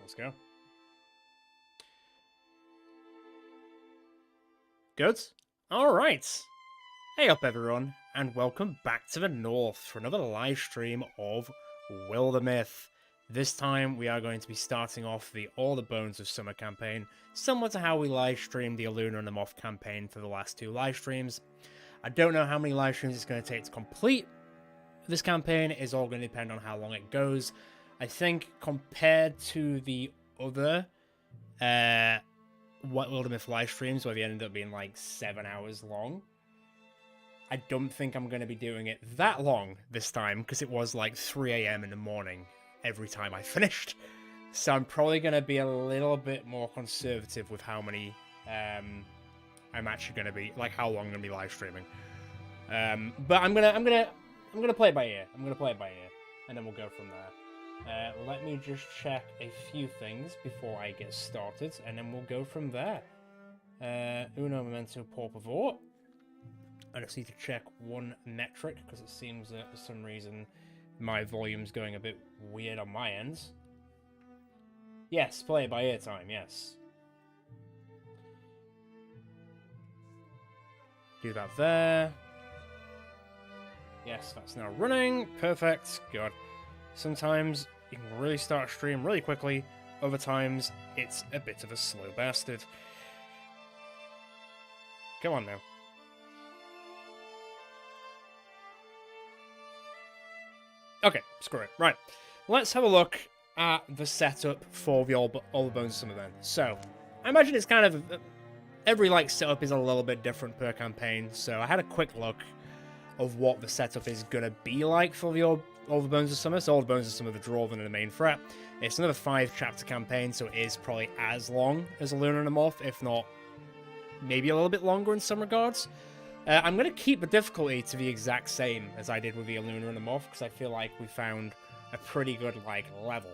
Alright, let's go. Good? Alright. Hey up everyone, and welcome back to the North for another live stream of Wildermyth. This time we are going to be starting off the All the Bones of Summer campaign, similar to how we live streamed the Eluna And The Moth campaign for the last two live streams. I don't know how many live streams it's going to take to complete this campaign. It is all going to depend on how long it goes. I think compared to the other Wildermyth live streams, where they ended up being like 7 hours long, I don't think I'm going to be doing it that long this time, because it was like 3 AM in the morning every time I finished. So I'm probably going to be a little bit more conservative with how many I'm actually going to be, like how long I'm going to be live streaming. But I'm gonna play it by ear. I'm gonna play it by ear, and then we'll go from there. Let me just check a few things before I get started, and then we'll go from there. Uno momento por favor. I just need to check one metric, because it seems that for some reason my volume's going a bit weird on my end. Yes, play it by ear time, yes. Do that there. Yes, that's now running. Perfect. Good. Sometimes you can really start a stream really quickly. Other times, it's a bit of a slow bastard. Come on now. Okay, screw it. Right. Let's have a look at the setup for the All the Bones of Summer then. So, I imagine it's kind of... every, like, setup is a little bit different per campaign. So, I had a quick look of what the setup is going to be like for the All the Bones of Summer. So All the Bones of Summer, the Drauven and the main threat. It's another 5-chapter campaign, so it is probably as long as Eluna And The Moth, if not maybe a little bit longer in some regards. I'm going to keep the difficulty to the exact same as I did with the Eluna And The Moth, because I feel like we found a pretty good, like, level,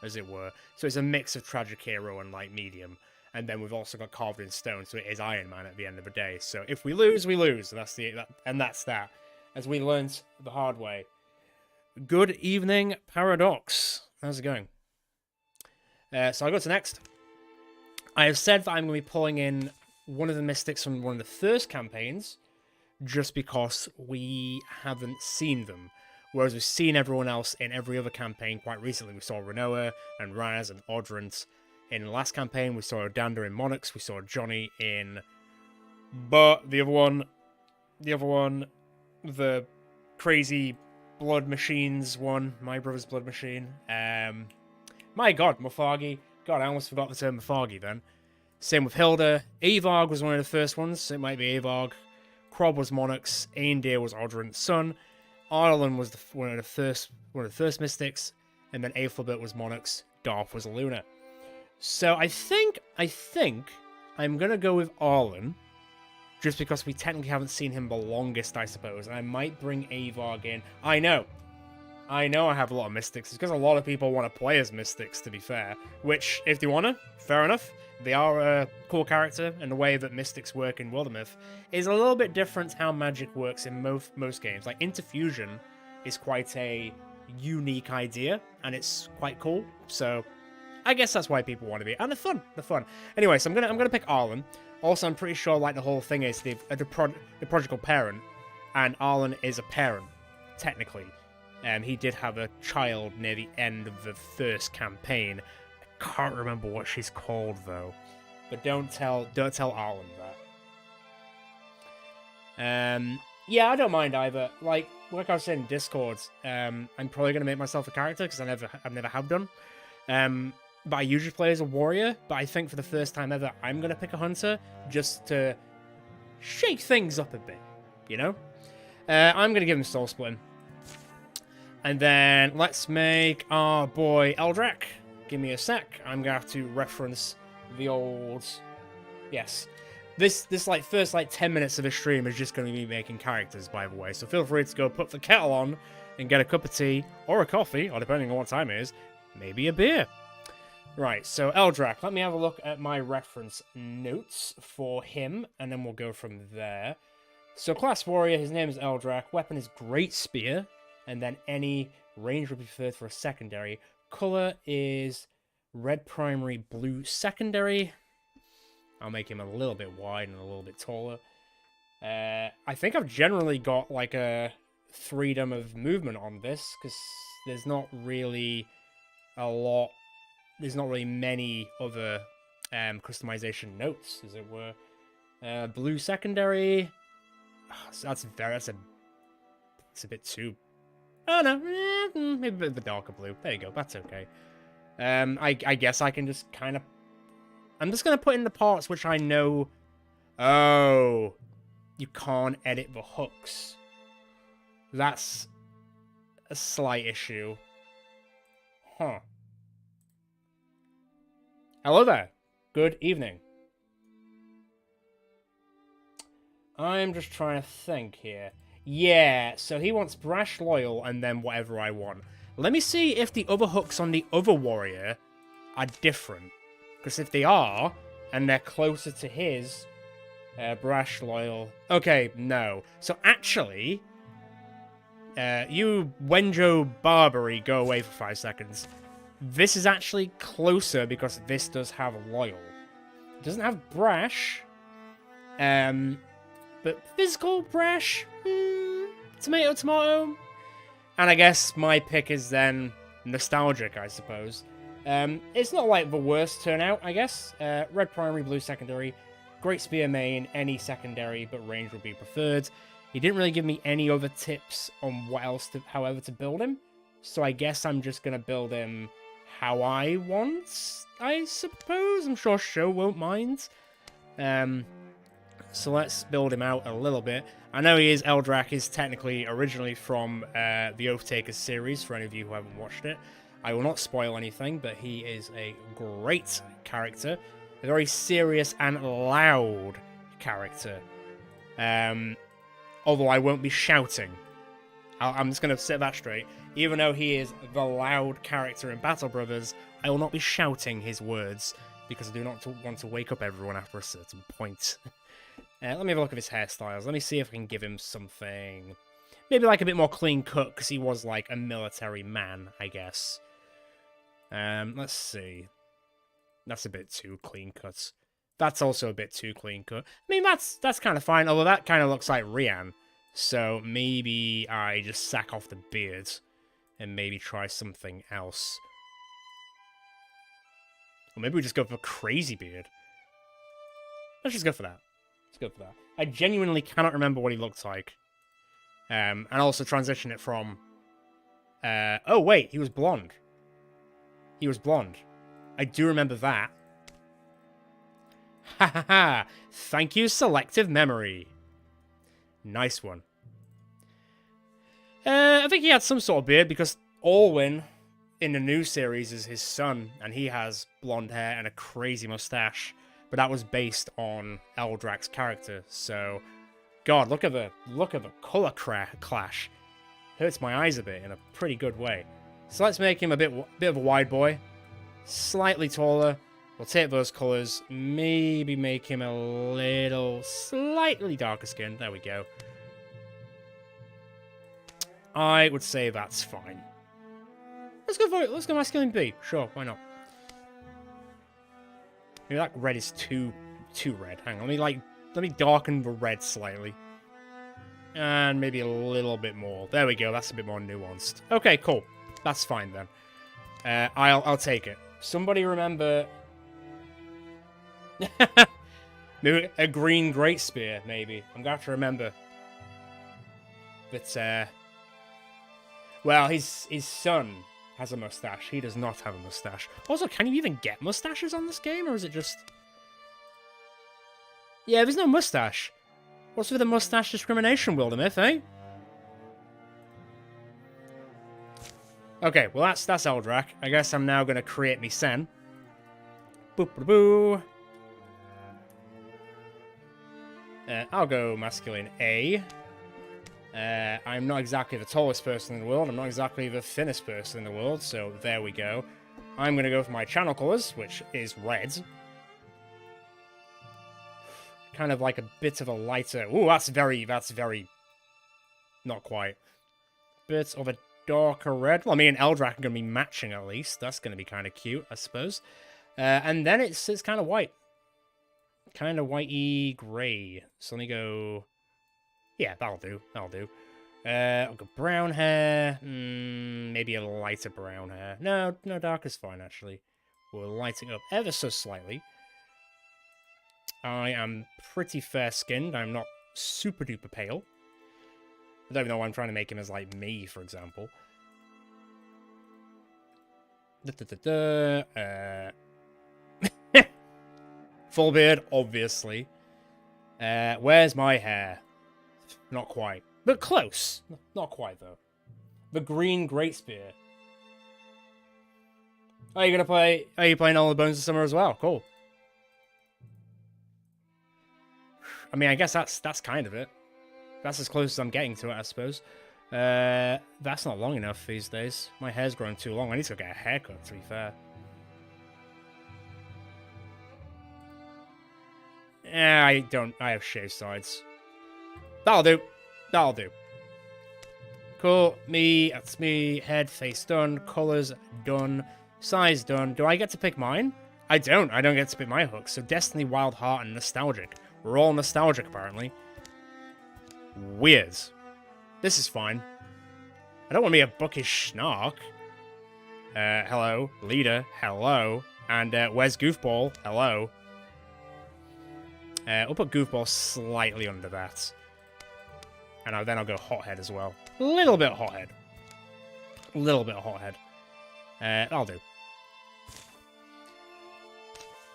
as it were. So it's a mix of Tragic Hero and, like, medium. And then we've also got Carved in Stone, so it is Ironman at the end of the day. So if we lose, we lose. And that's that. As we learnt the hard way. Good evening, Paradox. How's it going? So I'll go to next. I have said that I'm going to be pulling in one of the mystics from one of the first campaigns, just because we haven't seen them. Whereas we've seen everyone else in every other campaign quite recently. We saw Renoa and Raz and Odrant. In the last campaign, we saw Odanda in Monarchs. We saw Johnny in... But the other one, the crazy Blood Machines one, My Brother's Blood Machine. My god, Mafagi. God, I almost forgot the term Mafagi then. Same with Hilda. Avarg was one of the first ones, so it might be Avarg. Krob was Monarchs. Aendir was Odrant's son. Arlen was one of the first mystics. And then Aethelbert was Monarchs. Darth was Eluna. So I think I'm going to go with Arlen, just because we technically haven't seen him the longest, I suppose. And I might bring Avarg in. I know I have a lot of mystics. It's because a lot of people want to play as mystics, to be fair. Which, if they want to, fair enough. They are a cool character, and the way that mystics work in Wildermyth is a little bit different how magic works in most games. Like, interfusion is quite a unique idea, and it's quite cool. So I guess that's why people want to be, and they're fun. Anyway, so I'm gonna pick Arlen. Also, I'm pretty sure like the whole thing is the prodigal parent, and Arlen is a parent technically. He did have a child near the end of the first campaign. I can't remember what she's called though, but don't tell Arlen that. Yeah, I don't mind either. Like I was saying in Discord, I'm probably gonna make myself a character because I've never have done. But I usually play as a warrior, but I think for the first time ever, I'm going to pick a hunter, just to shake things up a bit, you know? I'm going to give him Soul Splitting. And then, let's make our boy Eldrak. Give me a sec. I'm going to have to reference the old... Yes. This like, first, 10 minutes of the stream is just going to be making characters, by the way. So feel free to go put the kettle on and get a cup of tea, or a coffee, or depending on what time it is, maybe a beer. Right, so Eldrak, let me have a look at my reference notes for him, and then we'll go from there. So, class warrior, his name is Eldrak, weapon is Great Spear, and then any range would be preferred for a secondary. Color is Red primary, blue secondary. I'll make him a little bit wide and a little bit taller. I think I've generally got like a freedom of movement on this, because there's not really a lot, there's not really many other customization notes, as it were. Blue secondary. Oh, it's a bit too, oh no, maybe a bit of a darker blue. There you go, that's okay. I guess I can just kind of, I'm just going to put in the parts which I know. Oh, you can't edit the hooks. That's a slight issue. Huh. Hello there. Good evening. I'm just trying to think here. Yeah, so he wants brash, loyal, and then whatever I want. Let me see if the other hooks on the other warrior are different. Because if they are, and they're closer to his, brash, loyal... Okay, no. So actually, you, Wenjo Barbary, go away for 5 seconds. This is actually closer because this does have loyal. It doesn't have brash. But physical brash? Tomato, tomato. And I guess my pick is then nostalgic, I suppose. It's not like the worst turnout, I guess. Red primary, blue secondary. Great spear main, any secondary, but range would be preferred. He didn't really give me any other tips on what else to, however, to build him. So I guess I'm just going to build him how I want, I suppose. I'm sure Sho won't mind. So let's build him out a little bit. I know Eldrach is technically originally from the Oathtakers series, for any of you who haven't watched it. I will not spoil anything, but he is a great character. A very serious and loud character. Although I won't be shouting. I'm just going to set that straight. Even though he is the loud character in Battle Brothers, I will not be shouting his words, because I do not want to wake up everyone after a certain point. Let me have a look at his hairstyles. Let me see if I can give him something... Maybe like a bit more clean cut, because he was like a military man, I guess. Let's see. That's a bit too clean cut. That's also a bit too clean cut. I mean, that's kind of fine, although that kind of looks like Rian. So maybe I just sack off the beard and maybe try something else. Or maybe we just go for a crazy beard. Let's just go for that. Let's go for that. I genuinely cannot remember what he looked like. And also transition it from... oh, wait, he was blonde. He was blonde. I do remember that. Ha ha ha! Thank you, selective memory. Nice one. I think he had some sort of beard, because Alwyn in the new series is his son, and he has blonde hair and a crazy mustache. But that was based on Eldrach's character, so... God, look at the color clash. Hurts my eyes a bit in a pretty good way. So let's make him a bit of a wide boy. Slightly taller. We'll take those colors. Maybe make him a little slightly darker skin. There we go. I would say that's fine. Let's go for it. Let's go masculine B. Sure, why not? Maybe that red is too red. Hang on, let me darken the red slightly. And maybe a little bit more. There we go, that's a bit more nuanced. Okay, cool. That's fine then. I'll take it. Somebody remember... maybe a green great spear, maybe. I'm gonna have to remember. But, well, his son has a mustache. He does not have a mustache. Also, can you even get mustaches on this game, or is it just... Yeah, there's no mustache. What's with the mustache discrimination, Wildermyth, eh? Okay, well that's Eldrach. I guess I'm now gonna create me Sen. Boop-a-boo. I'll go masculine A. I'm not exactly the tallest person in the world. I'm not exactly the thinnest person in the world, so there we go. I'm gonna go for my channel colors, which is red. Kind of like a bit of a lighter... Ooh, that's very... Not quite. Bit of a darker red. Well, me and Eldrak are going to be matching at least. That's going to be kind of cute, I suppose. And then it's kind of white. Kind of whitey gray. So let me go... Yeah, that'll do. That'll do. I've got brown hair. Maybe a lighter brown hair. No, dark is fine, actually. We're lighting up ever so slightly. I am pretty fair-skinned. I'm not super-duper pale. I don't know why I'm trying to make him as, like, me, for example. Full beard, obviously. Where's my hair? Not quite. But close. Not quite, though. The green great spear. Are you playing All the Bones of Summer as well? Cool. I mean, I guess that's kind of it. That's as close as I'm getting to it, I suppose. That's not long enough these days. My hair's growing too long. I need to go get a haircut, to be fair. I have shaved sides. That'll do. That'll do. Cool. That's me. Head, face done. Colors done. Size done. Do I get to pick mine? I don't get to pick my hooks. So Destiny, Wild Heart, and Nostalgic. We're all nostalgic, apparently. Weird. This is fine. I don't want to be a bookish snark. Hello. Leader. Hello. And where's Goofball? Hello. We'll put Goofball slightly under that. And then I'll go Hothead as well. A little bit Hothead. A little bit Hothead. That'll do.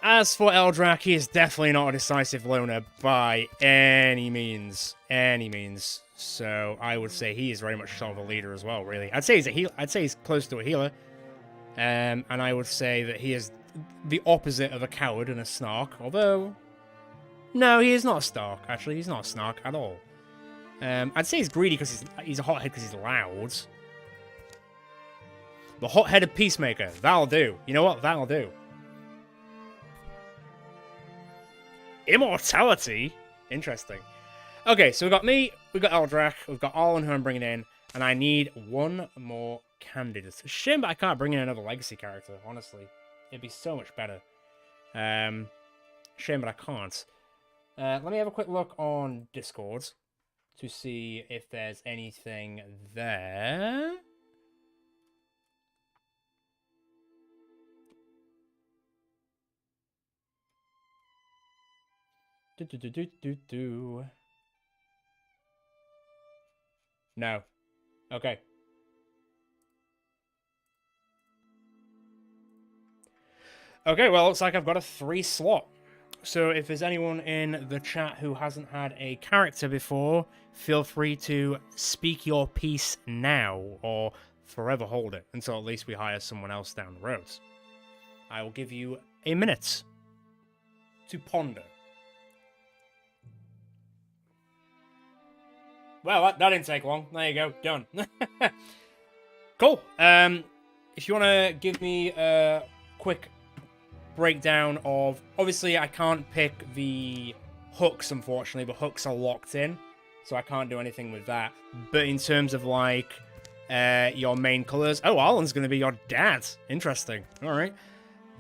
As for Eldrak, he is definitely not a decisive loner by any means. Any means. So I would say he is very much sort of a leader as well, really. I'd say he's a healer. I'd say he's close to a healer. And I would say that he is the opposite of a coward and a snark. Although, no, he is not a snark. Actually, he's not a snark at all. I'd say he's greedy because he's a hothead because he's loud. The hot-headed peacemaker. That'll do. You know what? That'll do. Immortality? Interesting. Okay, so we've got me, we've got Eldrak, we've got Arlen who I'm bringing in, and I need one more candidate. It's a shame that I can't bring in another legacy character, honestly. It'd be so much better. Shame that I can't. Let me have a quick look on Discord to see if there's anything there. No. Okay. Okay, well, looks like I've got a 3 slot. So if there's anyone in the chat who hasn't had a character before, feel free to speak your piece now, or forever hold it, until at least we hire someone else down the road. I will give you a minute to ponder. Well, that didn't take long. There you go. Done. Cool. If you want to give me a quick breakdown of... Obviously, I can't pick the hooks, unfortunately. The hooks are locked in, so I can't do anything with that. But in terms of, like, your main colours... Oh, Arlen's going to be your dad. Interesting. All right.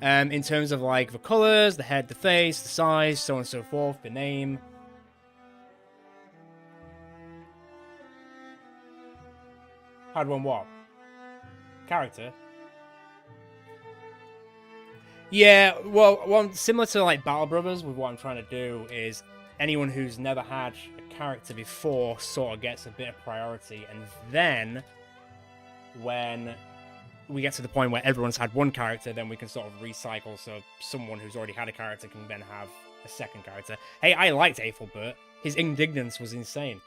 In terms of, like, the colours, the head, the face, the size, so on and so forth, the name... Hard one what? Character? Yeah, well, similar to like Battle Brothers, with what I'm trying to do is anyone who's never had a character before sort of gets a bit of priority, and then when we get to the point where everyone's had one character, then we can sort of recycle, so someone who's already had a character can then have a second character. Hey, I liked Aethelbert. His indignance was insane.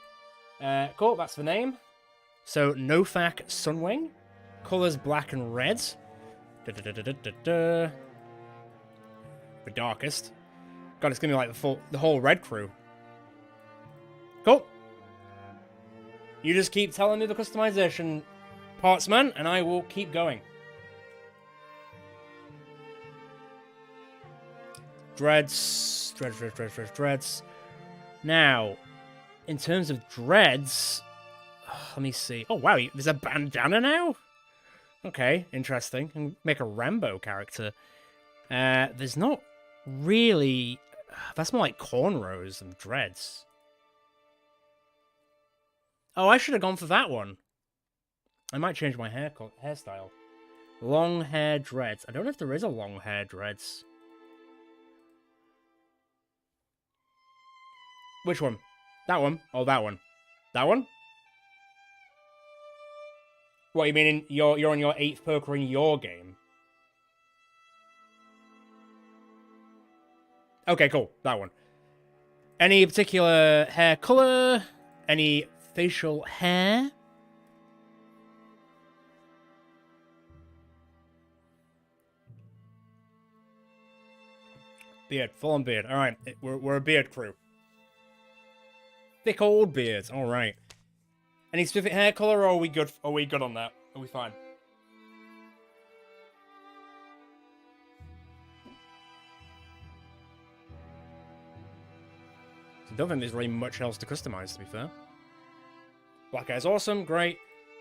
Cool, that's the name. So, Nofak Sunwing. Colors black and red. The darkest. God, it's gonna be like the whole red crew. Cool. You just keep telling me the customization parts, man, and I will keep going. Dreads. Dreads. Now, in terms of dreads... Let me see. Oh, wow, there's a bandana now? Okay, interesting. Can make a Rambo character. There's not really... That's more like cornrows and dreads. Oh, I should have gone for that one. I might change my hairstyle. Long hair dreads. I don't know if there is a long hair dreads. Which one? That one? Oh, that one. That one? What, you mean you're on your 8th poker in your game? Okay, cool. That one. Any particular hair color? Any facial hair? Beard. Full-on beard. Alright, we're a beard crew. Thick old beards. Alright. Any specific hair color, or are we good? Are we good on that? Are we fine? I don't think there's really much else to customize, to be fair. Black hair's awesome, great.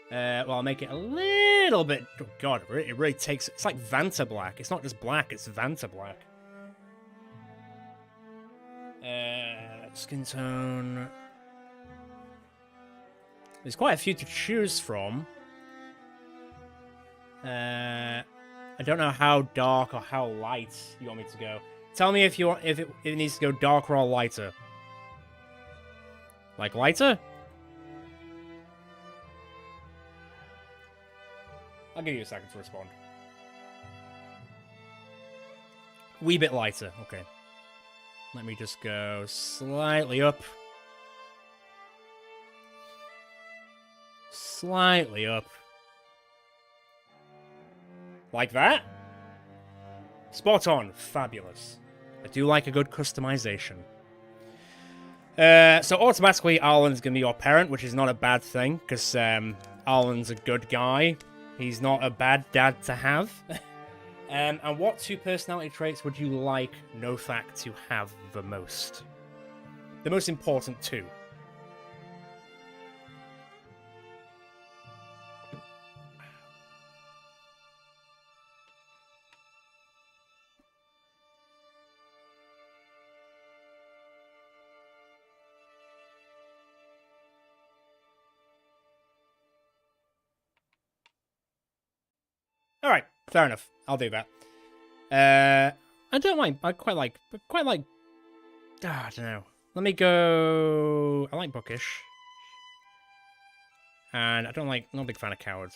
Well, I'll make it a little bit... Oh god, it really takes... It's like Vanta black. It's not just black, it's Vanta black. Skin tone... There's quite a few to choose from. I don't know how dark or how light you want me to go. Tell me if you want if it needs to go darker or lighter. Like lighter? I'll give you a second to respond. Wee bit lighter, okay. Let me just go slightly up. Slightly up. Like that? Spot on. Fabulous. I do like a good customization. So automatically Arlen's going to be your parent, which is not a bad thing, because Arlen's a good guy. He's not a bad dad to have. And what 2 personality traits would you like Nothak to have the most? The most important 2. Alright, fair enough. I'll do that. I don't mind. I quite like... I don't know. Let me go... I like bookish. And I don't like... I'm not a big fan of cowards.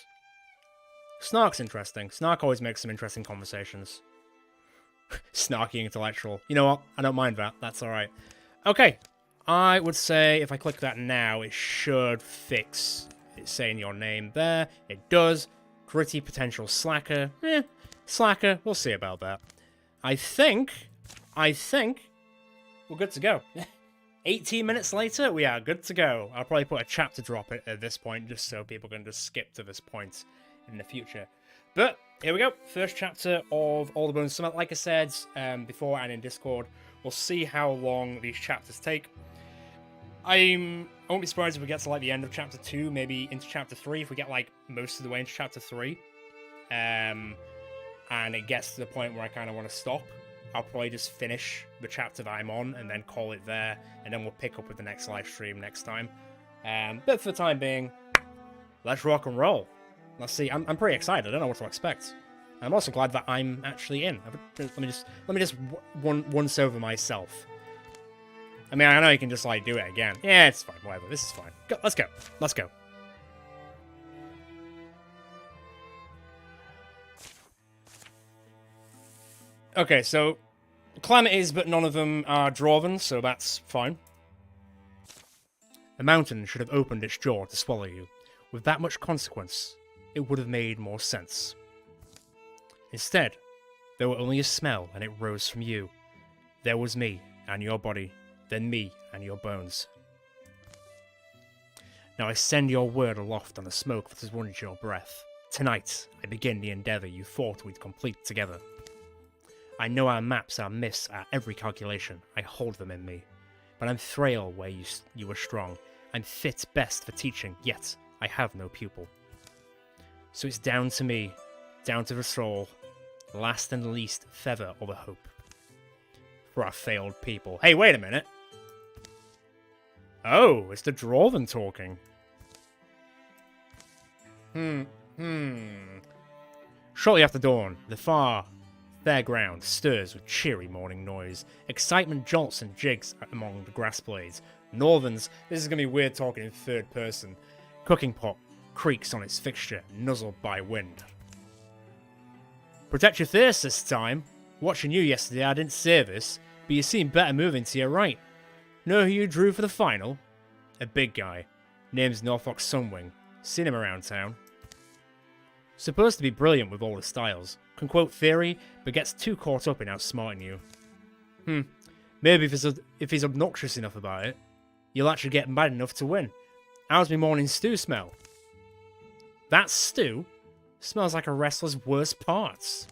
Snark's interesting. Snark always makes some interesting conversations. Snarky intellectual. You know what? I don't mind that. That's alright. Okay. I would say if I click that now, it should fix it saying your name there. It does. Gritty potential slacker. Slacker. We'll see about that. I think we're good to go. 18 minutes later, we are good to go. I'll probably put a chapter drop at this point, just so people can just skip to this point in the future. But here we go. First chapter of All the Bones Summit. Like I said before and in Discord, we'll see how long these chapters take. I won't be surprised if we get to like the end of chapter 2, maybe into chapter 3, if we get like most of the way into chapter 3. And it gets to the point where I kind of want to stop. I'll probably just finish the chapter that I'm on and then call it there, and then we'll pick up with the next live stream next time. But for the time being, let's rock and roll. Let's see. I'm pretty excited. I don't know what to expect. I'm also glad that I'm actually in. Let me just once over myself. I mean, I know you can just, like, do it again. Yeah, it's fine. Whatever. This is fine. Let's go. Let's go. Okay, so calamities, but none of them are Drauven, so that's fine. The mountain should have opened its jaw to swallow you. With that much consequence, it would have made more sense. Instead, there were only a smell, and it rose from you. There was me, and your body, then me, and your bones. Now I send your word aloft on the smoke that has wounded your breath. Tonight, I begin the endeavour you thought we'd complete together. I know our maps are miss at every calculation. I hold them in me. But I'm frail where you were strong, I'm fit best for teaching, yet I have no pupil. So it's down to me, down to the soul, last and least feather of a hope. For our failed people. Hey, wait a minute. Oh, it's the Drauven talking. Shortly after dawn, the fair ground stirs with cheery morning noise. Excitement jolts and jigs among the grass blades. Northerns, this is going to be weird talking in third person. Cooking pot creaks on its fixture, nuzzled by wind. Protect your thirst this time. Watching you yesterday, I didn't say this, but you seem better moving to your right. Know who you drew for the final? A big guy. Name's Norfolk Sunwing. Seen him around town. Supposed to be brilliant with all his styles. Can quote theory, but gets too caught up in outsmarting you. Maybe if he's obnoxious enough about it, you'll actually get mad enough to win. How's my morning stew smell? That stew smells like a wrestler's worst parts.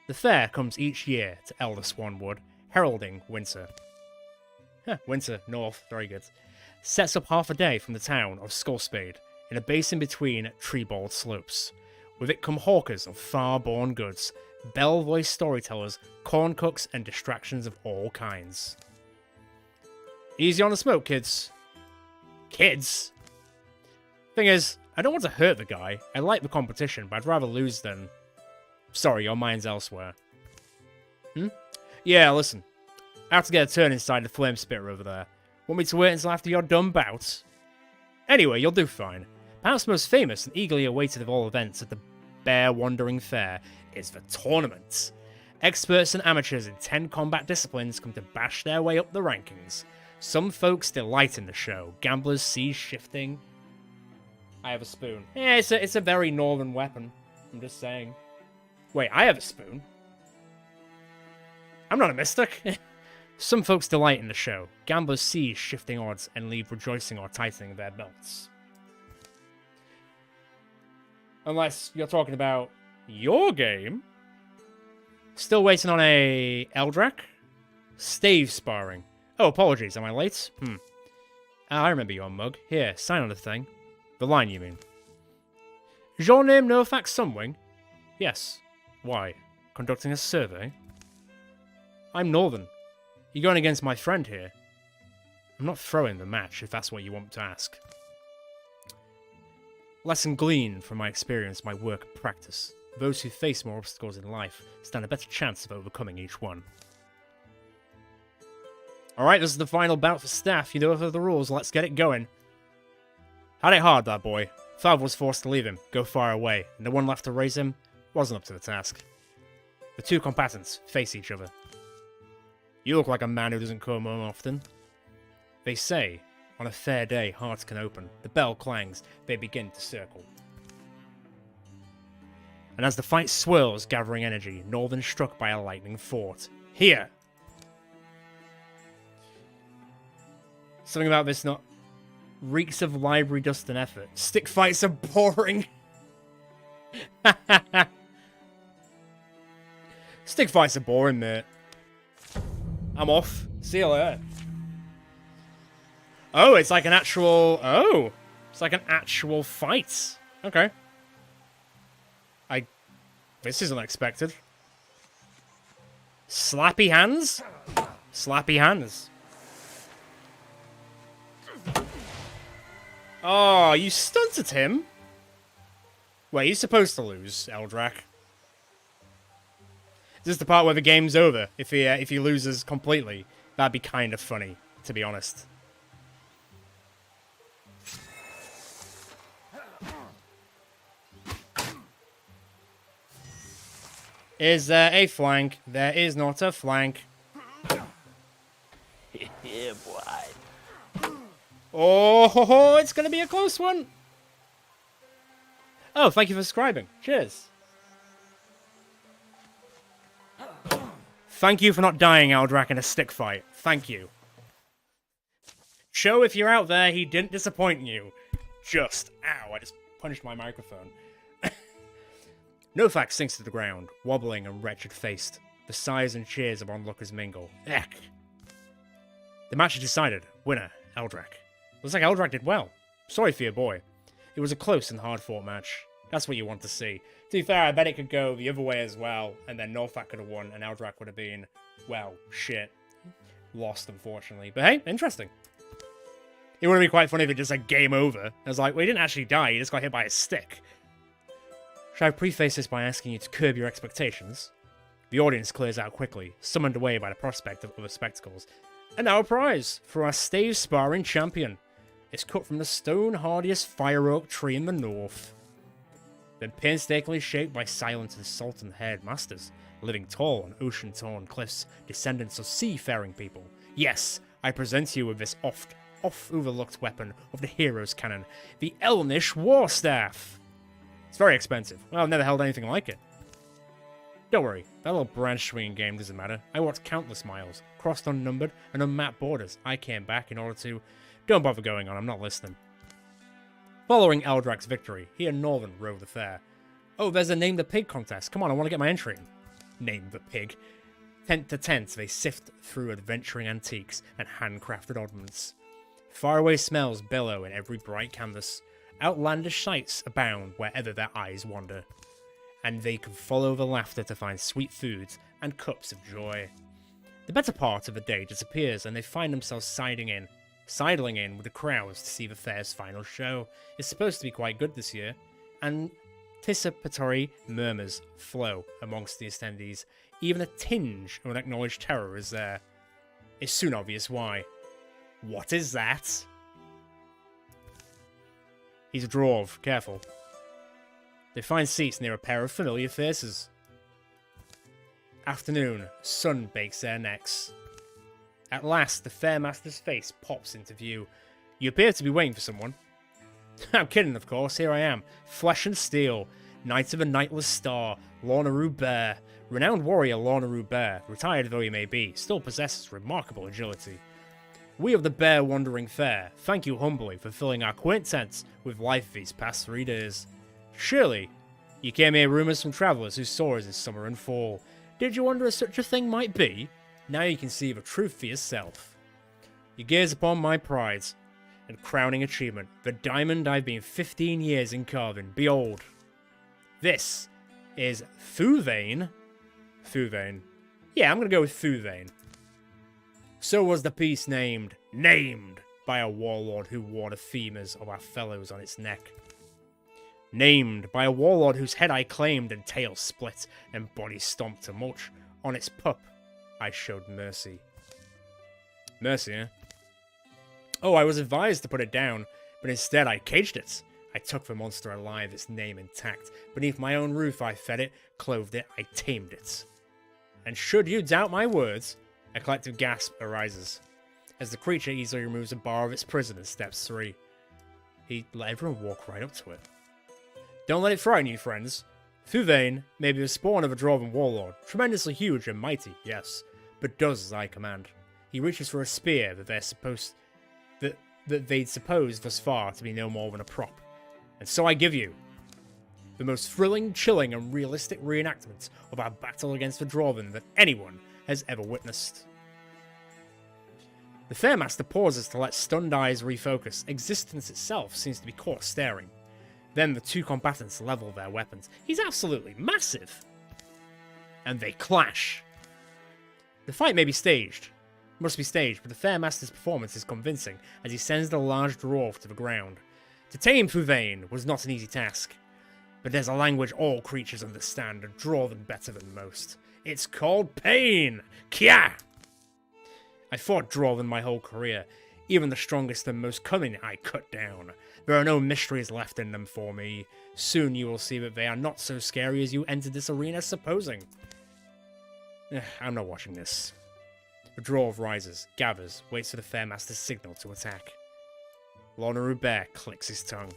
The fair comes each year to Elder Swanwood, heralding winter. Winter, north, very good. Sets up half a day from the town of Skullspade, in a basin between tree-balled slopes. With it come hawkers of far-born goods, bell-voiced storytellers, corn cooks, and distractions of all kinds. Easy on the smoke, kids. Kids? Thing is, I don't want to hurt the guy. I like the competition, but I'd rather lose than... Sorry, your mind's elsewhere. Yeah, listen. I have to get a turn inside the flame spitter over there. Want me to wait until after your dumb bout? Anyway, you'll do fine. Perhaps most famous and eagerly awaited of all events at the Bear Wandering Fair is the tournament. Experts and amateurs in 10 combat disciplines come to bash their way up the rankings. Some folks delight in the show. Gamblers see shifting. I have a spoon. Yeah, it's a very northern weapon. I'm just saying. Wait, I have a spoon? I'm not a mystic. Some folks delight in the show. Gamblers seize shifting odds and leave rejoicing or tightening their belts. Unless you're talking about your game. Still waiting on a Eldrak? Stave sparring. Oh, apologies, am I late? I remember your mug. Here, sign on the thing. The line, you mean. Is your name Norfolk Sunwing? Yes. Why? Conducting a survey? I'm Northern. You're going against my friend here. I'm not throwing the match, if that's what you want to ask. Lesson gleaned from my experience, my work and practice. Those who face more obstacles in life stand a better chance of overcoming each one. Alright, this is the final bout for staff. You know the rules, let's get it going. Had it hard, that boy. Father was forced to leave him, go far away, and the one left to raise him wasn't up to the task. The two combatants face each other. You look like a man who doesn't come home often. They say, on a fair day, hearts can open. The bell clangs, they begin to circle. And as the fight swirls, gathering energy, Northern struck by a lightning thought. Here! Something about this not... reeks of library dust and effort. Stick fights are boring. Stick fights are boring, mate. I'm off. See you later. Oh, it's like an actual... Oh! It's like an actual fight. Okay. This is unexpected. Slappy hands? Slappy hands. Oh, you stunted him? Wait, he's supposed to lose, Eldrak. Is this the part where the game's over? If he loses completely? That'd be kind of funny, to be honest. Is there a flank? There is not a flank. Yeah, boy. Oh, it's going to be a close one. Oh, thank you for subscribing. Cheers. Thank you for not dying, Eldrak, in a stick fight. Thank you. Show if you're out there, he didn't disappoint you. Just, ow, I just punched my microphone. Nofak sinks to the ground, wobbling and wretched-faced. The sighs and cheers of onlookers mingle. Eck. The match is decided. Winner, Eldrak. Looks like Eldrak did well. Sorry for your boy. It was a close and hard-fought match. That's what you want to see. To be fair, I bet it could go the other way as well, and then Northak could have won, and Eldrak would have been, well, shit. Lost, unfortunately. But hey, interesting. It would have been quite funny if it just said game over. I was like, well, he didn't actually die, he just got hit by a stick. Should I preface this by asking you to curb your expectations? The audience clears out quickly, summoned away by the prospect of other spectacles. And now a prize for our stave sparring champion. It's cut from the stone-hardiest fire oak tree in the north. Then painstakingly shaped by silent and sultan-haired masters, living tall on ocean-torn cliffs, descendants of seafaring people. Yes, I present you with this oft-overlooked weapon of the hero's cannon, the Elnish Warstaff. It's very expensive. Well, I've never held anything like it. Don't worry, that little branch-swinging game doesn't matter. I walked countless miles, crossed unnumbered and unmapped borders. I came back in order to... Don't bother going on, I'm not listening. Following Eldrak's victory, he and Northern rode the fair. Oh, there's a Name the Pig contest. Come on, I want to get my entry in. Name the Pig. Tent to tent, they sift through adventuring antiques and handcrafted oddments. Faraway smells billow in every bright canvas. Outlandish sights abound wherever their eyes wander. And they can follow the laughter to find sweet foods and cups of joy. The better part of the day disappears and they find themselves sidling in with the crowds to see the fair's final show. It's supposed to be quite good this year, and anticipatory murmurs flow amongst the attendees. Even a tinge of an acknowledged terror is there. It's soon obvious why. What is that? He's a Drauven, careful. They find seats near a pair of familiar faces. Afternoon, sun bakes their necks. At last, the Fairmaster's face pops into view. You appear to be waiting for someone. I'm kidding, of course. Here I am. Flesh and steel. Knight of a Nightless Star. Lornaru Bear. Renowned warrior Lornaru Bear, retired though he may be, still possesses remarkable agility. We of the Bear Wandering Fair thank you humbly for filling our quaint tents with life these past 3 days. Surely, you came here rumours from travellers who saw us in summer and fall. Did you wonder if such a thing might be? Now you can see the truth for yourself. You gaze upon my pride and crowning achievement, the diamond I've been 15 years in carving. Behold, this is Thuvane. Thuvane. Yeah, I'm going to go with Thuvane. So was the piece named by a warlord who wore the femurs of our fellows on its neck. Named by a warlord whose head I claimed and tail split and body stomped to much. On its pup, I showed mercy. Mercy, eh? Oh, I was advised to put it down, but instead I caged it. I took the monster alive, its name intact. Beneath my own roof I fed it, clothed it, I tamed it. And should you doubt my words, a collective gasp arises, as the creature easily removes a bar of its prison and steps free. He let everyone walk right up to it. Don't let it frighten you, friends. Thuvane may be the spawn of a Drauven warlord, tremendously huge and mighty, yes, but does as I command. He reaches for a spear that they'd suppose thus far to be no more than a prop. And so I give you the most thrilling, chilling, and realistic reenactment of our battle against the Drauven that anyone has ever witnessed. The Fairmaster pauses to let stunned eyes refocus. Existence itself seems to be caught staring. Then the two combatants level their weapons. He's absolutely massive! And they clash. The fight may be staged. Must be staged, but the Fairmaster's performance is convincing as he sends the large dwarf to the ground. To tame Thuvane was not an easy task. But there's a language all creatures understand and Drauven better than most. It's called pain! Kya! I fought Drauven my whole career. Even the strongest and most cunning I cut down. There are no mysteries left in them for me. Soon you will see that they are not so scary as you entered this arena supposing. I'm not watching this. The dwarf rises, gathers, waits for the Fairmaster's signal to attack. Lornaru Bear clicks his tongue.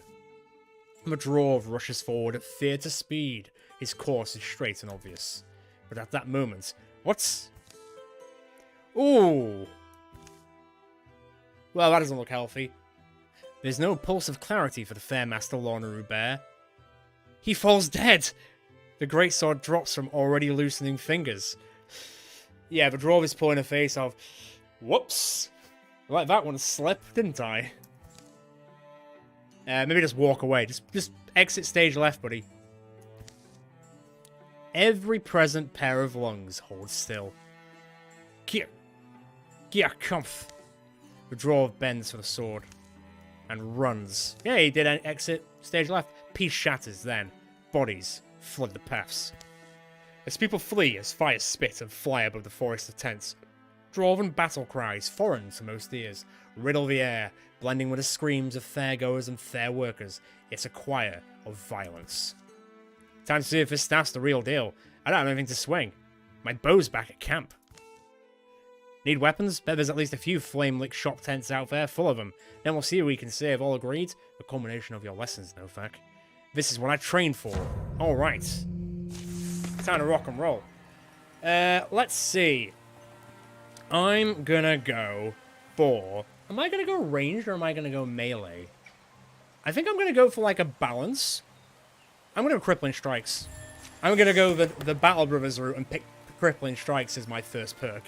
The dwarf rushes forward at theatre speed. His course is straight and obvious. But at that moment, what's... Ooh! Well, that doesn't look healthy. There's no pulse of clarity for the Fairmaster Lornaru Bear. He falls dead! The greatsword drops from already loosening fingers. Yeah, the dwarf is pulling a face of, whoops! I let that one slip, didn't I? Maybe just walk away. Just exit stage left, buddy. Every present pair of lungs holds still. Kia Kampf. The draw bends for the sword. And runs. Yeah, he did exit stage left. Peace shatters then. Bodies flood the paths. As people flee, as fires spit and fly above the forest of tents. Drauven battle cries, foreign to most ears, riddle the air, blending with the screams of fairgoers and fair workers. It's a choir of violence. Time to see if this staff's the real deal. I don't have anything to swing. My bow's back at camp. Need weapons? Bet there's at least a few flame-lit shop tents out there, full of them. Then we'll see who we can save. All agreed? A culmination of your lessons, no fac. This is what I trained for. Alright. Time to rock and roll. Let's see. I'm gonna go for... Am I gonna go ranged or am I gonna go melee? I think I'm gonna go for like a balance. I'm gonna go crippling strikes. I'm gonna go the Battle Brothers route and pick crippling strikes as my first perk.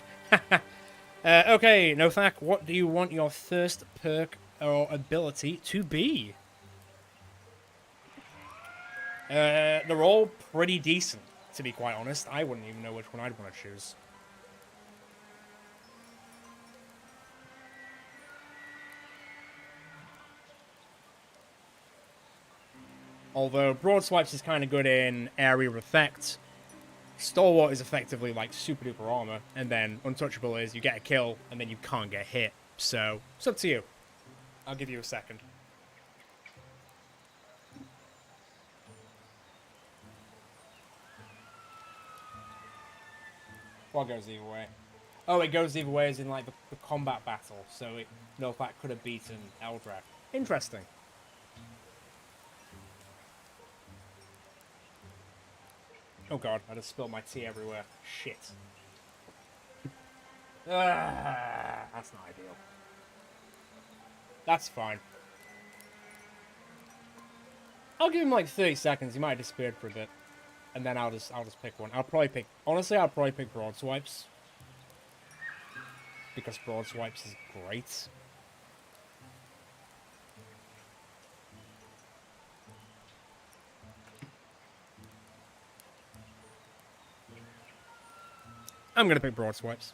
Okay, Nothak, what do you want your first perk or ability to be? They're all pretty decent, to be quite honest. I wouldn't even know which one I'd want to choose. Although Broad Swipes is kind of good in area of effect. Stalwart is effectively like super duper armor, and then Untouchable is you get a kill and then you can't get hit. So it's up to you. I'll give you a second. What goes either way? Oh, it goes either way as in like the combat battle. So it Nothak could have beaten Eldrak. Interesting. Oh god, I just spilled my tea everywhere. Shit. That's not ideal. That's fine. I'll give him like 30 seconds. He might have disappeared for a bit. And then I'll just pick one. Honestly, I'll probably pick Broad Swipes. Because Broad Swipes is great. I'm gonna pick Broad Swipes.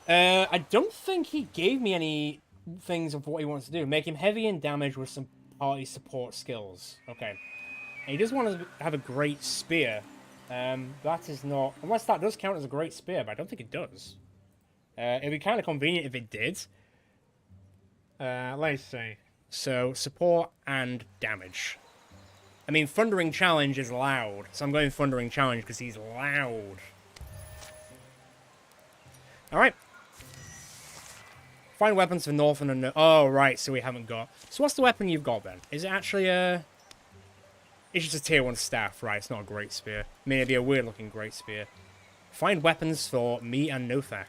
I don't think he gave me any things of what he wants to do. Make him heavy in damage with some party support skills. Okay. And he does want to have a great spear. That is not... Unless that does count as a great spear, but I don't think it does. It'd be kind of convenient if it did. Let's see. So, support and damage. I mean, Thundering Challenge is loud, so I'm going Thundering Challenge because he's loud. Alright. Find weapons for Northern and... Oh, right, so we haven't got... So what's the weapon you've got, then? Is it actually a... It's just a tier 1 staff, right? It's not a great spear. I mean, it'd be a weird-looking great spear. Find weapons for me and Nothak.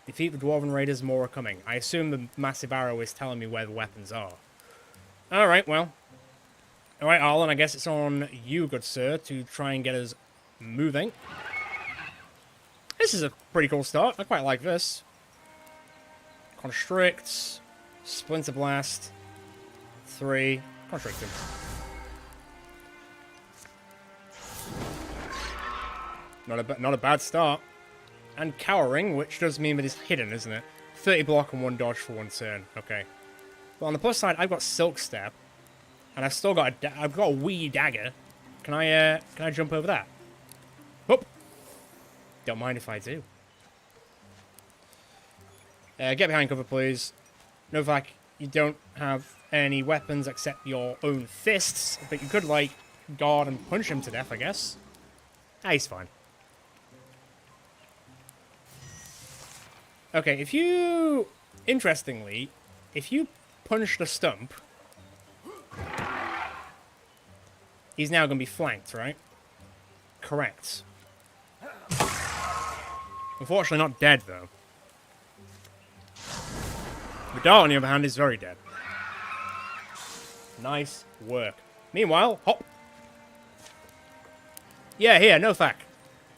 Defeat the Dwarven Raiders, more are coming. I assume the Massive Arrow is telling me where the weapons are. Alright, well... Alright, Arlen, I guess it's on you, good sir, to try and get us moving. This is a pretty cool start. I quite like this. Constrict. Splinter Blast. 3. Constrict him. Not a bad start. And Cowering, which does mean that it's hidden, isn't it? 30 block and 1 dodge for 1 turn. Okay. But on the plus side, I've got Silk Step. And I've still got I've got a wee dagger. Can I jump over that? Whoop. Don't mind if I do. Get behind cover, please. Nothak, you don't have any weapons except your own fists, but you could, like, guard and punch him to death, I guess. Ah, he's fine. Okay, if you... Interestingly, if you punch the stump... He's now going to be flanked, right? Correct. Unfortunately not dead, though. Vidal, on the other hand, is very dead. Nice work. Meanwhile, hop. Yeah, here, Nothak.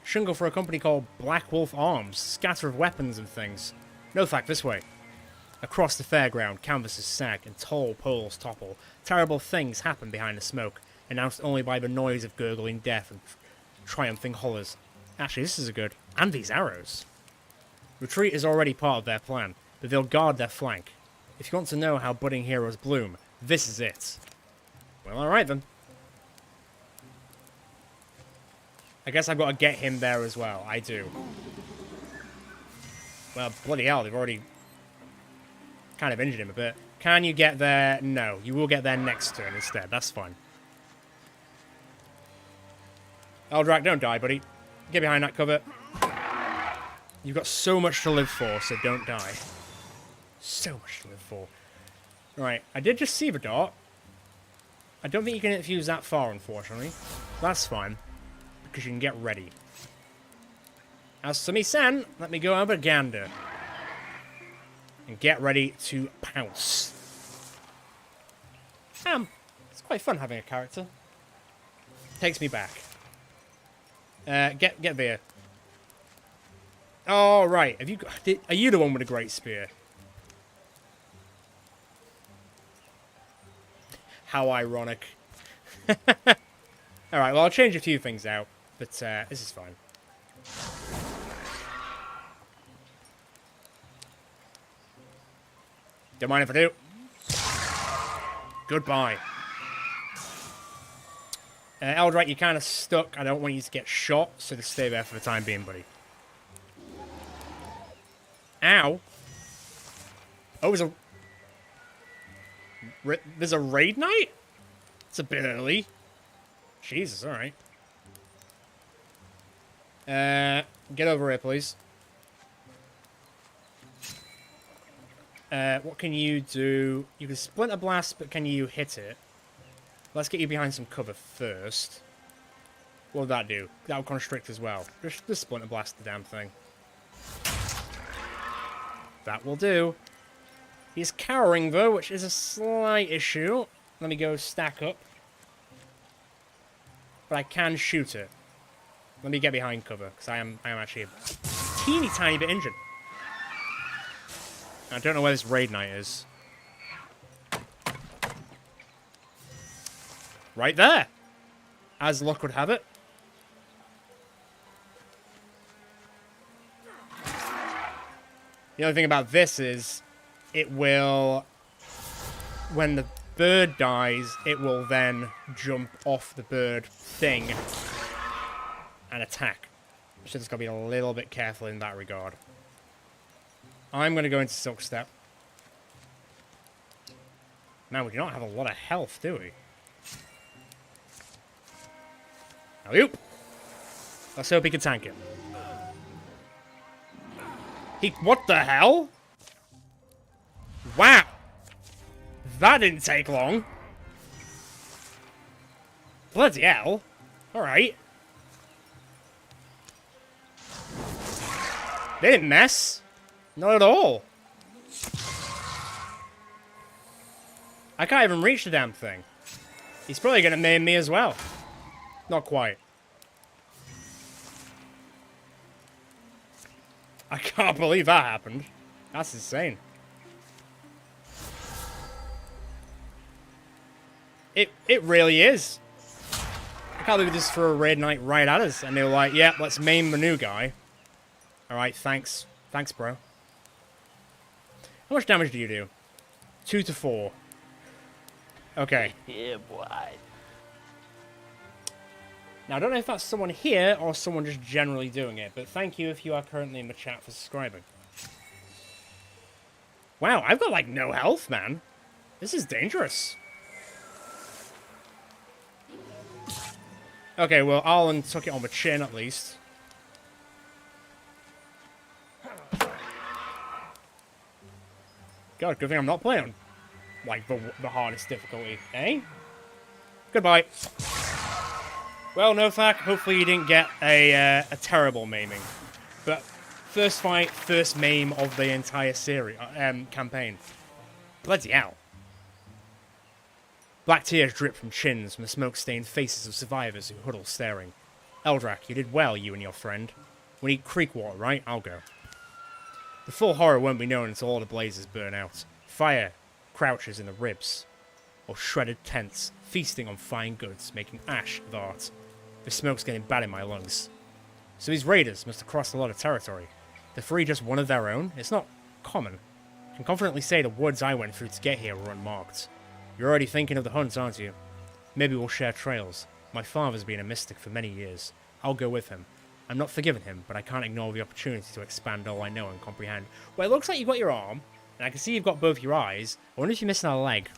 Shouldn't go for a company called Black Wolf Arms. Scatter of weapons and things. No fact, this way. Across the fairground, canvases sag and tall poles topple. Terrible things happen behind the smoke, announced only by the noise of gurgling death and triumphing hollers. Actually, this is a good. And these arrows. Retreat is already part of their plan, but they'll guard their flank. If you want to know how budding heroes bloom, this is it. Well, alright then. I guess I've got to get him there as well. I do. Well, bloody hell, they've already kind of injured him a bit. Can you get there? No, you will get there next turn instead. That's fine. Eldrak, don't die, buddy. Get behind that cover. You've got so much to live for, so don't die. So much to live for. Right, I did just see the dart. I don't think you can infuse that far, unfortunately. That's fine, because you can get ready. As for me, Sen, let me go over gander. And get ready to pounce. It's quite fun having a character. Takes me back. Get there. Oh, right. Have you got, are you the one with a great spear? How ironic. Alright, well, I'll change a few things out. But, this is fine. Don't mind if I do. Goodbye. Eldrak, you're kind of stuck. I don't want you to get shot, so just stay there for the time being, buddy. Ow. Oh, there's a raid night? It's a bit early. Jesus, alright. Get over here, please. What can you do? You can splinter blast, but can you hit it? Let's get you behind some cover first. What would that do? That will constrict as well. Just splinter blast the damn thing. That will do. He's cowering, though, which is a slight issue. Let me go stack up. But I can shoot it. Let me get behind cover, because I am actually a teeny tiny bit injured. I don't know where this raid knight is. Right there! As luck would have it. The only thing about this is, it will, when the bird dies, it will then jump off the bird thing and attack. So just got to be a little bit careful in that regard. I'm going to go into Silk Step. Man, we do not have a lot of health, do we? Alley-oop. Let's hope he can tank it. What the hell? Wow. That didn't take long. Bloody hell. Alright. They didn't mess. Not at all. I can't even reach the damn thing. He's probably going to maim me as well. Not quite. I can't believe that happened. That's insane. It really is. I can't believe this for a raid knight right at us. And they were like, yeah, let's maim the new guy. Alright, thanks. Thanks, bro. How much damage do you do? 2 to 4. Okay. Yeah, boy. Now, I don't know if that's someone here or someone just generally doing it, but thank you if you are currently in the chat for subscribing. Wow, I've got, like, no health, man. This is dangerous. Okay, well, Arlen took it on the chin, at least. God, good thing I'm not playing on, like, the hardest difficulty, eh? Goodbye. Well, no fact. Hopefully you didn't get a terrible maiming. But first fight, first maim of the entire series, campaign. Bloody hell. Black tears drip from chins from the smoke-stained faces of survivors who huddle staring. Eldrak, you did well, you and your friend. We need creek water, right? I'll go. The full horror won't be known until all the blazes burn out. Fire crouches in the ribs, or shredded tents, feasting on fine goods, making ash of art. The smoke's getting bad in my lungs. So these raiders must have crossed a lot of territory. To free just one of their own? It's not common. I can confidently say the woods I went through to get here were unmarked. You're already thinking of the hunt, aren't you? Maybe we'll share trails. My father's been a mystic for many years. I'll go with him. I'm not forgiving him, but I can't ignore the opportunity to expand all I know and comprehend. Well, it looks like you've got your arm, and I can see you've got both your eyes. I wonder if you're missing a leg.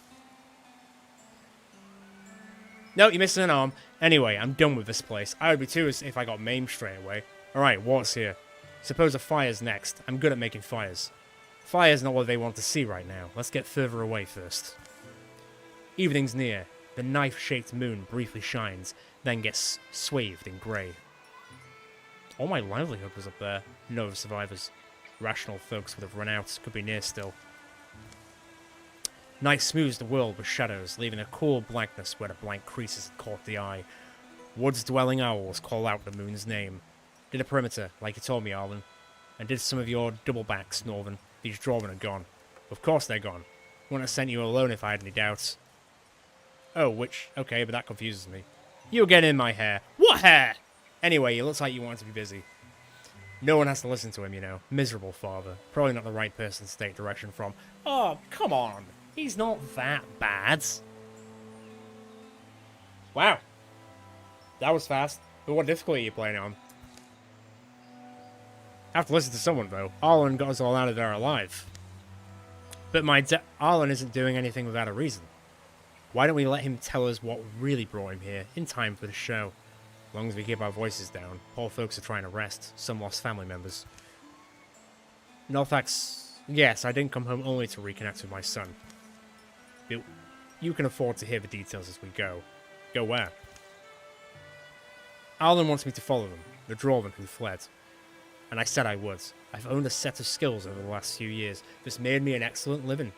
No, you're missing an arm. Anyway, I'm done with this place. I would be too if I got maimed straight away. Alright, what's here? Suppose a fire's next. I'm good at making fires. Fire's not what they want to see right now. Let's get further away first. Evening's near. The knife-shaped moon briefly shines, then gets swathed in grey. All my livelihood was up there. No survivors. Rational folks would have run out. Could be near still. Night smooths the world with shadows, leaving a cool blankness where the blank creases had caught the eye. Woods-dwelling owls call out the moon's name. Did a perimeter, like you told me, Arlen. And did some of your double-backs, Northern. These Drauven are gone. Of course they're gone. Wouldn't have sent you alone if I had any doubts. Oh, okay, but that confuses me. You're getting in my hair. What hair? Anyway, it looks like you want to be busy. No one has to listen to him, you know. Miserable father. Probably not the right person to take direction from. Oh, come on. He's not that bad. Wow. That was fast. But what difficulty are you playing on? I have to listen to someone, though. Arlen got us all out of there alive. But Arlen isn't doing anything without a reason. Why don't we let him tell us what really brought him here, in time for the show? As long as we keep our voices down. Poor folks are trying to rest. Some lost family members. Nolfax, yes, I didn't come home only to reconnect with my son. But you can afford to hear the details as we go. Go where? Arlen wants me to follow them, the Drauven who fled. And I said I would. I've owned a set of skills over the last few years. This made me an excellent living.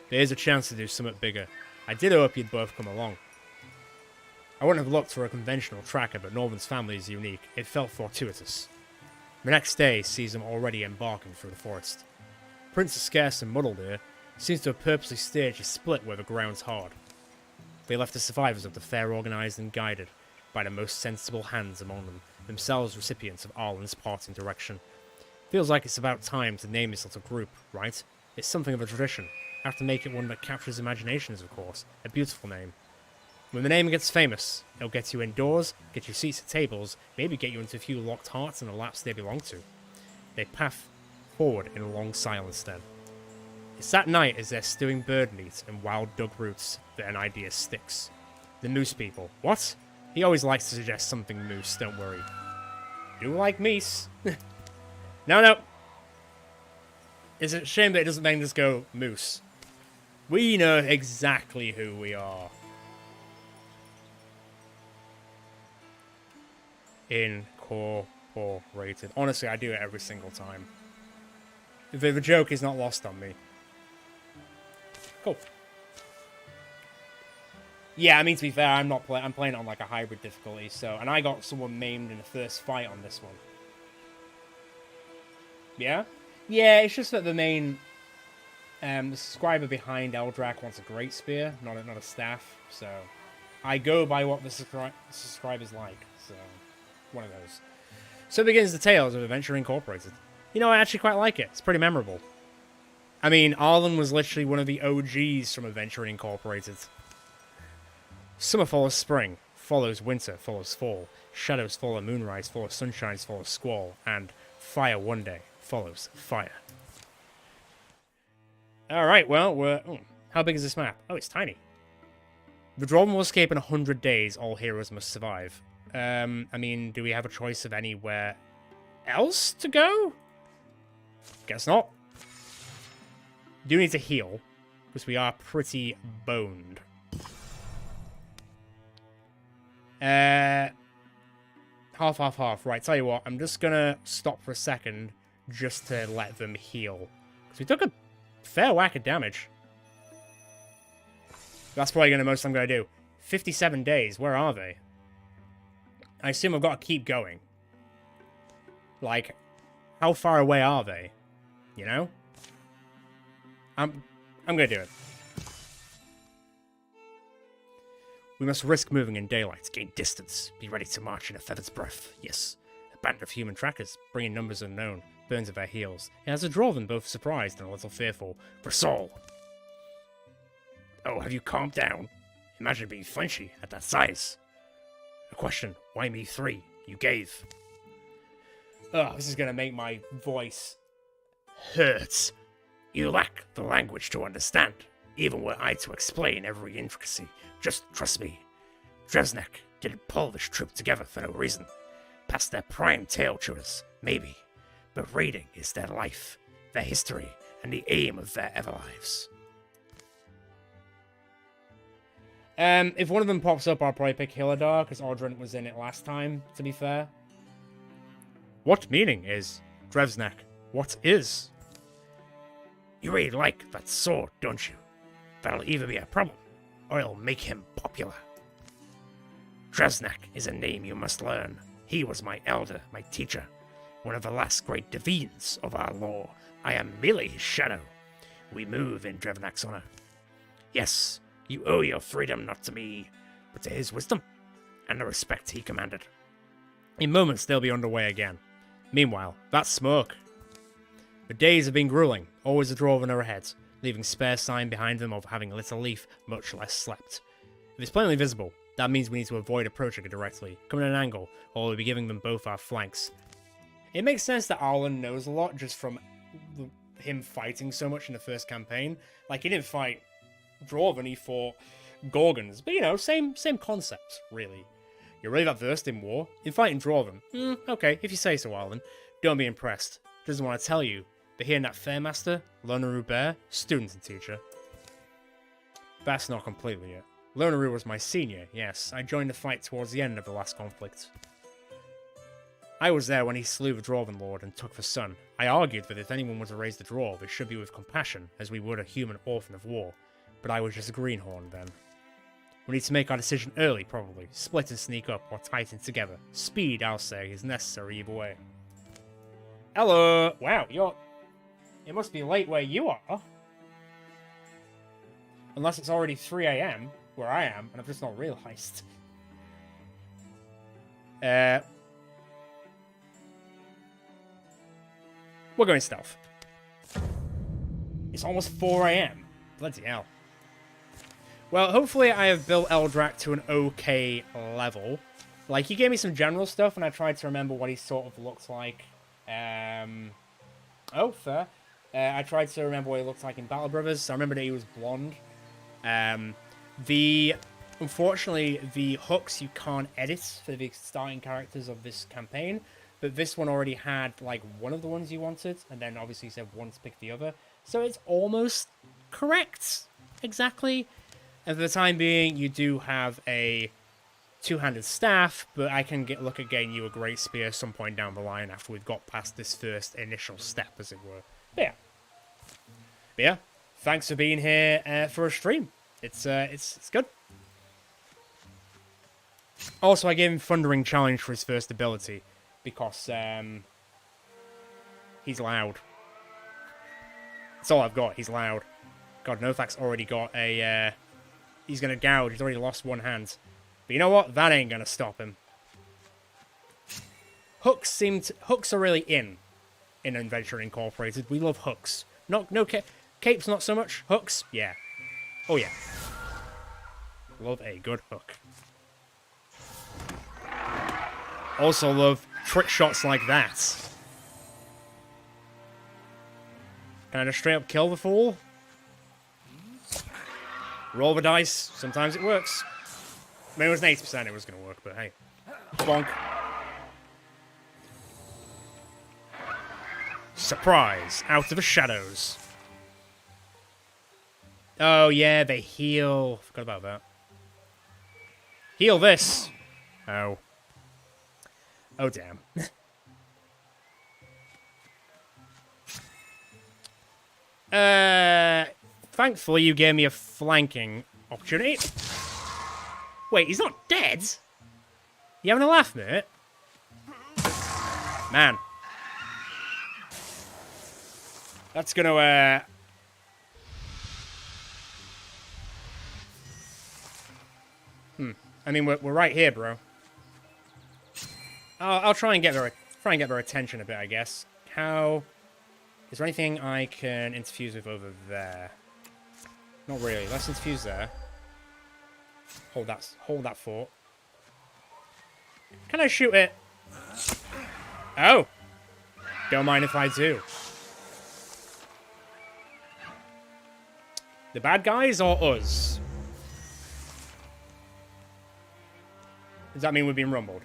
There's a chance to do something bigger. I did hope you'd both come along. I wouldn't have looked for a conventional tracker, but Northern's family is unique. It felt fortuitous. The next day sees them already embarking through the forest. Prints are scarce and muddled here. Seems to have purposely staged a split where the ground's hard. They left the survivors of the fair organised and guided by the most sensible hands among them, themselves recipients of Arlen's parting direction. Feels like it's about time to name this little group, right? It's something of a tradition. Have to make it one that captures imaginations, of course. A beautiful name. When the name gets famous, it'll get you indoors, get you seats at tables, maybe get you into a few locked hearts and the laps they belong to. They path forward in a long silence then. It's that night as they're stewing bird meat and wild dug roots that an idea sticks. The moose people. What? He always likes to suggest something moose, don't worry. You like meese. No. It's a shame that it doesn't make us go moose. We know exactly who we are. Incorporated. Honestly, I do it every single time. The joke is not lost on me. Cool. Yeah, I mean, to be fair, I'm playing it on like a hybrid difficulty, so... And I got someone maimed in the first fight on this one. Yeah? Yeah, it's just that the main... the subscriber behind Eldrak wants a great spear, not a staff, so... I go by what the subscribers like, so... One of those. So begins the Tales of Adventure Incorporated. You know, I actually quite like it. It's pretty memorable. I mean, Arlen was literally one of the OGs from Adventure Incorporated. Summer follows spring, follows winter, follows fall. Shadows follow moonrise, follow sunshine, follow squall. And fire one day follows fire. Alright, well, how big is this map? Oh, it's tiny. The Drauven will escape in 100 days. All heroes must survive. I mean, do we have a choice of anywhere else to go? Guess not. Do need to heal, because we are pretty boned. Half. Right, tell you what, I'm just gonna stop for a second just to let them heal. Because we took a fair whack of damage. That's probably the most I'm gonna do. 57 days, where are they? I assume I've got to keep going. Like, how far away are they? You know? I'm gonna do it. We must risk moving in daylight to gain distance. Be ready to march in a feather's breath. Yes. A band of human trackers, bringing numbers unknown, burns at their heels. It has a Drauven both surprised and a little fearful. Brasol! Oh, have you calmed down? Imagine being flinchy at that size. A question, why me 3? You gave. Oh, this is gonna make my voice hurt. You lack the language to understand, even were I to explain every intricacy. Just trust me. Dresnek didn't pull this troop together for no reason. Past their prime tail chewers, maybe. But raiding is their life, their history, and the aim of their everlives. If one of them pops up, I'll probably pick Hilladar, because Audrent was in it last time, to be fair. What meaning is Drevsnek? What is? You really like that sword, don't you? That'll either be a problem, or it'll make him popular. Drevsnek is a name you must learn. He was my elder, my teacher, one of the last great divines of our lore. I am merely his shadow. We move in Drevnek's honor. Yes, you owe your freedom not to me, but to his wisdom, and the respect he commanded. In moments, they'll be underway again. Meanwhile, that smoke. The days have been grueling, always a Drauven are ahead, leaving spare sign behind them of having lit a leaf, much less slept. If it's plainly visible, that means we need to avoid approaching it directly, come at an angle, or we'll be giving them both our flanks. It makes sense that Arlen knows a lot just from him fighting so much in the first campaign. Like, he didn't fight Drauven, he fought Gorgons, but you know, same concept, really. You're really that versed in war? In fighting Drauven? Okay, if you say so, Arlen. Don't be impressed. Doesn't want to tell you, but hearing that Fairmaster, Lonaru Bear, student and teacher. That's not completely it. Lonaru was my senior, yes. I joined the fight towards the end of the last conflict. I was there when he slew the Drauven Lord and took the son. I argued that if anyone were to raise the Drauv, it should be with compassion, as we would a human orphan of war. But I was just a greenhorn then. We need to make our decision early, probably. Split and sneak up, or tighten together. Speed, I'll say, is necessary either way. Hello! Wow, it must be late where you are. Unless it's already 3 AM, where I am, and I've just not realised. We're going stealth. It's almost 4 AM. Bloody hell. Well, hopefully I have built Eldrak to an okay level. Like, he gave me some general stuff, and I tried to remember what he sort of looked like. Oh, fair. I tried to remember what he looked like in Battle Brothers, so I remember that he was blonde. Unfortunately, the hooks you can't edit for the starting characters of this campaign, but this one already had, like, one of the ones you wanted, and then obviously you said one to pick the other. So it's almost correct. Exactly. And for the time being, you do have a two-handed staff, but I can look at getting you a great spear some point down the line after we've got past this first initial step, as it were. But yeah, thanks for being here for a stream. It's good. Also, I gave him Thundering Challenge for his first ability, because he's loud. That's all I've got, he's loud. God, Nothak's already got a... he's going to gouge, he's already lost one hand. But you know what? That ain't going to stop him. Hooks are really in Adventure Incorporated. We love hooks. Capes not so much. Hooks, yeah. Oh yeah. Love a good hook. Also love trick shots like that. Kind of straight up kill the fool. Roll the dice. Sometimes it works. I mean, it was an 80% it was going to work, but hey. Bonk. Surprise. Out of the shadows. Oh, yeah, they heal. Forgot about that. Heal this. Oh. Oh, damn. Thankfully, you gave me a flanking opportunity. Wait, he's not dead? You having a laugh, mate? Man. That's gonna, I mean, we're right here, bro. I'll try and get their attention a bit, I guess. How... Is there anything I can interfuse with over there? Not really. Let's interfuse there. Hold that fort. Can I shoot it? Oh! Don't mind if I do. The bad guys or us? Does that mean we've been rumbled?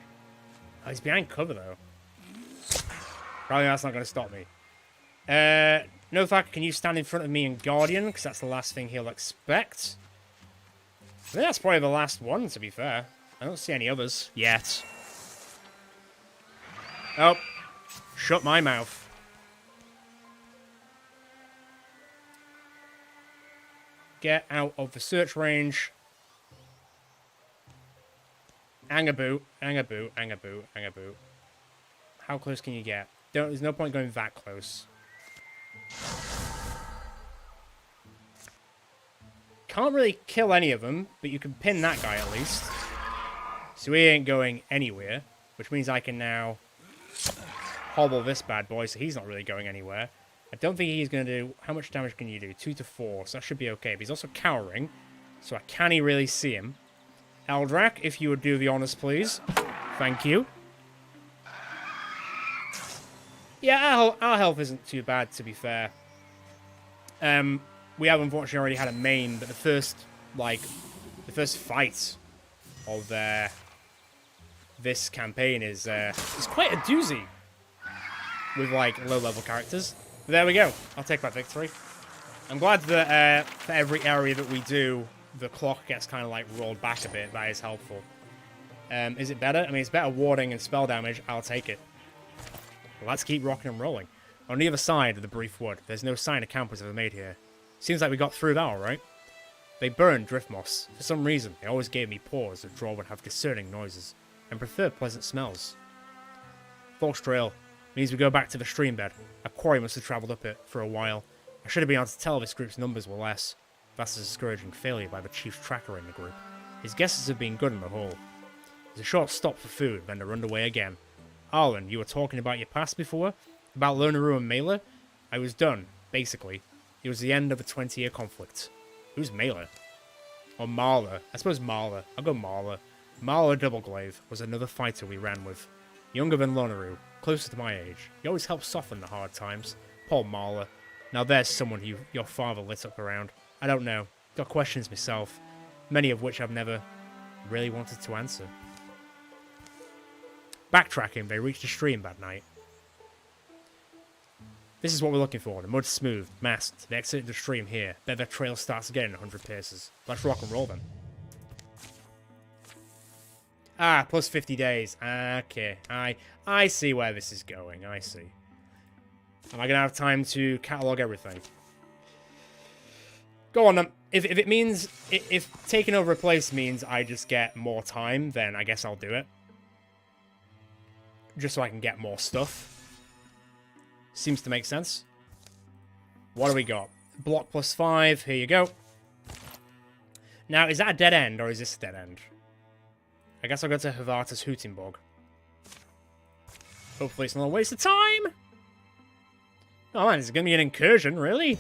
Oh, he's behind cover, though. Probably that's not going to stop me. Nothak, can you stand in front of me and Guardian? Because that's the last thing he'll expect. I think that's probably the last one, to be fair. I don't see any others yet. Oh. Shut my mouth. Get out of the search range. Angaboo, Angaboo, Angaboo, Angaboo. How close can you get? There's no point going that close. Can't really kill any of them, but you can pin that guy at least. So he ain't going anywhere, which means I can now hobble this bad boy, so he's not really going anywhere. I don't think he's going to do... How much damage can you do? 2 to 4, so that should be okay. But he's also cowering, so I can't really see him. Eldrak, if you would do the honors, please. Thank you. Yeah, our health isn't too bad, to be fair. We have unfortunately already had a main, but the first fight of this campaign is quite a doozy with low-level characters. But there we go. I'll take that victory. I'm glad that for every area that we do, the clock gets kind of rolled back a bit. That is helpful. Is it better? I mean, it's better warding and spell damage. I'll take it. Well, let's keep rocking and rolling. On the other side of the brief wood, there's no sign of campers ever made here. Seems like we got through that alright. They burned drift moss. For some reason, they always gave me pause that Drauven would have discerning noises, and prefer pleasant smells. Fox Trail means we go back to the stream bed. A quarry must have travelled up it for a while. I should have been able to tell if this group's numbers were less. That's a discouraging failure by the chief's tracker in the group. His guesses have been good on the whole. There's a short stop for food, then they're underway again. Arlen, you were talking about your past before? About Lonaru and Mela? I was done, basically. It was the end of a 20-year conflict. Who's Mela? Or Marla. I suppose Marla. I'll go Marla. Marla Doubleglaive was another fighter we ran with. Younger than Lonaru, closer to my age. He always helped soften the hard times. Poor Marla. Now there's someone your father lit up around. I don't know. Got questions myself. Many of which I've never really wanted to answer. Backtracking, they reached a stream that night. This is what we're looking for. The mud's smooth, masked. They exited the stream here. Bet their trail starts again in 100 paces. Let's rock and roll then. Ah, plus 50 days. Okay. I see where this is going. I see. Am I going to have time to catalogue everything? Go on then. If it means... If taking over a place means I just get more time, then I guess I'll do it. Just so I can get more stuff. Seems to make sense. What do we got? Block plus 5. Here you go. Now, is that a dead end, or is this a dead end? I guess I'll go to Havarta's Hootingborg. Hopefully it's not a waste of time. Oh man, is it going to be an incursion, really?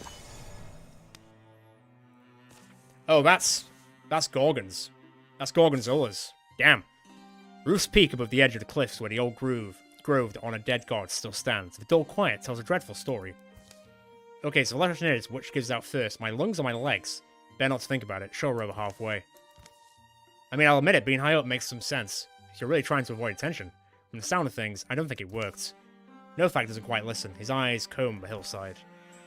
Oh, that's Gorgon's. That's Gorgonzola's. Damn. Roof's peak above the edge of the cliffs where the old grove on a dead god still stands. The dull quiet tells a dreadful story. Okay, so the question is, which gives out first, my lungs or my legs? Better not to think about it, sure we're over halfway. I mean, I'll admit it, being high up makes some sense. If you're really trying to avoid attention. From the sound of things, I don't think it worked. Nothak doesn't quite listen, his eyes comb the hillside.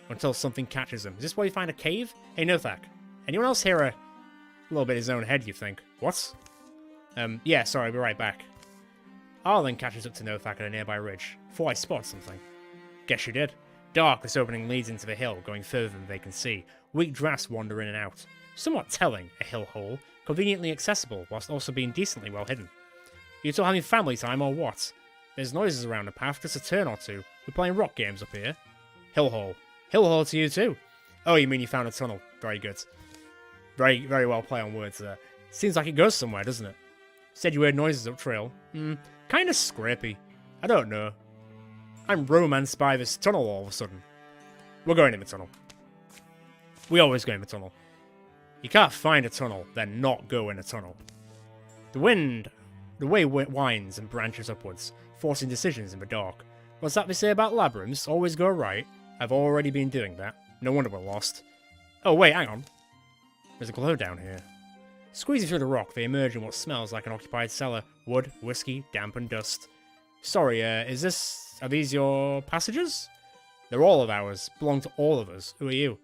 Until something catches him. Is this where you find a cave? Hey Nothak, anyone else hear a little bit in his own head, you think? What? Yeah, sorry, I'll be right back. Arlen catches up to Nothak at a nearby ridge, before I spot something. Guess you did. Dark, this opening leads into the hill, going further than they can see. Weak drafts wander in and out. Somewhat telling, a hill hole, conveniently accessible, whilst also being decently well hidden. You two having family time or what? There's noises around the path, just a turn or two. We're playing rock games up here. Hill hole. He'll haul to you too. Oh, you mean you found a tunnel? Very good. Very, very well play on words there. Seems like it goes somewhere, doesn't it? Said you heard noises up trail. Kinda scrapey. I don't know. I'm romanced by this tunnel all of a sudden. We're going in the tunnel. We always go in the tunnel. You can't find a tunnel, then not go in a tunnel. The way it winds and branches upwards, forcing decisions in the dark. What's that they say about labyrinths? Always go right. I've already been doing that. No wonder we're lost. Oh wait, hang on. There's a glow down here. Squeezing through the rock, they emerge in what smells like an occupied cellar. Wood, whiskey, damp and dust. Sorry, are these your passages? They're all of ours. Belong to all of us. Who are you?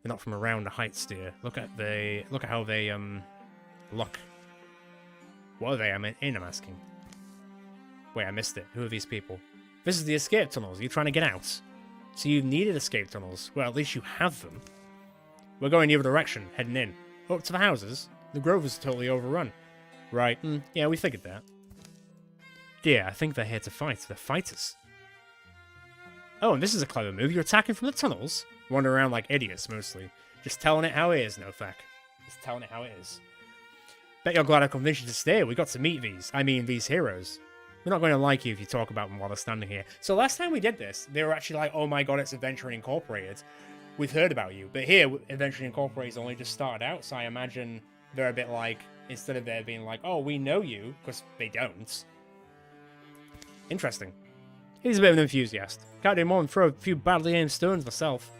They're not from around the heights, dear. Look at how they, look. What are they? I'm asking. Wait, I missed it. Who are these people? This is the escape tunnels. Are you trying to get out? So you needed escape tunnels. Well, at least you have them. We're going the other direction, heading in. Up to the houses. The grove is totally overrun. Right, yeah, we figured that. Dear, I think they're here to fight. They're fighters. Oh, and this is a clever move. You're attacking from the tunnels. Wandering around like idiots, mostly. Just telling it how it is, no fact. Just telling it how it is. Bet you're glad I convinced you to stay. We got to meet these heroes. We're not going to like you if you talk about them while they're standing here. So last time we did this, they were actually like, oh my god, it's Adventuring Incorporated. We've heard about you. But here, Adventuring Incorporated's only just started out, so I imagine they're a bit like, instead of there being like, oh, we know you, because they don't. Interesting. He's a bit of an enthusiast. Can't do more than throw a few badly aimed stones myself.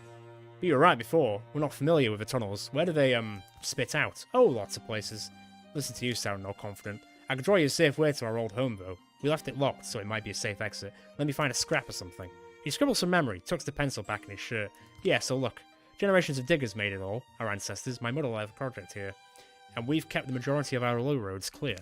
But you were right before. We're not familiar with the tunnels. Where do they, spit out? Oh, lots of places. Listen to you sound all confident. I could draw you a safe way to our old home, though. We left it locked, so it might be a safe exit. Let me find a scrap or something. He scribbles some memory, tucks the pencil back in his shirt. Yeah, so look. Generations of diggers made it all. Our ancestors, my mother led a project here. And we've kept the majority of our low roads clear.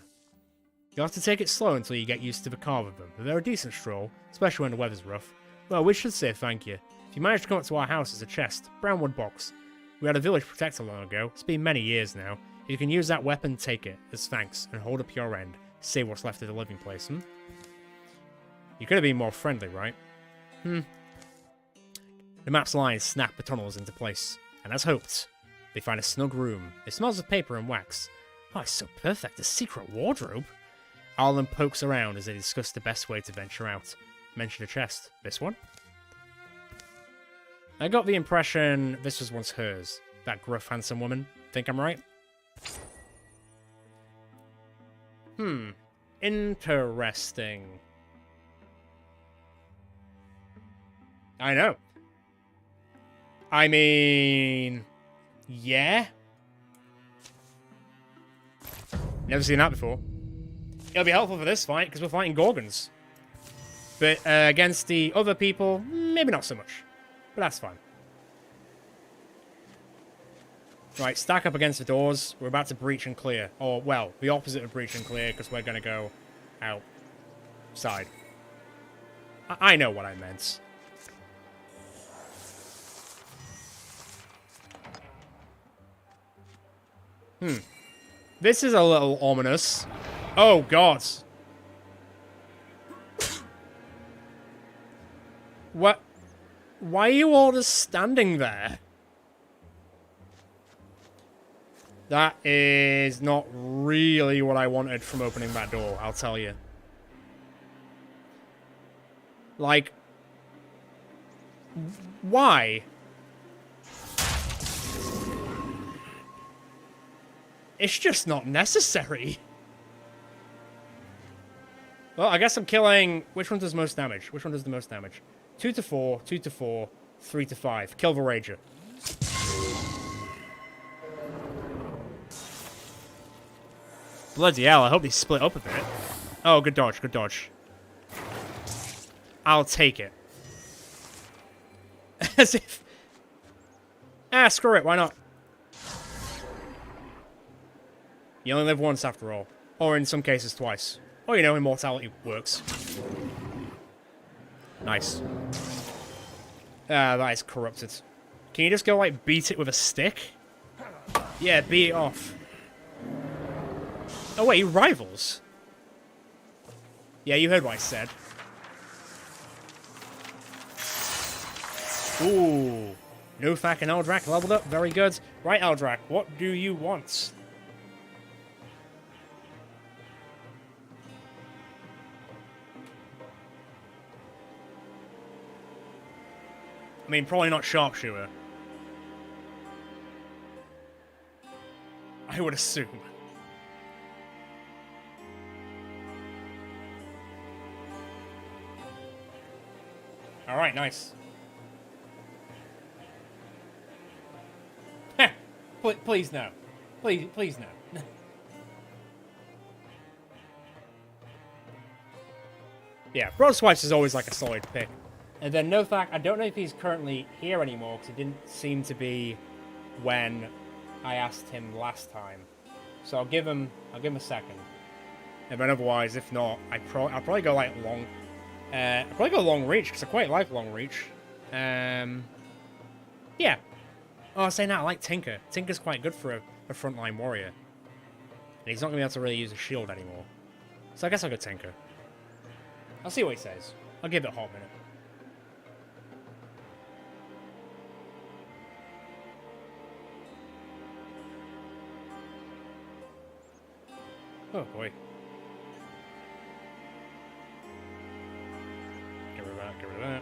You'll have to take it slow until you get used to the carve of them, but they're a decent stroll, especially when the weather's rough. Well, we should say thank you. If you manage to come up to our house, there's a chest, brown wood box. We had a village protector long ago. It's been many years now. If you can use that weapon, take it, as thanks, and hold up your end. Save what's left of the living place, You could have been more friendly, right? The map's lines snap the tunnels into place, and as hoped, they find a snug room. It smells of paper and wax. Oh, it's so perfect, a secret wardrobe. Arlen pokes around as they discuss the best way to venture out. Mention a chest. This one? I got the impression this was once hers. That gruff, handsome woman. Think I'm right? Interesting. I know. I mean... yeah? Never seen that before. It'll be helpful for this fight, because we're fighting Gorgons. But against the other people, maybe not so much. But that's fine. Right, stack up against the doors. We're about to breach and clear. Or, well, the opposite of breach and clear, because we're going to go outside. I know what I meant. This is a little ominous. Oh, God. What? Why are you all just standing there? That is not really what I wanted from opening that door, I'll tell you. Like, why? It's just not necessary. Well, I guess I'm killing... which one does most damage? Which one does the most damage? 2 to 4, 2 to 4, 3 to 5. Kill the Rager. Bloody hell, I hope they split up a bit. Oh, good dodge, good dodge. I'll take it. As if... ah, screw it, why not? You only live once after all. Or in some cases twice. Or, you know, immortality works. Nice. Ah, that is corrupted. Can you just go, like, beat it with a stick? Yeah, beat it off. Oh, wait, rivals? Yeah, you heard what I said. Ooh. Nothak and Eldrak leveled up. Very good. Right, Eldrak, what do you want? I mean, probably not sharpshooter. I would assume. Alright, nice. Heh! Please no. Please no. Yeah, Broadswipes is always like a solid pick. And then Nothak, I don't know if he's currently here anymore, because he didn't seem to be when I asked him last time. So I'll give him a second. And then otherwise, if not, I'll probably go like long. I'll probably go long reach, because I quite like long reach. Yeah. Oh, I was saying that, I like Tinker. Tinker's quite good for a frontline warrior. And he's not going to be able to really use a shield anymore. So I guess I'll go Tinker. I'll see what he says. I'll give it a hot minute. Oh boy. Get rid of that, get rid of that.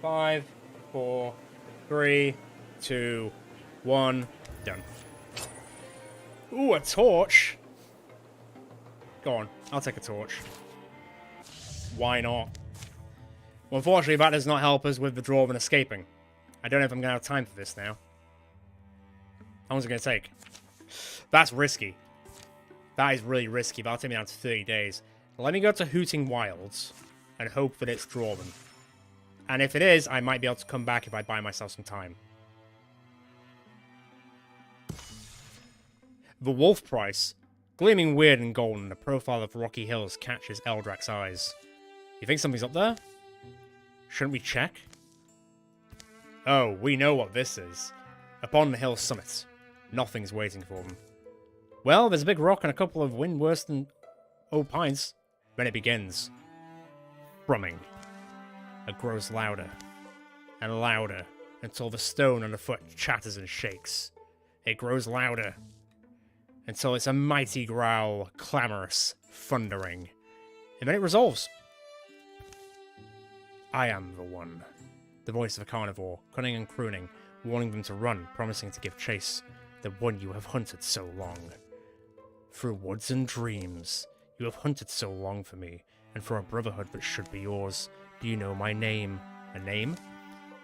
5, 4, 3, 2, 1, done. Ooh, a torch! Go on, I'll take a torch. Why not? Well, unfortunately, that does not help us with the Drauven escaping. I don't know if I'm going to have time for this now. How long is it going to take? That's risky. That is really risky. That'll take me down to 30 days. Let me go to Hooting Wilds and hope that it's Drauven. And if it is, I might be able to come back if I buy myself some time. The Wolf Price. Gleaming weird and golden, the profile of rocky hills catches Eldrak's eyes. You think something's up there? Shouldn't we check? Oh, we know what this is. Upon the hill's summit. Nothing's waiting for them. Well, there's a big rock and a couple of wind worse than old pines. Then it begins. Brumming. It grows louder. And louder. Until the stone underfoot chatters and shakes. It grows louder. Until it's a mighty growl, clamorous, thundering. And then it resolves. I am the one. The voice of a carnivore, cunning and crooning, warning them to run, promising to give chase. The one you have hunted so long. Through woods and dreams, you have hunted so long for me, and for a brotherhood that should be yours. Do you know my name? A name?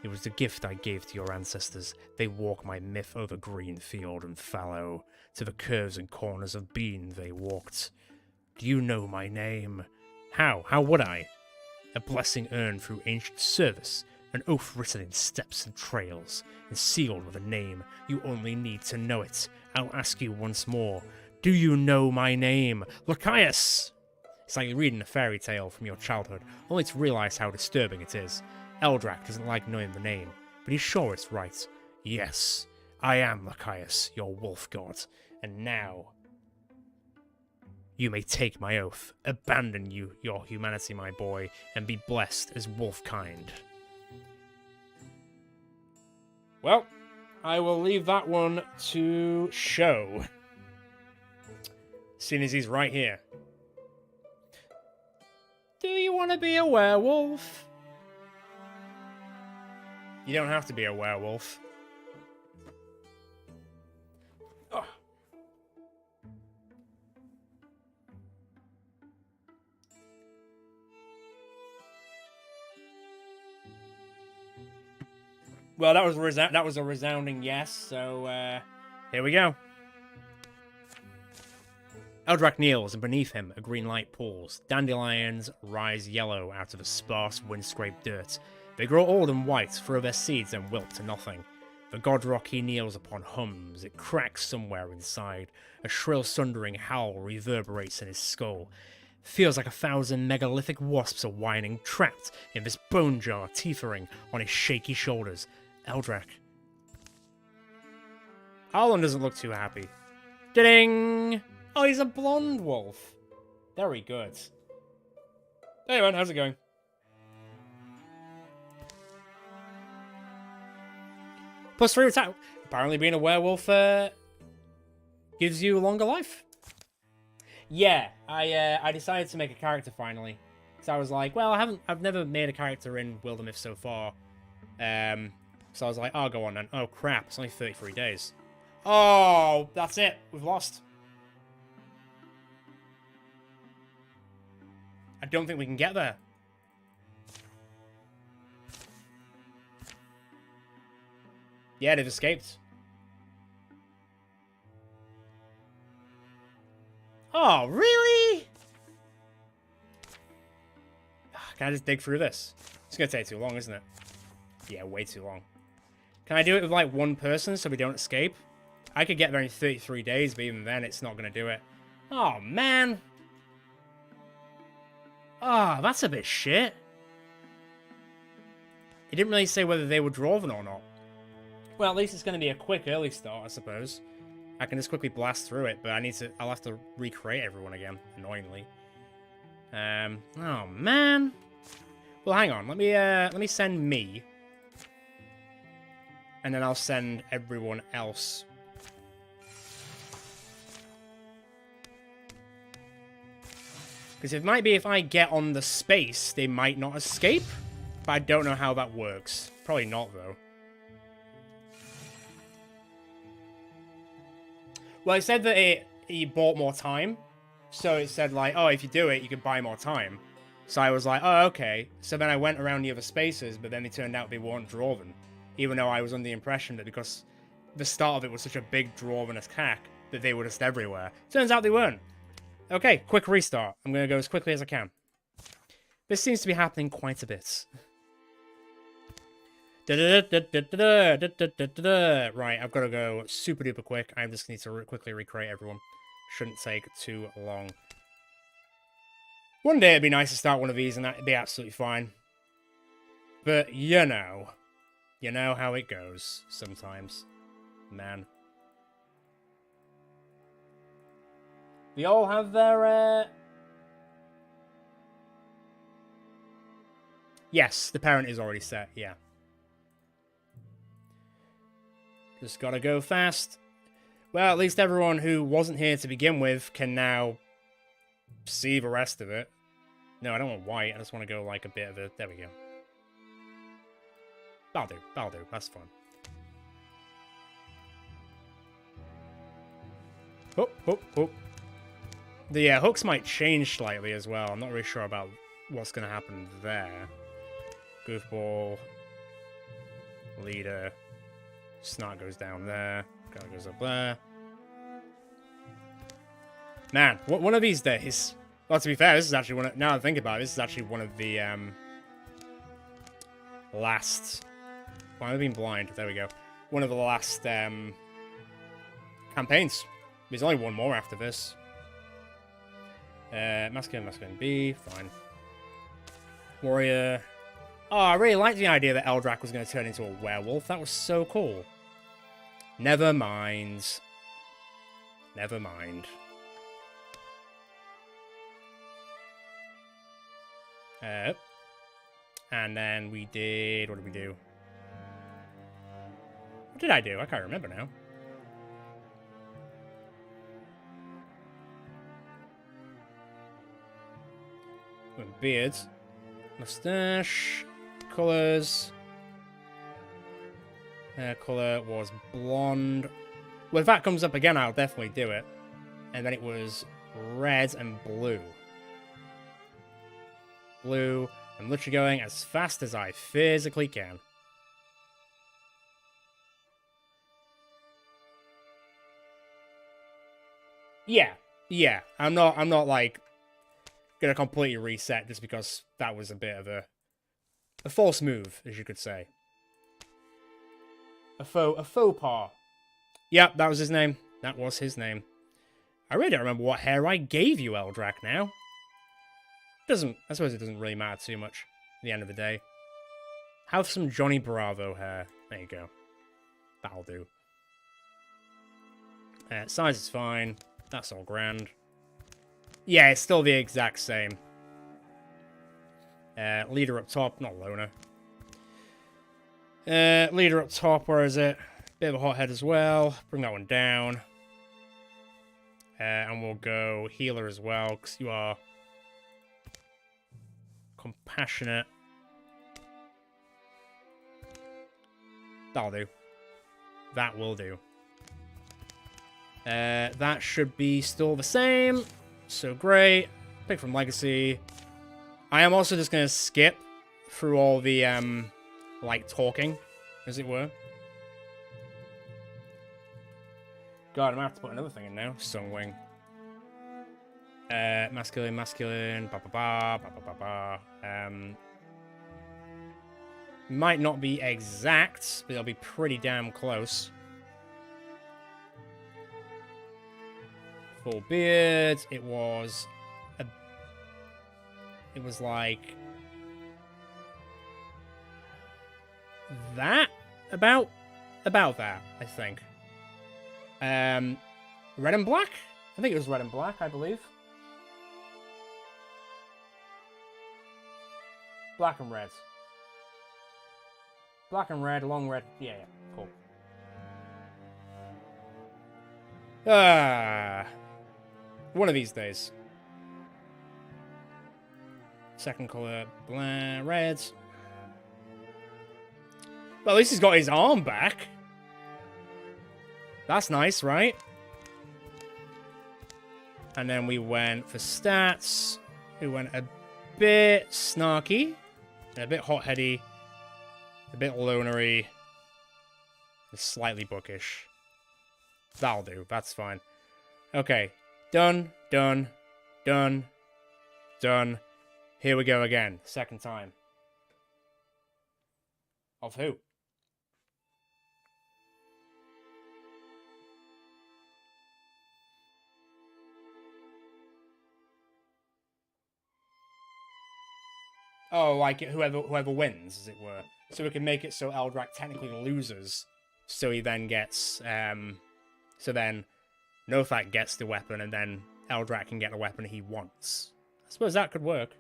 It was the gift I gave to your ancestors. They walk my myth over green field and fallow. To the curves and corners of being they walked. Do you know my name? How? How would I? A blessing earned through ancient service, an oath written in steps and trails, and sealed with a name. You only need to know it. I'll ask you once more. Do you know my name? Lachias! It's like reading a fairy tale from your childhood, only to realize how disturbing it is. Eldrak doesn't like knowing the name, but he's sure it's right. Yes, I am Lachias, your wolf god, and now you may take my oath, abandon your humanity, my boy, and be blessed as wolfkind. Well, I will leave that one to show. Seeing as he's right here. Do you want to be a werewolf? You don't have to be a werewolf. Oh. Well, that was a resounding yes, so here we go. Eldrak kneels, and beneath him, a green light pools. Dandelions rise yellow out of the sparse, wind-scraped dirt. They grow old and white, throw their seeds and wilt to nothing. The god rock he kneels upon hums. It cracks somewhere inside. A shrill, sundering howl reverberates in his skull. Feels like 1,000 megalithic wasps are whining, trapped in this bone jar, teethering on his shaky shoulders. Eldrak. Arlen doesn't look too happy. Ding! Oh, he's a blonde wolf. Very good. Hey man, how's it going? +3 attack. Apparently being a werewolf gives you a longer life. Yeah, I decided to make a character finally. So I was like, well, I've never made a character in Wildermyth so far. So I was like, oh, go on then. Oh crap, it's only 33 days. Oh, that's it. We've lost. I don't think we can get there. Yeah, they've escaped. Oh, really? Can I just dig through this? It's gonna take too long, isn't it? Yeah, way too long. Can I do it with, like, one person so we don't escape? I could get there in 33 days, but even then, it's not gonna do it. Oh, man. Oh, that's a bit shit. It didn't really say whether they were Drauven or not. Well, at least it's going to be a quick early start, I suppose. I can just quickly blast through it, but I'll have to recreate everyone again, annoyingly. Oh man. Well, hang on. Let me send me, and then I'll send everyone else. Because it might be if I get on the space, they might not escape. But I don't know how that works. Probably not, though. Well, it said that it bought more time. So it said, like, oh, if you do it, you can buy more time. So I was like, oh, okay. So then I went around the other spaces, but then it turned out they weren't Drauven. Even though I was under the impression that because the start of it was such a big Drauven attack, that they were just everywhere. Turns out they weren't. Okay, quick restart. I'm going to go as quickly as I can. This seems to be happening quite a bit. Right, I've got to go super duper quick. I just need to quickly recreate everyone. Shouldn't take too long. One day it'd be nice to start one of these and that'd be absolutely fine. But you know how it goes sometimes, man. They all have their, Yes, the parent is already set, yeah. Just gotta go fast. Well, at least everyone who wasn't here to begin with can now see the rest of it. No, I don't want white, I just want to go like a bit of a... There we go. That'll do, that's fun. Hoop, hoop, hoop. The hooks might change slightly as well. I'm not really sure about what's going to happen there. Goofball. Leader. Snot goes down there. Guy goes up there. Man, one of these days... Well, to be fair, this is actually one of... Now I think about it, this is actually one of the, last... Why am I being blind? There we go. One of the last, campaigns. There's only one more after this. Masculine B, fine. Warrior. Oh, I really liked the idea that Eldrac was going to turn into a werewolf. That was so cool. Never mind. Never mind. And then we did... What did we do? What did I do? I can't remember now. Beard. Mustache. Colours. Hair colour was blonde. Well, if that comes up again, I'll definitely do it. And then it was red and blue. Blue. I'm literally going as fast as I physically can. Yeah. I'm not like gonna completely reset just because that was a bit of a false move, as you could say. A faux pas. Yep, that was his name. That was his name. I really don't remember what hair I gave you, Eldrac, now. I suppose it doesn't really matter too much at the end of the day. Have some Johnny Bravo hair. There you go. That'll do. Size is fine. That's all grand. Yeah, it's still the exact same. Leader up top, not loner. Leader up top, where is it? Bit of a hothead as well. Bring that one down. And we'll go healer as well, because you are compassionate. That'll do. That will do. That should be still the same. So great. Pick from Legacy. I am also just going to skip through all the, like, talking, as it were. God, I'm going to have to put another thing in now. Sungwing. Masculine, masculine, ba-ba-ba, ba-ba-ba-ba. Might not be exact, but it'll be pretty damn close. Full beard. It was like that. About that, I think. Red and black? I think it was red and black, I believe. Black and red. Black and red, long red. Yeah, cool. One of these days. Second color, red. Well, at least he's got his arm back. That's nice, right? And then we went for stats. We went a bit snarky, a bit hot-heady, a bit lonery, slightly bookish. That'll do. That's fine. Okay. Done, done, done, done. Here we go again. Second time. Of who? Oh, like whoever wins, as it were. So we can make it so Eldrac technically loses. So he then gets, so then Nothak gets the weapon, and then Eldrac can get the weapon he wants. I suppose that could work.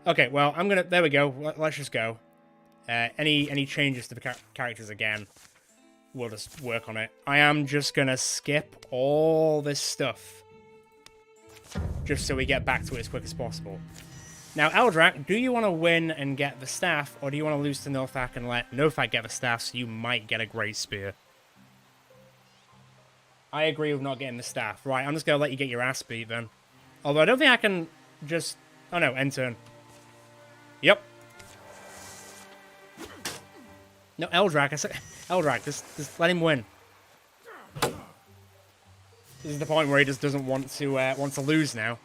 Okay, well, there we go. Let's just go. Any changes to the characters again, we'll just work on it. I am just gonna skip all this stuff. Just so we get back to it as quick as possible. Now, Eldrac, do you want to win and get the staff, or do you want to lose to Nothak and let Nothak get the staff so you might get a Great Spear? I agree with not getting the staff. Right, I'm just going to let you get your ass beat then. Although I don't think I can just... Oh no, end turn. Yep. No, Eldrac, I said... Eldrac, just let him win. This is the point where he just doesn't want to lose now.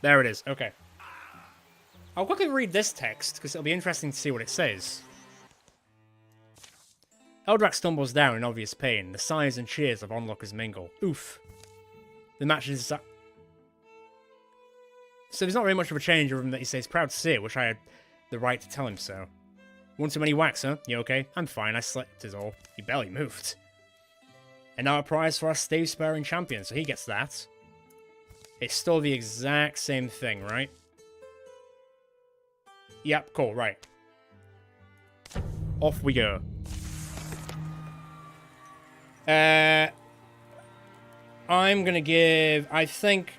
There it is. Okay. I'll quickly read this text, because it'll be interesting to see what it says. Eldrac stumbles down in obvious pain. The sighs and cheers of onlookers mingle. Oof. The match is... So there's not really much of a change other than that he says, proud to see it, which I had the right to tell him so. One too many whacks, huh? You okay? I'm fine, I slept is all. You barely moved. And now a prize for our stave-sparing champion, so he gets that. It's still the exact same thing, right? Yep, cool, right. Off we go. I'm gonna give... I think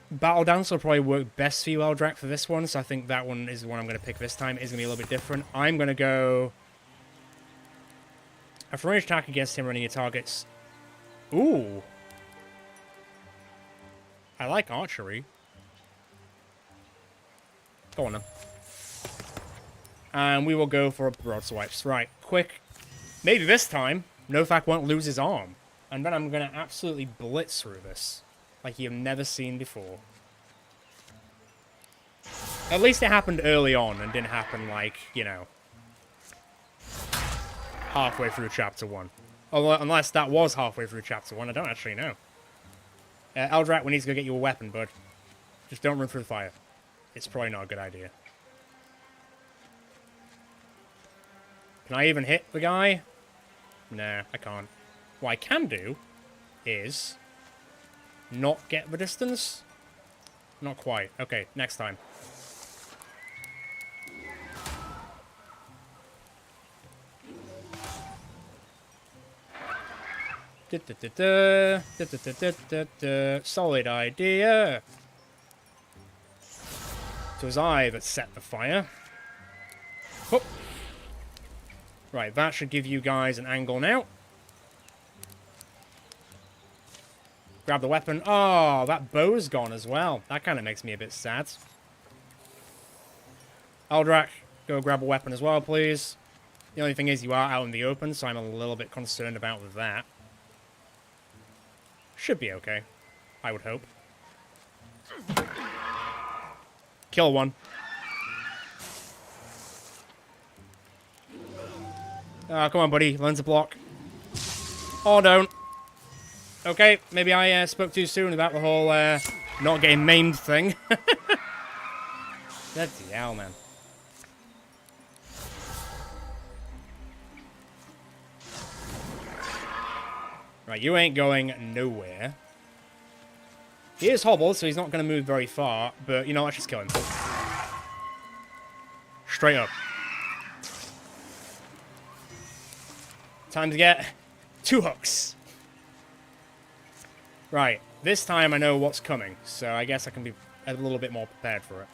Battle Dance will probably work best for you, Eldrac, for this one, so I think that one is the one I'm gonna pick this time. It's gonna be a little bit different. I'm gonna go... A ranged attack against him running your targets. Ooh. I like archery. Go on then. And we will go for a broadswipes. Right, quick. Maybe this time, Nothak won't lose his arm. And then I'm going to absolutely blitz through this. Like you've never seen before. At least it happened early on and didn't happen like, you know, halfway through Chapter 1. Unless that was halfway through Chapter 1, I don't actually know. Eldrac, we need to go get you a weapon, bud. Just don't run through the fire. It's probably not a good idea. Can I even hit the guy? Nah, I can't. What I can do is not get the distance. Not quite. Okay, next time. Solid idea. So it was I that set the fire. Whoop. Right, that should give you guys an angle now. Grab the weapon. Oh, that bow's gone as well. That kind of makes me a bit sad. Aldrak, go grab a weapon as well, please. The only thing is you are out in the open, so I'm a little bit concerned about that. Should be okay. I would hope. Kill one. Oh, come on, buddy. Learn to block. Oh, don't. Okay, maybe I spoke too soon about the whole not getting maimed thing. Bloody hell, man. Right, you ain't going nowhere. He is hobbled, so he's not going to move very far, but, you know, let's just kill him. Straight up. Time to get 2 hooks. Right, this time I know what's coming, so I guess I can be a little bit more prepared for it.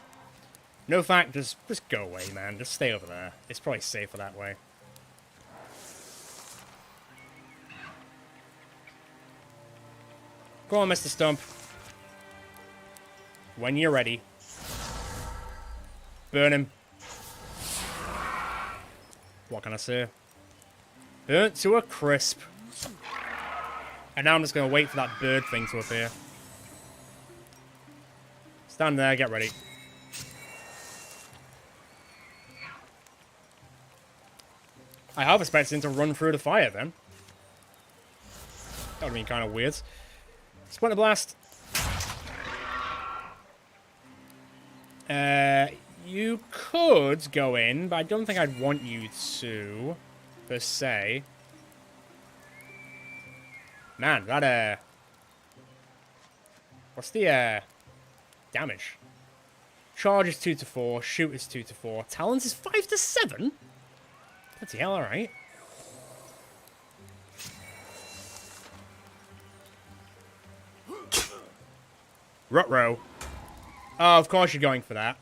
No fact, just go away, man. Just stay over there. It's probably safer that way. Go on, Mr. Stump. When you're ready. Burn him. What can I say? Burnt to a crisp. And now I'm just going to wait for that bird thing to appear. Stand there, get ready. I half expected him to run through the fire then. That would have been kind of weird. Splinter Blast. You could go in, but I don't think I'd want you to, per se. Man, that, what's the, damage? Charge is 2 to 4, shoot is 2 to 4, talents is 5 to 7? Bloody hell, alright. Ruh-roh. Oh, of course you're going for that.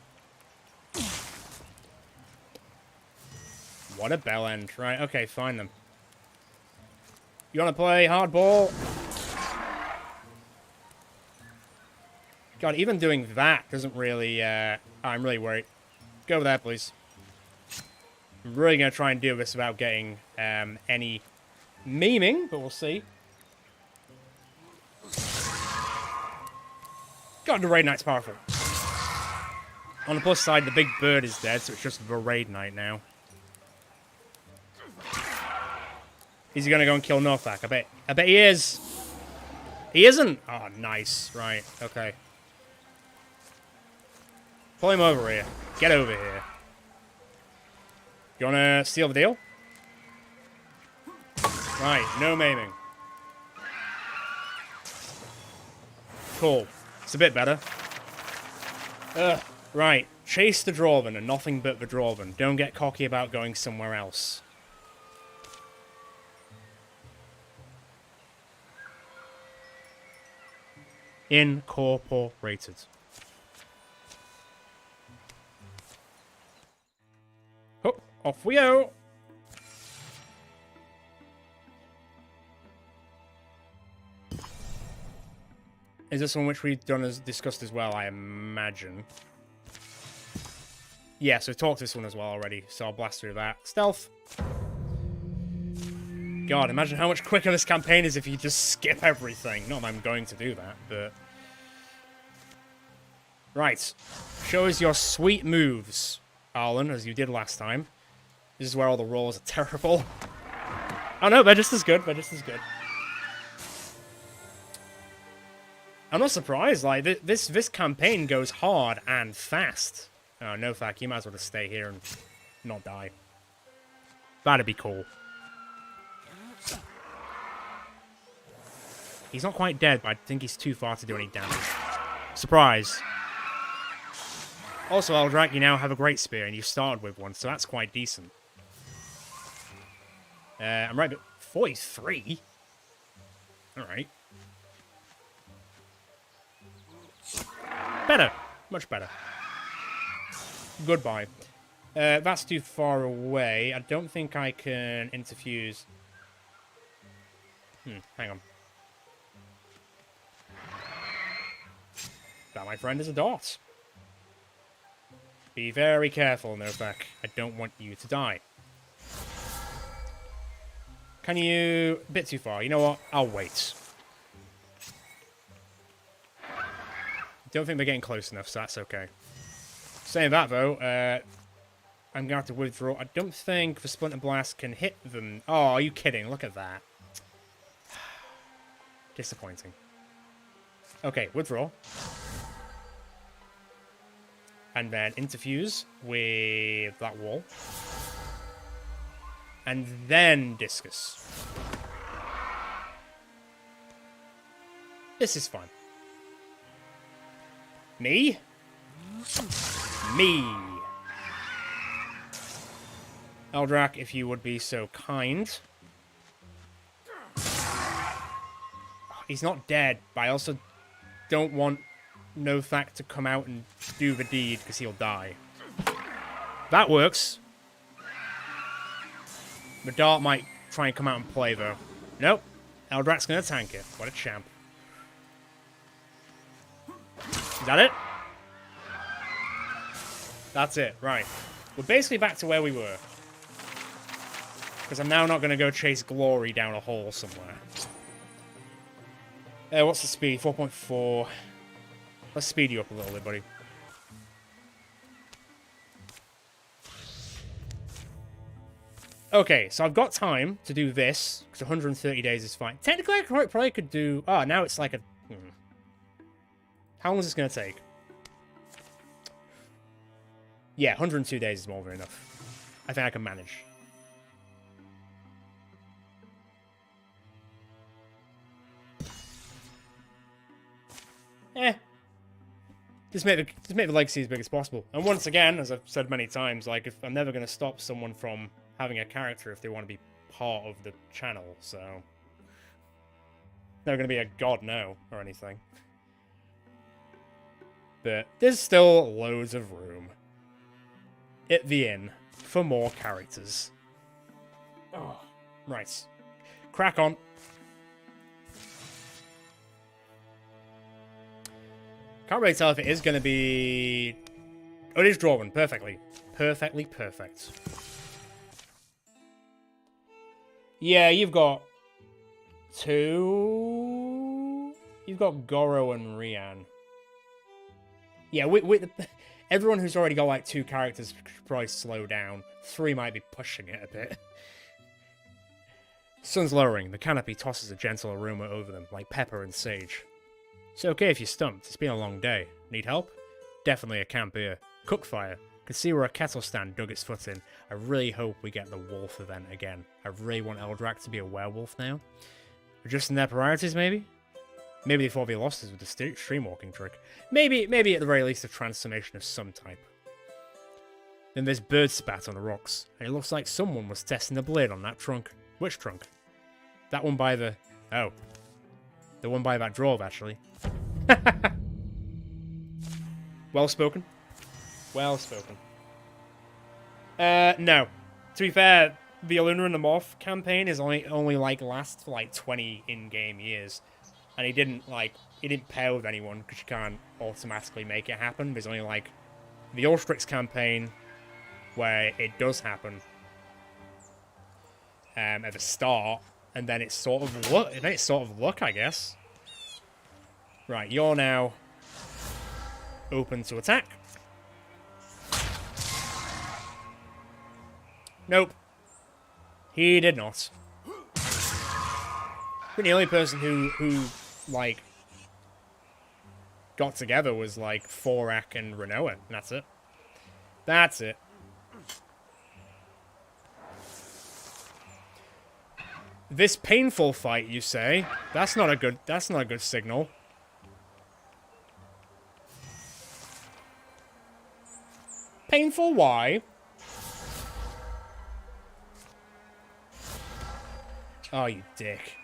What a bell end. Right, okay, fine then. You want to play hardball? God, even doing that doesn't really, I'm really worried. Go over there, please. I'm really going to try and do this without getting, any memeing, but we'll see. God, the Raid Knight's powerful. On the plus side, the big bird is dead, so it's just the Raid Knight now. Is he gonna go and kill Northak? I bet he is. He isn't? Oh, nice. Right, okay. Pull him over here. Get over here. You wanna seal the deal? Right, no maiming. Cool. It's a bit better. Right. Chase the Drauven and nothing but the Drauven. Don't get cocky about going somewhere else. Incorporated. Oh, off we go. Is this one which we've done as discussed as well, I imagine? Yeah, so we've talked this one as well already, so I'll blast through that. Stealth. God, imagine how much quicker this campaign is if you just skip everything. Not that I'm going to do that, but... Right. Show us your sweet moves, Arlen, as you did last time. This is where all the rolls are terrible. Oh no, they're just as good, they're just as good. I'm not surprised, like, this campaign goes hard and fast. Oh, no fact, you might as well just stay here and not die. That'd be cool. He's not quite dead, but I think he's too far to do any damage. Surprise. Also, Eldrak, you now have a great spear, and you started with one, so that's quite decent. I'm right, but 43? Alright. Better. Much better. Goodbye. That's too far away. I don't think I can interfuse. Hang on. That, my friend, is a dot. Be very careful, Novak. I don't want you to die. Can you... A bit too far. You know what? I'll wait. Don't think they're getting close enough, so that's okay. Saying that, though, I'm going to have to withdraw. I don't think the Splinter Blast can hit them. Oh, are you kidding? Look at that. Disappointing. Okay, withdraw. And then interfuse with that wall. And then discus. This is fine. Me? Me. Eldrak, if you would be so kind. He's not dead, but I also don't want Nothak to come out and do the deed, because he'll die. That works. The dart might try and come out and play, though. Nope. Eldrak's going to tank it. What a champ. Is that it? That's it. Right. We're basically back to where we were. Because I'm now not going to go chase glory down a hole somewhere. What's the speed? 4.4. Let's speed you up a little bit, buddy. Okay, so I've got time to do this, because 130 days is fine. Technically, I probably could do... Oh, now it's like a... How long is this going to take? Yeah, 102 days is more than enough. I think I can manage. Just make the legacy as big as possible. And once again, as I've said many times, like, if I'm never going to stop someone from having a character if they want to be part of the channel, so... Never going to be a god no, or anything. But there's still loads of room at the inn for more characters. Oh, right. Crack on. Can't really tell if it is going to be... Oh, it is Drauven. Perfectly. Perfectly perfect. Yeah, you've got... two... You've got Goro and Rian. Yeah, everyone who's already got, like, 2 characters should probably slow down. 3 might be pushing it a bit. Sun's lowering. The canopy tosses a gentle aroma over them, like pepper and sage. It's okay if you're stumped. It's been a long day. Need help? Definitely a camp here. Cook fire. Could see where a kettle stand dug its foot in. I really hope we get the wolf event again. I really want Eldrak to be a werewolf now. Adjusting their priorities, maybe? Maybe they thought they lost us with the streamwalking trick. Maybe at the very least a transformation of some type. Then there's bird spat on the rocks, and it looks like someone was testing the blade on that trunk. Which trunk? That one by the... Oh. The one by that drawer, actually. Well spoken. Well spoken. No. To be fair, the Eluna And The Moth campaign is only like lasts for like 20 in-game years. And he didn't pair with anyone because you can't automatically make it happen. There's only like the Ulstrix campaign where it does happen at the start, and then it's sort of luck, I guess. Right, you're now open to attack. Nope. He did not. But the only person who like got together was like Thorak and Renoa, and that's it. That's it. This painful fight, you say? That's not a good signal. Painful, why? Oh, you dick.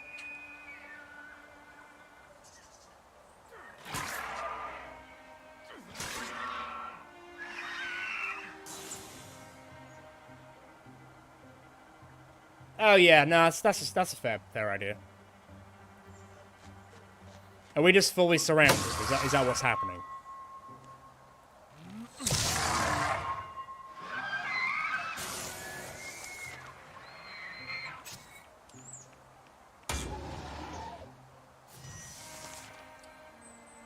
Oh yeah, no, that's a fair idea. Are we just fully surrounded? Is that what's happening?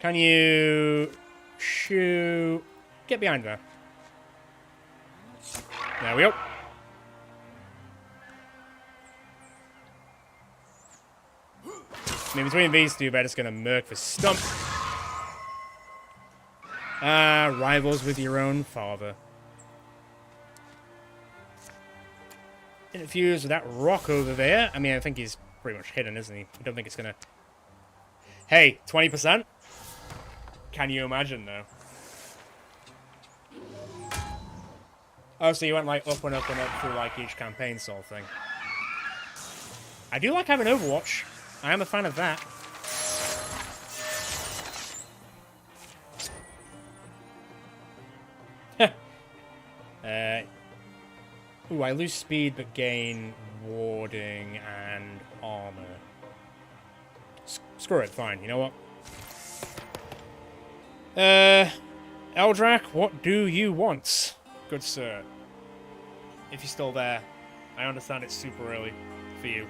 Can you shoot? Get behind there. There we go. I mean, between these two, they're just gonna murk the stump. Rivals with your own father. Interfuse with that rock over there. I mean, I think he's pretty much hidden, isn't he? I don't think it's gonna... Hey, 20%? Can you imagine, though? Oh, so you went, like, up and up and up through, like, each campaign sort of thing. I do like having Overwatch. I am a fan of that. Ooh, I lose speed but gain warding and armor. Screw it, fine. You know what? Eldrak, what do you want? Good sir. If you're still there, I understand it's super early for you.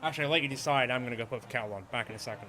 Actually, I'll let you decide. I'm gonna go put the kettle on. Back in a second.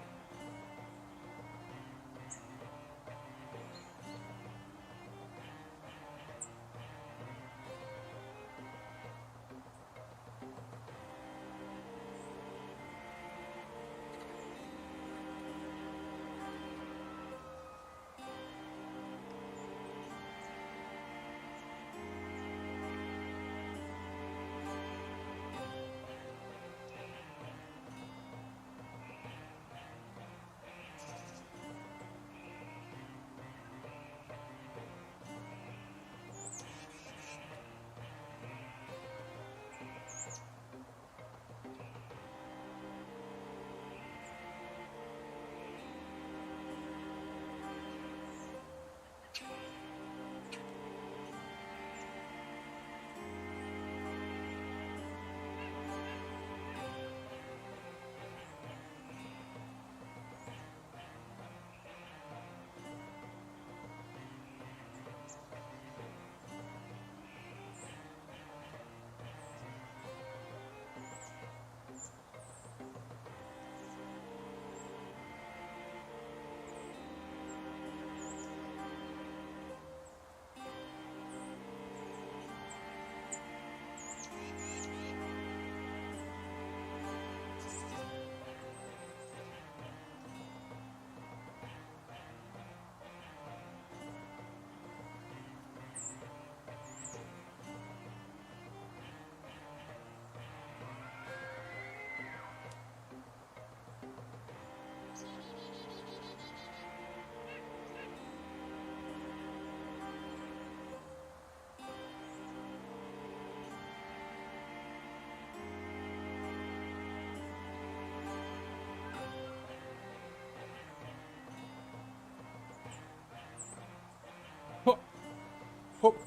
Hook.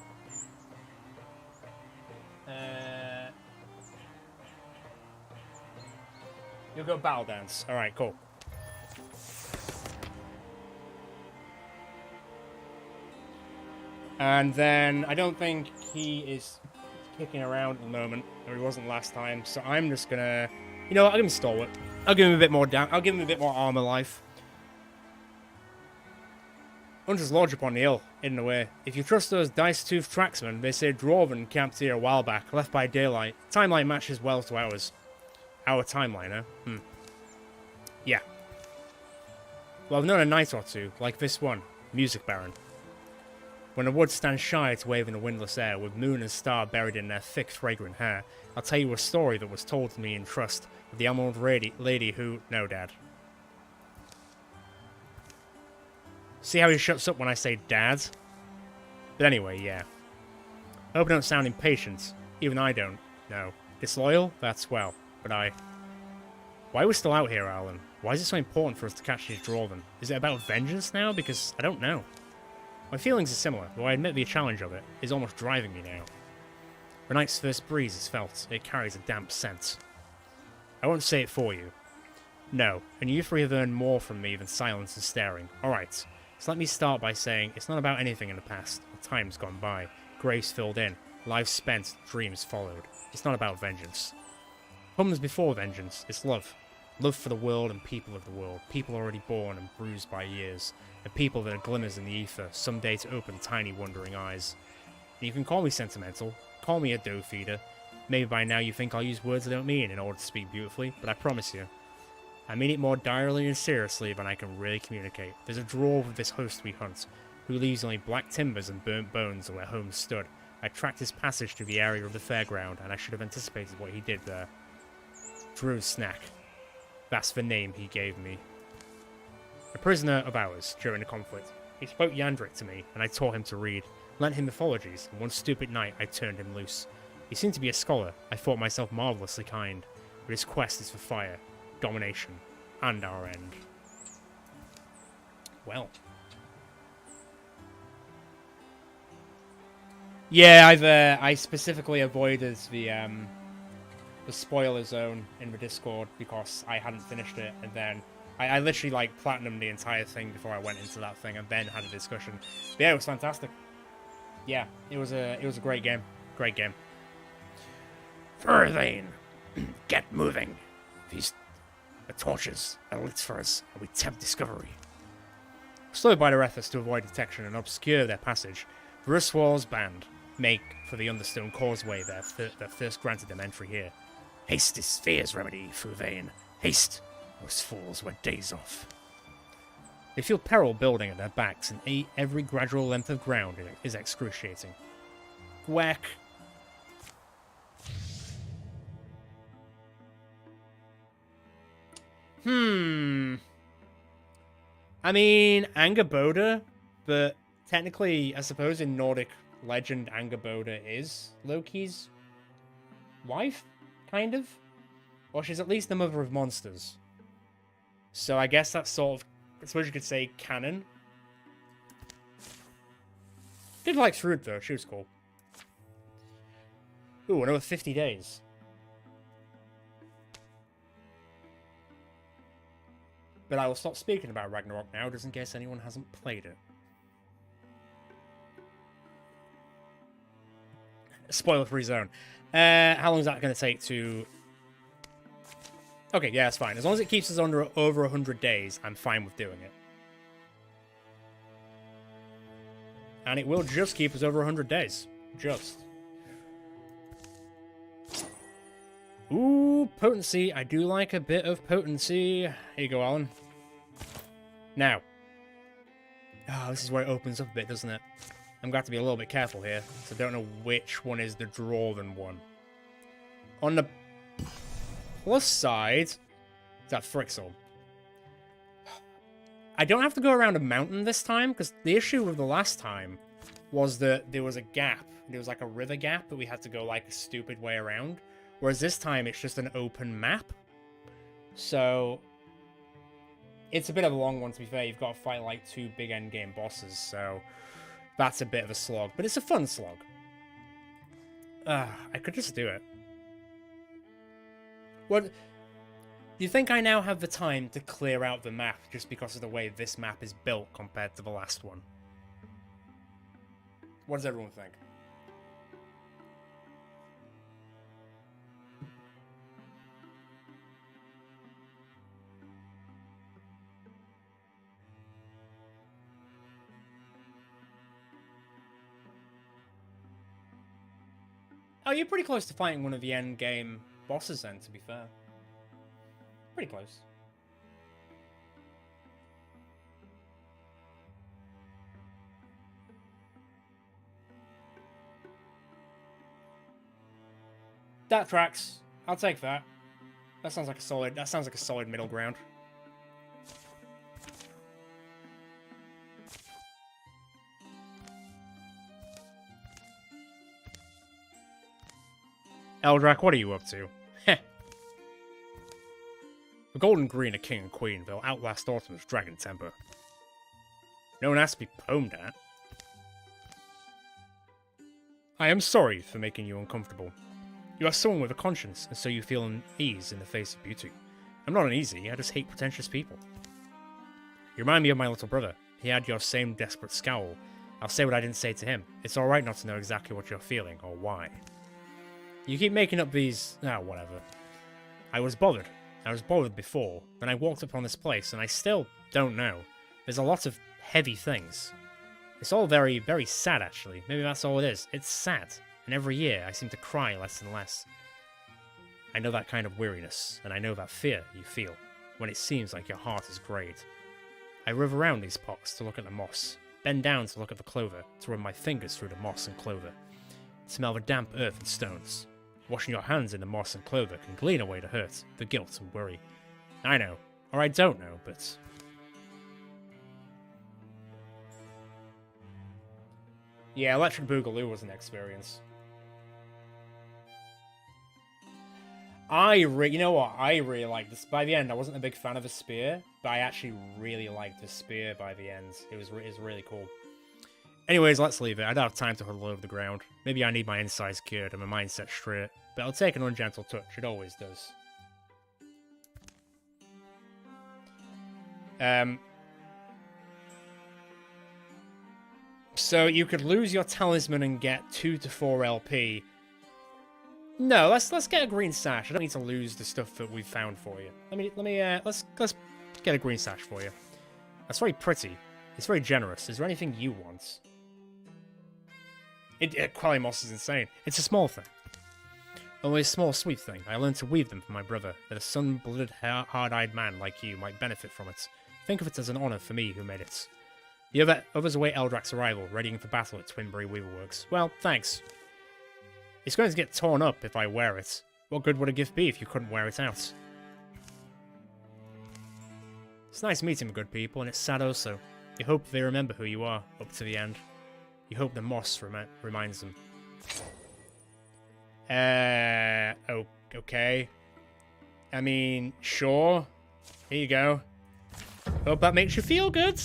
You'll go battle dance. Alright, cool. And then I don't think he is kicking around at the moment, or he wasn't last time, so I'm just gonna... You know what, I'll give him Stalwart. I'll give him a bit more down. I'll give him a bit more armor life. Hunters lodge upon the hill, hidden away. If you trust those dice-toothed tracksmen, they say Drauven camped here a while back, left by daylight. Timeline matches well to ours. Our timeline, huh? Yeah. Well, I've known a night or two, like this one, Music Baron. When the woods stand shy to wave in the windless air, with moon and star buried in their thick, fragrant hair, I'll tell you a story that was told to me in trust of the emerald lady who... No, Dad. See how he shuts up when I say Dad? But anyway, yeah. I hope I don't sound impatient. Even I don't. No. Disloyal? That's well. But I... Why are we still out here, Alan? Why is it so important for us to catch these Drauven? Is it about vengeance now? Because I don't know. My feelings are similar, though I admit the challenge of it is almost driving me now. The night's first breeze is felt. It carries a damp scent. I won't say it for you. No, and you three have earned more from me than silence and staring. Alright, so let me start by saying it's not about anything in the past. The time's gone by. Graves filled in. Lives spent. Dreams followed. It's not about vengeance. Comes before vengeance. It's love. Love for the world and people of the world. People already born and bruised by years. And people that are glimmers in the ether, someday to open tiny wondering eyes. And you can call me sentimental. Call me a dough feeder. Maybe by now you think I'll use words I don't mean in order to speak beautifully, but I promise you, I mean it more direly and seriously than I can really communicate. There's a draw of this host we hunt, who leaves only black timbers and burnt bones where home stood. I tracked his passage to the area of the fairground, and I should have anticipated what he did there. Drew's snack. That's the name he gave me. A prisoner of ours during the conflict. He spoke Yandric to me, and I taught him to read, lent him mythologies, and one stupid night I turned him loose. He seemed to be a scholar. I thought myself marvellously kind, but his quest is for fire, domination, and our end. Well. Yeah, I specifically avoided the spoiler zone in the Discord because I hadn't finished it, and then I literally like platinumed the entire thing before I went into that thing, and then had a discussion. But yeah, it was fantastic. Yeah, it was a great game. Great game. Furthane, get moving. The torches are lit for us, and we tempt discovery. Slowed by their efforts to avoid detection and obscure their passage, the Ruswall's band make for the Understone Causeway that first granted them entry here. Haste is fear's remedy, Furthane. Haste. Those fools were days off. They feel peril building at their backs, and every gradual length of ground is excruciating. Whack. I mean, Angerboda, but technically, I suppose in Nordic legend, Angerboda is Loki's wife, kind of? Or she's at least the mother of monsters. So I guess that's sort of, I suppose you could say, canon. Did like Thrud, though. She was cool. Ooh, another 50 days. But I will stop speaking about Ragnarok now, just in case anyone hasn't played it. Spoiler-free zone. How long is that going to take to... Okay, yeah, that's fine. As long as it keeps us under over 100 days, I'm fine with doing it. And it will just keep us over 100 days. Just. Ooh, potency. I do like a bit of potency. Here you go, Alan. Now. Oh, this is where it opens up a bit, doesn't it? I'm going to have to be a little bit careful here, so I don't know which one is the Drauven one. On the plus side, is that Frixel. I don't have to go around a mountain this time, because the issue with the last time was that there was a gap. There was like a river gap that we had to go like a stupid way around. Whereas this time, it's just an open map. So, it's a bit of a long one, to be fair. You've got to fight, like, 2 big endgame bosses, so that's a bit of a slog. But it's a fun slog. I could just do it. What? Do you think I now have the time to clear out the map just because of the way this map is built compared to the last one? What does everyone think? Oh, you're pretty close to fighting one of the end game bosses then, to be fair. Pretty close. That tracks. I'll take that. That sounds like a solid middle ground. Eldrak, what are you up to? Heh. The Golden Green of King and Queen will outlast Autumn's dragon temper. No one has to be poemed at. I am sorry for making you uncomfortable. You are someone with a conscience, and so you feel unease in the face of beauty. I'm not uneasy, I just hate pretentious people. You remind me of my little brother. He had your same desperate scowl. I'll say what I didn't say to him. It's alright not to know exactly what you're feeling, or why. You keep making up these... whatever. I was bothered. I was bothered before. Then I walked upon this place, and I still don't know. There's a lot of heavy things. It's all very, very sad, actually. Maybe that's all it is. It's sad. And every year, I seem to cry less and less. I know that kind of weariness, and I know that fear you feel, when it seems like your heart is greyed. I rove around these pots to look at the moss, bend down to look at the clover, to run my fingers through the moss and clover, smell the damp earth and stones. Washing your hands in the moss and clover can glean away the hurt, the guilt and worry. I know, or I don't know, but... Yeah, Electric Boogaloo was an experience. You know what? I really liked this. By the end, I wasn't a big fan of the spear, but I actually really liked the spear by the end. It was really cool. Anyways, let's leave it. I don't have time to huddle over the ground. Maybe I need my insides cured and my mindset straight, but I'll take an ungentle touch. It always does. So you could lose your talisman and get 2 to 4 LP. No, let's get a green sash. I don't need to lose the stuff that we've found for you. Let's get a green sash for you. That's very pretty. It's very generous. Is there anything you want? Quality moss is insane. It's a small thing. Only a small, sweet thing. I learned to weave them for my brother, that a sun-blooded, hard-eyed man like you might benefit from it. Think of it as an honor for me who made it. The others await Eldrak's arrival, readying for battle at Twinbury Weaverworks. Well, thanks. It's going to get torn up if I wear it. What good would a gift be if you couldn't wear it out? It's nice meeting good people, and it's sad also. You hope they remember who you are, up to the end. You hope the moss reminds them. Okay. I mean, sure. Here you go. Hope that makes you feel good.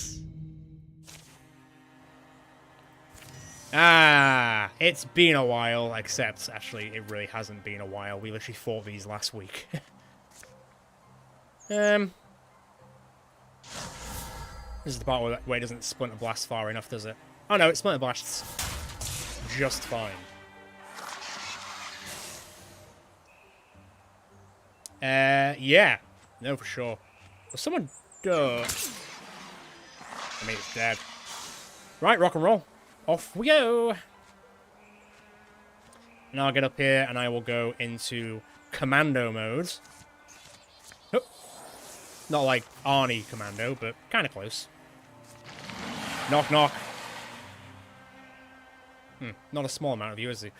Ah, it's been a while, except, actually, it really hasn't been a while. We literally fought these last week. This is the part where it doesn't Splinter Blast far enough, does it? Oh no, it Splinter Blasts just fine. Yeah. No, for sure. Well, someone... I mean, it's dead. Right, rock and roll. Off we go! Now I'll get up here and I will go into commando mode. Oh. Not like Arnie commando, but kind of close. Knock, knock. Not a small amount of you, is he?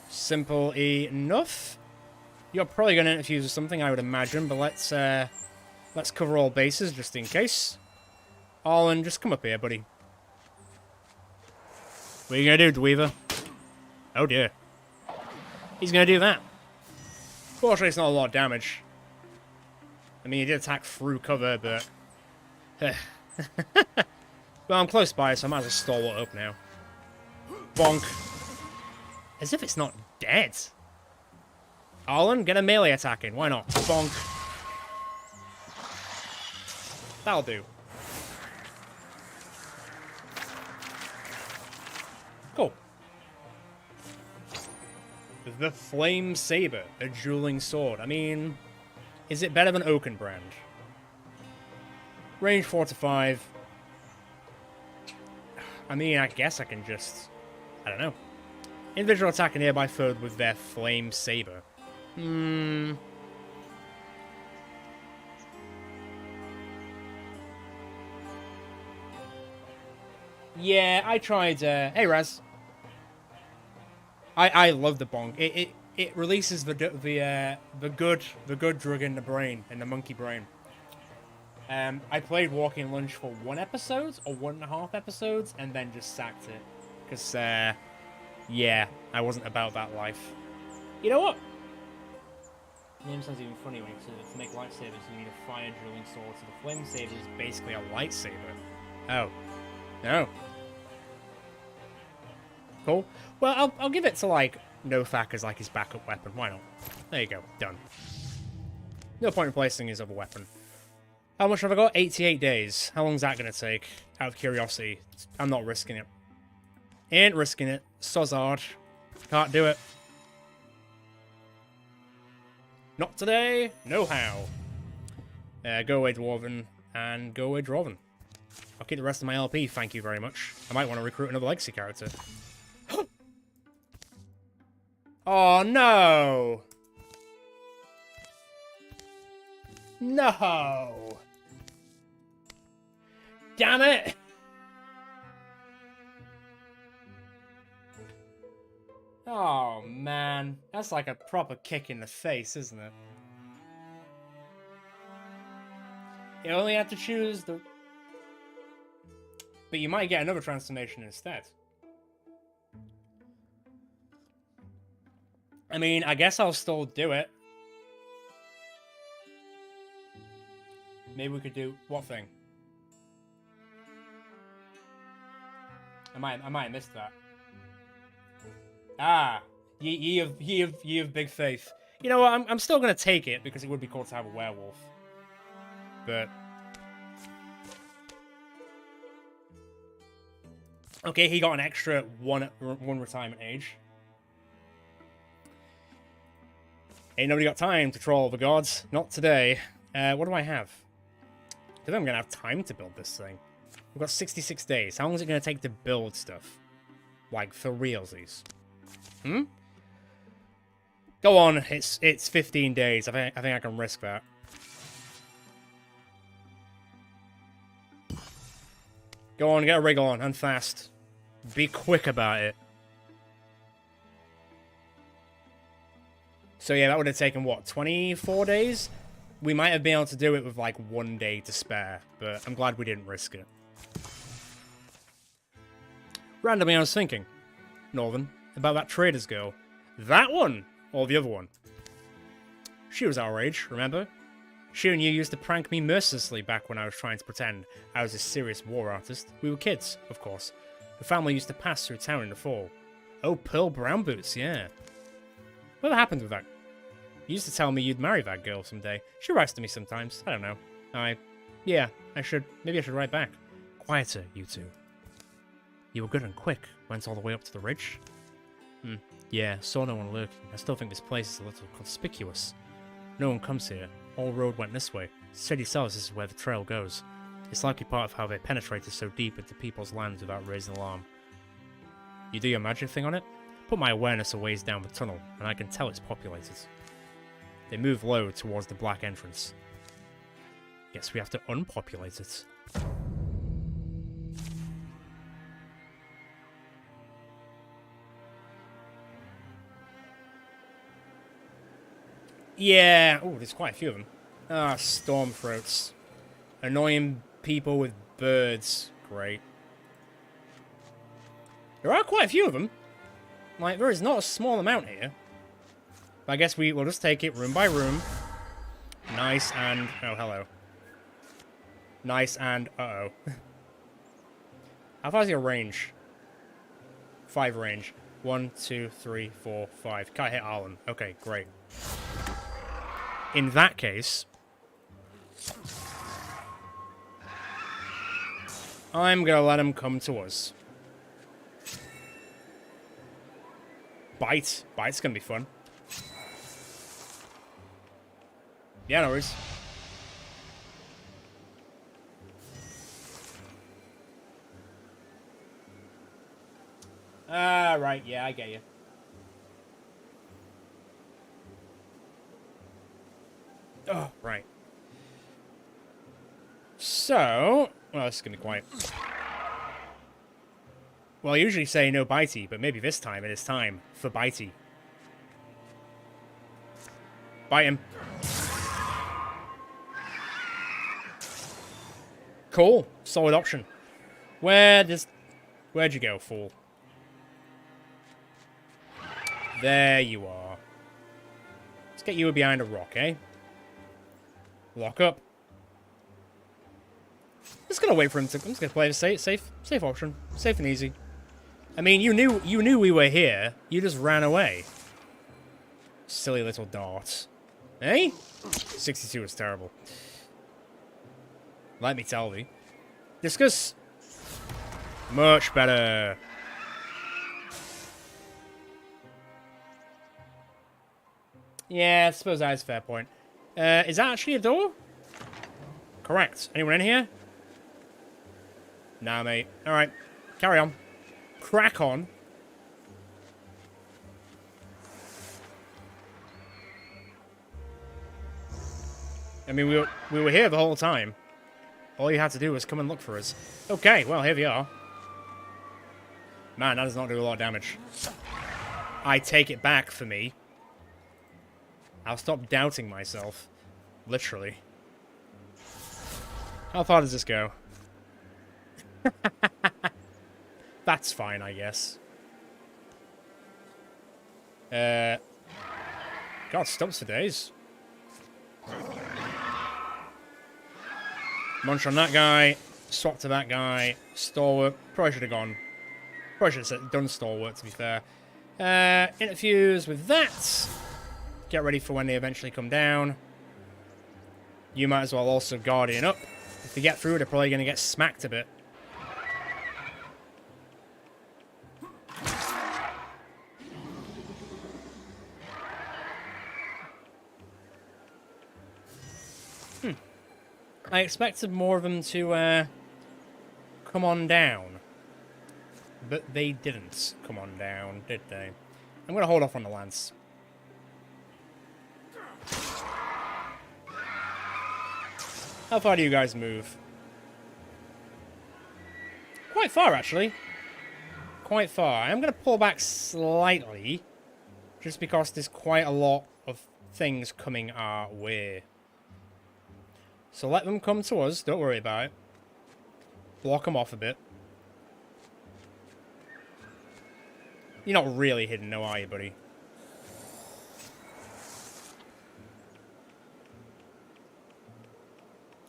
Simple enough. You're probably going to interfuse with something, I would imagine, but let's cover all bases just in case. Arlen, just come up here, buddy. What are you going to do, Dweaver? Oh dear. He's going to do that. Fortunately, it's not a lot of damage. I mean, he did attack through cover, but... well, I'm close by, so I might as well stall it up now. Bonk. As if it's not dead. Arlen, get a melee attack in. Why not? Bonk. That'll do. Cool. The Flame Saber, a dueling sword. I mean, is it better than Oakenbrand? Range 4 to 5. I mean, I guess I can just... I don't know. Individual attack a nearby foe with their Flame Saber. Yeah, I tried. Hey, Raz. I love the bong. It releases the good drug in the brain, in the monkey brain. I played Walking Lunch for 1 episode or 1.5 episodes, and then just sacked it because yeah, I wasn't about that life. You know what? The name sounds even funny when you say that to make lightsabers you need a fire drilling sword, so the flame saber is basically a lightsaber. Oh. No. Cool. Well, I'll give it to, like, Nofak as, like, his backup weapon. Why not? There you go. Done. No point in placing his other weapon. How much have I got? 88 days. How long is that going to take? Out of curiosity. I'm not risking it. Ain't risking it. Sozzard. Can't do it. Not today. No how. Go away, Dwarven. And go away, Drauven. I'll keep the rest of my LP, thank you very much. I might want to recruit another legacy character. Oh, no! No! Damn it! Oh, man. That's like a proper kick in the face, isn't it? You only have to choose the... But you might get another transformation instead. I mean, I guess I'll still do it. Maybe we could do... What thing? I might have missed that. Ah, ye of big faith. You know what? I'm still gonna take it because it would be cool to have a werewolf. But okay, he got an extra one retirement age. Ain't nobody got time to troll the gods. Not today. What do I have? I think I'm gonna have time to build this thing. We've got 66 days. How long is it gonna take to build stuff? Like, for realsies. Hmm? Go on, it's 15 days. I think I can risk that. Go on, get a wriggle on, and fast. Be quick about it. So yeah, that would have taken, what, 24 days? We might have been able to do it with, like, 1 day to spare, but I'm glad we didn't risk it. Randomly, I was thinking, Northern, about that trader's girl. That one! Or the other one. She was our age, remember? She and you used to prank me mercilessly back when I was trying to pretend I was a serious war artist. We were kids, of course. The family used to pass through town in the fall. Oh, Pearl Brown Boots, yeah. What happened with that? You used to tell me you'd marry that girl someday. She writes to me sometimes. I don't know. Yeah, maybe I should write back. Quieter, you two. You were good and quick. Went all the way up to the ridge. Yeah, saw no one lurking. I still think this place is a little conspicuous. No one comes here. All road went this way. Said yourselves this is where the trail goes. It's likely part of how they penetrated so deep into people's lands without raising alarm. You do your magic thing on it? Put my awareness a ways down the tunnel, and I can tell it's populated. They move low towards the black entrance. Guess we have to unpopulate it. Yeah. Oh, there's quite a few of them. Ah, Stormthroats. Annoying people with birds. Great. There are quite a few of them. Like, there is not a small amount here. But I guess we'll just take it room by room. Nice and... Oh, hello. Nice and... Uh-oh. How far is your range? 5 range. 1, 2, 3, 4, 5. Can't hit Arlen. Okay, great. In that case... I'm gonna let him come to us. Bite. Bite's gonna be fun. Yeah, no worries. Right, yeah, I get you. Oh, right. So, well, this is gonna be quiet. Well, I usually say no bitey, but maybe this time it is time for bitey. Bite him. Cool. Solid option. Where'd you go, fool? There you are. Let's get you behind a rock, eh? Lock up. Just gonna wait for him to. I'm just gonna play the safe option, safe and easy. I mean, you knew we were here. You just ran away. Silly little dart. Eh? 62 is terrible. Let me tell thee. Discus. Much better. Yeah, I suppose that is a fair point. Is that actually a door? Correct. Anyone in here? Nah, mate. Alright. Carry on. Crack on. I mean, we were here the whole time. All you had to do was come and look for us. Okay, well, here we are. Man, that does not do a lot of damage. I take it back for me. I'll stop doubting myself. Literally. How far does this go? That's fine, I guess. God, stumps for days. Munch on that guy. Swap to that guy. Stalwart. Probably should have gone. Probably should have done Stalwart, to be fair. Interfuse with that. Get ready for when they eventually come down. You might as well also Guardian up. If they get through, they're probably going to get smacked a bit. I expected more of them to come on down. But they didn't come on down, did they? I'm going to hold off on the lance. How far do you guys move? Quite far, actually. Quite far. I'm going to pull back slightly. Just because there's quite a lot of things coming our way. So let them come to us. Don't worry about it. Block them off a bit. You're not really hidden, no, are you, buddy?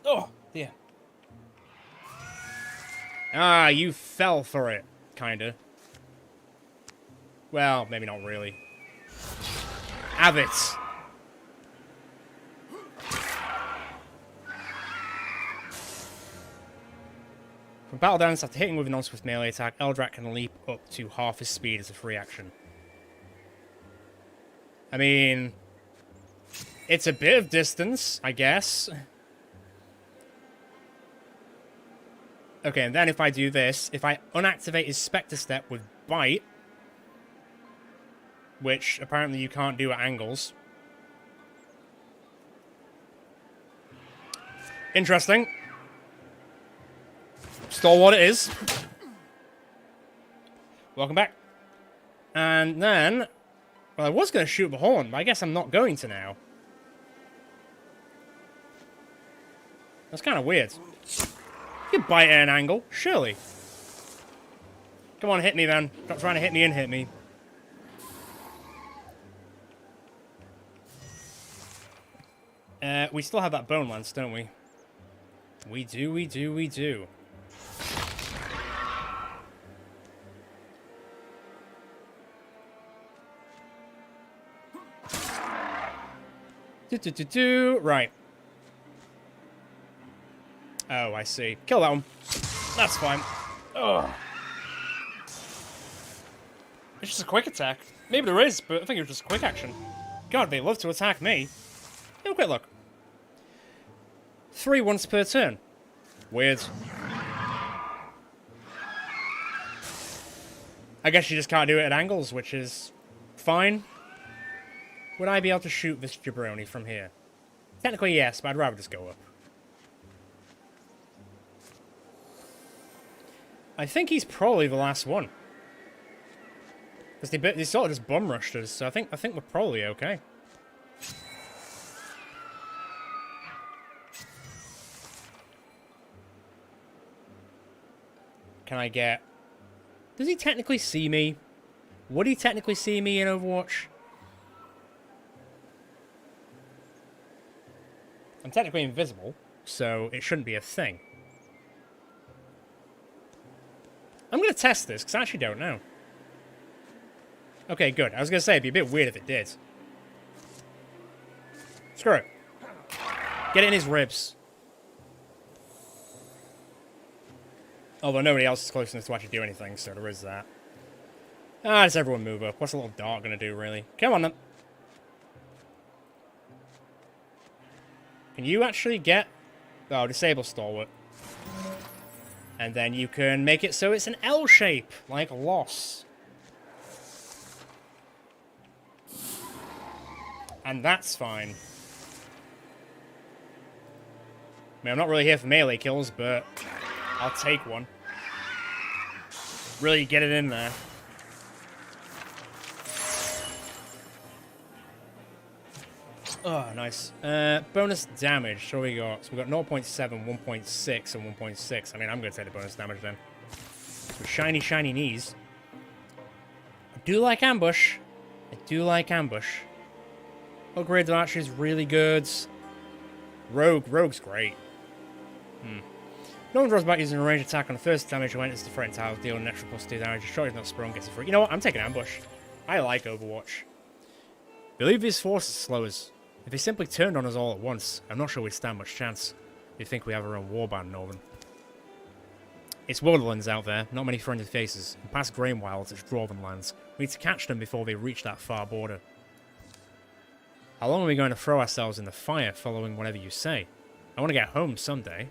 Oh, dear. Ah, you fell for it. Kinda. Well, maybe not really. Have it. From battle dance, after hitting with a non-swift melee attack, Eldrak can leap up to half his speed as a free action. I mean, it's a bit of distance, I guess. Okay, and then if I do this, if I unactivate his Spectre Step with Bite, which apparently you can't do at angles. Interesting. Stole what it is. Welcome back. And then, well, I was going to shoot the horn, but I guess I'm not going to now. That's kind of weird. You can bite at an angle, surely. Come on, hit me, then. Stop trying to hit me and hit me. We still have that bone lance, don't we? We do, we do, we do. Right. Oh, I see. Kill that one. That's fine. Ugh. It's just a quick attack. Maybe there is, but I think it was just a quick action. God, they love to attack me. Have a quick look. 3 once per turn. Weird. I guess you just can't do it at angles, which is fine. Would I be able to shoot this jabroni from here? Technically, yes, but I'd rather just go up. I think he's probably the last one. Because they sort of just bum rushed us, so I think we're probably okay. Can I get... Does he technically see me? Would he technically see me in Overwatch? I'm technically invisible, so it shouldn't be a thing. I'm going to test this, because I actually don't know. Okay, good. I was going to say, it'd be a bit weird if it did. Screw it. Get it in his ribs. Although nobody else is close enough to actually do anything, so there is that. Ah, does everyone move up? What's a little dart going to do, really? Come on, then. Can you actually get... Oh, disable stalwart. And then you can make it so it's an L shape, like Loss. And that's fine. I mean, I'm not really here for melee kills, but I'll take one. Really get it in there. Oh, nice. Bonus damage. So we got? So we got 0.7, 1.6, and 1.6. I mean, I'm going to take the bonus damage then. Some shiny, shiny knees. I do like ambush. I do like ambush. Upgrade to archery is really good. Rogue's great. No one draws back using a ranged attack on the first damage when it's the threatened tile, deal an extra +2 damage. Sure, he's not sprung, gets a free. You know what? I'm taking ambush. I like Overwatch. Believe his force is slow as. If he simply turned on us all at once, I'm not sure we'd stand much chance. You think we have our own warband, Northern? It's Wilderlands out there, not many friendly faces. And past Grain Wilds, it's Drauven lands. We need to catch them before they reach that far border. How long are we going to throw ourselves in the fire following whatever you say? I want to get home someday.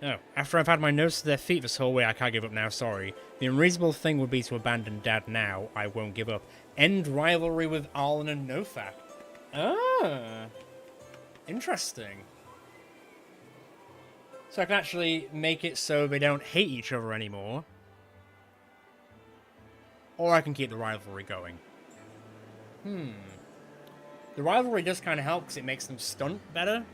No. After I've had my nose to their feet this whole way, I can't give up now, sorry. The unreasonable thing would be to abandon Dad now. I won't give up. End rivalry with Arlen and Nofak. Ah. Interesting. So I can actually make it so they don't hate each other anymore. Or I can keep the rivalry going. The rivalry does kind of help because it makes them stunt better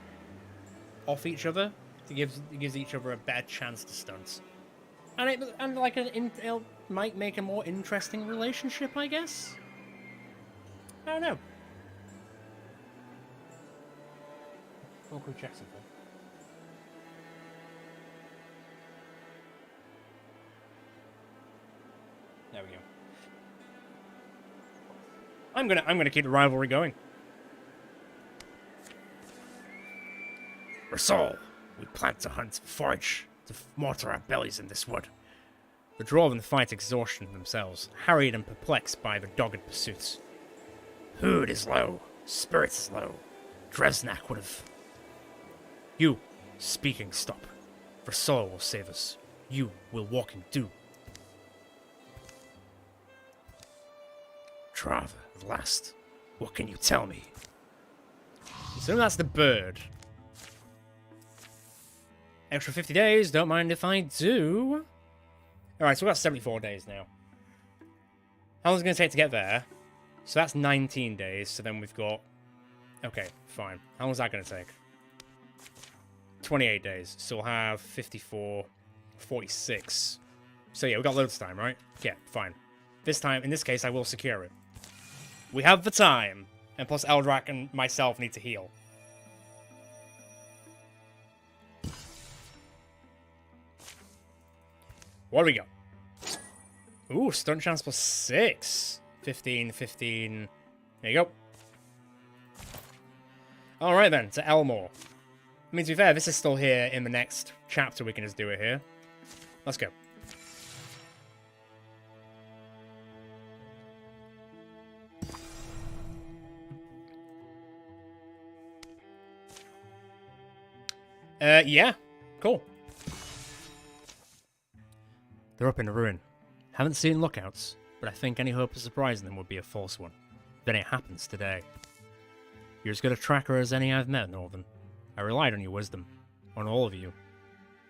off each other. It gives each other a better chance to stunt. And it might make a more interesting relationship, I guess. I don't know. We'll quick check something. There we go. I'm gonna keep the rivalry going. Rasol, we plan to hunt forage to mortar our bellies in this wood. The Drauven fight exhaustion themselves, harried and perplexed by the dogged pursuits. Hood is low, spirit is low. Dresnak would have... You, speaking, stop. Rasol will save us. You will walk in dew. Drauven, at last. What can you tell me? So that's the bird. Extra 50 days, don't mind if I do. Alright, so we've got 74 days now. How long is it going to take to get there? So that's 19 days, so then we've got... Okay, fine. How long is that going to take? 28 days, so we'll have 54, 46. So yeah, we've got loads of time, right? Yeah, fine. This time, in this case, I will secure it. We have the time, and plus Eldrak and myself need to heal. What do we got? Ooh, stunt chance plus 6. 15, 15. There you go. Alright then, to Elmore. I mean, to be fair, this is still here in the next chapter. We can just do it here. Let's go. Yeah. Cool. They're up in the ruin. Haven't seen lookouts, but I think any hope of surprising them would be a false one. Then it happens today. You're as good a tracker as any I've met, Northern. I relied on your wisdom. On all of you.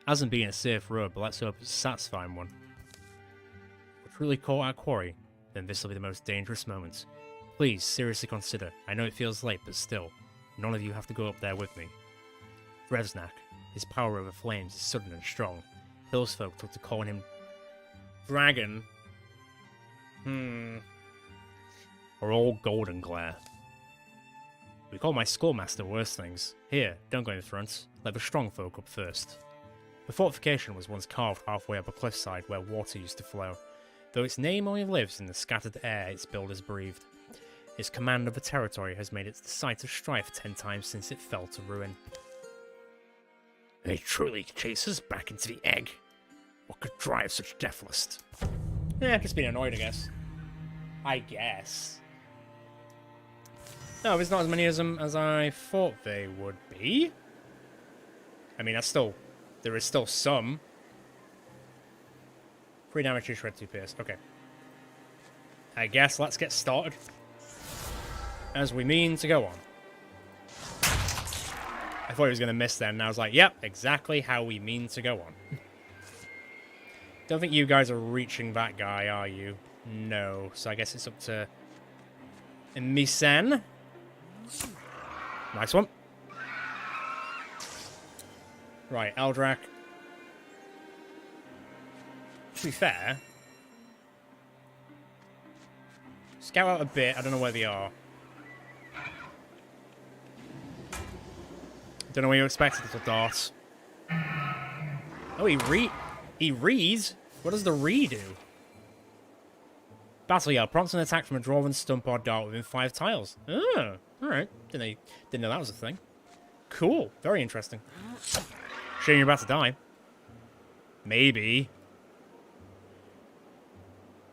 Hasn't been a safe road, but let's hope it's a satisfying one. If we're truly caught our quarry, then this will be the most dangerous moment. Please, seriously consider. I know it feels late, but still, none of you have to go up there with me. Drevznak, his power over flames is sudden and strong. Hillsfolk took to calling him Dragon. Or all golden glare. We call my schoolmaster worse things. Here, don't go in front. Let the strong folk up first. The fortification was once carved halfway up a cliffside where water used to flow, though its name only lives in the scattered air its builders breathed. Its command of the territory has made it the site of strife 10 times since it fell to ruin. They truly chase us back into the egg. What could drive such deathlust? Yeah, just being annoyed, I guess. I guess. No, there's not as many of them as I thought they would be. I mean, there is still some. 3 damage, 2 shred, 2 pierce. Okay. I guess let's get started. As we mean to go on. I thought he was going to miss then, and I was like, yep, exactly how we mean to go on. Don't think you guys are reaching that guy, are you? No. So I guess it's up to Misen. Nice one. Right, Eldrak. To be fair, scout out a bit. I don't know where they are. Don't know what you expected, little dart. Oh, he reads? What does the do? Battle yell prompts an attack from a Drauven stump or dart within 5 tiles. Oh, alright. Didn't know that was a thing. Cool. Very interesting. Shame you're about to die. Maybe.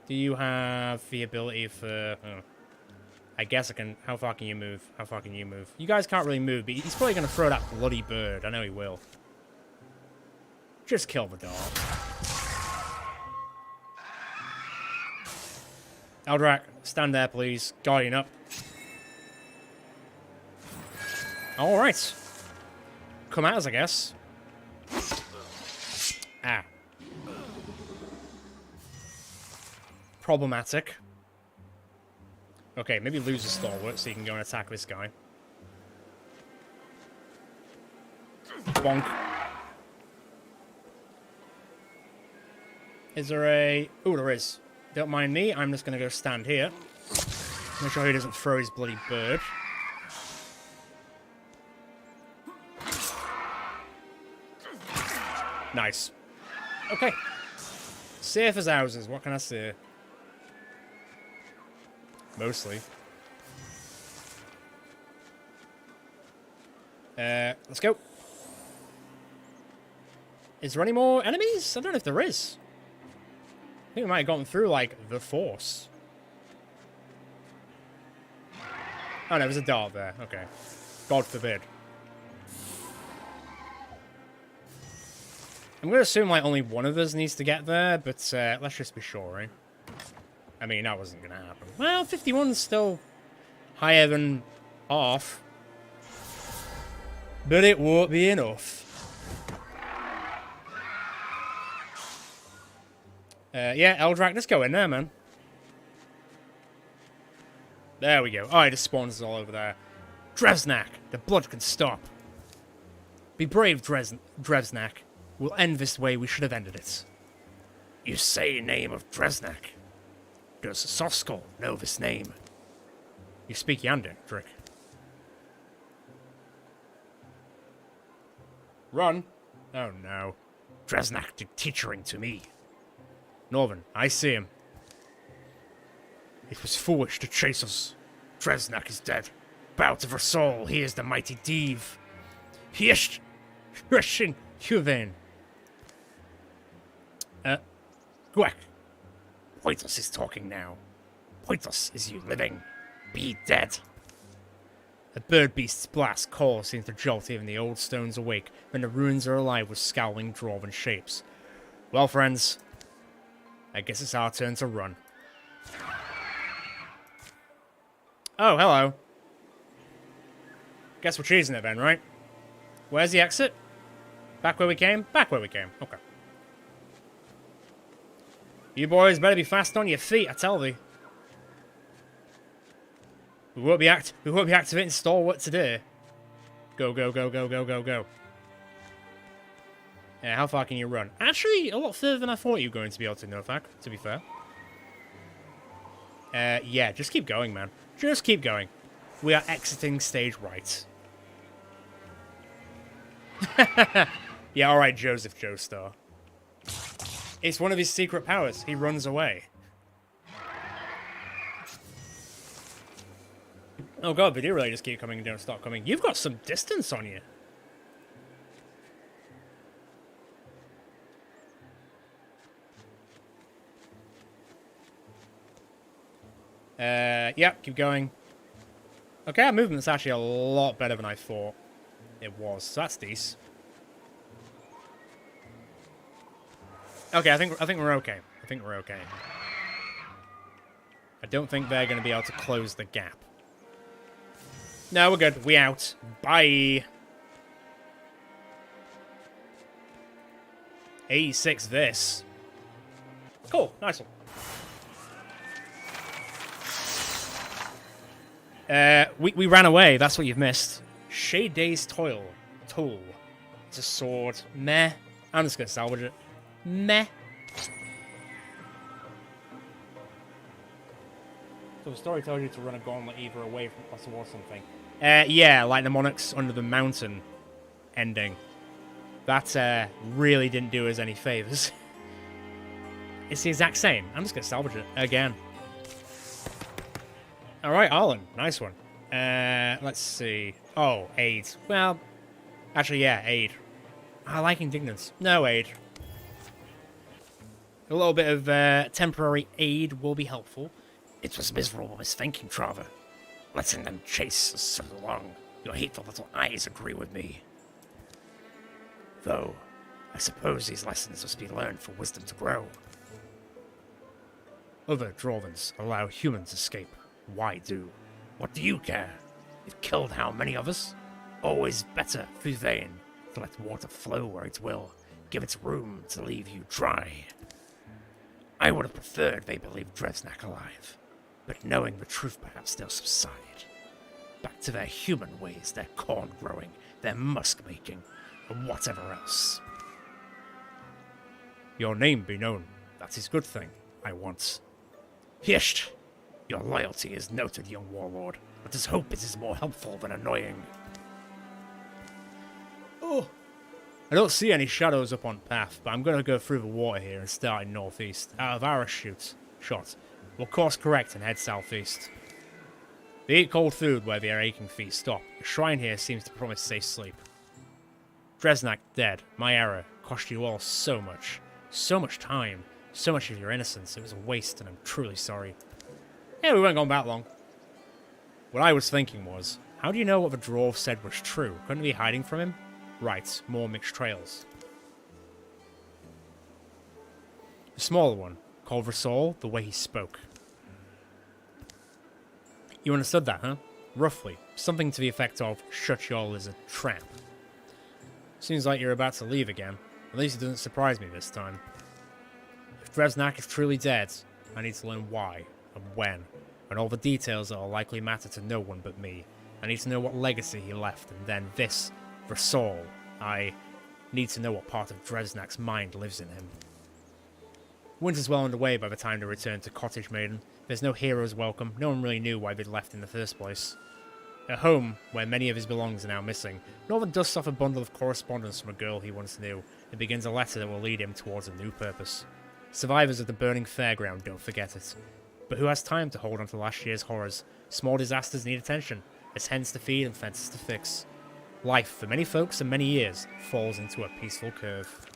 Do you have the ability for... Oh. I guess I can... How far can you move? How far can you move? You guys can't really move, but he's probably going to throw that bloody bird. I know he will. Just kill the dog. Eldrak, stand there, please. Guardian up. Alright. Come at us, I guess. Ah. Problematic. Okay, maybe lose a stalwart so you can go and attack this guy. Bonk. Is there a... Oh, there is. Don't mind me, I'm just going to go stand here. Make sure he doesn't throw his bloody bird. Nice. Okay. Safe as houses, what can I say? Mostly. Let's go. Is there any more enemies? I don't know if there is. I think we might have gotten through, like, the force. Oh, no, there's a dart there. Okay. God forbid. I'm going to assume, like, only one of us needs to get there, but let's just be sure, right? I mean, that wasn't going to happen. Well, 51's still higher than half. But it won't be enough. Yeah, Eldrak, just go in there, man. There we go. Oh, it just spawns all over there. Drevznak, the blood can stop. Be brave, Drevznak. We'll end this way we should have ended it. You say name of Drevznak. Does Soskull know this name? You speak Yandic, Drick. Run. Oh, no. Drevznak did teachering to me. Northern, I see him. It was foolish to chase us. Drevznak is dead. Bow to her soul, he is the mighty Div. Hiesh! Hreshin Huvain. Gwek. Pointless is talking now. Pointless is you living. Be dead. A bird beast's blast call seems to jolt even the old stones awake when the ruins are alive with scowling Drauven shapes. Well, friends, I guess it's our turn to run. Oh, hello. Guess we're choosing it then, right? Where's the exit? Back where we came? Back where we came. Okay. You boys better be fast on your feet, I tell thee. We won't be activating stalwart today. Go, go, go, go, go, go, go. Yeah, how far can you run? Actually, a lot further than I thought you were going to be able to, Nofak, to be fair. Yeah, just keep going, man. Just keep going. We are exiting stage right. Yeah, alright, Joseph Joestar. It's one of his secret powers. He runs away. Oh god, they do really just keep coming and don't stop coming. You've got some distance on you. Yeah, keep going. Okay, our movement's actually a lot better than I thought it was, so that's decent. Okay, I think we're okay. I think we're okay. I don't think they're going to be able to close the gap. No, we're good. We out. Bye. 86 this. Cool. Nice one. We ran away. That's what you've missed. Shade Day's Toil. Tool. It's a sword. Meh. I'm just going to salvage it. Meh. So the story tells you to run a gauntlet either away from or towards something. Yeah, like the Monarchs Under the Mountain ending. That really didn't do us any favors. It's the exact same. I'm just going to salvage it again. Alright, Arlen. Nice one. Let's see. Oh, aid. Well, actually, yeah, aid. I like indignance. No aid. A little bit of temporary aid will be helpful. It was miserable misthinking, Drauven. Letting them chase us so long. Your hateful little eyes agree with me. Though, I suppose these lessons must be learned for wisdom to grow. Other Drauvens allow humans escape. Why do? What do you care? It killed how many of us? Always better, through vein, to let water flow where it will. Give it room to leave you dry. I would have preferred they believed Dresnak alive, but knowing the truth perhaps they'll subside. Back to their human ways, their corn growing, their musk making, and whatever else. Your name be known. That is good thing, I want. Hisht! Your loyalty is noted, young warlord, but let's hope it is more helpful than annoying. Oh. I don't see any shadows up on path, but I'm going to go through the water here and start in northeast, out of our shot. We'll course correct and head southeast. They eat cold food where their aching feet stop. The shrine here seems to promise safe sleep. Dresnak dead. My error. Cost you all so much. So much time. So much of your innocence. It was a waste, and I'm truly sorry. Yeah, we weren't gone that long. What I was thinking was, how do you know what the dwarf said was true? Couldn't we be hiding from him? Right, more mixed trails. The smaller one, called Rasol, the way he spoke. You understood that, huh? Roughly. Something to the effect of, shut y'all is a trap. Seems like you're about to leave again. At least it doesn't surprise me this time. If Dresnak is truly dead, I need to learn why, and when, and all the details that will likely matter to no one but me. I need to know what legacy he left, and then this, Rasol. I need to know what part of Dresnak's mind lives in him. Winter's well underway by the time to return to Cottage Maiden. There's no hero's welcome. No one really knew why they'd left in the first place. At home, where many of his belongings are now missing, Northern dusts off a bundle of correspondence from a girl he once knew and begins a letter that will lead him towards a new purpose. Survivors of the burning fairground don't forget it. But who has time to hold on to last year's horrors? Small disasters need attention. There's hens to feed and fences to fix. Life, for many folks and many years, falls into a peaceful curve.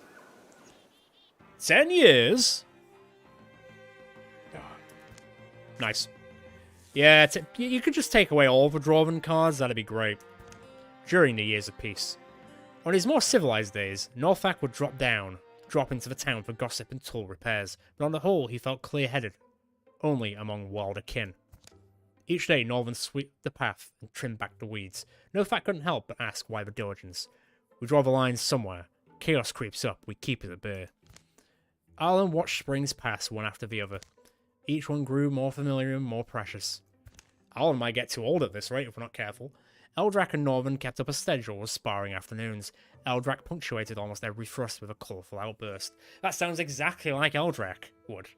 10 years? Nice. Yeah, you could just take away all the Drauven cards, that'd be great. During the years of peace. On his more civilized days, Northak would drop into the town for gossip and tool repairs, but on the whole he felt clear-headed, only among wilder kin. Each day Northern swept the path and trimmed back the weeds. Northak couldn't help but ask why the diligence. We draw the line somewhere. chaos creeps up, we keep it at bay. Arlen watched springs pass one after the other. Each one grew more familiar and more precious. Arlen might get too old at this rate if we're not careful. Eldrak and Northern kept up a schedule of sparring afternoons. Eldrak punctuated almost every thrust with a colourful outburst. That sounds exactly like Eldrak would.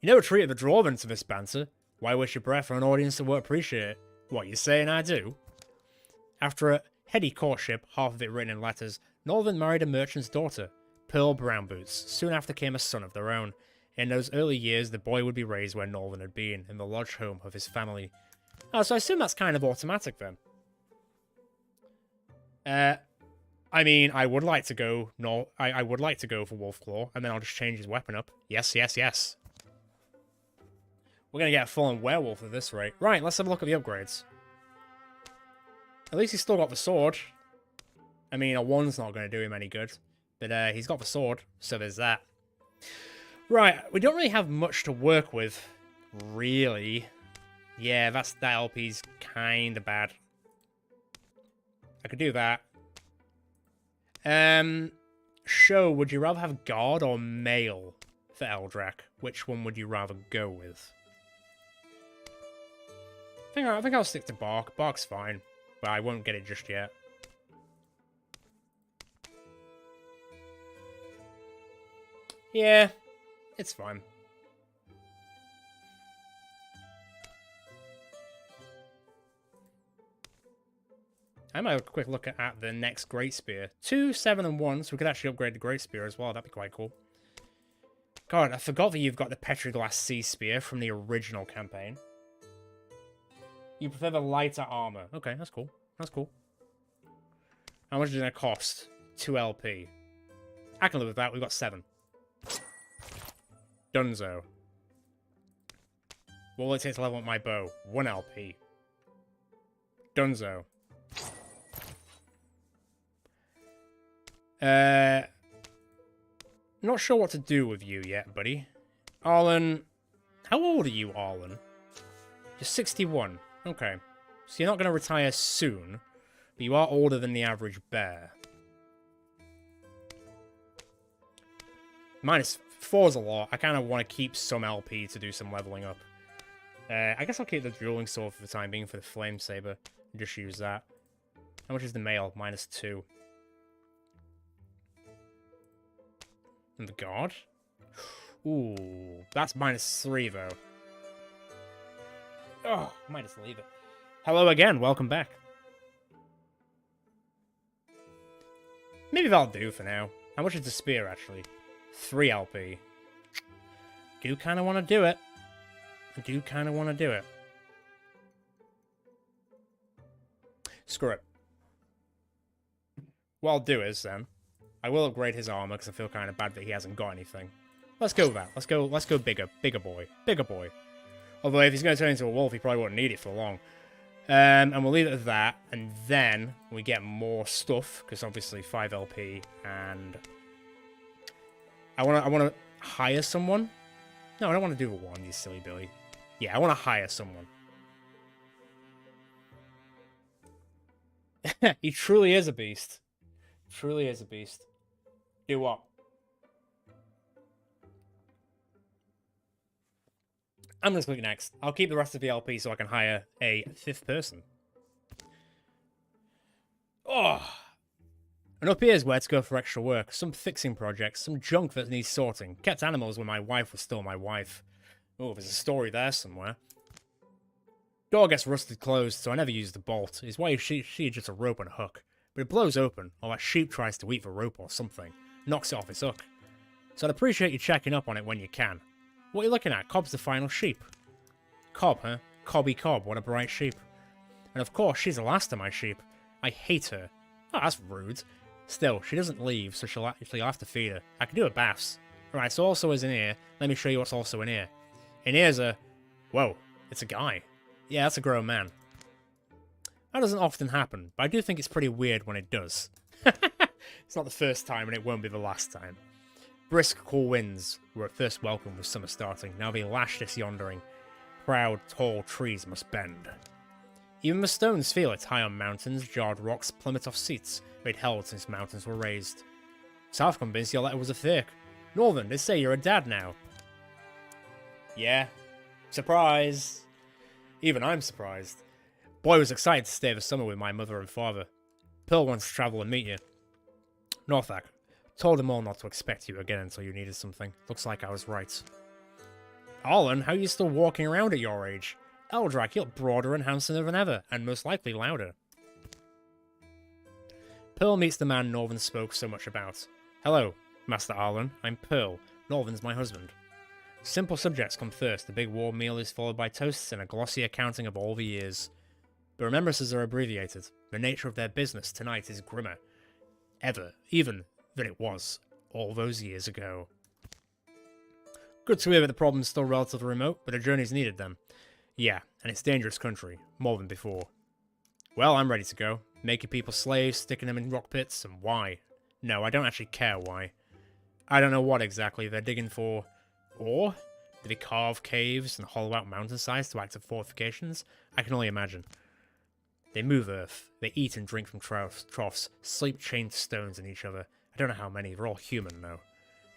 You never treated the Drauven to this banter. Why waste your breath for an audience that won't appreciate it? What, you saying I do? After a heady courtship, half of it written in letters, Northern married a merchant's daughter, Pearl Brownboots. Soon after came a son of their own. In those early years, the boy would be raised where Northern had been, in the lodge home of his family. Oh, so I assume that's kind of automatic then. I mean, I would like to go. No, I would like to go for Wolfclaw, and then I'll just change his weapon up. Yes, yes, yes. We're gonna get a full-on werewolf at this rate. Right, let's have a look at the upgrades. At least he's still got the sword. I mean, a 1's not going to do him any good. But he's got the sword, so there's that. Right, we don't really have much to work with, really. Yeah, that LP's kind of bad. I could do that. Show, would you rather have guard or male for Eldrak? Which one would you rather go with? I think I'll stick to Bark. Bark's fine, but I won't get it just yet. Yeah, it's fine. I might have a quick look at the next Great Spear. 2, 7, and 1, so we could actually upgrade the Great Spear as well. That'd be quite cool. God, I forgot that you've got the Petroglass Sea Spear from the original campaign. You prefer the lighter armor. Okay, that's cool. That's cool. How much is it going to cost? 2 LP. I can live with that. We've got 7. Dunzo. What will it take to level up my bow? 1 LP. Dunzo. Not sure what to do with you yet, buddy. Arlen. How old are you, Arlen? You're 61. Okay. So you're not going to retire soon, but you are older than the average bear. -4's a lot. I kind of want to keep some LP to do some leveling up. I guess I'll keep the dueling sword for the time being for the flame saber and just use that. How much is the mail? -2. And the guard? Ooh, that's -3 though. Oh, I might just leave it. Hello again, welcome back. Maybe that'll do for now. How much is the spear actually? 3 LP. Do kind of want to do it. I do kind of want to do it. Screw it. What I'll do is, then, I will upgrade his armor, because I feel kind of bad that he hasn't got anything. Let's go with that. Let's go bigger. Bigger boy. Bigger boy. Although, if he's going to turn into a wolf, he probably won't need it for long. And we'll leave it at that, and then we get more stuff, because obviously 5 LP, and... I want to hire someone. No, I don't want to do a 1, you silly Billy. Yeah, I want to hire someone. He truly is a beast. Truly is a beast. Do what? I'm going to click next. I'll keep the rest of the LP so I can hire a 5th person. Oh! And up here's where to go for extra work. Some fixing projects, some junk that needs sorting. Kept animals when my wife was still my wife. Oh, there's a story there somewhere. Door gets rusted closed, so I never use the bolt. His wife, she just a rope and a hook. But it blows open, or that sheep tries to eat the rope or something. Knocks it off its hook. So I'd appreciate you checking up on it when you can. What are you looking at? Cobb's the final sheep. Cobb, huh? Cobby Cobb, what a bright sheep. And of course, she's the last of my sheep. I hate her. Oh, that's rude. Still, she doesn't leave, so you'll have to feed her. I can do her baths. Right, so also is in here. Let me show you what's also in here. In here's a... Whoa, it's a guy. Yeah, that's a grown man. That doesn't often happen, but I do think it's pretty weird when it does. It's not the first time, and it won't be the last time. Brisk, cool winds were at first welcome with summer starting. Now they lash this yondering. Proud, tall trees must bend. Even the stones feel it, high on mountains, jarred rocks plummet off seats they'd held since mountains were raised. South convinced your letter was a fake. Northern, they say you're a dad now. Yeah. Surprise! Even I'm surprised. Boy was excited to stay the summer with my mother and father. Pearl wants to travel and meet you. Northak, told them all not to expect you again until you needed something. Looks like I was right. Arlen, how are you still walking around at your age? Eldrak, you look broader and handsomer than ever, and most likely louder. Pearl meets the man Northern spoke so much about. Hello, Master Arlen. I'm Pearl. Northern's my husband. Simple subjects come first. The big warm meal is followed by toasts and a glossy accounting of all the years. The remembrances are abbreviated. The nature of their business tonight is grimmer. Even than it was all those years ago. Good to hear that the problem's still relatively remote, but a journey's needed then. Yeah, and it's dangerous country, more than before. Well, I'm ready to go. Making people slaves, sticking them in rock pits, and why? No, I don't actually care why. I don't know what exactly they're digging for. Ore? Do they carve caves and hollow out mountainsides to act as fortifications? I can only imagine. They move earth. They eat and drink from troughs, sleep chained to stones in each other. I don't know how many, they're all human though.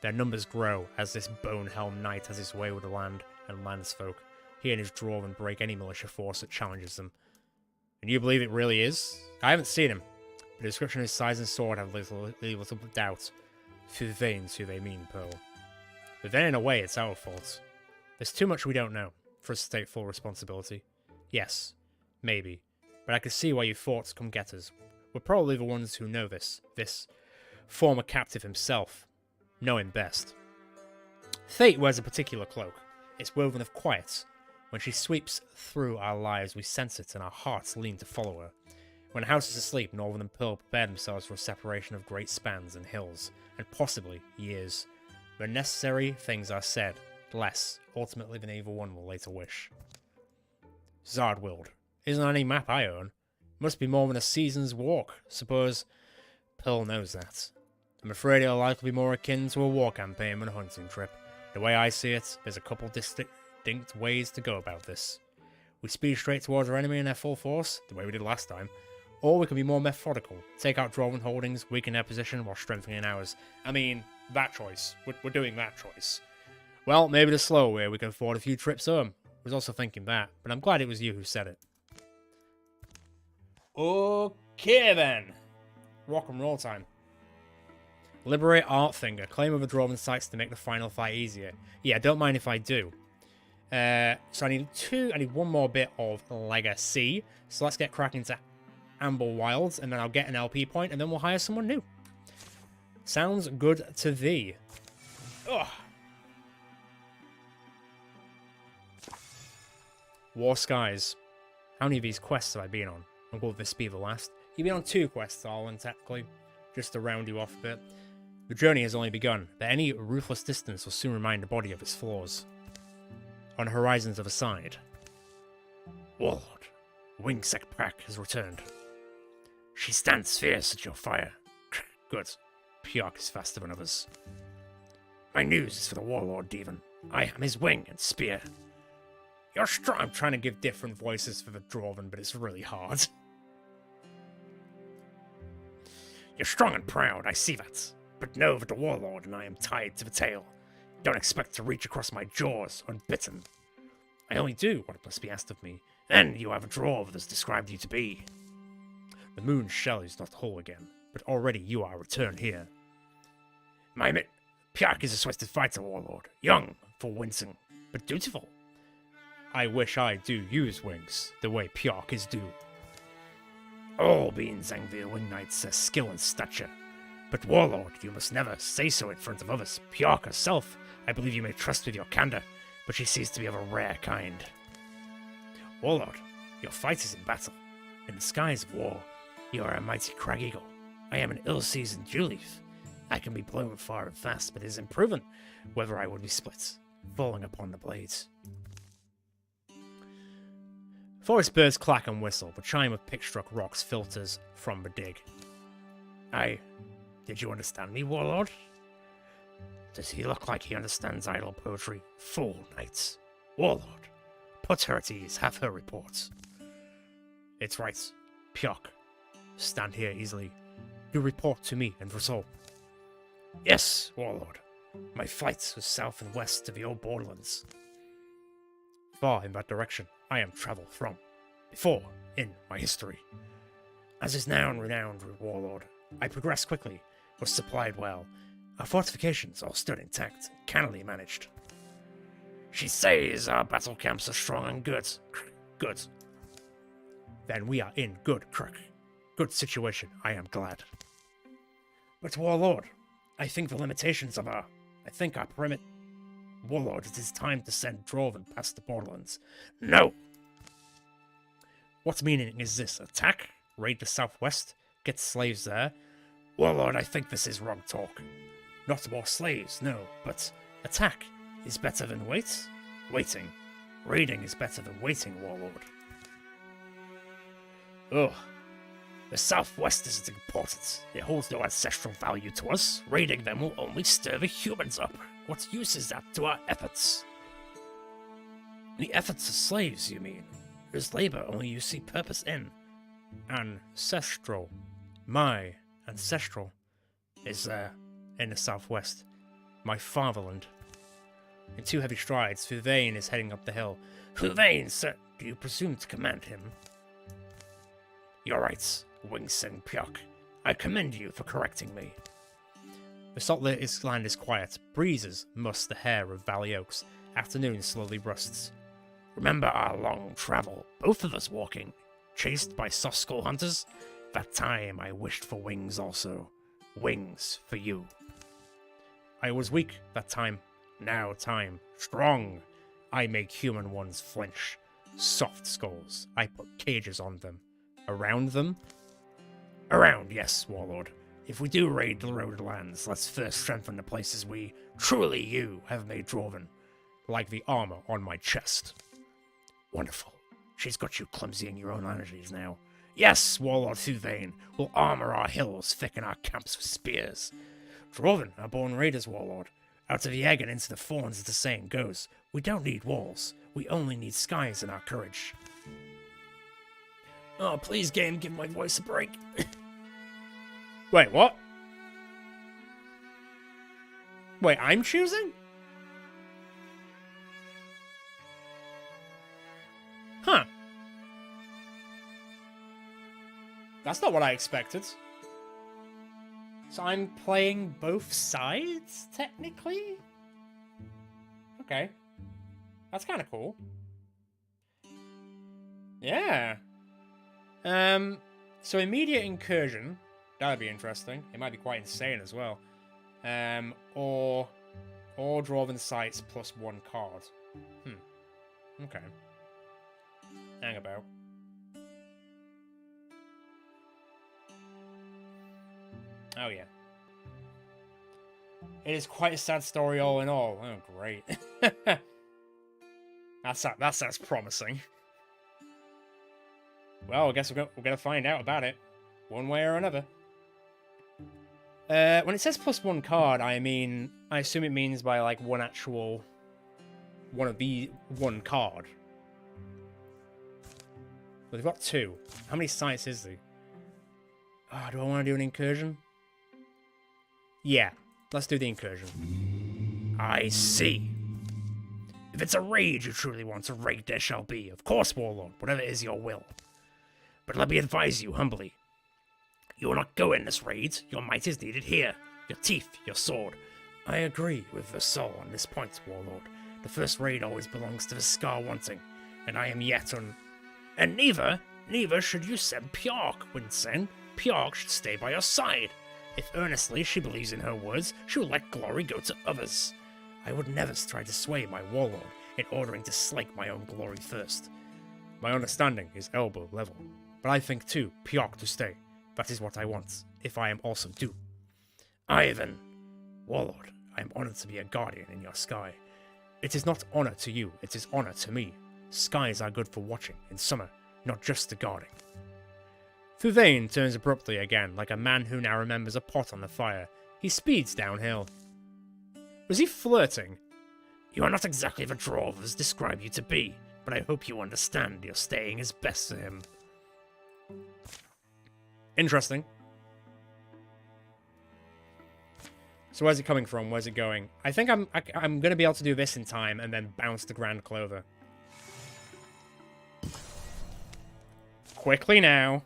Their numbers grow as this bone-helmed knight has his way with the land and landsfolk. He and his Drauven break any militia force that challenges them. And you believe it really is? I haven't seen him. The description of his size and sword have little doubt. Through the veins who they mean, Pearl. But then in a way it's our fault. There's too much we don't know for us to take full responsibility. Yes, maybe. But I could see why you thought to come get us. We're probably the ones who know this former captive himself. Know him best. Fate wears a particular cloak. It's woven of quiet. When she sweeps through our lives, we sense it and our hearts lean to follow her. When House is asleep, Northern and Pearl prepare themselves for a separation of great spans and hills, and possibly years. When necessary things are said, less, ultimately, than either one will later wish. Zardwild. Isn't any map I own. Must be more than a season's walk. Suppose Pearl knows that. I'm afraid it'll likely be more akin to a war campaign than a hunting trip. The way I see it, there's a couple distinct ways to go about this. We speed straight towards our enemy in their full force, the way we did last time, or we can be more methodical, take out Drauven holdings, weaken their position while strengthening ours. I mean, that choice. We're doing that choice. Well, maybe the slow way, we can afford a few trips home. I was also thinking that, but I'm glad it was you who said it. Okay then. Rock and roll time. Liberate Artfinger. Claim over Drauven sites to make the final fight easier. Yeah, don't mind if I do. So I need one more bit of legacy. So let's get cracking to Amble Wilds, and then I'll get an LP point, and then we'll hire someone new. Sounds good to thee. Ugh. War Skies. How many of these quests have I been on? And will this be the last? You've been on 2 quests, Arlen, technically. Just to round you off a bit. The journey has only begun, but any ruthless distance will soon remind the body of its flaws. On horizons of a side. Warlord, Wingsec Prack has returned. She stands fierce at your fire. Good. Pjark is faster than others. My news is for the Warlord, Devon. I am his wing and spear. You're strong. I'm trying to give different voices for the Drauven, but it's really hard. You're strong and proud, I see that. But know that the Warlord and I am tied to the tail. Don't expect to reach across my jaws unbitten. I only do what must be asked of me, and you have a Drauven as described you to be. The moon's shell is not whole again, but already you are returned here. Pjark is a swift fighter, Warlord. Young, for wincing, but dutiful. I wish I do use wings, the way Pjark is due. All beings envy wing knights' skill and stature. But Warlord, you must never say so in front of others. Pjark herself, I believe you may trust with your candor, but she seems to be of a rare kind. Warlord, your fight is in battle. In the skies of war, you are a mighty crag eagle. I am an ill-seasoned dewleaf. I can be blown far and fast, but it is unproven whether I would be split, falling upon the blades. Forest birds clack and whistle. The chime of pick-struck rocks filters from the dig. Did you understand me, Warlord? Does he look like he understands idle poetry? Fool knights. Warlord, put her at ease, have her report. It's right. Pjok. Stand here easily. You report to me and Vrasol. Yes, Warlord. My flight was south and west to the old borderlands. Far in that direction I am travelled from, before in my history. As is now renowned Warlord, I progressed quickly, was supplied well. Our fortifications all stood intact, cannily managed. She says our battle camps are strong and good. Good. Then we are in good, Crook. Good situation, I am glad. But Warlord, I think the limitations of our perimeter... Warlord, it is time to send Drauven past the borderlands. No! What meaning is this? Attack? Raid the southwest? Get slaves there? Warlord, I think this is wrong talk. Not more slaves, no, but attack is better than waiting. Raiding is better than waiting, Warlord. Ugh. The southwest isn't important. It holds no ancestral value to us. Raiding them will only stir the humans up. What use is that to our efforts? The efforts of slaves, you mean? Whose labor only you see purpose in. Ancestral. My ancestral is there, in the southwest. My fatherland. In 2 heavy strides, Fuvain is heading up the hill. Fuvain, sir, do you presume to command him? You're right, Wingsing Pjok. I commend you for correcting me. The saltlit land is quiet. Breezes muss the hair of valley oaks. Afternoon slowly rusts. Remember our long travel, both of us walking, chased by soft skull hunters? That time I wished for wings also. Wings for you. I was weak that time. Now time. Strong. I make human ones flinch. Soft skulls. I put cages on them. Around them? Around, yes, Warlord. If we do raid the road lands, let's first strengthen the places we, truly you, have made Drauven. Like the armor on my chest. Wonderful. She's got you clumsy in your own energies now. Yes, Warlord Fuvain, we'll armor our hills, thicken our camps with spears. Drauven are born raiders, Warlord. Out of the egg and into the thorns, as the saying goes. We don't need walls. We only need skies in our courage. Oh, please, game, give my voice a break. Wait, what? Wait, I'm choosing? Huh. That's not what I expected. So I'm playing both sides, technically? Okay. That's kind of cool. Yeah. So immediate incursion. That'd be interesting. It might be quite insane as well. Or Drauven sights plus 1 card. Okay. Hang about. Oh yeah. It is quite a sad story all in all. Oh great. That sounds promising. Well, I guess we're gonna find out about it, one way or another. When it says plus 1 card, I assume it means by like one of the 1 card. Well, they've got 2. How many sites is there? Oh, do I want to do an incursion? Yeah, let's do the incursion. I see. If it's a raid you truly want, a raid there shall be. Of course, Warlord, whatever is your will. But let me advise you humbly. You will not go in this raid. Your might is needed here. Your teeth, your sword. I agree with the soul on this point, Warlord. The first raid always belongs to the Scar wanting, and I am yet on... And neither should you send Pjok, Winston. Pjok should stay by your side. If earnestly she believes in her words, she will let glory go to others. I would never try to sway my Warlord in ordering to slake my own glory first. My understanding is elbow level, but I think too, Pjok to stay. That is what I want, if I am also due. Ivan, Warlord, I am honored to be a guardian in your sky. It is not honor to you, it is honor to me. Skies are good for watching in summer, not just the guarding. Fuvain turns abruptly again, like a man who now remembers a pot on the fire. He speeds downhill. Was he flirting? You are not exactly the dwarves describe you to be, but I hope you understand your staying is best for him. Interesting. So where's it coming from? Where's it going? I think I'm going to be able to do this in time and then bounce the Grand Clover. Quickly now.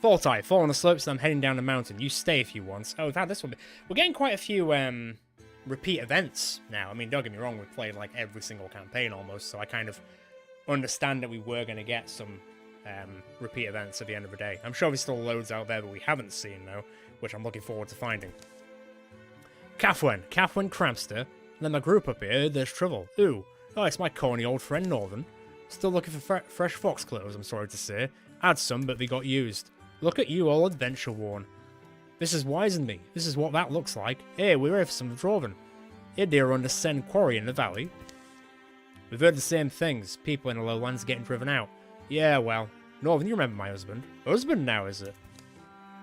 Fall type, fall on the slopes and I'm heading down the mountain. You stay if you want. Oh, this will be... We're getting quite a few repeat events now. I mean, don't get me wrong, we've played like every single campaign almost, so I kind of understand that we were going to get some repeat events at the end of the day. I'm sure there's still loads out there that we haven't seen, though, which I'm looking forward to finding. Catherine Cramster. And then my group up here, there's Trouble. Ooh, oh, it's my corny old friend Northern. Still looking for fresh fox clothes, I'm sorry to say. Had some, but they got used. Look at you all adventure worn. This has wizened me. This is what that looks like. Hey, we're here for some Drauven. Here dear under Sen Quarry in the valley. We've heard the same things. People in the lowlands getting driven out. Yeah, well, Northern, you remember my husband. Husband now, is it?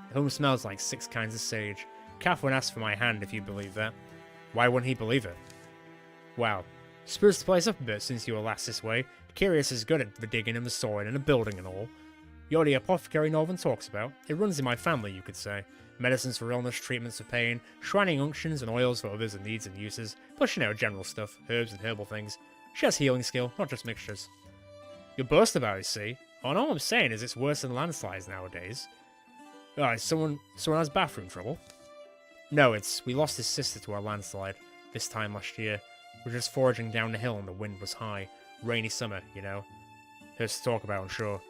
The home smells like 6 kinds of sage. Catherine asked for my hand, if you believe that. Why wouldn't he believe it? Wow. Spruced the place up a bit since you were last this way. Curious is good at the digging and the sawing and the building and all. You're the apothecary Northern talks about. It runs in my family, you could say. Medicines for illness, treatments for pain, shrining unctions and oils for others and needs and uses. Plus, you know, general stuff, herbs and herbal things. She has healing skill, not just mixtures. You're boast about it, see? Oh, all I'm saying is it's worse than landslides nowadays. Oh, someone has bathroom trouble? No, we lost his sister to a landslide this time last year. We're just foraging down the hill and the wind was high. Rainy summer, you know. Hers to talk about, I'm sure.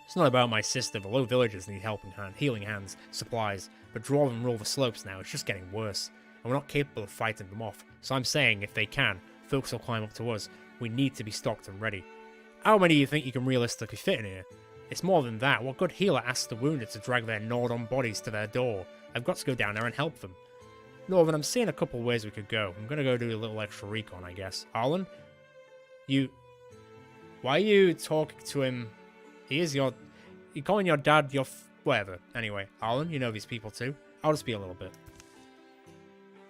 It's not about my sister. The low villagers need healing hands, supplies, but Drauven rule the slopes now. It's just getting worse, and we're not capable of fighting them off. So I'm saying, if they can, folks will climb up to us. We need to be stocked and ready. How many do you think you can realistically fit in here? It's more than that. What good healer asks the wounded to drag their gnawed-on bodies to their door? I've got to go down there and help them. Northern, I'm seeing a couple ways we could go. I'm gonna go do a little extra recon, I guess. Arlen? Why are you talking to him? You're calling your dad your whatever. Anyway, Arlen, you know these people too. I'll just be a little bit.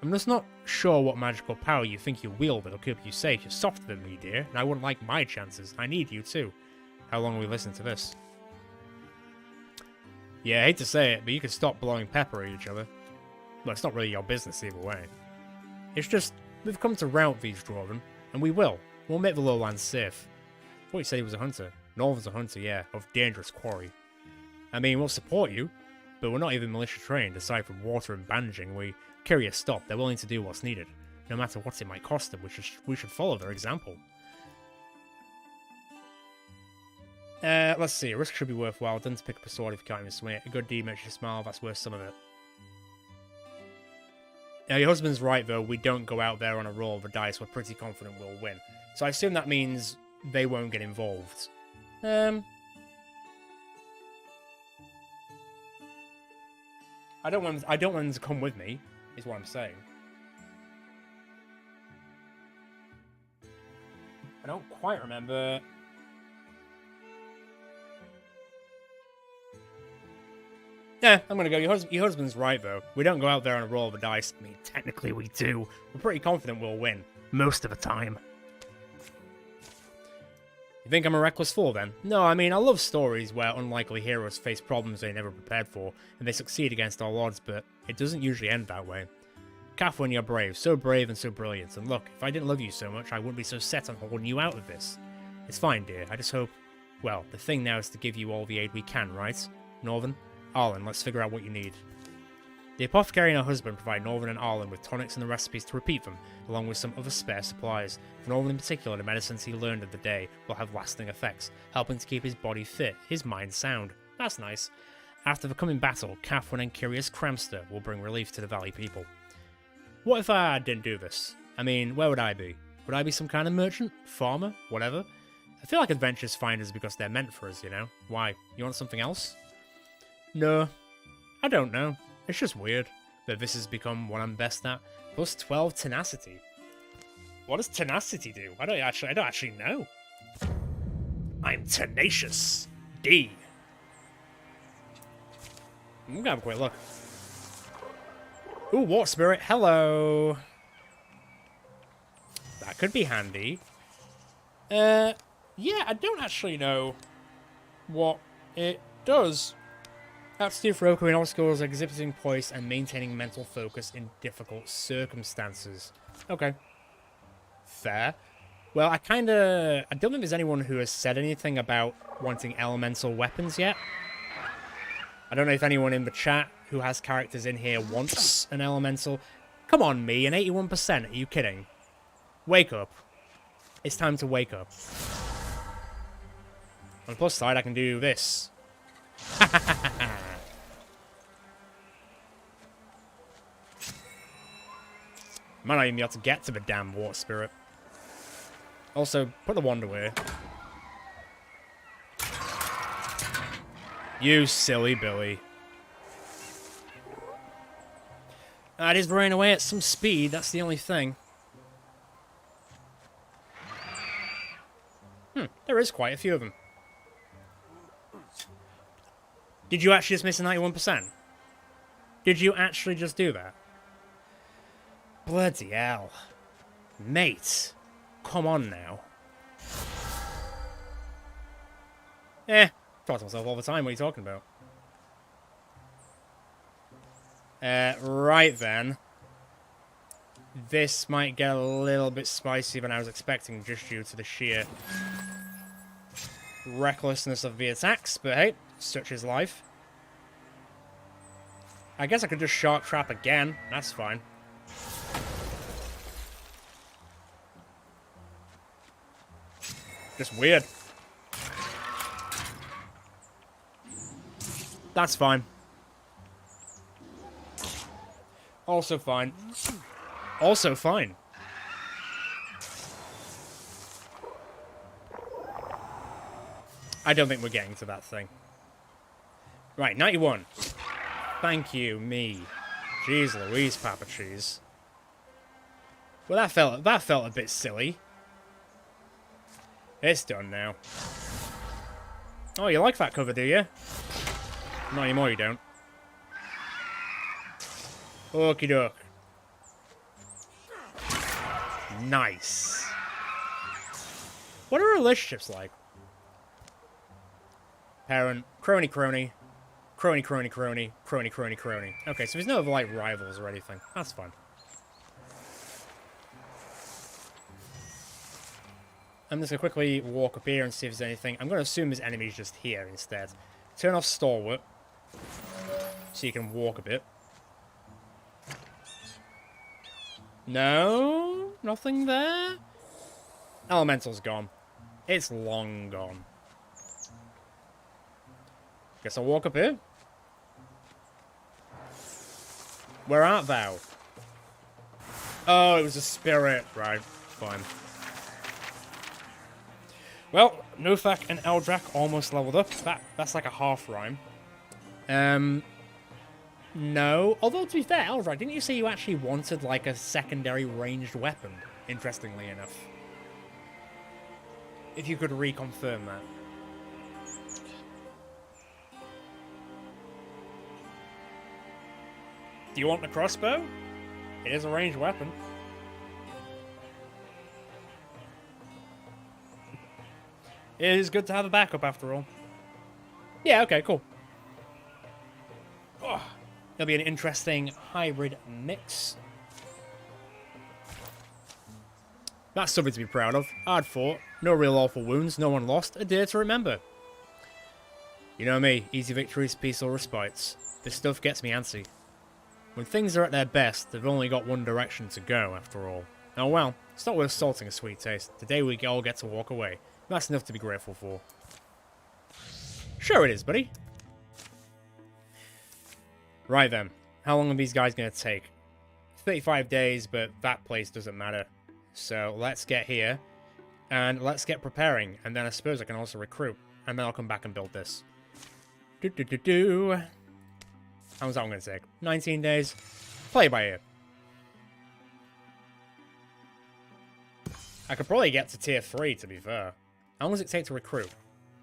I'm just not sure what magical power you think you wield that'll keep you safe. You're softer than me, dear, and I wouldn't like my chances. I need you too. How long will we listen to this? Yeah, I hate to say it, but you can stop blowing pepper at each other. Well, it's not really your business either way. It's just, we've come to rout these Drauven, and we will. We'll make the lowlands safe. I thought you said he was a hunter. Northern's a hunter, yeah, of dangerous quarry. I mean, we'll support you, but we're not even militia trained. Aside from water and bandaging, we carry a stop. They're willing to do what's needed, no matter what it might cost them. We should follow their example. Let's see. A risk should be worthwhile. Done to pick up a sword if you can't even swing it. A good deed makes you smile. That's worth some of it. Now, your husband's right, though. We don't go out there on a roll of the dice. We're pretty confident we'll win. So I assume that means they won't get involved. I don't want them to come with me, is what I'm saying. I don't quite remember. Yeah, I'm gonna go. Your husband's right, though. We don't go out there on a roll of the dice. I mean, technically we do. We're pretty confident we'll win. Most of the time. You think I'm a reckless fool, then? No, I mean, I love stories where unlikely heroes face problems they never prepared for, and they succeed against all odds, but it doesn't usually end that way. Catherine, you're brave. So brave and so brilliant. And look, if I didn't love you so much, I wouldn't be so set on holding you out of this. It's fine, dear. I just hope... Well, the thing now is to give you all the aid we can, right? Northern? Arlen, let's figure out what you need. The apothecary and her husband provide Northern and Arlen with tonics and the recipes to repeat them, along with some other spare supplies. For Northern in particular, the medicines he learned of the day will have lasting effects, helping to keep his body fit, his mind sound. That's nice. After the coming battle, Catherine and Curious Cramster will bring relief to the valley people. What if I didn't do this? I mean, where would I be? Would I be some kind of merchant? Farmer? Whatever? I feel like adventures find us because they're meant for us, you know? Why? You want something else? No. I don't know. It's just weird that this has become what I'm best at. Plus 12 tenacity. What does tenacity do? I don't actually know. I'm tenacious. D. I'm gonna have a quick look. Ooh, Water Spirit. Hello. That could be handy. Yeah, I don't actually know what it does. Aptitude for overcoming obstacles, exhibiting poise, and maintaining mental focus in difficult circumstances. Okay. Fair. Well, I don't think there's anyone who has said anything about wanting elemental weapons yet. I don't know if anyone in the chat who has characters in here wants an elemental. Come on, me, an 81%. Are you kidding? Wake up. It's time to wake up. On the plus side, I can do this. Might not even be able to get to the damn water spirit. Also, put the wand away. You silly Billy. It is running away at some speed, that's the only thing. There is quite a few of them. Did you actually just miss a 91%? Did you actually just do that? Bloody hell. Mate. Come on now. Talk to myself all the time, what are you talking about? Right then. This might get a little bit spicy than I was expecting, just due to the sheer recklessness of the attacks, but hey, such is life. I guess I could just shark trap again, that's fine. Just weird. That's fine. Also fine. Also fine. I don't think we're getting to that thing. Right, 91. Thank you, me. Jeez Louise, Papa Cheese. Well, that felt a bit silly. It's done now. Oh, you like that cover, do you? Not anymore, you don't. Okie doke. Nice. What are relationships like? Parent, crony, crony, crony, crony, crony, crony, crony, crony. Okay, so there's no other, like, rivals or anything. That's fun. I'm just going to quickly walk up here and see if there's anything. I'm going to assume there's enemies just here instead. Turn off Stalwart. So you can walk a bit. No? Nothing there? Elemental's gone. It's long gone. Guess I'll walk up here. Where art thou? Oh, it was a spirit. Right, fine. Well, Nothak and Eldrak almost leveled up. That's like a half rhyme. No. Although, to be fair, Eldrak, didn't you say you actually wanted, like, a secondary ranged weapon? Interestingly enough. If you could reconfirm that. Do you want the crossbow? It is a ranged weapon. It is good to have a backup, after all. Yeah, okay, cool. Oh, it'll be an interesting hybrid mix. That's something to be proud of. Hard fought, no real awful wounds, no one lost, a day to remember. You know me, easy victories, peaceful respites. This stuff gets me antsy. When things are at their best, they've only got one direction to go, after all. Oh well, it's not worth salting a sweet taste. Today we all get to walk away. That's enough to be grateful for. Sure it is, buddy. Right then. How long are these guys going to take? 35 days, but that place doesn't matter. So let's get here. And let's get preparing. And then I suppose I can also recruit. And then I'll come back and build this. How long's that one going to take? 19 days. Play by ear. I could probably get to tier 3, to be fair. How long does it take to recruit?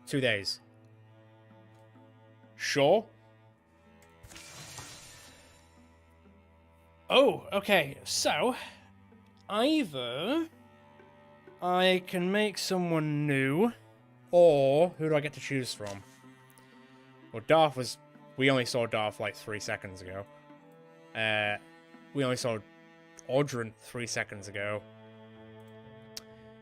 2 days. Sure. Oh, okay. So, either I can make someone new, or who do I get to choose from? Well, Darth was... We only saw Darth like 3 seconds ago. We only saw Audron 3 seconds ago.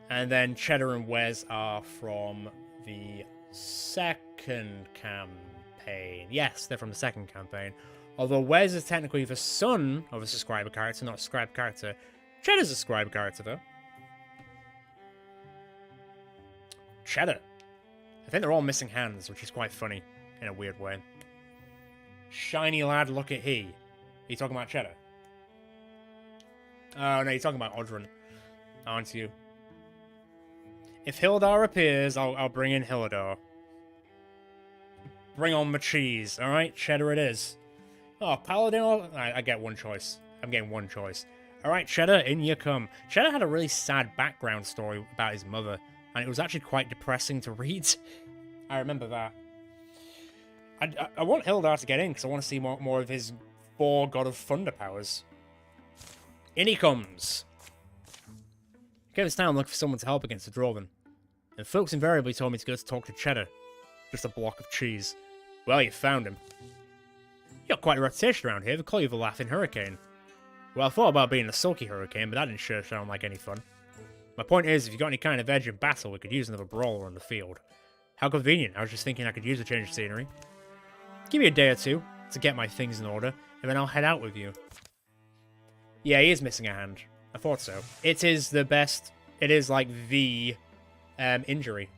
And then Cheddar and Wes are from the second campaign. Yes, they're from the second campaign. Although Wes is technically the son of a subscriber character, not a subscriber character. Cheddar's a subscriber character, though. Cheddar. I think they're all missing hands, which is quite funny in a weird way. Shiny lad, look at he. Are you talking about Cheddar? Oh, no, you're talking about Audron, aren't you? If Hildar appears, I'll bring in Hildar. Bring on my cheese, alright? Cheddar it is. Oh, Paladin... I get one choice. I'm getting one choice. Alright, Cheddar, in you come. Cheddar had a really sad background story about his mother, and it was actually quite depressing to read. I remember that. I want Hildar to get in, because I want to see more of his 4 God of Thunder powers. In he comes. I came to town looking for someone to help against the Drauven, and folks invariably told me to go to talk to Cheddar. Just a block of cheese. Well, you found him. You got quite a reputation around here. They call you the Laughing Hurricane. Well, I thought about being a sulky hurricane, but that didn't sure sound like any fun. My point is, if you got any kind of edge in battle, we could use another brawler on the field. How convenient. I was just thinking I could use a change of scenery. Give me a day or two to get my things in order, and then I'll head out with you. Yeah, he is missing a hand. I thought so. It is the best... It is, like, the injury.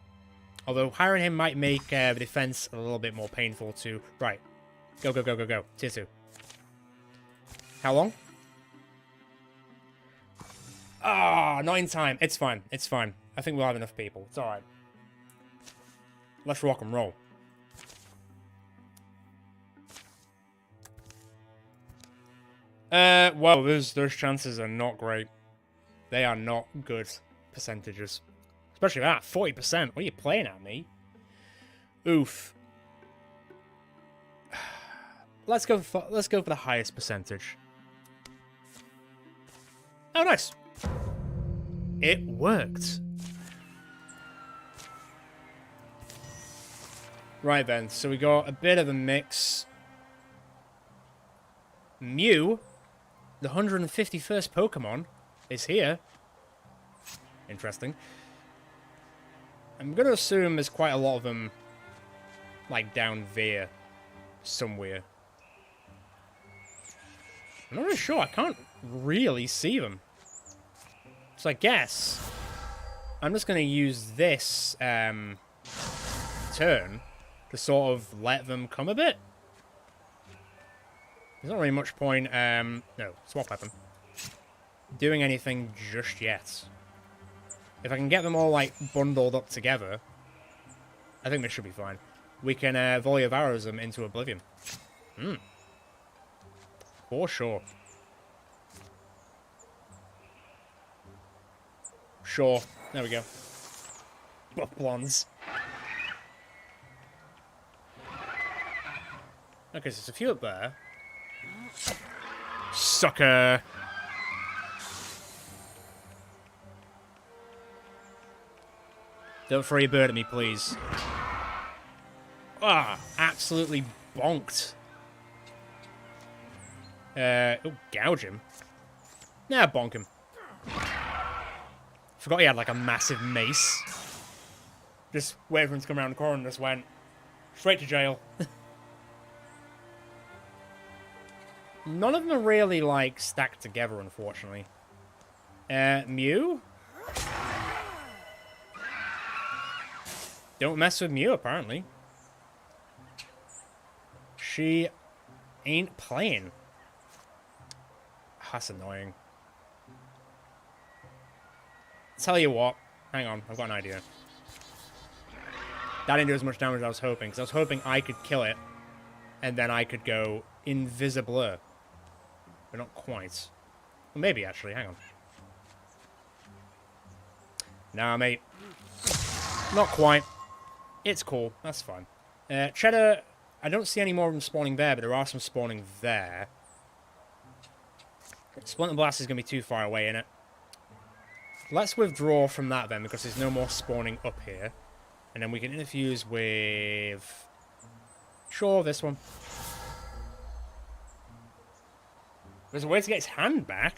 Although hiring him might make the defense a little bit more painful too. Right. Go, go, go, go, go. Tier 2. How long? Ah, not in time. It's fine. It's fine. I think we'll have enough people. It's alright. Let's rock and roll. Well, those chances are not great. They are not good percentages. Especially that, 40%. What are you playing at me? Oof. Let's go for the highest percentage. Oh, nice. It worked. Right then, so we got a bit of a mix. Mew, the 151st Pokemon, is here. Interesting. I'm going to assume there's quite a lot of them, like, down there somewhere. I'm not really sure. I can't really see them. So I guess I'm just going to use this turn to sort of let them come a bit. There's not really much point, no, swap weapon, doing anything just yet. If I can get them all, like, bundled up together, I think this should be fine. We can volley of arrows them into oblivion. For sure. Sure. There we go. Blondes. Okay, so there's a few up there. Sucker! Don't throw your bird at me, please. Ah, absolutely bonked. Oh, gouge him. Nah, bonk him. Forgot he had, like, a massive mace. Just waited for him to come around the corner and just went straight to jail. None of them are really, like, stacked together, unfortunately. Mew? Don't mess with Mew, apparently. She ain't playing. That's annoying. Tell you what. Hang on, I've got an idea. That didn't do as much damage as I was hoping, because I was hoping I could kill it, and then I could go invisible. But not quite. Well, maybe, actually. Hang on. Nah, mate. Not quite. It's cool. That's fine. Cheddar, I don't see any more of them spawning there, but there are some spawning there. Splinter Blast is going to be too far away, innit? Let's withdraw from that then, because there's no more spawning up here. And then we can interfuse with Sure, this one. There's a way to get his hand back.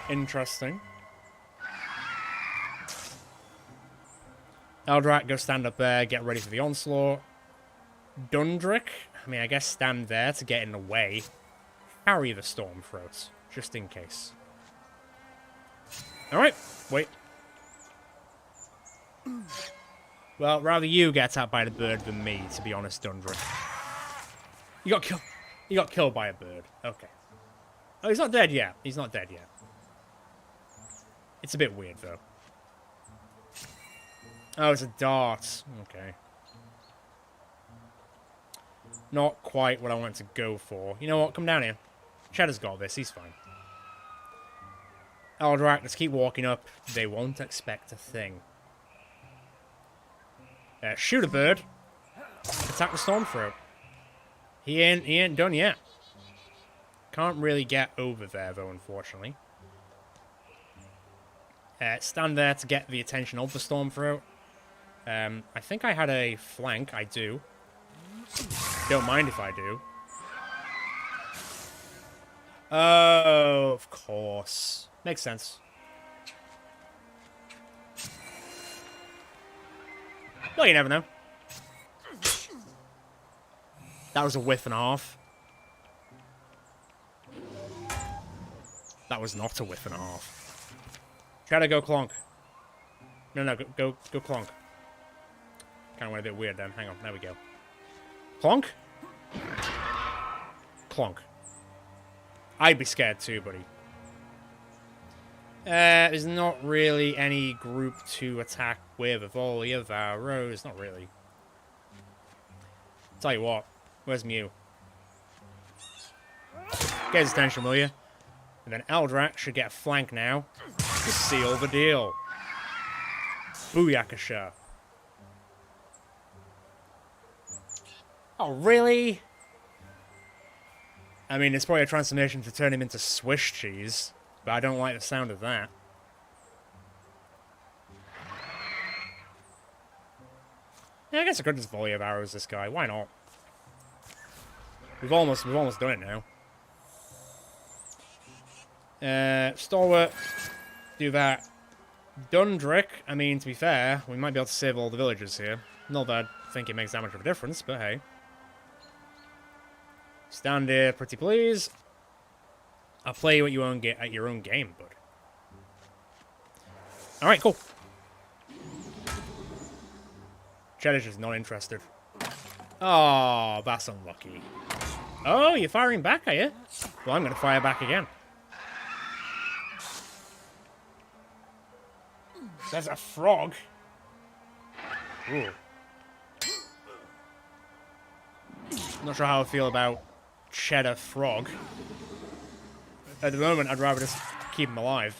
Interesting. Eldrak, go stand up there, get ready for the onslaught. Dundrick, I mean, I guess stand there to get in the way. Carry the Stormthroat, just in case. Alright, wait. Well, rather you get attacked by the bird than me, to be honest, Dundrick. You got killed by a bird. Okay. Oh, he's not dead yet. He's not dead yet. It's a bit weird, though. Oh, it's a dart. Okay. Not quite what I wanted to go for. You know what? Come down here. Cheddar's got this. He's fine. Eldrak, let's keep walking up. They won't expect a thing. Shoot a bird. Attack the Stormthroat. He ain't done yet. Can't really get over there, though, unfortunately. Stand there to get the attention of the Stormthroat. I think I had a flank. I do. Don't mind if I do. Oh, of course. Makes sense. Well, you never know. That was a whiff and a half. That was not a whiff and a half. Try to go clonk. No, go clonk. Kind of went a bit weird then. Hang on, there we go. Clonk? Clonk. I'd be scared too, buddy. There's not really any group to attack with all the other arrows. Not really. Tell you what. Where's Mew? Get his attention, will you? And then Eldrak should get a flank now to seal the deal. Booyakasha. Oh, really? I mean, it's probably a transformation to turn him into Swiss cheese, but I don't like the sound of that. Yeah, I guess I could just volley of arrows this guy. Why not? We've almost done it now. Stalwart, do that. Dundrick, I mean, to be fair, we might be able to save all the villagers here. Not that I think it makes that much of a difference, but hey. Stand here, pretty please. I'll play you at your own game, bud. Alright, cool. Cheddar's just not interested. Oh, that's unlucky. Oh, you're firing back, are you? Well, I'm going to fire back again. There's a frog. Ooh. Not sure how I feel about Cheddar Frog. At the moment, I'd rather just keep him alive.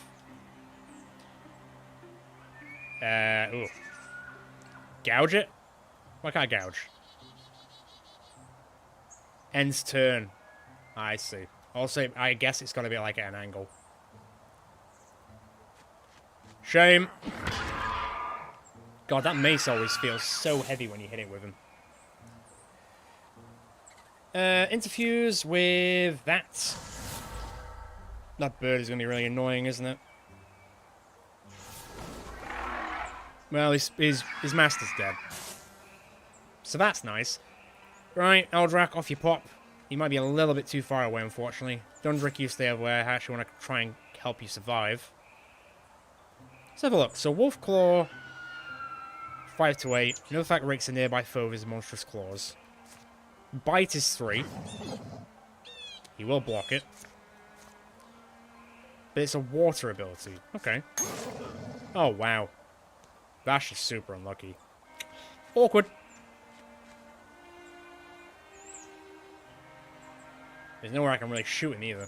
Ooh. Gouge it? Why can't I gouge? End's turn. I see. Also, I guess it's got to be like at an angle. Shame. God, that mace always feels so heavy when you hit it with him. Interfuse with that. That bird is going to be really annoying, isn't it? Well, his master's dead. So that's nice. Right, Eldrak, off you pop. You might be a little bit too far away, unfortunately. Dundrick, you stay over there. I actually want to try and help you survive. Let's have a look. So, Wolf Claw, 5 to 8. Another fact rakes a nearby foe with his monstrous claws. Bite is 3. He will block it. But it's a water ability. Okay. Oh, wow. That's just super unlucky. Awkward. There's nowhere I can really shoot him either.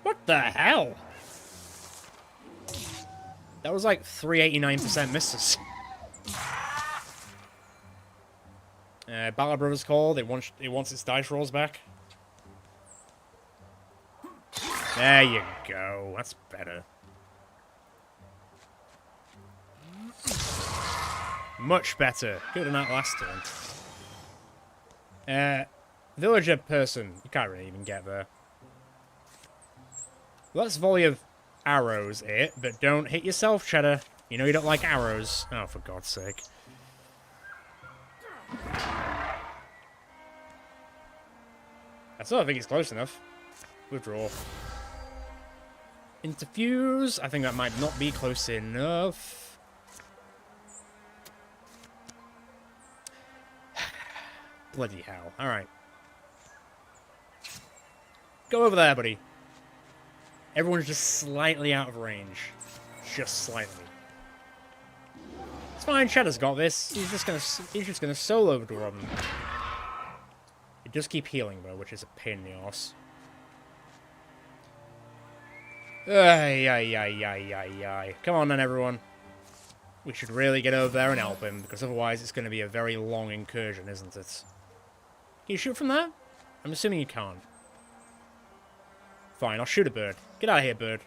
What the hell? That was like 389% misses. Battle Brothers called. It wants its dice rolls back. There you go. That's better. Much better. Could have done that last turn. Villager person. You can't really even get there. Let's volley of arrows it, but don't hit yourself, Cheddar. You know you don't like arrows. Oh, for God's sake. I still don't think it's close enough. Withdraw. Interfuse. I think that might not be close enough. Bloody hell. Alright. Go over there, buddy. Everyone's just slightly out of range. Just slightly. It's fine, Shadow's got this. He's just gonna solo Drauven. It does keep healing though, which is a pain in the arse. Ay. Come on then, everyone. We should really get over there and help him, because otherwise it's going to be a very long incursion, isn't it? Can you shoot from there? I'm assuming you can't. Fine, I'll shoot a bird. Get out of here, bird.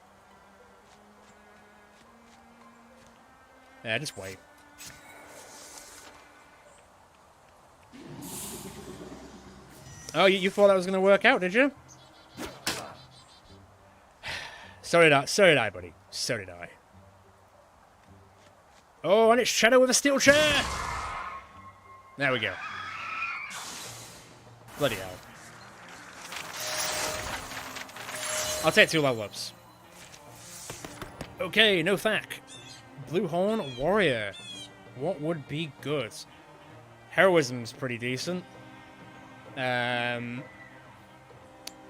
Yeah, just wait. Oh, you thought that was going to work out, did you? So did I, buddy. So did I. Oh, and it's Shadow with a steel chair! There we go. Bloody hell. I'll take 2 level ups. Okay, no thack. Blue Horn Warrior. What would be good? Heroism's pretty decent. Battle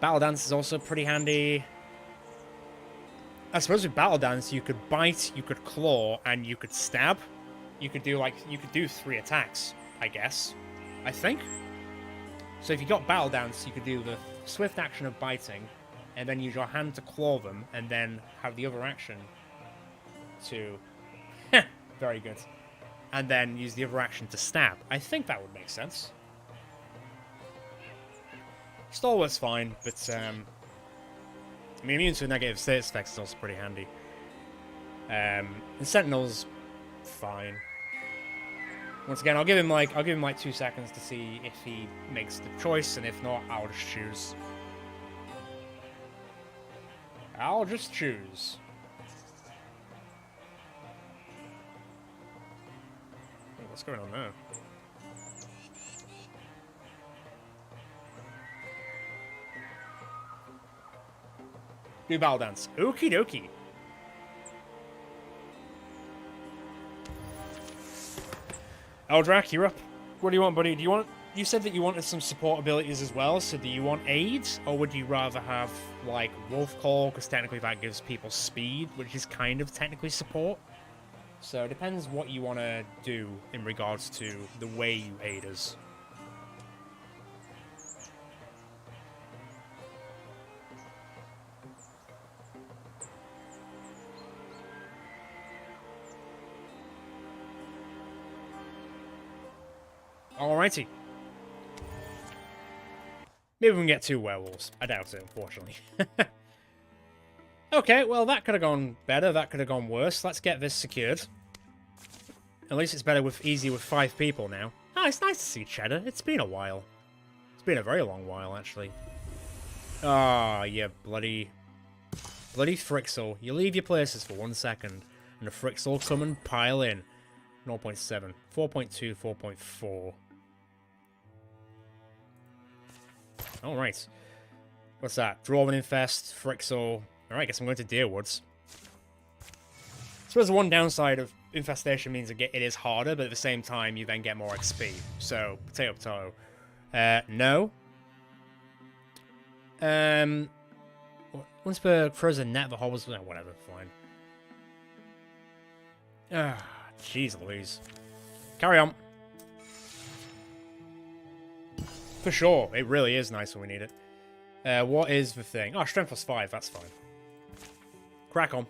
Dance is also pretty handy. I suppose with Battle Dance, you could bite, you could claw, and you could stab. You could do 3 attacks, I guess. I think. So if you got Battle Dance, you could do the swift action of biting, and then use your hand to claw them, and then have the other action to... very good. And then use the other action to stab. I think that would make sense. Stalwart's fine, but I mean, immune to negative status effects is also pretty handy. And Sentinel's fine. Once again, I'll give him like 2 seconds to see if he makes the choice, and if not, I'll just choose. I'll just choose. Oh, what's going on there? Do Battle Dance. Okie dokie. Eldrak, you're up. What do you want, buddy? Do you want... You said that you wanted some support abilities as well, so do you want aids? Or would you rather have, like, Wolf Call, because technically that gives people speed, which is kind of technically support. So it depends what you want to do in regards to the way you aid us. Alrighty. Maybe we can get 2 werewolves. I doubt it, unfortunately. Okay, well, that could have gone better. That could have gone worse. Let's get this secured. At least it's better easier with 5 people now. Oh, it's nice to see Cheddar. It's been a while. It's been a very long while, actually. Ah, yeah, bloody Frixel. You leave your places for 1 second, and the Frixel come and pile in. 0.7, 4.2, 4.4. Alright. What's that? Drauven Infest, Frixel. Alright, guess I'm going to Deerwoods. I suppose the one downside of Infestation means it is harder, but at the same time, you then get more XP. So, potato. No. Once per frozen net, the hobbles. Whatever, fine. Ah, jeez Louise. Carry on. For sure, it really is nice when we need it. What is the thing? Oh, strength plus 5, that's fine. Crack on.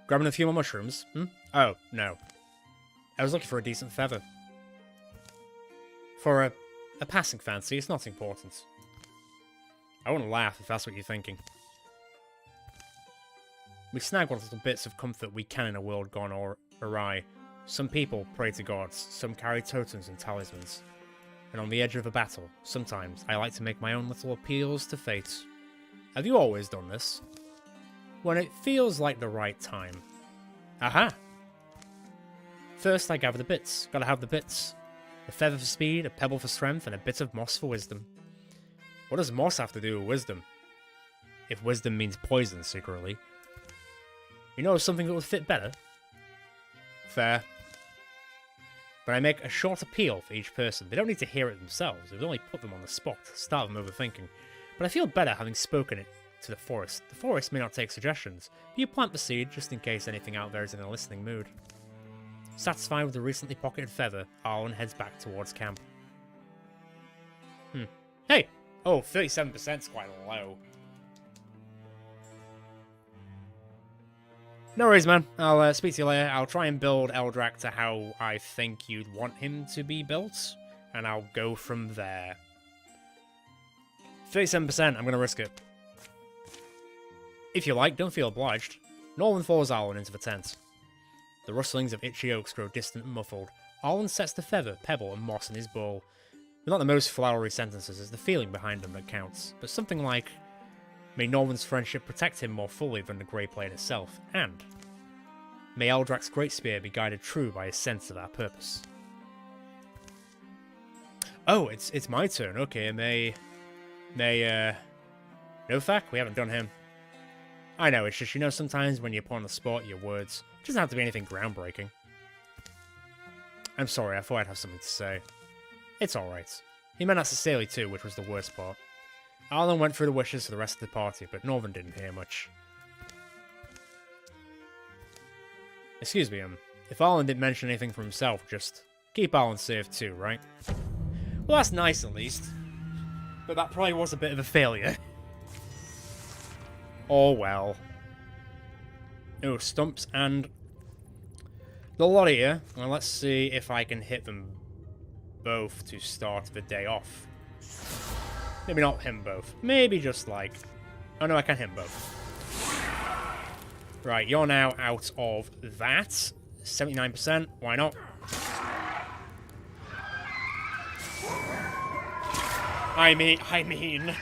Grabbing a few more mushrooms. Oh, no. I was looking for a decent feather. For a passing fancy, it's not important. I wouldn't laugh if that's what you're thinking. We snag what little bits of comfort we can in a world gone awry. Some people pray to gods, some carry totems and talismans. And on the edge of a battle, sometimes I like to make my own little appeals to fate. Have you always done this? When it feels like the right time. Aha! First I gather the bits. Gotta have the bits. A feather for speed, a pebble for strength, and a bit of moss for wisdom. What does moss have to do with wisdom? If wisdom means poison secretly. You know something that would fit better? Fair. But I make a short appeal for each person. They don't need to hear it themselves. It would only put them on the spot, start them overthinking. But I feel better having spoken it to the forest. The forest may not take suggestions, but you plant the seed just in case anything out there is in a listening mood. Satisfied with the recently pocketed feather, Arlen heads back towards camp. Hey! Oh, 37% is quite low. No worries, man. I'll speak to you later. I'll try and build Eldrak to how I think you'd want him to be built, and I'll go from there. 37%, I'm going to risk it. If you like, don't feel obliged. Norman follows Arlen into the tent. The rustlings of itchy oaks grow distant and muffled. Arlen sets the feather, pebble, and moss in his bowl. They're not the most flowery sentences, it's the feeling behind them that counts, but something like, may Norman's friendship protect him more fully than the Grey Plane itself, and may Eldrak's great spear be guided true by his sense of our purpose. Oh, it's my turn. Okay, no fact, we haven't done him. I know, it's just, you know, sometimes when you're put on the spot, your words doesn't have to be anything groundbreaking. I'm sorry, I thought I'd have something to say. It's alright. He meant that sincerely too, which was the worst part. Arlen went through the wishes for the rest of the party, but Norman didn't hear much. Excuse me, if Arlen didn't mention anything for himself, just keep Arlen safe too, right? Well, that's nice at least. But that probably was a bit of a failure. Oh well. Oh, stumps and the lot here. Well, let's see if I can hit them both to start the day off. Maybe not hit them both. Maybe just like... Oh no, I can hit them both. Right, you're now out of that. 79%. Why not? I mean...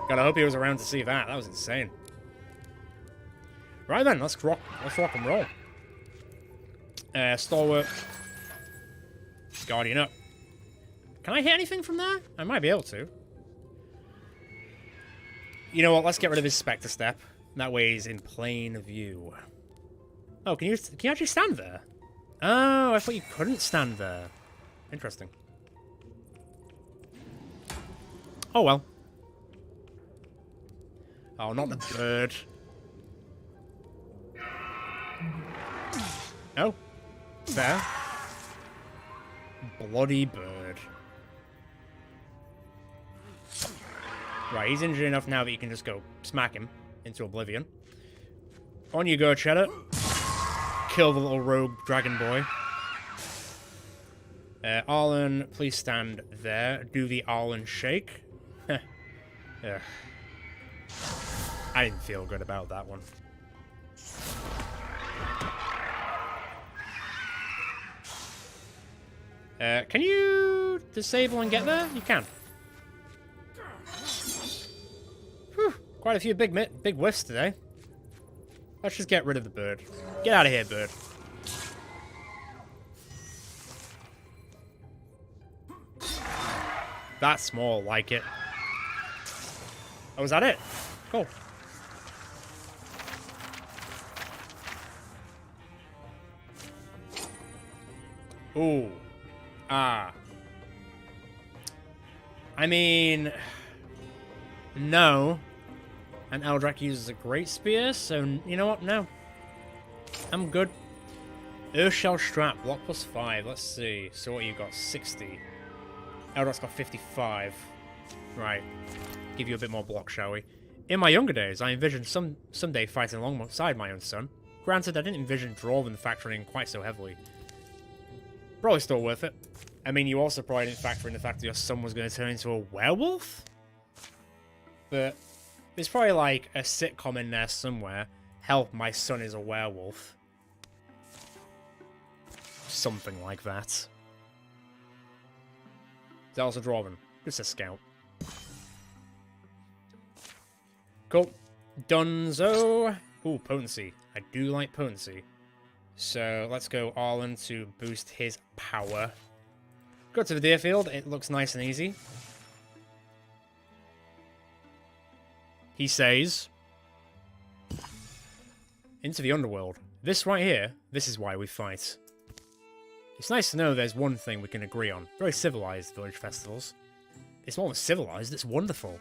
God, I hope he was around to see that. That was insane. Right then, let's rock and roll. Stalwart. Guardian up. Can I hit anything from there? I might be able to. You know what? Let's get rid of his Spectre Step. That way he's in plain view. Oh, can you actually stand there? Oh, I thought you couldn't stand there. Interesting. Oh well. Oh, not the bird. Oh. Fair. Bloody bird. Right, he's injured enough now that you can just go smack him into oblivion. On you go, Cheddar. Kill the little rogue dragon boy. Arlen, please stand there. Do the Arlen shake. Ugh. I didn't feel good about that one. Can you disable and get there? You can. Whew, quite a few big whiffs today. Let's just get rid of the bird. Get out of here, bird. That's more like it. Oh, is that it? Cool. Ooh. Ah. I mean... No. And Eldrak uses a great spear, so you know what? No. I'm good. Earthshell Strap, block +5. Let's see. So what you got? 60. Eldrak's got 55. Right. Give you a bit more block, shall we? In my younger days, I envisioned someday fighting alongside my own son. Granted, I didn't envision Drauven factoring in quite so heavily. Probably still worth it. I mean, you also probably didn't factor in the fact that your son was going to turn into a werewolf? But, There's probably like a sitcom in there somewhere. Help, my son is a werewolf. Something like that. Is that also Drauven? Just a scout. Cool. Dunzo. Ooh, potency. I do like potency. So let's go all in to boost his power. Go to the deer field. It looks nice and easy. He says, into the underworld. This right here, this is why we fight. It's nice to know there's one thing we can agree on. Very civilized village festivals. It's not civilized, it's wonderful.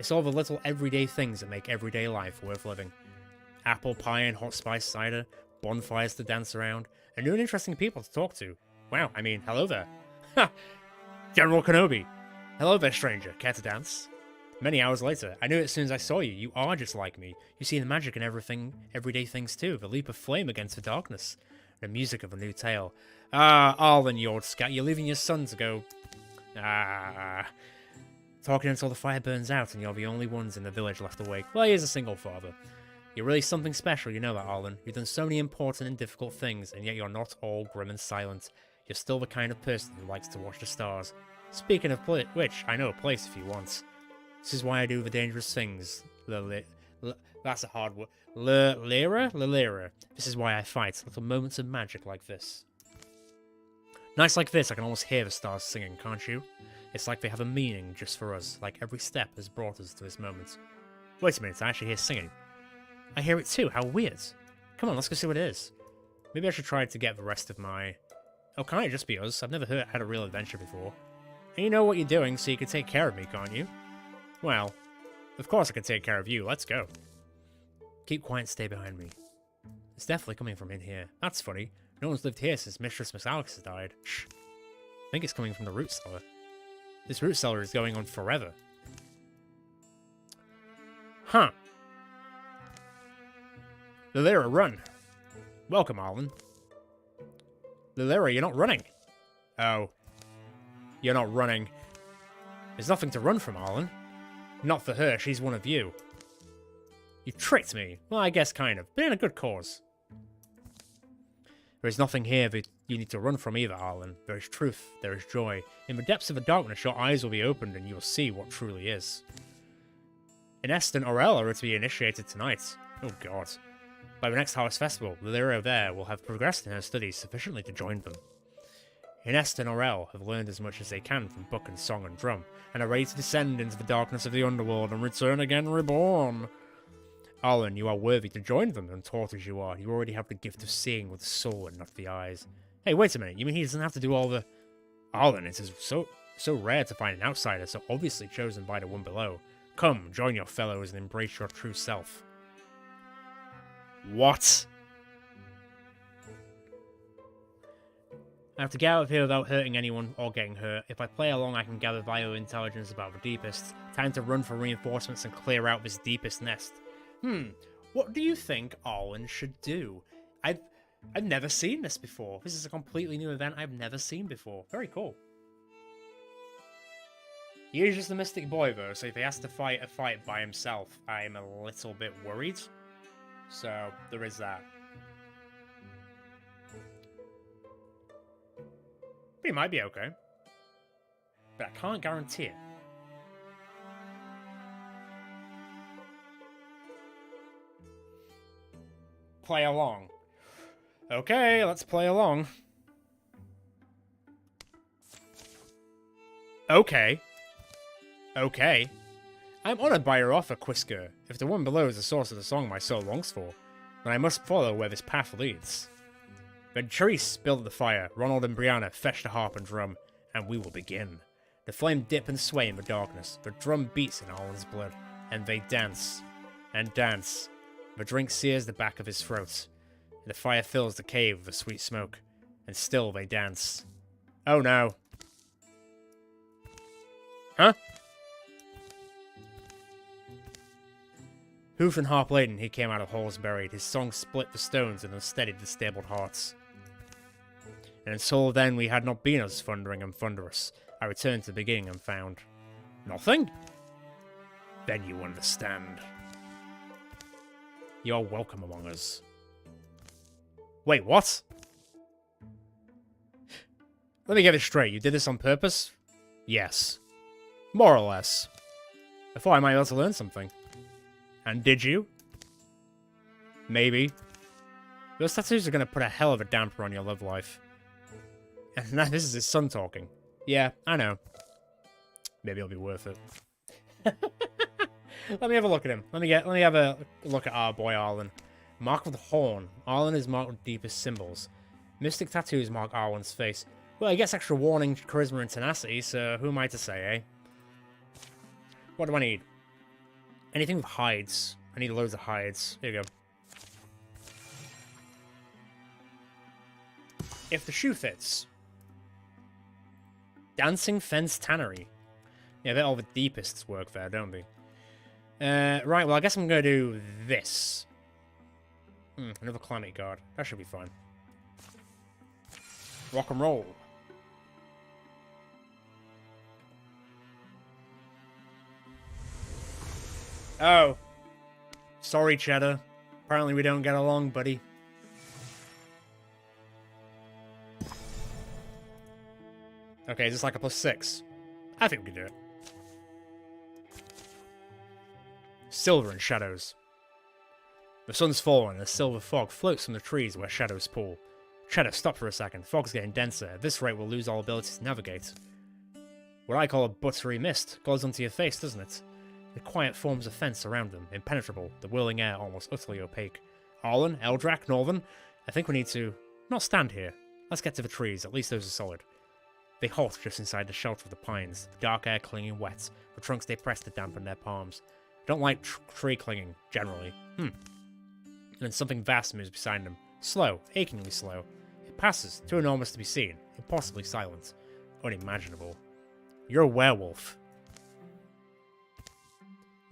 It's all the little everyday things that make everyday life worth living. Apple pie and hot spice cider, bonfires to dance around, and new and interesting people to talk to. Wow, I mean, hello there. Ha! General Kenobi. Hello there, stranger. Care to dance? Many hours later, I knew it as soon as I saw you. You are just like me. You see the magic in everything, everyday things too. The leap of flame against the darkness. The music of a new tale. Ah, Arlen, you old scat. You're leaving your son to go... Talking until the fire burns out and you're the only ones in the village left awake. Well, he is a single father. You're really something special, you know that, Arlen. You've done so many important and difficult things, and yet you're not all grim and silent. You're still the kind of person who likes to watch the stars. Speaking of which, I know a place if you want. This is why I do the dangerous things. That's a hard word. Lira? This is why I fight. Little moments of magic like this. Nights like this, I can almost hear the stars singing, can't you? It's like they have a meaning just for us, like every step has brought us to this moment. Wait a minute, I actually hear singing. I hear it too, how weird. Come on, let's go see what it is. Maybe I should try to get the rest of my... Oh, can't it just be us? I've never had a real adventure before. And you know what you're doing, so you can take care of me, can't you? Well, of course I can take care of you, let's go. Keep quiet and stay behind me. It's definitely coming from in here. That's funny. No one's lived here since Mistress Miss Alex has died. Shh. I think it's coming from the root cellar. This root cellar is going on forever. Huh. Lilira, run. Welcome, Arlen. Lilira, you're not running. Oh. You're not running. There's nothing to run from, Arlen. Not for her, she's one of you. You tricked me. Well, I guess kind of, but in a good cause. There is nothing here that you need to run from either, Arlen. There is truth, there is joy. In the depths of the darkness, your eyes will be opened and you will see what truly is. Inest and Aurel are to be initiated tonight. Oh god. By the next Harvest Festival, Lilira there will have progressed in her studies sufficiently to join them. Inest and Aurel have learned as much as they can from book and song and drum, and are ready to descend into the darkness of the underworld and return again reborn. Arlen, you are worthy to join them, and taught as you are. You already have the gift of seeing with the soul and not the eyes. Hey, wait a minute, you mean he doesn't have to do all the... Arlen, it is so rare to find an outsider, so obviously chosen by the one below. Come, join your fellows and embrace your true self. What? I have to get out of here without hurting anyone or getting hurt. If I play along, I can gather vital intelligence about the deepest. Time to run for reinforcements and clear out this deepest nest. What do you think Arlen should do? I've never seen this before. This is a completely new event I've never seen before. Very cool. He is just a mystic boy though, so if he has to fight a fight by himself, I'm a little bit worried. So, there is that. But he might be okay. But I can't guarantee it. Play along. Okay, let's play along. Okay. Okay. I'm honoured by your offer, Quisker. If the one below is the source of the song my soul longs for, then I must follow where this path leads. Then Therese built the fire, Ronald and Brianna fetch the harp and drum, and we will begin. The flame dip and sway in the darkness, the drum beats in Arlen's blood, and they dance, and dance. The drink sears the back of his throat, and the fire fills the cave with a sweet smoke, and still they dance. Oh no. Huh? Hoof and harp laden, he came out of holes buried. His song split the stones and unsteadied the stabled hearts. And until then we had not been as thundering and thunderous. I returned to the beginning and found... nothing? Then you understand. You're welcome among us. Wait, what? Let me get it straight. You did this on purpose? Yes. More or less. I thought I might be able to learn something. And did you? Maybe. Those tattoos are going to put a hell of a damper on your love life. And now this is his son talking. Yeah, I know. Maybe it'll be worth it. Let me have a look at him. Let me have a look at our boy Arlen. Mark of the Horn. Arlen is marked with deepest symbols. Mystic tattoos mark Arlen's face. Well, he gets extra warning, charisma, and tenacity, so who am I to say, eh? What do I need? Anything with hides. I need loads of hides. Here you go. If the shoe fits. Dancing Fence Tannery. Yeah, they're all the deepest work there, don't they? Right, well, I guess I'm going to do this. Another Calamity Guard. That should be fine. Rock and roll. Oh. Sorry, Cheddar. Apparently we don't get along, buddy. Okay, is this like a +6? I think we can do it. Silver and shadows. The sun's fallen and a silver fog floats from the trees where shadows pool. Cheddar, stop for a second. Fog's getting denser. At this rate, we'll lose all ability to navigate. What I call a buttery mist goes onto your face, doesn't it? The quiet forms a fence around them, impenetrable, the whirling air almost utterly opaque. Arlen, Eldrak, Northern, I think we need to not stand here. Let's get to the trees, at least those are solid. They halt just inside the shelter of the pines, the dark air clinging wet, the trunks they press to dampen their palms. I don't like tree clinging, generally. And then something vast moves beside them. Slow, achingly slow. It passes, too enormous to be seen, impossibly silent. Unimaginable. You're a werewolf.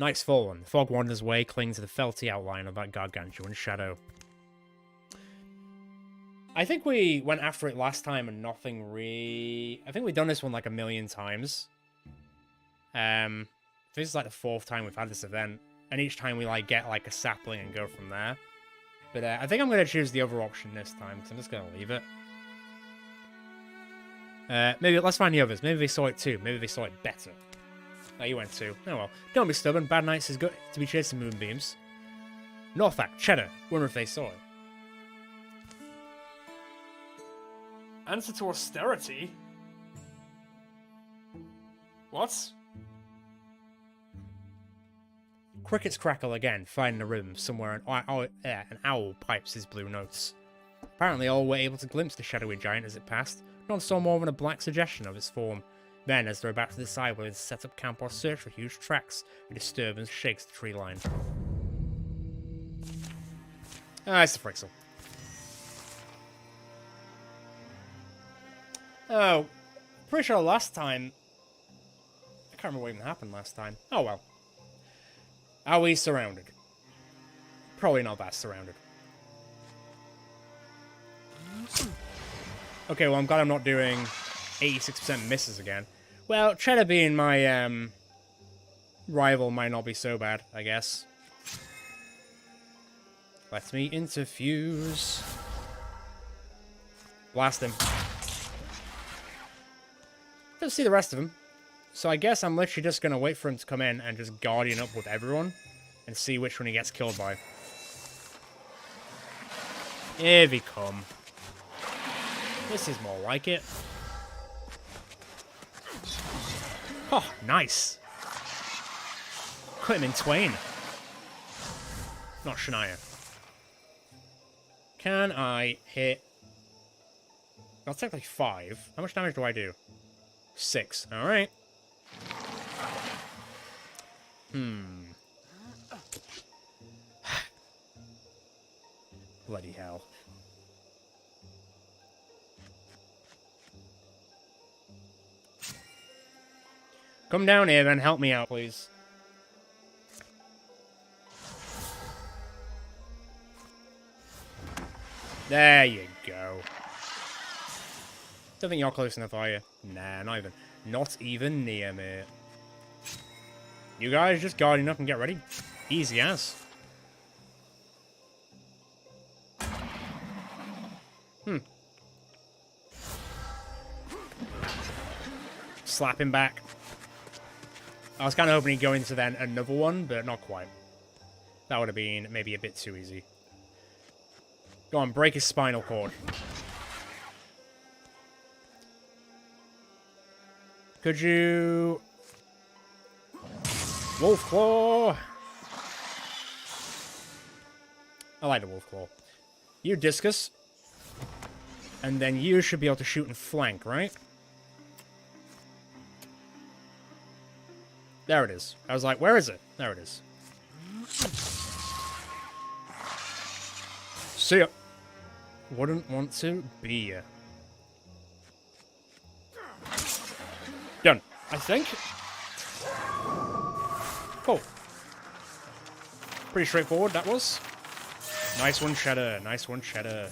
Night's fallen. The fog wanders away, clinging to the felty outline of that gargantuan shadow. I think we went after it last time and nothing I think we've done this one like 1,000,000 times. This is like the 4th time we've had this event. And each time we like get like a sapling and go from there. But I think I'm going to choose the other option this time, because I'm just going to leave it. Maybe let's find the others. Maybe they saw it too. Maybe they saw it better. Oh, you went too. Oh well. Don't be stubborn. Bad nights is good to be chasing moonbeams. Northak, Cheddar. Wonder if they saw it. Answer to austerity? What? Crickets crackle again, finding a rhythm somewhere an owl pipes his blue notes. Apparently all were able to glimpse the shadowy giant as it passed, none saw more than a black suggestion of its form. Then, as they're about to decide whether to set up camp or search for huge tracks, a disturbance shakes the tree line. Ah, it's the Frixel. Oh, pretty sure last time... I can't remember what even happened last time. Oh well. Are we surrounded? Probably not that surrounded. Okay, well I'm glad I'm not doing 86% misses again. Well, Cheddar being my rival might not be so bad, I guess. Let me interfuse. Blast him. Don't see the rest of them. So I guess I'm literally just going to wait for him to come in and just guardian up with everyone and see which one he gets killed by. Here we come. This is more like it. Oh, nice. Cut him in twain. Not Shania. Can I hit... That's technically 5. How much damage do I do? 6. Alright. Bloody hell. Come down here then, help me out, please. There you go. Don't think you're close enough, are you? Nah, not even. Not even near me. You guys just guarding up and get ready. Easy as. Slap him back. I was kind of hoping he'd go into then another one, but not quite. That would have been maybe a bit too easy. Go on, break his spinal cord. Could you... Wolf Claw! I like the Wolf Claw. You Discus. And then you should be able to shoot and flank, right? There it is. I was like, where is it? There it is. See ya. Wouldn't want to be ya. Done. I think. Cool. Pretty straightforward, that was. Nice one, Cheddar. Nice one, Cheddar.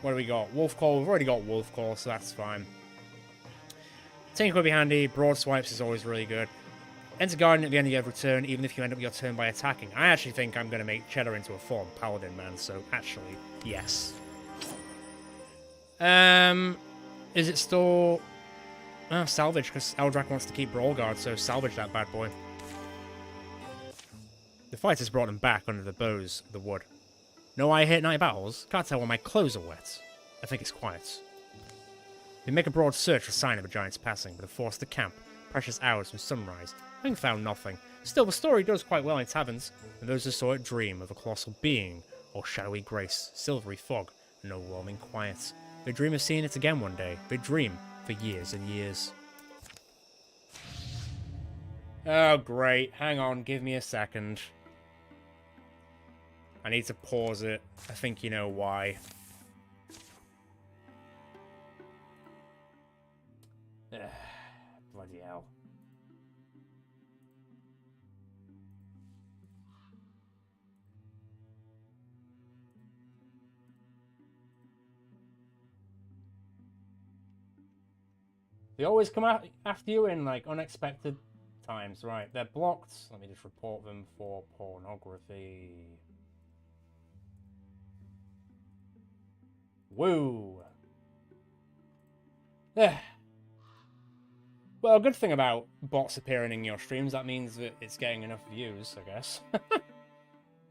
What do we got? Wolf Call. We've already got Wolf Call, so that's fine. Tinker would be handy. Broad Swipes is always really good. Enter Guardian at the end of every turn, even if you end up your turn by attacking. I actually think I'm going to make Cheddar into a full Paladin, man, so actually, yes. Is it still... Oh, salvage, because Eldrak wants to keep Brawl Guard, so salvage that bad boy. The fighters brought them back under the boughs of the wood. No I hit night battles? Can't tell when my clothes are wet. I think it's quiet. They make a broad search for sign of a giant's passing, but are forced to camp. Precious hours from sunrise. Having found nothing. Still, the story goes quite well in taverns, and those who saw it dream of a colossal being, or shadowy grace, silvery fog, and overwhelming quiet. They dream of seeing it again one day. They dream for years and years. Oh, great. Hang on, give me a second. I need to pause it. I think you know why. Bloody hell. They always come after you in, like, unexpected times. Right, they're blocked. Let me just report them for pornography. Woo! Well, a good thing about bots appearing in your streams, that means that it's getting enough views, I guess.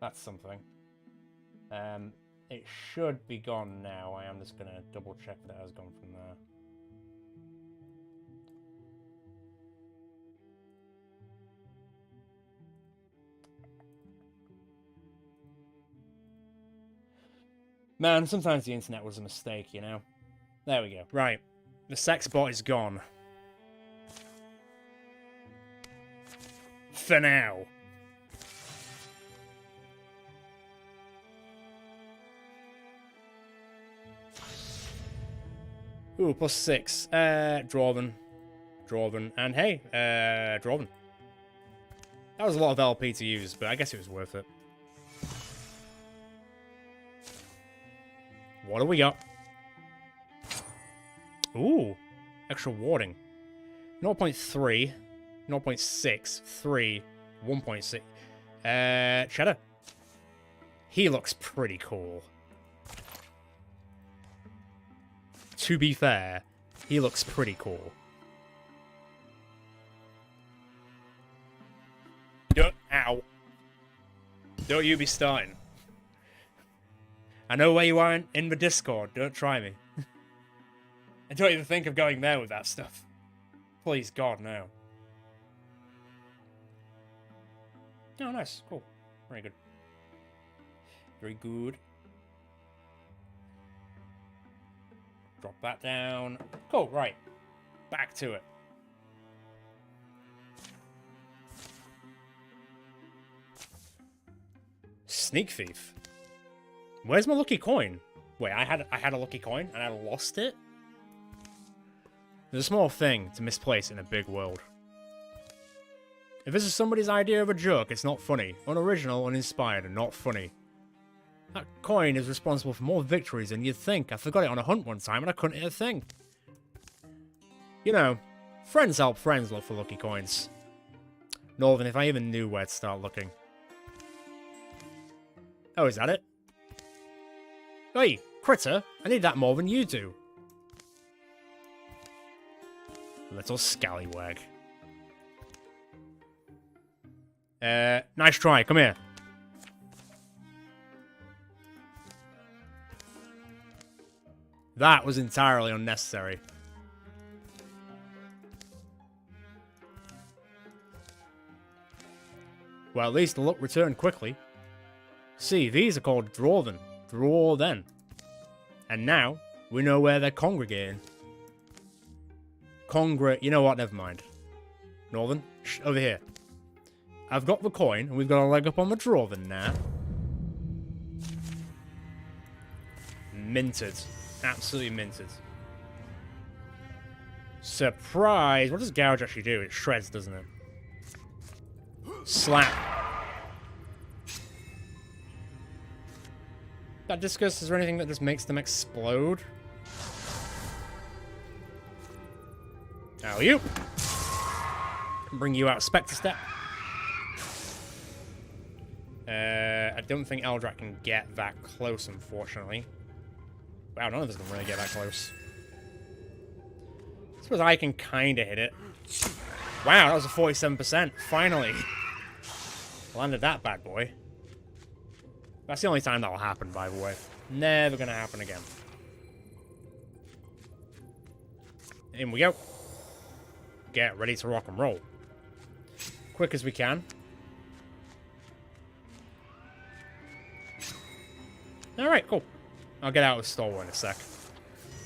That's something. It should be gone now. I am just going to double check that it has gone from there. Man, sometimes the internet was a mistake, you know? There we go. Right. The sex bot is gone. For now. Ooh, +6. Drauven. Drauven. And hey, Drauven. That was a lot of LP to use, but I guess it was worth it. What do we got? Ooh, extra warding. 0.3, 0.6, 3, 1.6. Cheddar. He looks pretty cool. To be fair, he looks pretty cool. Ow. Don't you be starting. I know where you are in the Discord. Don't try me. I don't even think of going there with that stuff. Please, God, no. Oh, nice. Cool. Very good. Very good. Drop that down. Cool, right. Back to it. Sneak Thief. Where's my lucky coin? Wait, I had a lucky coin and I lost it? There's a small thing to misplace in a big world. If this is somebody's idea of a joke, it's not funny. Unoriginal, uninspired, and not funny. That coin is responsible for more victories than you'd think. I forgot it on a hunt one time and I couldn't hit a thing. You know, friends help friends look for lucky coins. Northern, if I even knew where to start looking. Oh, is that it? Hey, Critter, I need that more than you do. Little scallywag. Nice try, come here. That was entirely unnecessary. Well, at least the luck returned quickly. See, these are called Drauven. Drauven. And now, we know where they're congregating. You know what, never mind. Northern, over here. I've got the coin, and we've got a leg up on the Drauven now. Minted. Absolutely minted. Surprise! What does gouge actually do? It shreds, doesn't it? Slap. That discus, is there anything that just makes them explode? How are you? Bring you out Spectre Step. I don't think Eldrak can get that close, unfortunately. Wow, none of us can really get that close. I suppose I can kind of hit it. Wow, that was a 47%. Finally. Landed that bad boy. That's the only time that'll happen, by the way. Never gonna happen again. In we go. Get ready to rock and roll. Quick as we can. Alright, cool. I'll get out of the store in a sec.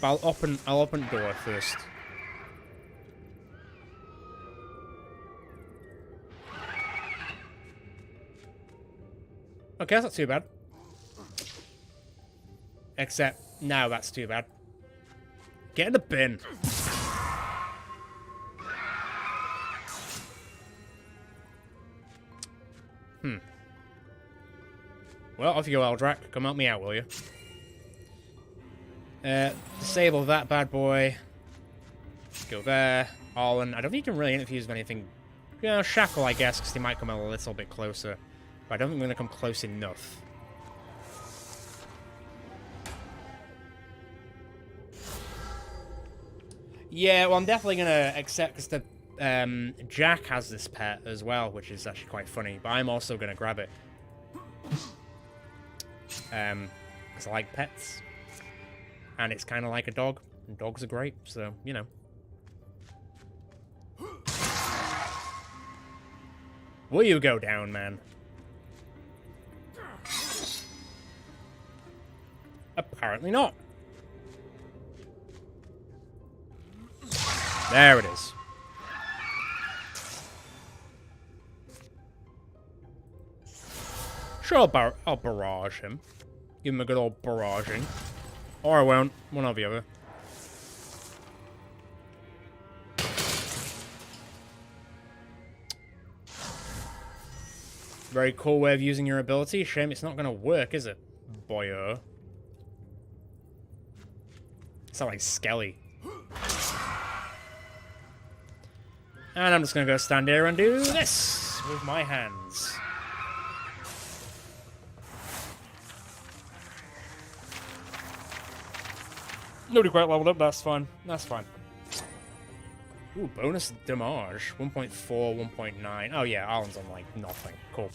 But I'll open the door first. Okay, that's not too bad. Except, now that's too bad. Get in the bin. Well, off you go, Eldrak. Come help me out, will you? Disable that bad boy. Go there. Arlen. I don't think you can really interfuse with anything. You know, Shackle, I guess, because they might come a little bit closer. But I don't think we're going to come close enough. Yeah, well, I'm definitely going to accept, because the Jack has this pet as well, which is actually quite funny. But I'm also going to grab it. Because I like pets. And it's kind of like a dog. And dogs are great, so, you know. Will you go down, man? Apparently not. There it is. Sure, I'll barrage him. Give him a good old barraging. Or I won't. One or the other. Very cool way of using your ability. Shame it's not going to work, is it? Boyo. Sound like Skelly. And I'm just going to go stand here and do this with my hands. Nobody quite leveled up, that's fine. That's fine. Ooh, bonus damage. 1.4, 1.9. Oh yeah, Alan's on like nothing. Cool.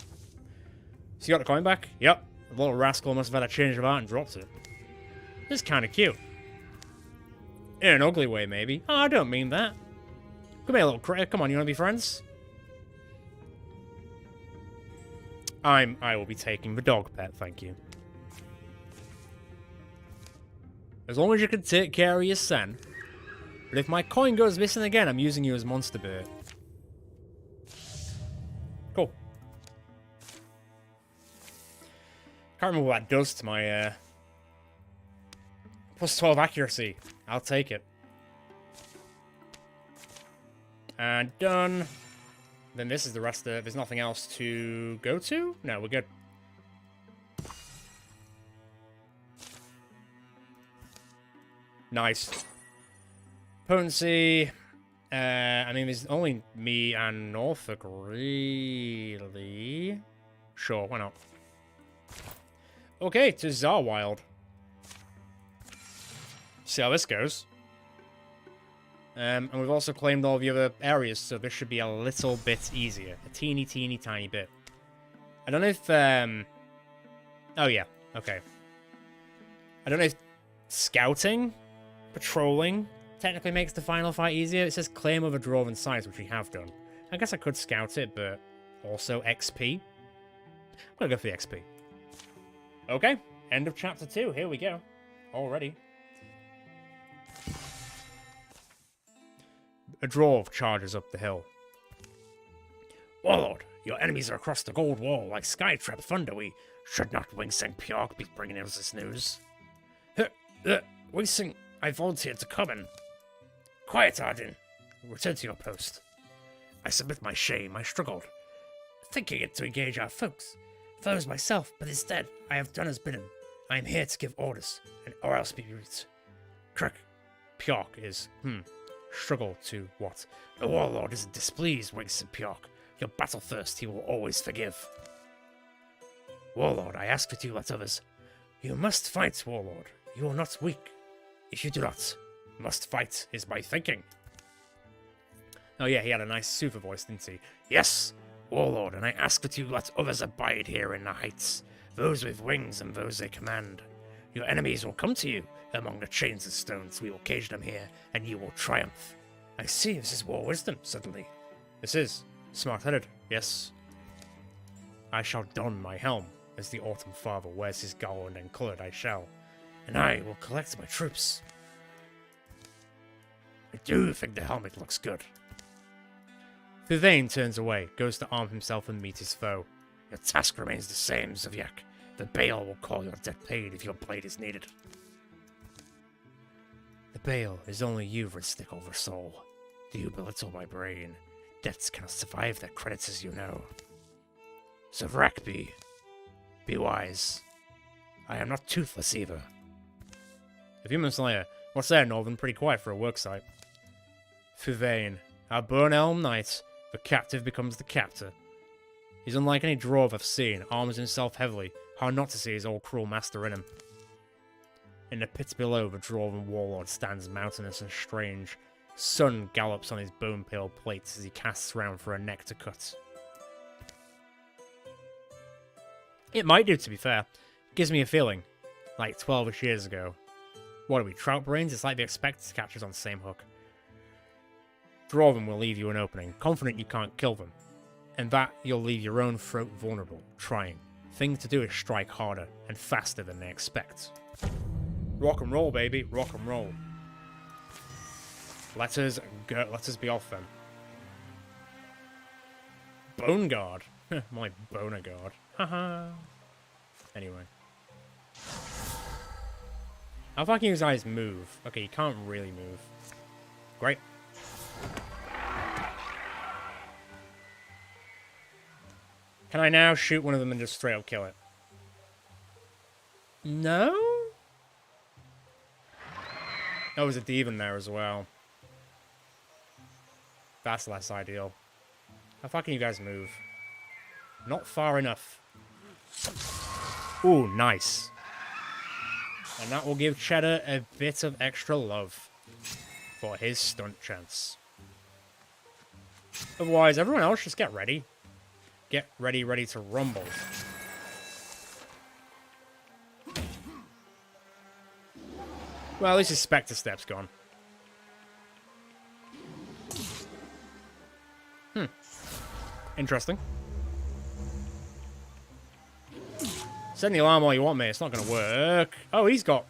So you got the coin back? Yep. The little rascal must have had a change of heart and dropped it. This is kind of cute. In an ugly way, maybe. Oh, I don't mean that. Come here, little critter. Come on, you want to be friends? I will be taking the dog pet, thank you. As long as you can take care of your son. But if my coin goes missing again, I'm using you as monster bait. Cool. Can't remember what that does to my, plus 12 accuracy. I'll take it. And done. Then this is the rest of... There's nothing else to go to? No, we're good. Nice. Potency. I mean, there's only me and Norfolk, really. Sure, why not? Okay, to Zarwild. See how this goes. And we've also claimed all the other areas, so this should be a little bit easier. A teeny, teeny, tiny bit. I don't know if, oh yeah, okay. I don't know if scouting, patrolling, technically makes the final fight easier. It says claim over Drauven sites, which we have done. I guess I could scout it, but also XP. I'm gonna go for the XP. Okay, end of chapter 2. Here we go. Already. A dwarf charges up the hill. Warlord, your enemies are across the Gold Wall like Skytrap Thunder. We should not Wingsing Pyork be bringing us this news. Wingsing, I volunteered to come in. Quiet, Arden. Return to your post. I submit my shame. I struggled, thinking it to engage our folks. Foes myself, but instead, I have done as bidden. I am here to give orders, or else be mute. Correct. Pyork is, struggle to what? The Warlord isn't displeased, Wingsing Pyork. Your battle thirst he will always forgive. Warlord, I ask that you let others. You must fight, Warlord. You are not weak. If you do not, must fight is my thinking. Oh yeah, he had a nice super voice, didn't he? Yes, Warlord, and I ask that you let others abide here in the heights, those with wings and those they command. Your enemies will come to you among the chains of stones. We will cage them here, and you will triumph. I see this is war wisdom, suddenly. This is smart-headed, yes. I shall don my helm, as the Autumn Father wears his garland and coloured I shall. And I will collect my troops. I do think the helmet looks good. Fivane turns away, goes to arm himself and meet his foe. Your task remains the same, Zavyak. The Bale will call your debt paid if your blade is needed. The Bale is only you for stick over soul. Do you belittle my brain? Debts cannot survive their credits, as you know. Zavrak, be wise. I am not toothless either. The Human Slayer. What's there, Northern? Pretty quiet for a worksite. Fivane, our Burn Elm Knight. The captive becomes the captor. He's unlike any dwarf I've seen, arms himself heavily. Hard not to see his old cruel master in him. In the pits below, the Drauven warlord stands mountainous and strange. Sun gallops on his bone-pale plates as he casts round for a neck to cut. It might do, to be fair. Gives me a feeling. Like 12-ish years ago. What are we, trout brains? It's like they expect to catch us on the same hook. Drauven will leave you an opening, confident you can't kill them. And that you'll leave your own throat vulnerable, trying. Thing to do is strike harder and faster than they expect. Rock and roll, baby. Rock and roll. Let us go. Let us be off then. Bone guard. My boner guard. Haha. Anyway. How far can you guys move? Okay, you can't really move. Great. Can I now shoot one of them and just straight up kill it? No? Oh, there's a Demon there as well. That's less ideal. How far can you guys move? Not far enough. Ooh, nice. And that will give Cheddar a bit of extra love for his stunt chance. Otherwise, everyone else just get ready. Get ready, ready to rumble. Well, at least his Spectre Step's gone. Interesting. Send the alarm all you want, mate. It's not going to work. Oh, he's got...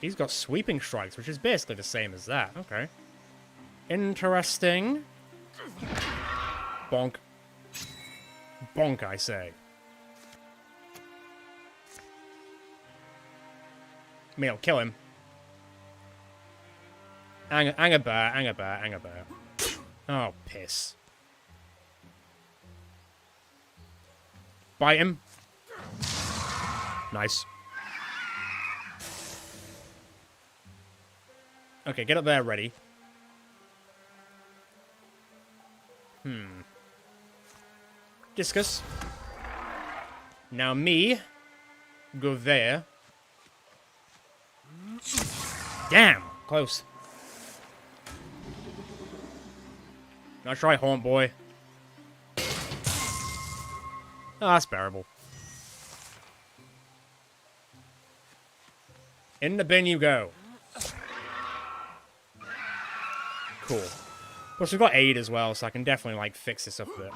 He's got sweeping strikes, which is basically the same as that. Okay. Interesting. Bonk. Bonk, I say. I mean, I'll kill him. Hang a bear. Oh, piss. Bite him. Nice. Okay, get up there ready. Discus. Now me. Go there. Damn! Close. Now try Haunt Boy. Oh, that's bearable. In the bin you go. Cool. Plus, we've got aid as well, so I can definitely, like, fix this up a bit.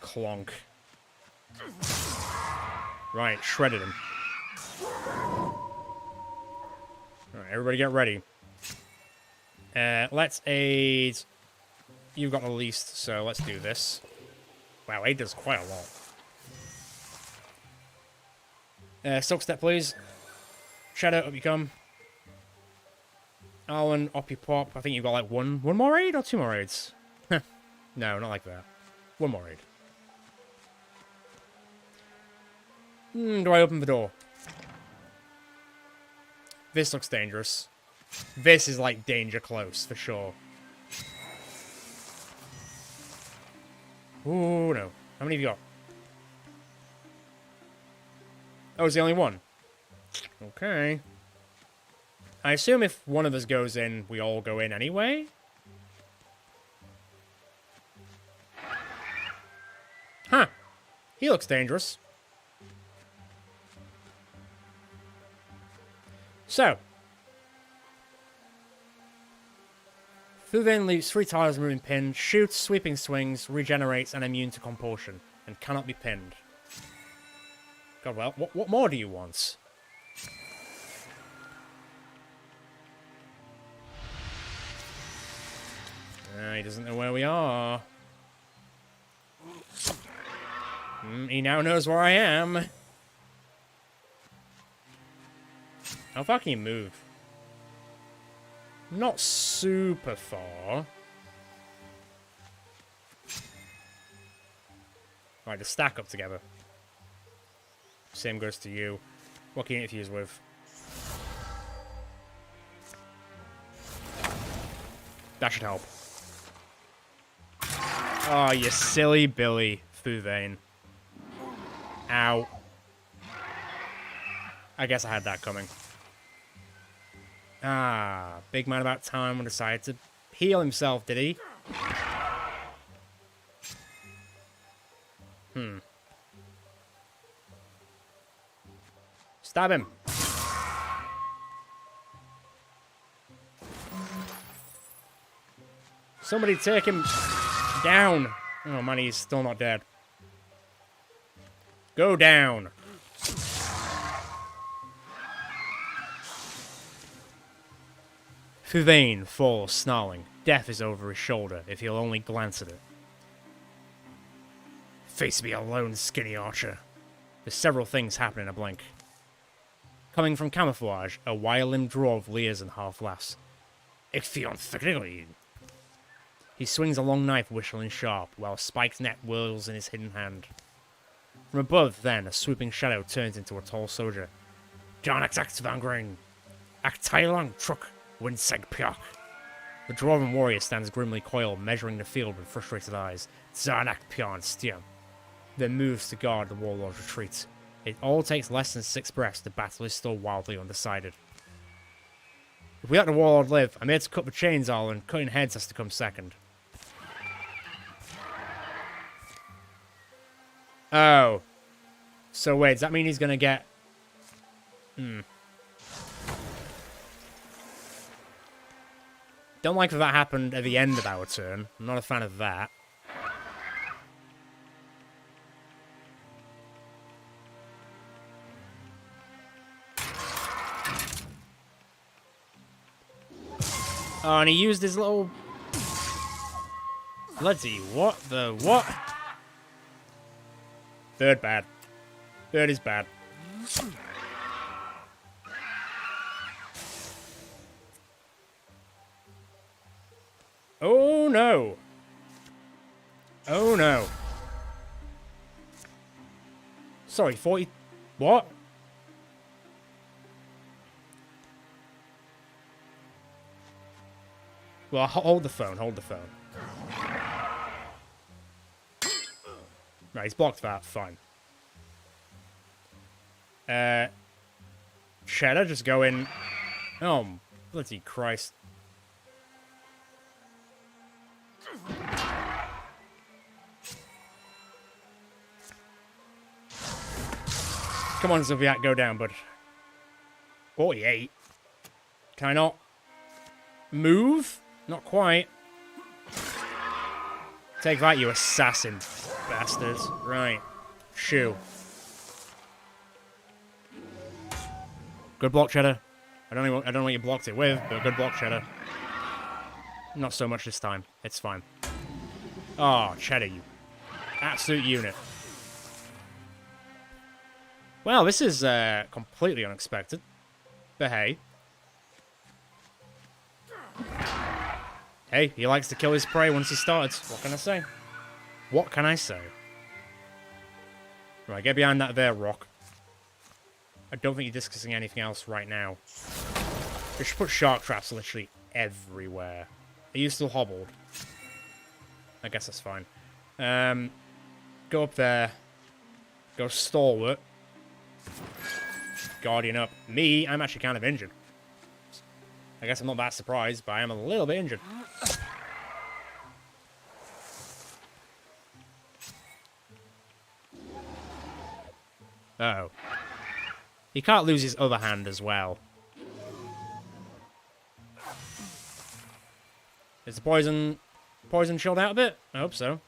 Clonk. Right, shredded him. Alright, everybody get ready. Let's aid... You've got the least, so let's do this. Wow, aid does quite a lot. Silk step, please. Shadow, up you come. Alan, up you pop. I think you've got like one more aid or 2 more aids? No, not like that. 1 more aid. Do I open the door? This looks dangerous. This is like danger close, for sure. Ooh, no. How many have you got? Oh, it's the only one. Okay. I assume if one of us goes in, we all go in anyway? Huh. He looks dangerous. So. Fuvain leaves 3 tiles moving pinned, shoots, sweeping swings, regenerates, and immune to compulsion, and cannot be pinned. God, well, what more do you want? He doesn't know where we are. He now knows where I am. How far can you move? Not super far. Right, to stack up together. Same goes to you. What can you infuse with? That should help. Oh, you silly Billy, Fuvain. Ow. I guess I had that coming. Ah, big man about time and decided to heal himself, did he? Stab him. Somebody take him down. Oh man, he's still not dead. Go down. Fuvain falls, snarling. Death is over his shoulder, if he'll only glance at it. Face me alone, skinny archer. There's several things happen in a blink. Coming from camouflage, a wire-limbed dwarf leers and half-laughs. Ik feel thrilling. He swings a long knife whistling sharp, while a spiked net whirls in his hidden hand. From above, then, a swooping shadow turns into a tall soldier. Jarnax act van Grain. Act Tailang truck, Winseg Piak. The Drauven warrior stands grimly coiled, measuring the field with frustrated eyes. Zarnak Pian Stiam. Then moves to guard the warlord's retreat. It all takes less than 6 breaths. The battle is still wildly undecided. If we let the warlord live, I'm here to cut the chains all, and cutting heads has to come second. Oh. So wait, does that mean he's gonna get... Don't like that that happened at the end of our turn. I'm not a fan of that. Oh, and he used his little... Bloody, what the... What? Third bad. Third is bad. Oh, no. Oh, no. Sorry, 40... What? Well, hold the phone, hold the phone. Right, he's blocked that, fine. Cheddar, just go in. Oh, bloody Christ. Come on, Zodiac, go down, bud. 48. Can I not move? Not quite. Take that, you assassin bastards. Right. Shoo. Good block, Cheddar. I don't know what you blocked it with, but good block, Cheddar. Not so much this time. It's fine. Oh, Cheddar, you absolute unit. Well, this is completely unexpected. But hey. Hey, he likes to kill his prey once he starts. What can I say? What can I say? Right, get behind that there rock. I don't think you're discussing anything else right now. You should put shark traps literally everywhere. Are you still hobbled? I guess that's fine. Go up there. Go stalwart. Guardian up. Me, I'm actually kind of injured. I guess I'm not that surprised, but I am a little bit injured. Uh-oh. He can't lose his other hand as well. Is the poison chilled out a bit? I hope so.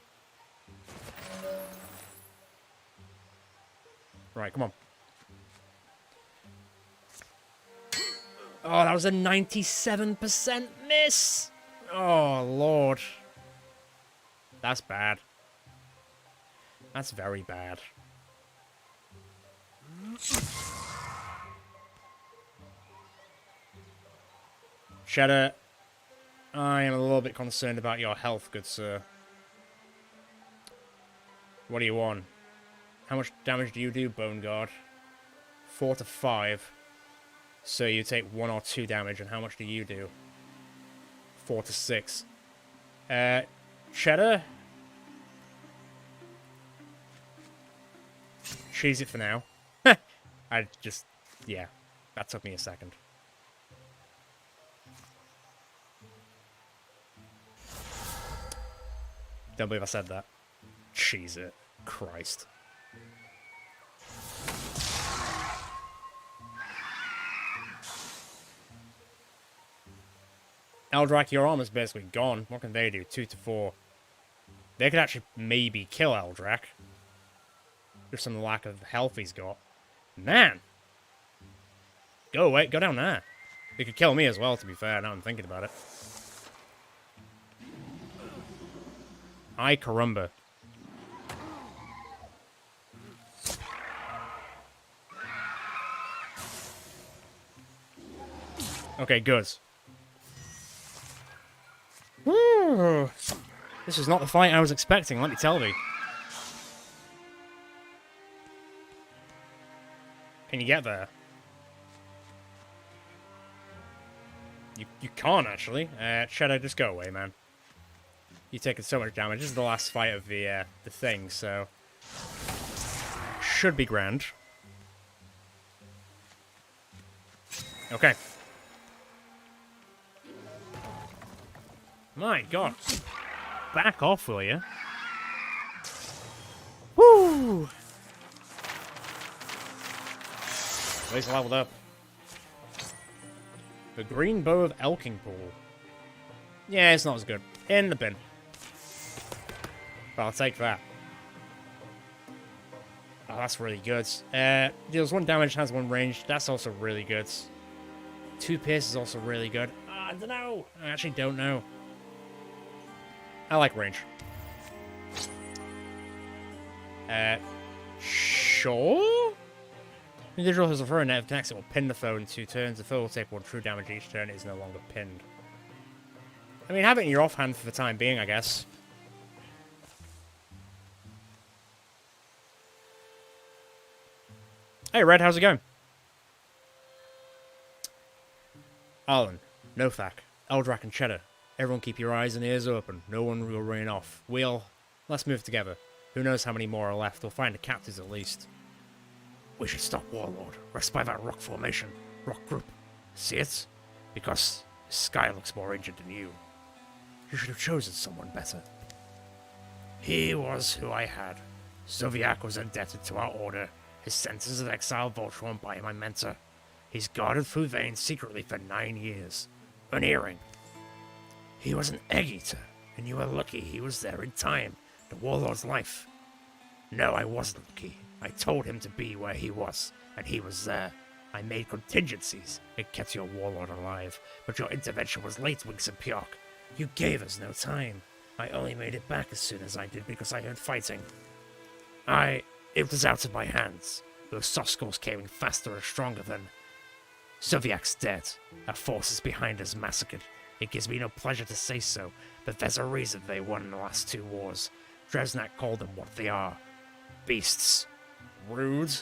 Right, come on. Oh, that was a 97% miss! Oh, Lord. That's bad. That's very bad. Cheddar, I am a little bit concerned about your health, good sir. What do you want? How much damage do you do, Bone Guard? 4 to 5. So you take 1 or 2 damage, and how much do you do? 4 to 6. Cheddar? Cheese it for now. Yeah, that took me a second. Don't believe I said that. Cheese it. Christ. Eldrak, your armor's basically gone. What can they do? 2 to 4. They could actually maybe kill Eldrak. Just from the lack of health he's got. Man! Go away, go down there. They could kill me as well, to be fair, now I'm thinking about it. Ay caramba. Okay, good. Woo! This is not the fight I was expecting, let me tell you. Can you get there? You can't, actually. Shadow, just go away, man. You're taking so much damage. This is the last fight of the thing, so... Should be grand. Okay. My God. Back off, will you? Woo! At least leveled up. The Green Bow of Elkingpool. Yeah, it's not as good. In the bin. But I'll take that. Oh, that's really good. Deals 1 damage, has 1 range. That's also really good. 2 pierce is also really good. I don't know. I actually don't know. I like range. Sure? The individual has a throw net attacks, it will pin the foe in 2 turns. The foe will take 1 true damage each turn. It is no longer pinned. I mean, have it in your offhand for the time being, I guess. Hey, Red, how's it going? Alan, Nothak, Eldrak, and Cheddar. Everyone keep your eyes and ears open. No one will run off. Let's move together. Who knows how many more are left? We'll find the captives at least. We should stop Warlord. Rest by that rock formation. Rock group. See it? Because Sky looks more injured than you. You should have chosen someone better. He was who I had. Soviak was indebted to our order. His sentence of exile Voltron by my mentor. He's guarded Fuvain secretly for 9 years. Unerring. He was an egg-eater, and you were lucky he was there in time. The Warlord's life. No, I wasn't lucky. I told him to be where he was, and he was there. I made contingencies and kept your Warlord alive, but your intervention was late, Winks and Pyork. You gave us no time. I only made it back as soon as I did because I heard fighting. It was out of my hands. Those Soskulls came in faster and stronger than... Soviak's dead. Our forces behind us massacred. It gives me no pleasure to say so, but there's a reason they won in the last 2 wars. Dresnak called them what they are. Beasts. Rude.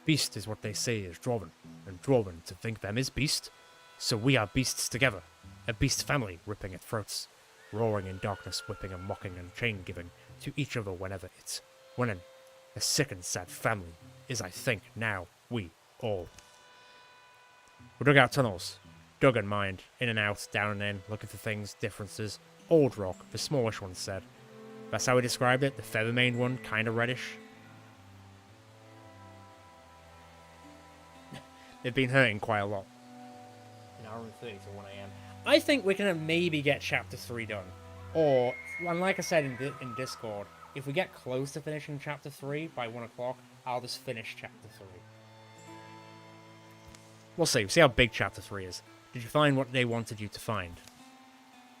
Beast is what they say is Drauven, and Drauven to think them is beast. So we are beasts together. A beast family ripping at throats. Roaring in darkness, whipping and mocking and chain-giving to each other whenever it's... When a sick and sad family is, I think, now we all. We dug out tunnels. Dug and mined. In and out, down and in, looking for things, differences. Old rock, the smallish one said. That's how we described it, the feather-maned one, kinda reddish. They've been hurting quite a lot. An hour and 30 to 1 AM. I think we can maybe get Chapter 3 done. Or, and like I said in Discord, if we get close to finishing Chapter 3 by 1 o'clock, I'll just finish Chapter 3. We'll see. See how big Chapter 3 is. Did you find what they wanted you to find?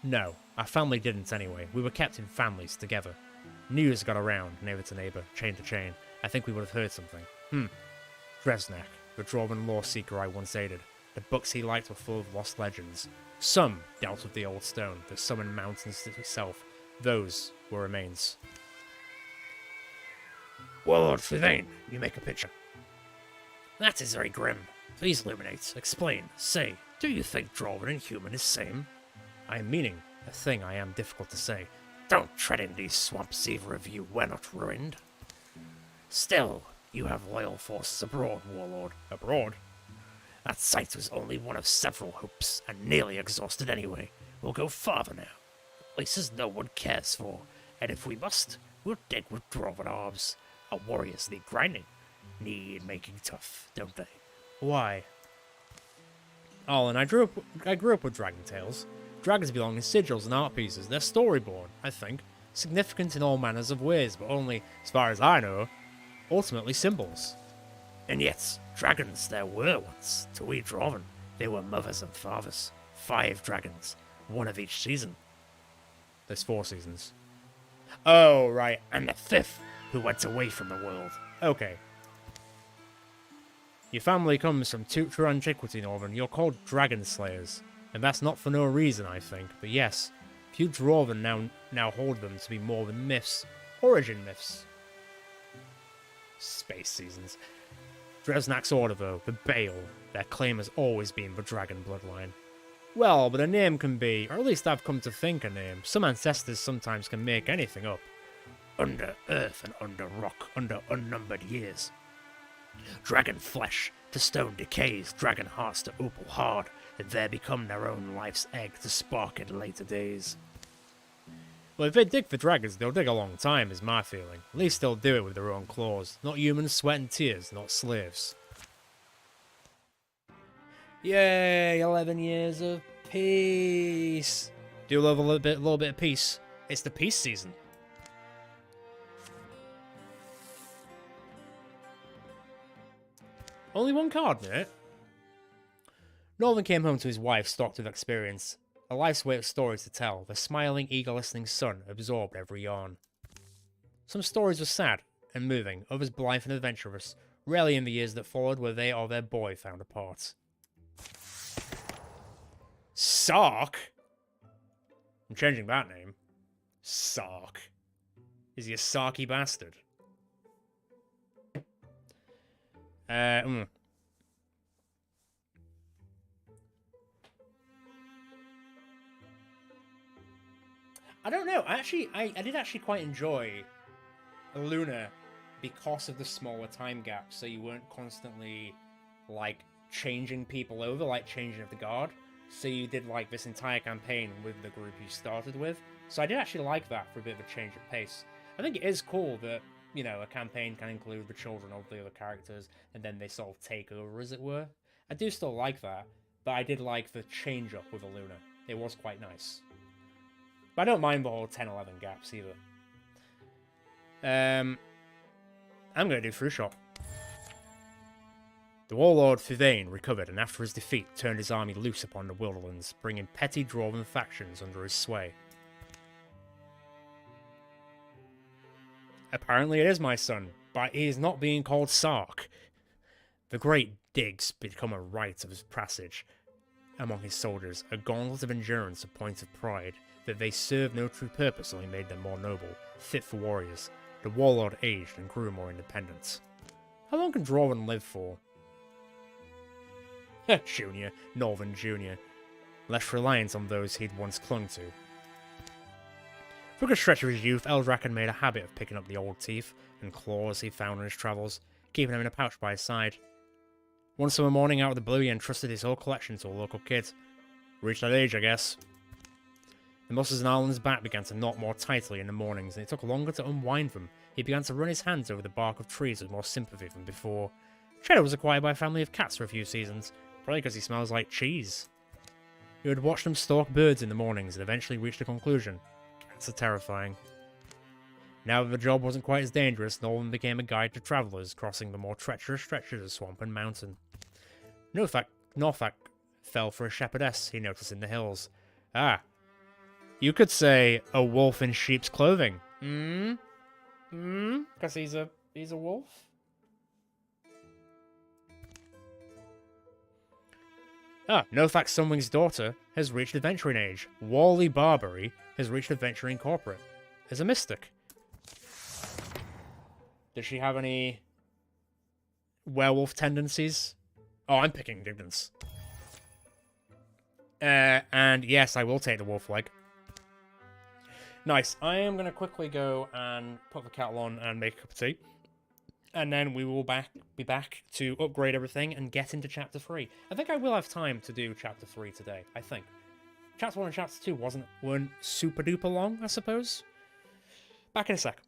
No. Our family didn't anyway. We were kept in families together. News got around, neighbour to neighbour, chain to chain. I think we would have heard something. Dresnak, the Drauven law seeker I once aided. The books he liked were full of lost legends. Some dealt with the old stone, the summoned mountains itself. Those were remains. Warlord Fuvain, you make a picture. That is very grim. Please illuminate, explain, say, do you think Drauven and human is same? I am meaning a thing I am difficult to say. Don't tread in these swamps, either of you were not ruined. Still, you have loyal forces abroad, Warlord. Abroad? That site was only one of several hopes, and nearly exhausted anyway. We'll go farther now. Places no one cares for, and if we must, we'll dig with Drauven arms. Our warriors need grinding. Need making tough, don't they? Why? Oh, and I grew up with dragon tales. Dragons belong in sigils and art pieces. They're storyboard, I think. Significant in all manners of ways, but only, as far as I know, ultimately symbols. And yet, dragons there were once, to we Drauven. They were mothers and fathers. 5 dragons, 1 of each season. There's 4 seasons. Oh, right. And the 5th, who went away from the world. Okay. Your family comes from true antiquity, Northern. You're called Dragon Slayers. And that's not for no reason, I think. But yes, few Drauven now hold them to be more than myths. Origin myths. Space seasons. Dresnak's order, though, the Bale, their claim has always been the dragon bloodline. Well, but a name can be, or at least I've come to think a name. Some ancestors sometimes can make anything up. Under earth and under rock, under unnumbered years. Dragon flesh to stone decays, dragon hearts to opal hard, and there become their own life's egg to spark in later days. Well, if they dig for dragons, they'll dig a long time, is my feeling. At least they'll do it with their own claws. Not human sweat and tears, not slaves. Yay, 11 years of peace. Do love a little bit of peace. It's the peace season. Only 1 card in it. Northern came home to his wife stocked with experience. A life's weight of stories to tell. The smiling, eager listening son absorbed every yarn. Some stories were sad and moving, others blithe and adventurous, rarely in the years that followed were they or their boy found apart. Sark? I'm changing that name. Sark. Is he a sarky bastard? I don't know. I did actually quite enjoy Eluna because of the smaller time gap, so you weren't constantly like changing people over, like changing of the guard. So you did like this entire campaign with the group you started with. So I did actually like that for a bit of a change of pace. I think it is cool that, you know, a campaign can include the children of the other characters and then they sort of take over, as it were. I do still like that, but I did like the change up with Eluna. It was quite nice. But I don't mind the whole 10-11 gaps either. I'm gonna do Fruit Shot. The warlord Fivane recovered and after his defeat turned his army loose upon the Wilderlands, bringing petty Drauven factions under his sway. Apparently it is my son, but he is not being called Sark. The great digs become a rite of his passage among his soldiers, a gauntlet of endurance, a point of pride, that they served no true purpose only made them more noble, fit for warriors. The warlord aged and grew more independent. How long can Drauven live for? Junior, Northern Junior, less reliant on those he'd once clung to. For a good stretch of his youth, Eldrac had made a habit of picking up the old teeth and claws he found on his travels, keeping them in a pouch by his side. One summer morning out of the blue, he entrusted his whole collection to a local kid. Reached that age, I guess. The muscles in Arlen's back began to knot more tightly in the mornings, and it took longer to unwind them. He began to run his hands over the bark of trees with more sympathy than before. Cheddar was acquired by a family of cats for a few seasons, probably because he smells like cheese. He would watch them stalk birds in the mornings and eventually reach the conclusion: cats are terrifying. Now that the job wasn't quite as dangerous, Northern became a guide to travellers crossing the more treacherous stretches of swamp and mountain. Northak fell for a shepherdess he noticed in the hills. Ah, you could say a wolf in sheep's clothing. Because he's a wolf? Nothak Sunwing's daughter has reached adventuring age. Wally Barbary has reached adventuring corporate. As a mystic. Does she have any werewolf tendencies? Oh, I'm picking Indignance. And yes, I will take the wolf leg. Nice. I am going to quickly go and put the kettle on and make a cup of tea. And then we will be back to upgrade everything and get into Chapter 3. I think I will have time to do Chapter 3 today, I think. Chapter 1 and Chapter 2 weren't super duper long, I suppose. Back in a sec.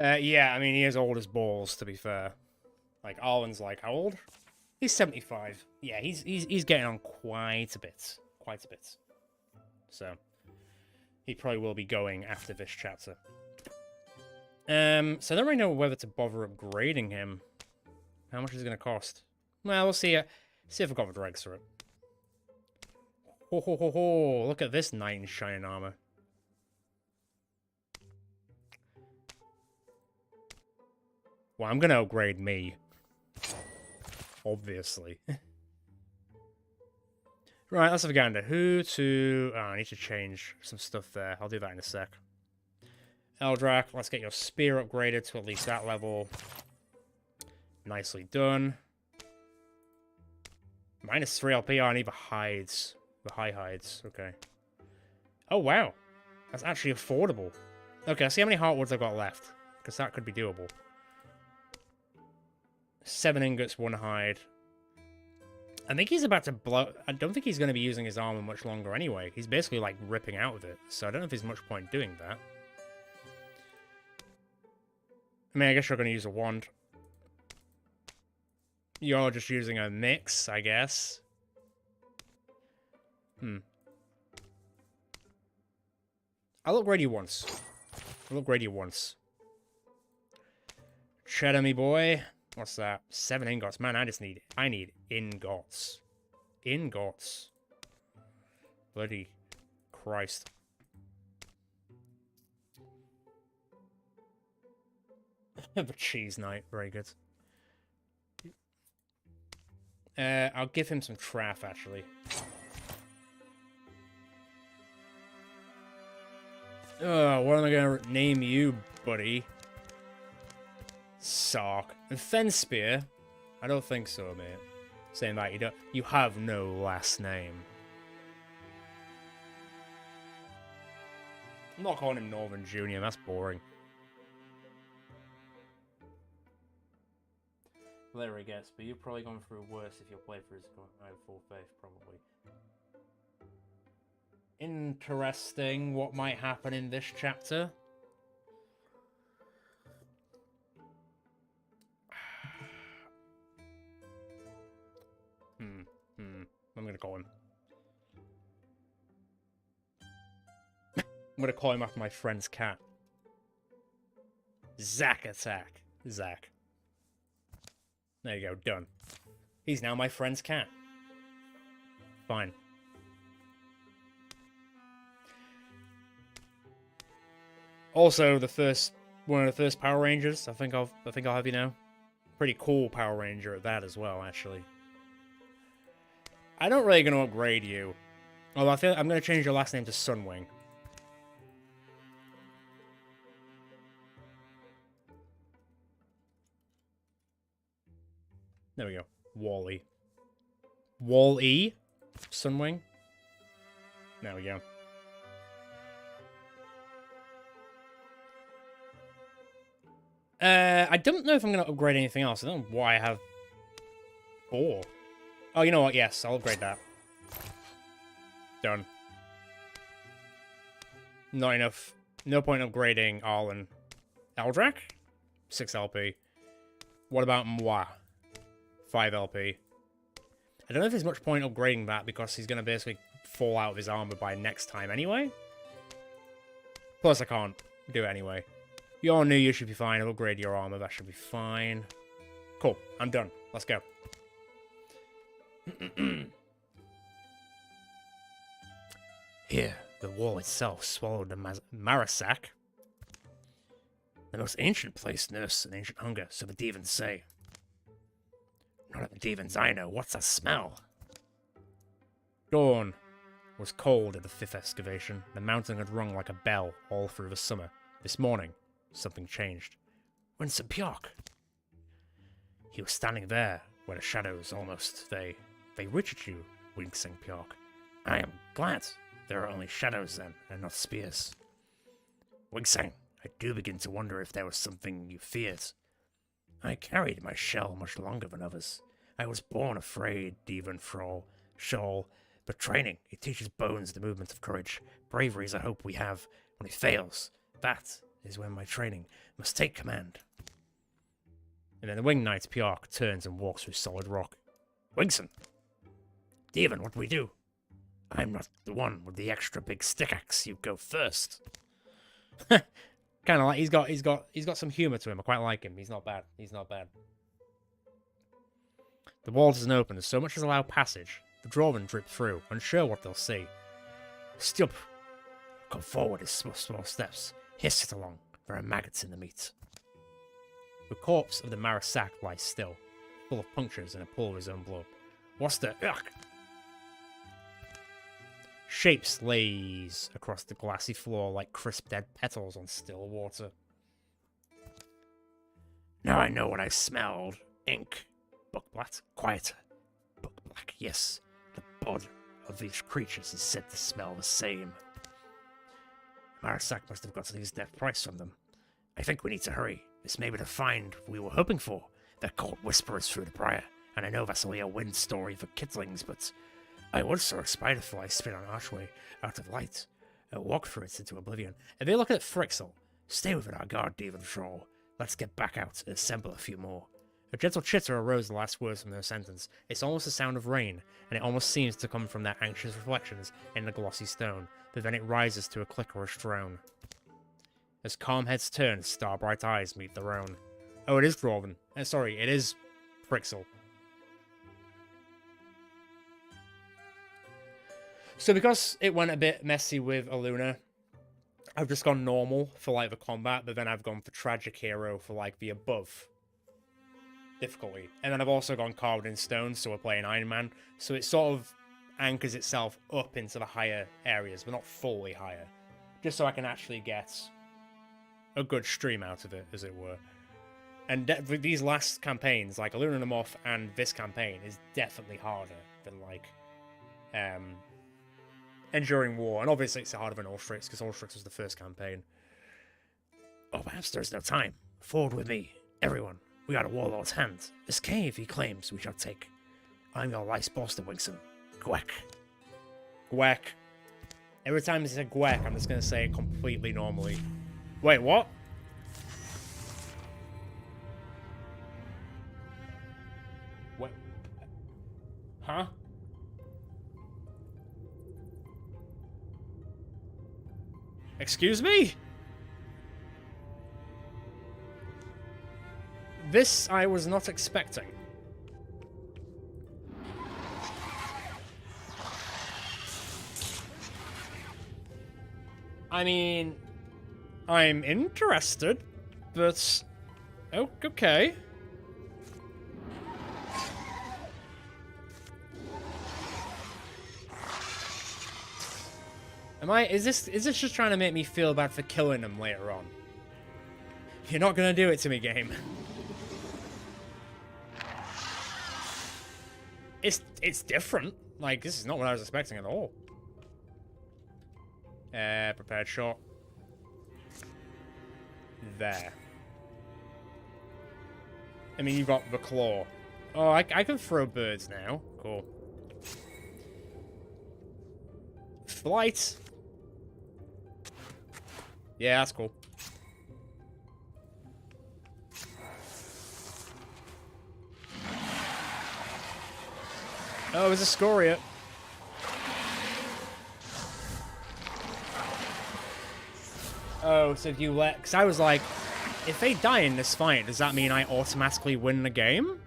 Yeah, I mean, he is old as balls, to be fair. Like, Arlen's like, how old? He's 75. Yeah, he's getting on quite a bit. Quite a bit. So, he probably will be going after this chapter. So I don't really know whether to bother upgrading him. How much is it going to cost? Well, we'll see. See if I've got the dregs for it. Ho ho ho ho! Look at this knight in shining armor. Well, I'm going to upgrade me. Obviously. Right, let's have a gander. Who to... Oh, I need to change some stuff there. I'll do that in a sec. Eldrak, let's get your spear upgraded to at least that level. Nicely done. -3 LP. Oh, I need the hides. The high hides. Okay. Oh, wow. That's actually affordable. Okay, let's see how many heartwoods I've got left. Because that could be doable. 7 ingots, 1 hide. I think he's about to blow... I don't think he's going to be using his armor much longer anyway. He's basically, like, ripping out of it. So I don't know if there's much point doing that. I mean, I guess you're going to use a wand. You're just using a mix, I guess. I'll upgrade you once. I'll upgrade you once. Cheddar, me boy. What's that? 7 ingots. Man, I need ingots. Ingots. Bloody Christ. The cheese knight. Very good. I'll give him some traff, actually. Oh, what am I gonna name you, buddy? Sark. And Fen Spear? I don't think so, mate. Saying that you have no last name. I'm not calling him Northern Junior, that's boring. Later he gets, but you've probably gone through worse if your playthrough's gone out of full faith, probably. Interesting what might happen in this chapter. I'm gonna call him. I'm gonna call him after my friend's cat. Zack Attack. Zack. There you go, done. He's now my friend's cat. Fine. Also, one of the first Power Rangers. I think I'll have you know. Pretty cool Power Ranger at that as well, actually. I'm not really going to upgrade you. Although I feel I'm going to change your last name to Sunwing. There we go. Wall-E. Wall-E? Sunwing? There we go. I don't know if I'm going to upgrade anything else. I don't know why I have 4. Oh, you know what? Yes, I'll upgrade that. Done. Not enough. No point upgrading Arlen. Eldrak? 6 LP. What about Moi? 5 LP. I don't know if there's much point upgrading that because he's going to basically fall out of his armor by next time anyway. Plus, I can't do it anyway. You all knew you should be fine. I'll upgrade your armor. That should be fine. Cool. I'm done. Let's go. Here, the wall itself swallowed the Marasak. The most ancient place nursed an ancient hunger, so the Devons say. Not the Devons I know. What's that smell? Dawn was cold at the 5th excavation. The mountain had rung like a bell all through the summer. This morning, something changed. When's Sir Pjork? He was standing there, where the shadows almost, they reach at you, Wingsing Pjork. I am glad there are only shadows then, and not spears. Wingsang, I do begin to wonder if there was something you feared. I carried my shell much longer than others. I was born afraid, Devon Thrall, Shawl, but training, it teaches bones the movement of courage. Bravery is a hope we have. When it fails, that is when my training must take command. And then the Winged Knight Piark turns and walks through solid rock. Wingson! Devon, what do we do? I'm not the one with the extra big stick axe. You go first. Kind of like he's got some humor to him. I quite like him. He's not bad. He's not bad. The wall doesn't open. There's so much as allow passage. The Drauven drip through, unsure what they'll see. Stup! Come forward in small steps. Hiss it along. There are maggots in the meat. The corpse of the Marasak lies still, full of punctures and a pool of his own blood. What's the... Ugh! Shapes lays across the glassy floor like crisp dead petals on still water. Now I know what I smelled. Ink. Bookblatt. Quieter. Bookblack, yes. The blood of these creatures is said to smell the same. Marasak must have got these death price from them. I think we need to hurry. This may be the find we were hoping for. They're called Whisperers through the Briar, and I know that's only a wind story for kittlings, but I once saw a spiderfly spin an archway out of light and walk through it into oblivion. If they look at Frixel, Stay within our guard, Devon Troll. Let's get back out and assemble a few more. a gentle chitter arose the last words from their sentence. It's almost the sound of rain, and it almost seems to come from their anxious reflections in the glossy stone, but then it rises to a clickerish drone. As calm heads turn, star-bright eyes meet their own. Oh, it is Drauven. Sorry, it is Frixel. So because it went a bit messy with Eluna, I've just gone normal for like the combat, but then I've gone for tragic hero for like the above difficulty. And then I've also gone carved in stone, so we're playing Ironman. So it sort of anchors itself up into the higher areas, but not fully higher. Just so I can actually get a good stream out of it, as it were. And these last campaigns, like Eluna And The Moth and this campaign, is definitely harder than like Enduring War. And obviously it's harder than Ulstrix, because Ulstrix was the first campaign. Oh, perhaps there's no time. Forward with me, everyone. We got a warlord's hand. This cave, he claims, we shall take. I'm your lice boss, Wingson. Gweck. Gweck. Every time he says Gweck, I'm just going to say it completely normally. Wait, what? What? Huh? Excuse me? This I was not expecting. I mean, I'm interested, but oh, okay. Is this just trying to make me feel bad for killing them later on? You're not gonna do it to me, game. It's different. Like, this is not what I was expecting at all. Prepared shot. There. I mean, you've got the claw. Oh, I can throw birds now. Cool. Flight. Yeah, that's cool. Oh, there's a Scoria. Oh, so if you let... Because I was like, if they die in this fight, does that mean I automatically win the game?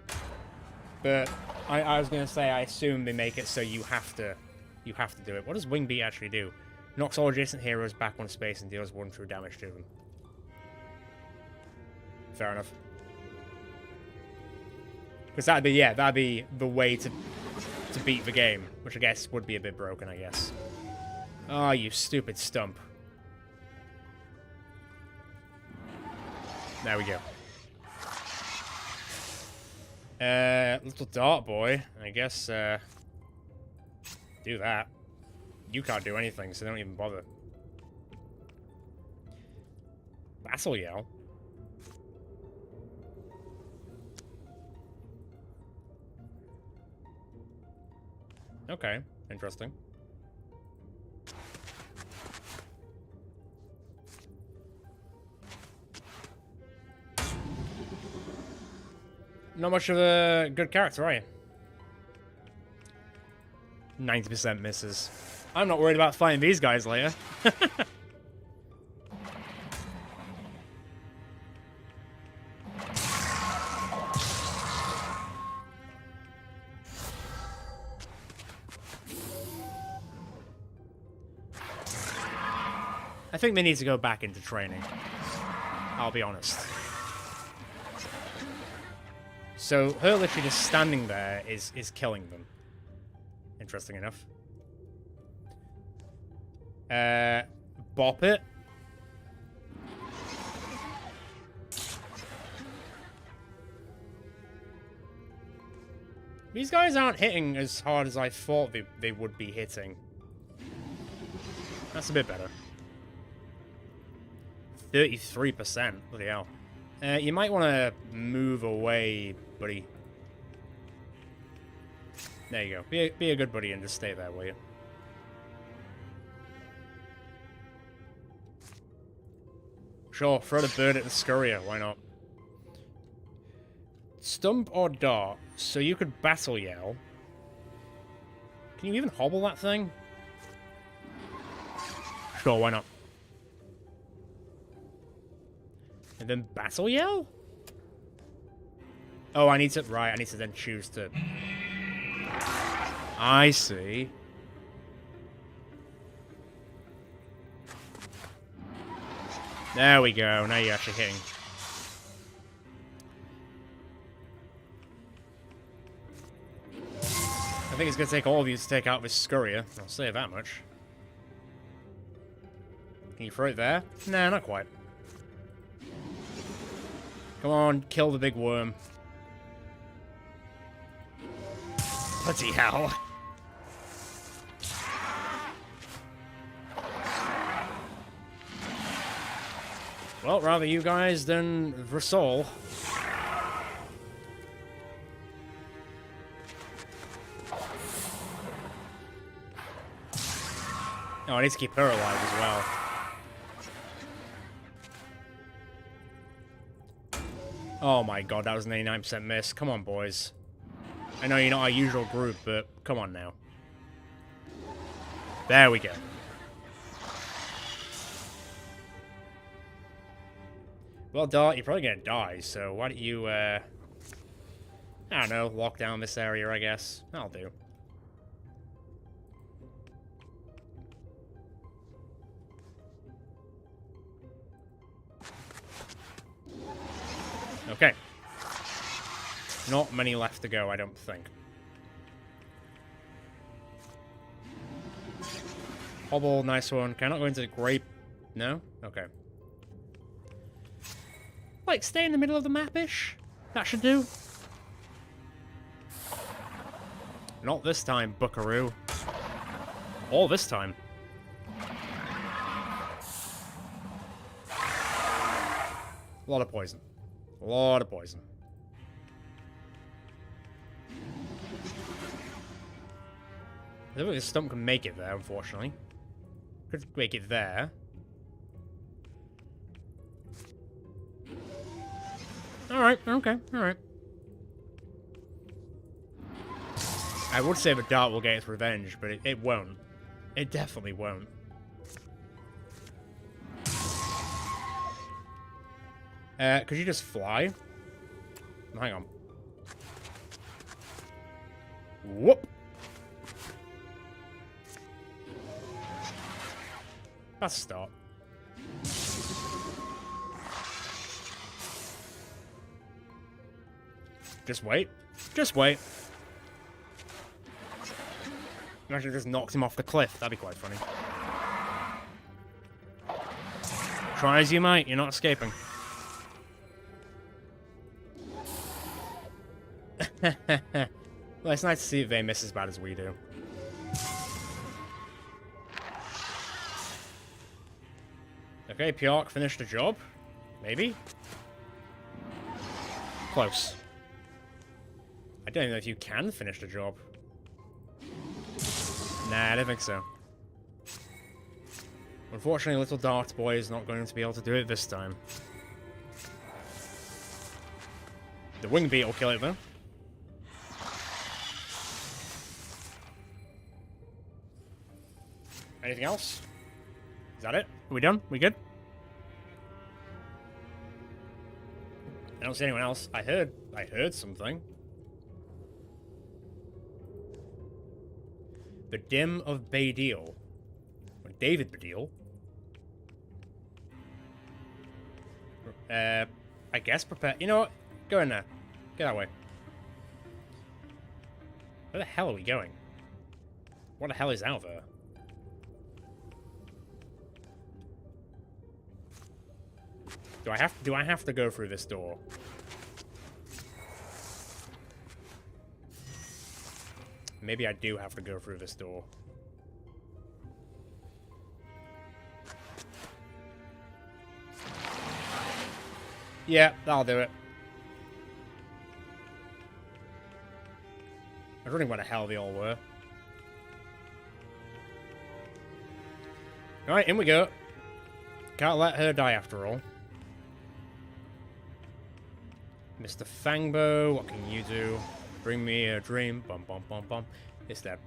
But I was going to say, I assume they make it so you have to do it. What does Wing Beat actually do? Knocks all adjacent heroes back one space and deals 1 true damage to them. Fair enough. Because that'd be the way to beat the game, which I guess would be a bit broken, I guess. Oh, you stupid stump. There we go. Little dart boy, I guess, do that. You can't do anything, so don't even bother. Battle Yell. Okay, interesting. not much of a good character, are you? 90% misses. I'm not worried about fighting these guys later. I think they need to go back into training. I'll be honest. So her literally just standing there is killing them. Interesting enough. Bop it. These guys aren't hitting as hard as I thought they would be hitting. That's a bit better. 33%. Bloody hell. You might want to move away, buddy. There you go. Be a good buddy and just stay there, will you? Sure, throw the bird at the scurrier. Why not? Stump or dart? So you could battle yell. Can you even hobble that thing? Sure, why not? And then battle yell? Oh, I need to... Right, I need to then choose to... I see. There we go. Now you're actually hitting. I think it's going to take all of you to take out this scurrier. I'll say that much. Can you throw it there? Nah, not quite. Come on, kill the big worm. Bloody hell. Well, rather you guys than Vrasol. Oh, I need to keep her alive as well. Oh my god, that was an 89% miss. Come on, boys. I know you're not our usual group, but come on now. There we go. Well, Dart, you're probably gonna die, so why don't you, I don't know, lock down this area, I guess. That'll do. Okay. Not many left to go, I don't think. Hobble, nice one. Can I not go into the grape? No? Okay. Like, stay in the middle of the map-ish? That should do. Not this time, buckaroo. All this time. A lot of poison. A lot of poison. I don't think the stump can make it there, unfortunately. Could make it there. Alright, okay, alright. I would say the dart will get its revenge, but it won't. It definitely won't. Could you just fly? Hang on. Whoop! That's a start. Just wait. Just wait. Imagine if just knocked him off the cliff. That'd be quite funny. Try as you might, you're not escaping. Well, it's nice to see if they miss as bad as we do. Okay, Pjork finished the job. Maybe? Close. I don't even know if you can finish the job. Nah, I don't think so. Unfortunately, little Dart Boy is not going to be able to do it this time. The wing beat will kill it, though. Anything else? Is that it? Are we done? We good? I don't see anyone else. I heard something. The Dim of Badil. Or David Badil. I guess prepare. You know what? Go in there. Get that way. Where the hell are we going? What the hell is out there? Do I have to go through this door? Maybe I do have to go through this door. Yeah, that'll do it. I was wondering where the hell they all were. Alright, in we go. Can't let her die after all. Mr. Fangbo, what can you do? Bring me a dream. Bum bum bum bum. It's dead.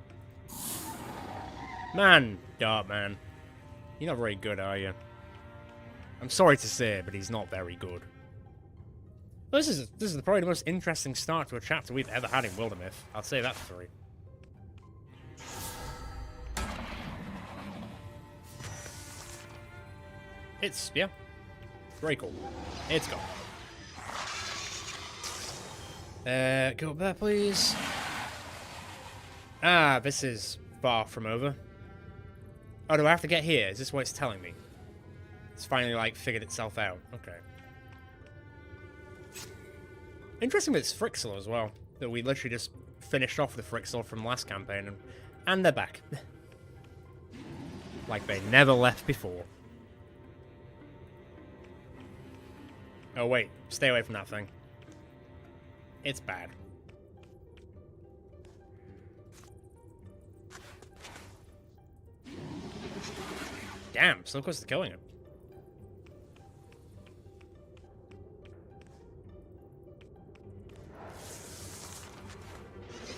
Man, Dartman. You're not very good, are you? I'm sorry to say, but he's not very good. Well, this is probably the most interesting start to a chapter we've ever had in Wildermyth. I'll say that for free. It's, yeah, very cool. It's gone. Go up there, please. Ah, this is far from over. Oh, do I have to get here? Is this what it's telling me? It's finally, like, figured itself out. Okay. Interesting with it's Frixel as well. That we literally just finished off the Frixel from last campaign, and they're back. Like they never left before. Oh wait, stay away from that thing. It's bad. Damn, so close to killing him.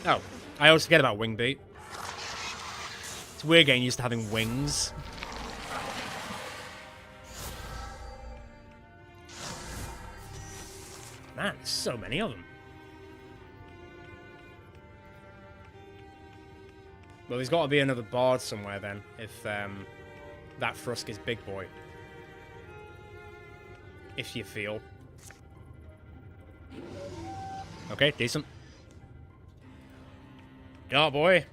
Oh, I always forget about wing beat. It's weird getting used to having wings. Man, there's so many of them. Well, there's got to be another bard somewhere then, if that Frusk is big boy. If you feel. Okay, decent. Dart boy.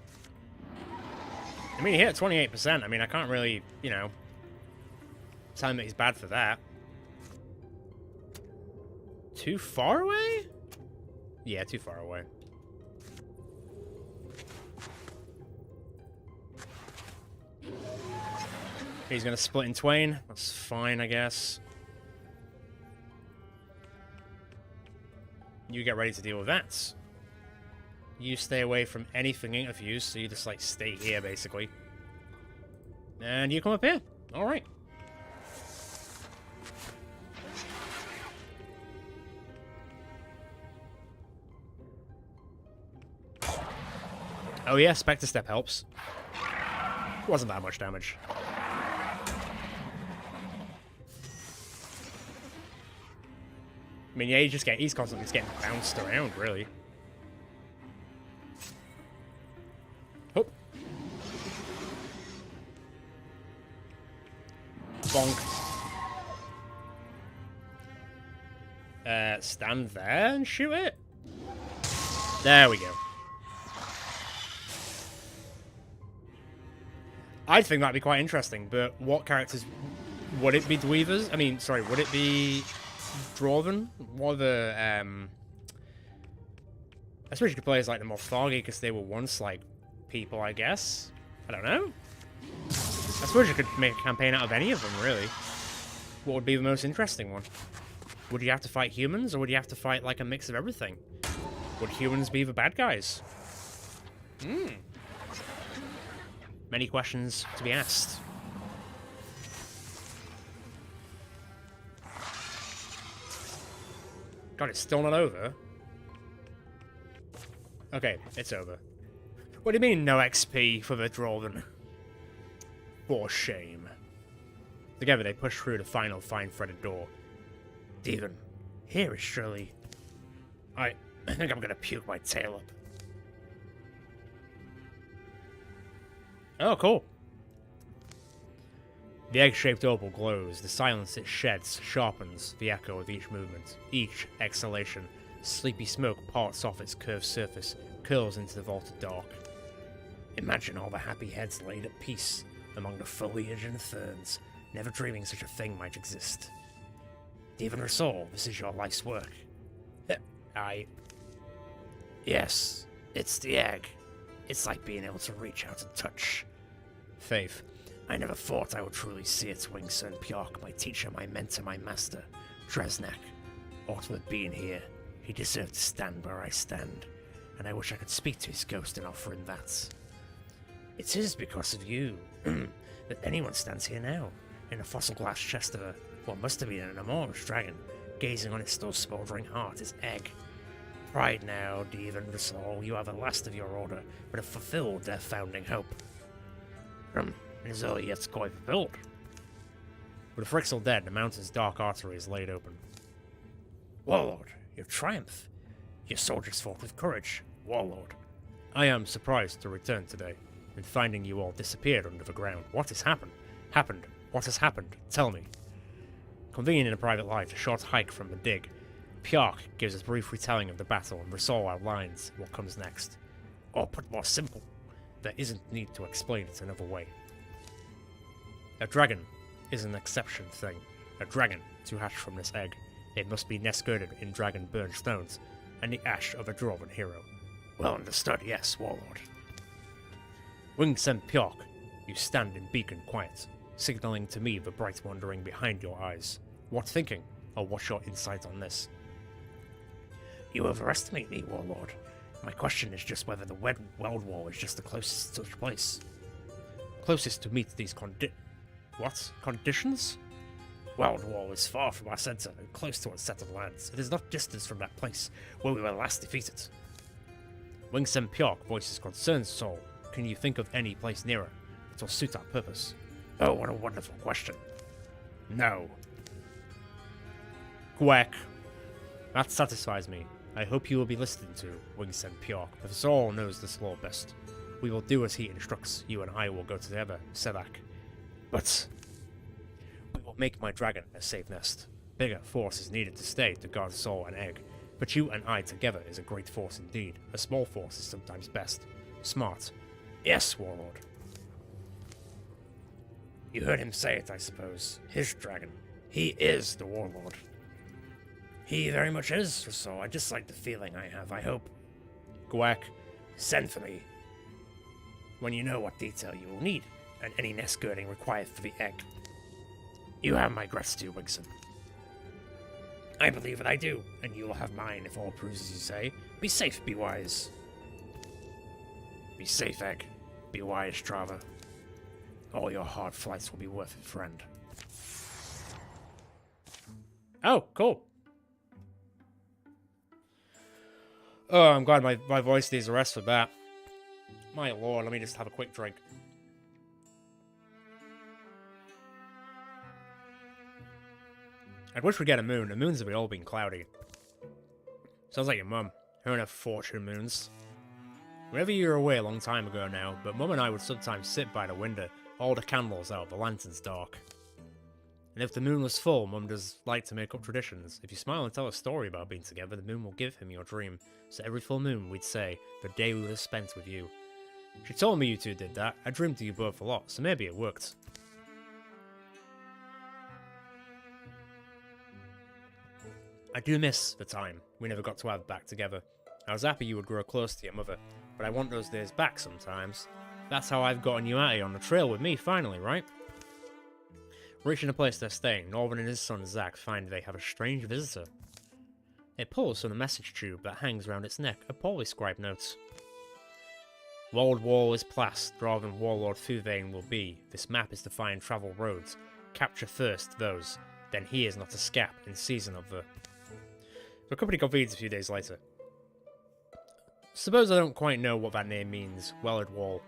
I mean, he hit 28%. I mean, I can't really, you know, tell him that he's bad for that. Too far away? Yeah, too far away. He's gonna split in twain. That's fine, I guess. You get ready to deal with that. You stay away from any flinging of you, so you just, like, stay here, basically. And you come up here. Alright. Oh yeah, Spectre Step helps. Wasn't that much damage. I mean, yeah, he's constantly just getting bounced around, really. Oh. Bonk. Stand there and shoot it. There we go. I think that'd be quite interesting, but what characters... Would it be Dweavers? I mean, sorry, would it be Drauven? What are the... I suppose you could play as, like, the Morphagi, because they were once, like, people, I guess? I don't know. I suppose you could make a campaign out of any of them, really. What would be the most interesting one? Would you have to fight humans, or would you have to fight, like, a mix of everything? Would humans be the bad guys? Hmm. Many questions to be asked. God, it's still not over. Okay, it's over. What do you mean, no XP for the Drauven? For shame. Together they push through the final fine-threaded door. Devon, here is surely... I think I'm gonna puke my tail up. Oh, cool. The egg-shaped opal glows. The silence it sheds sharpens the echo of each movement. Each exhalation, sleepy smoke parts off its curved surface, curls into the vaulted dark. Imagine all the happy heads laid at peace among the foliage and ferns, never dreaming such a thing might exist. Devon Rassol, this is your life's work. Yes, it's the egg. It's like being able to reach out and touch. Faith. I never thought I would truly see its Wingson Pjork, my teacher, my mentor, my master, Dresnak. Ought with being here, he deserved to stand where I stand, and I wish I could speak to his ghost and offer him that. It is because of you that anyone stands here now, in a fossil glass chest of what must have been an enormous dragon, gazing on its still smouldering heart, its egg. Pride now, Devon Rassol, you are the last of your order, but have fulfilled their founding hope. It is all yet quite fulfilled. With Frixel dead, the mountain's dark artery is laid open. Warlord, your triumph. Your soldiers fought with courage, Warlord. I am surprised to return today, and finding you all disappeared under the ground. What has happened? What has happened? Tell me. Convening in a private life, a short hike from the dig, Pjork gives us a brief retelling of the battle, and Rassol outlines what comes next. Or put more simple, there isn't need to explain it another way. A dragon is an exception thing. A dragon to hatch from this egg. It must be nest-girded in dragon-burned stones, and the ash of a Drauven hero. Well understood, yes, Warlord. Wingsen Pjork, you stand in beacon quiet, signaling to me the bright wandering behind your eyes. What thinking, or what's your insight on this? You overestimate me, Warlord. My question is just whether the Weld Wall is just the closest such place. Closest to meet these conditions? Weld Wall is far from our center and close to unsettled lands. It is not distance from that place where we were last defeated. Wingsen Pjork voices concerns, Soul. Can you think of any place nearer that will suit our purpose? Oh, what a wonderful question. No. Quack. That satisfies me. I hope you will be listened to, Wingsen Pjork. Professor All knows this law best. We will do as he instructs. You and I will go together, Sevak. But we will make my dragon a safe nest. Bigger force is needed to stay to guard soul and egg. But you and I together is a great force indeed. A small force is sometimes best. Smart. Yes, Warlord. You heard him say it, I suppose. His dragon. He is the Warlord. He very much is, so I just like the feeling I have, I hope. Quack. Send for me when you know what detail you will need, and any nest girding required for the egg. You have my gratitude, Wigson. I believe that I do, and you will have mine if all proves as you say. Be safe, be wise. Be safe, egg. Be wise, Drauven. All your hard flights will be worth it, friend. Oh, cool. Oh, I'm glad my voice needs a rest for that. My lord, let me just have a quick drink. I wish we'd get a moon. The moons have all been cloudy. Sounds like your mum. Her and her fortune moons. Whenever you were away a long time ago now, but Mum and I would sometimes sit by the window, all the candles out, the lanterns dark. And if the moon was full, Mum does like to make up traditions. If you smile and tell a story about being together, the moon will give him your dream. So every full moon, we'd say, the day we would have spent with you. She told me you two did that. I dreamed of you both a lot, so maybe it worked. I do miss the time we never got to have back together. I was happy you would grow close to your mother, but I want those days back sometimes. That's how I've gotten you out here on the trail with me, finally, right? Reaching the place they're staying, Norman and his son Zach find they have a strange visitor. It pulls from the message tube that hangs around its neck a poorly scribed note. Walled Wall is Plas, Drauven Warlord Thuvane will be. This map is to find travel roads. Capture first those, then he is not a scap in season of the... The company convenes a few days later. Suppose I don't quite know what that name means. Weld wall.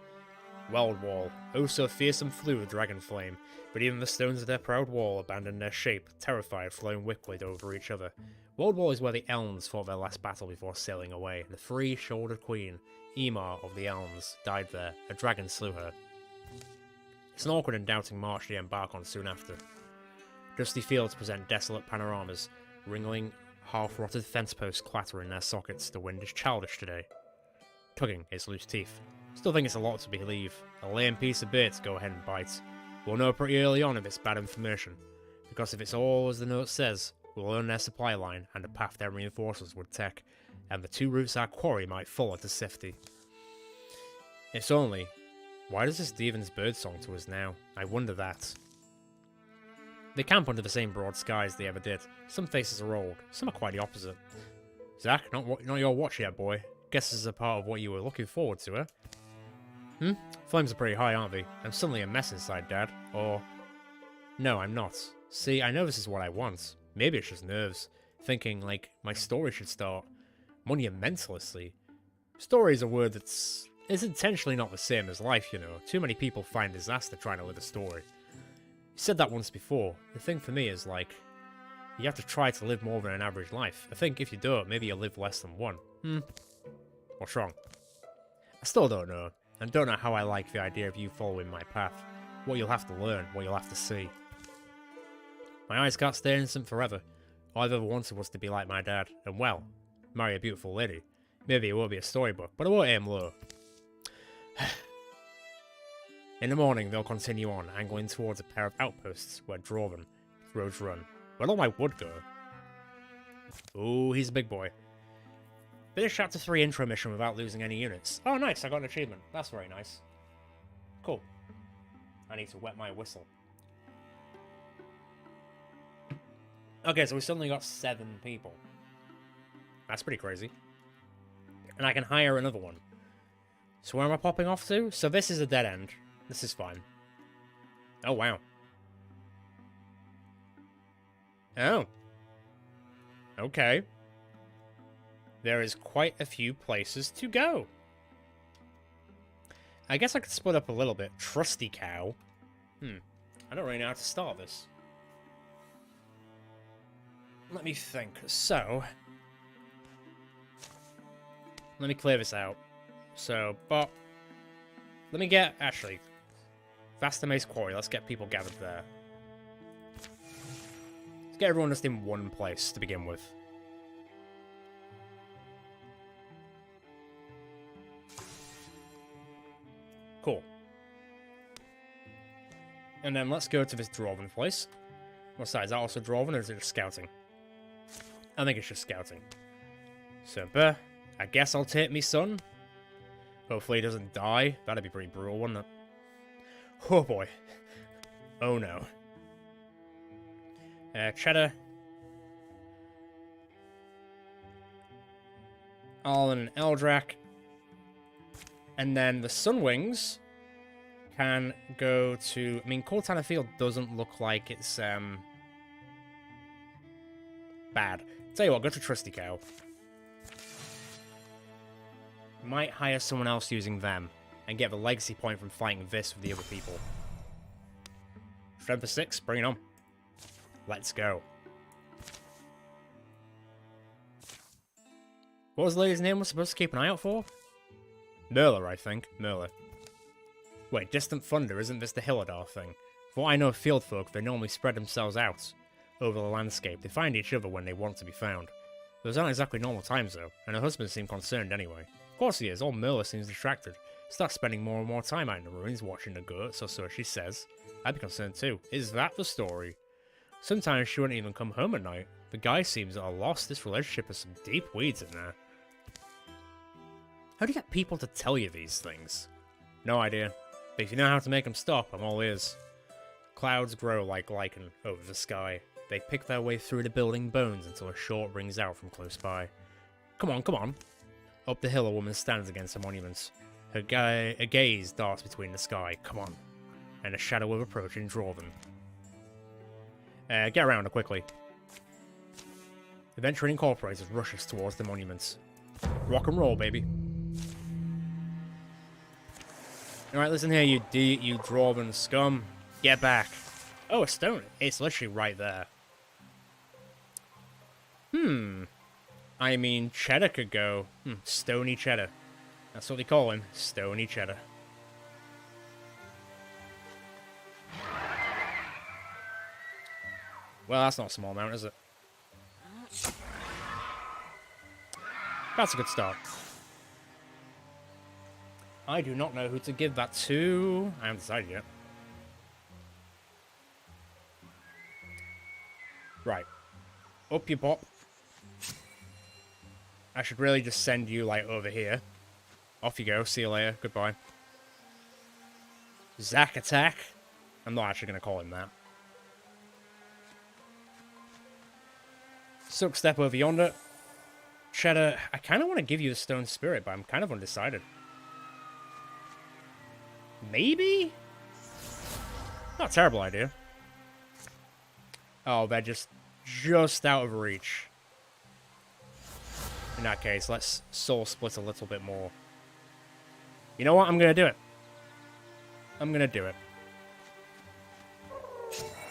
Oh, so fearsome flew the dragon flame, but even the stones of their proud wall abandoned their shape, terrified, flowing wickedly over each other. Weld wall is where the Elms fought their last battle before sailing away. The three-shouldered queen, Emar of the Elms, died there. A dragon slew her. It's an awkward and doubting march they embark on soon after. Dusty fields present desolate panoramas. Ringling, half-rotted fence posts clatter in their sockets. The wind is childish today. Tugging its loose teeth. Still think it's a lot to believe. A lame piece of bait to go ahead and bite. We'll know pretty early on if it's bad information. Because if it's all as the note says, we'll learn their supply line and the path their reinforcements would take. And the two routes our quarry might follow to safety. If only. Why does this Devon's birdsong to us now? I wonder that. They camp under the same broad skies they ever did. Some faces are old, some are quite the opposite. Zach, not your watch yet, boy. Guess this is a part of what you were looking forward to, eh? Flames are pretty high, aren't they? I'm suddenly a mess inside, Dad. Or... No, I'm not. See, I know this is what I want. Maybe it's just nerves. Thinking, like, my story should start monumentalously. Story is a word that's... is intentionally not the same as life, you know. Too many people find disaster trying to live a story. You said that once before. The thing for me is, like... you have to try to live more than an average life. I think if you don't, maybe you'll live less than one. What's wrong? I still don't know. And don't know how I like the idea of you following my path. What you'll have to learn, what you'll have to see. My eyes can't stay innocent forever. All I've ever wanted was to be like my dad, and well, marry a beautiful lady. Maybe it won't be a storybook, but I won't aim low. In the morning, they'll continue on, angling towards a pair of outposts where Drauven roads run. Where'd all my wood go? Ooh, he's a big boy. Finish chapter 3 intro mission without losing any units. Oh, nice, I got an achievement. That's very nice. Cool. I need to wet my whistle. Okay, so we suddenly got 7 people. That's pretty crazy. And I can hire another one. So where am I popping off to? So this is a dead end. This is fine. Oh, wow. Oh. Okay. There is quite a few places to go. I guess I could split up a little bit. Trusty cow. I don't really know how to start this. Let me think. So, let me clear this out. So, but let me get, actually, Vasta Mace Quarry. Let's get people gathered there. Let's get everyone just in one place to begin with. Cool. And then let's go to this Drauven place. What's that? Is that also Drauven, or is it just scouting? I think it's just scouting. So, I guess I'll take me son. Hopefully he doesn't die. That'd be pretty brutal, wouldn't it? Oh boy. Oh no. Cheddar. All in Eldrak. And then the Sunwings can go to... I mean, Cortana Field doesn't look like it's, bad. Tell you what, go to Trusty Cow. Might hire someone else using them, and get the legacy point from fighting this with the other people. Strength of 6, bring it on. Let's go. What was the lady's name we're supposed to keep an eye out for? Merla, I think. Merla. Wait, Distant Thunder, isn't this the Hilladar thing? For what I know of field folk, they normally spread themselves out over the landscape. They find each other when they want to be found. Those aren't exactly normal times, though, and her husband seemed concerned anyway. Of course he is, old Merla seems distracted. Starts spending more and more time out in the ruins watching the goats, or so she says. I'd be concerned too. Is that the story? Sometimes she wouldn't even come home at night. The guy seems at a loss. This relationship has some deep weeds in there. How do you get people to tell you these things? No idea. But if you know how to make them stop, I'm all ears. Clouds grow like lichen over the sky. They pick their way through the building bones until a short rings out from close by. Come on, come on. Up the hill a woman stands against a monument. Her gaze darts between the sky. Come on. And a shadow of approaching Drauven. Get around her quickly. The Venturing Incorporated rushes towards the monuments. Rock and roll, baby. Alright, listen here, you Drauven scum. Get back. Oh, a stone. It's literally right there. I mean, Cheddar could go. Stony Cheddar. That's what they call him. Stony Cheddar. Well, that's not a small amount, is it? That's a good start. I do not know who to give that to. I haven't decided yet. Right. Up you pop. I should really just send you, like, over here. Off you go. See you later. Goodbye. Zack attack. I'm not actually going to call him that. Silk step over yonder. Cheddar, I kind of want to give you the stone spirit, but I'm kind of undecided. Maybe? Not a terrible idea. Oh, they're just out of reach. In that case, let's soul split a little bit more. You know what? I'm going to do it. I'm going to do it.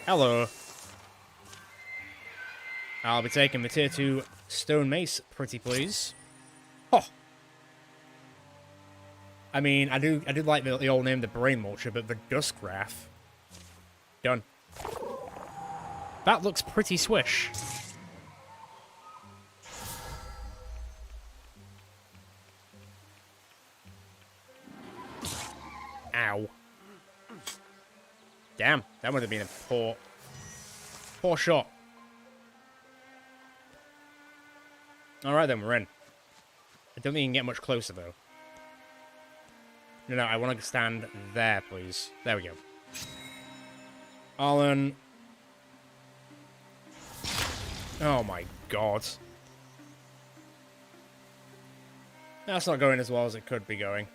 Hello. I'll be taking the tier 2 stone mace, pretty please. Oh. I mean, I do like the old name, the Brain Mulcher, but the Dusk Wrath. Done. That looks pretty swish. Ow. Damn, that would have been a poor shot. Alright then, we're in. I don't think you can get much closer, though. No, I want to stand there, please. There we go. Arlen. Oh my god. That's not going as well as it could be going.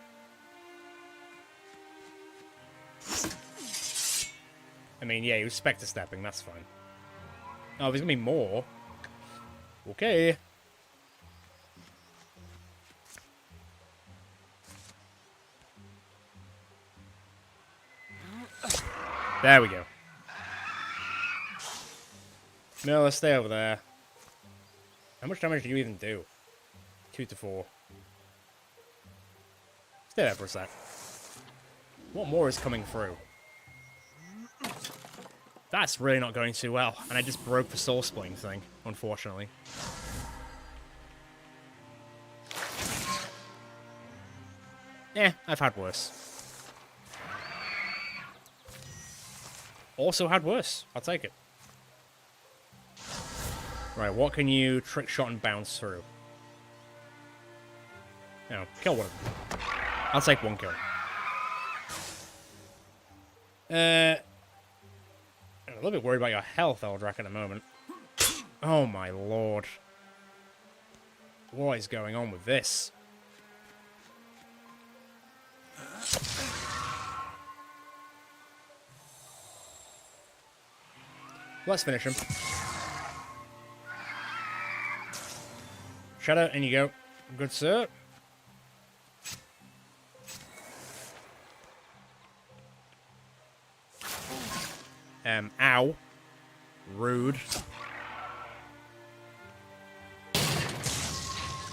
I mean, yeah, he was Spectre stepping, that's fine. Oh, there's gonna be more. Okay. There we go. No, let's stay over there. How much damage do you even do? 2 to 4. Stay there for a sec. What more is coming through? That's really not going too well. And I just broke the soul splitting thing, unfortunately. Yeah, I've had worse. Also had worse. I'll take it. Right, what can you trick shot and bounce through? No, kill one of them. I'll take one kill. I'm a little bit worried about your health, Eldrak, at the moment. Oh my lord. What is going on with this? Let's finish him. Shadow, in you go. Good sir. Ow. Rude.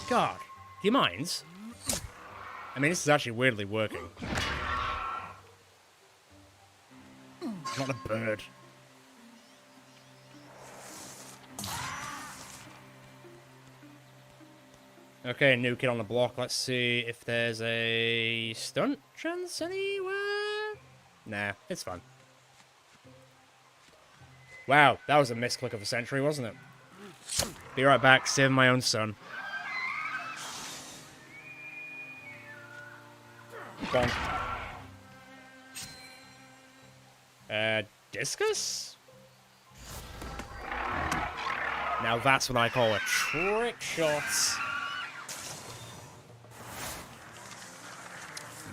God. Do you mind? I mean, this is actually weirdly working. It's not a bird. Okay, new kid on the block. Let's see if there's a stunt chance anywhere. Nah, it's fine. Wow, that was a misclick of the century, wasn't it? Be right back, saving my own son. Bonk. Discus? Now that's what I call a trick shot.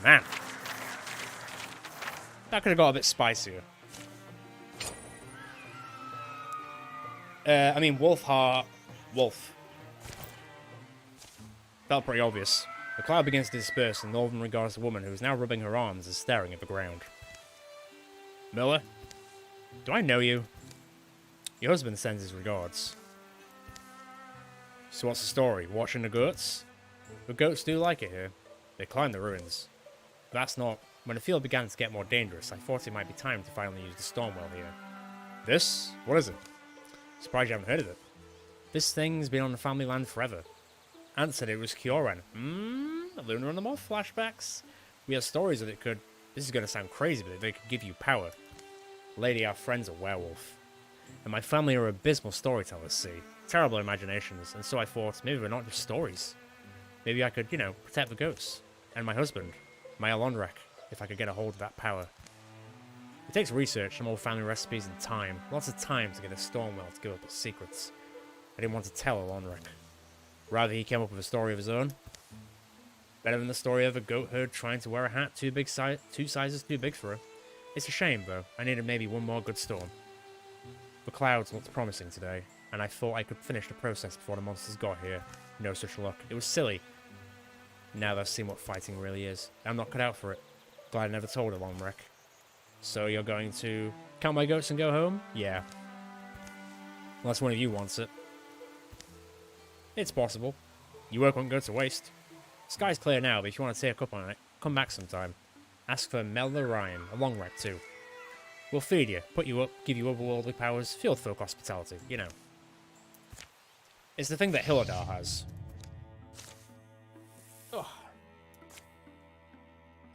Man. That could have got a bit spicier. I mean, Wolf Heart. Wolf. Felt pretty obvious. The cloud begins to disperse, and Northern regards the woman who is now rubbing her arms and staring at the ground. Miller? Do I know you? Your husband sends his regards. So what's the story? Watching the goats? The goats do like it here. They climb the ruins. That's not... When the field began to get more dangerous, I thought it might be time to finally use the Stormwell here. This? What is it? Surprised you haven't heard of it. This thing's been on the family land forever. Aunt said it was Kioran. Eluna And The Moth flashbacks? We have stories that it could... This is going to sound crazy, but they could give you power. Lady, our friend's a werewolf. And my family are abysmal storytellers, see. Terrible imaginations, and so I thought, maybe we're not just stories. Maybe I could, you know, protect the goats. And my husband, my Alonrek, if I could get a hold of that power. It takes research, some old family recipes, and time. Lots of time to get a Stormwell to give up its secrets. I didn't want to tell Alonrek. Rather, he came up with a story of his own. Better than the story of a goat herd trying to wear a hat two sizes too big for her. It's a shame, though. I needed maybe one more good storm. The clouds looked promising today, and I thought I could finish the process before the monsters got here. No such luck. It was silly. Now that I've seen what fighting really is, I'm not cut out for it. Glad I never told Alonrek. So you're going to count my goats and go home? Yeah. Unless one of you wants it. It's possible. Your work won't go to waste. Sky's clear now, but if you want to take up on it, come back sometime. Ask for Melda Ryan, Alonrek too. We'll feed you, put you up, give you otherworldly powers, field folk hospitality, you know. It's the thing that Hilladar has. Ugh.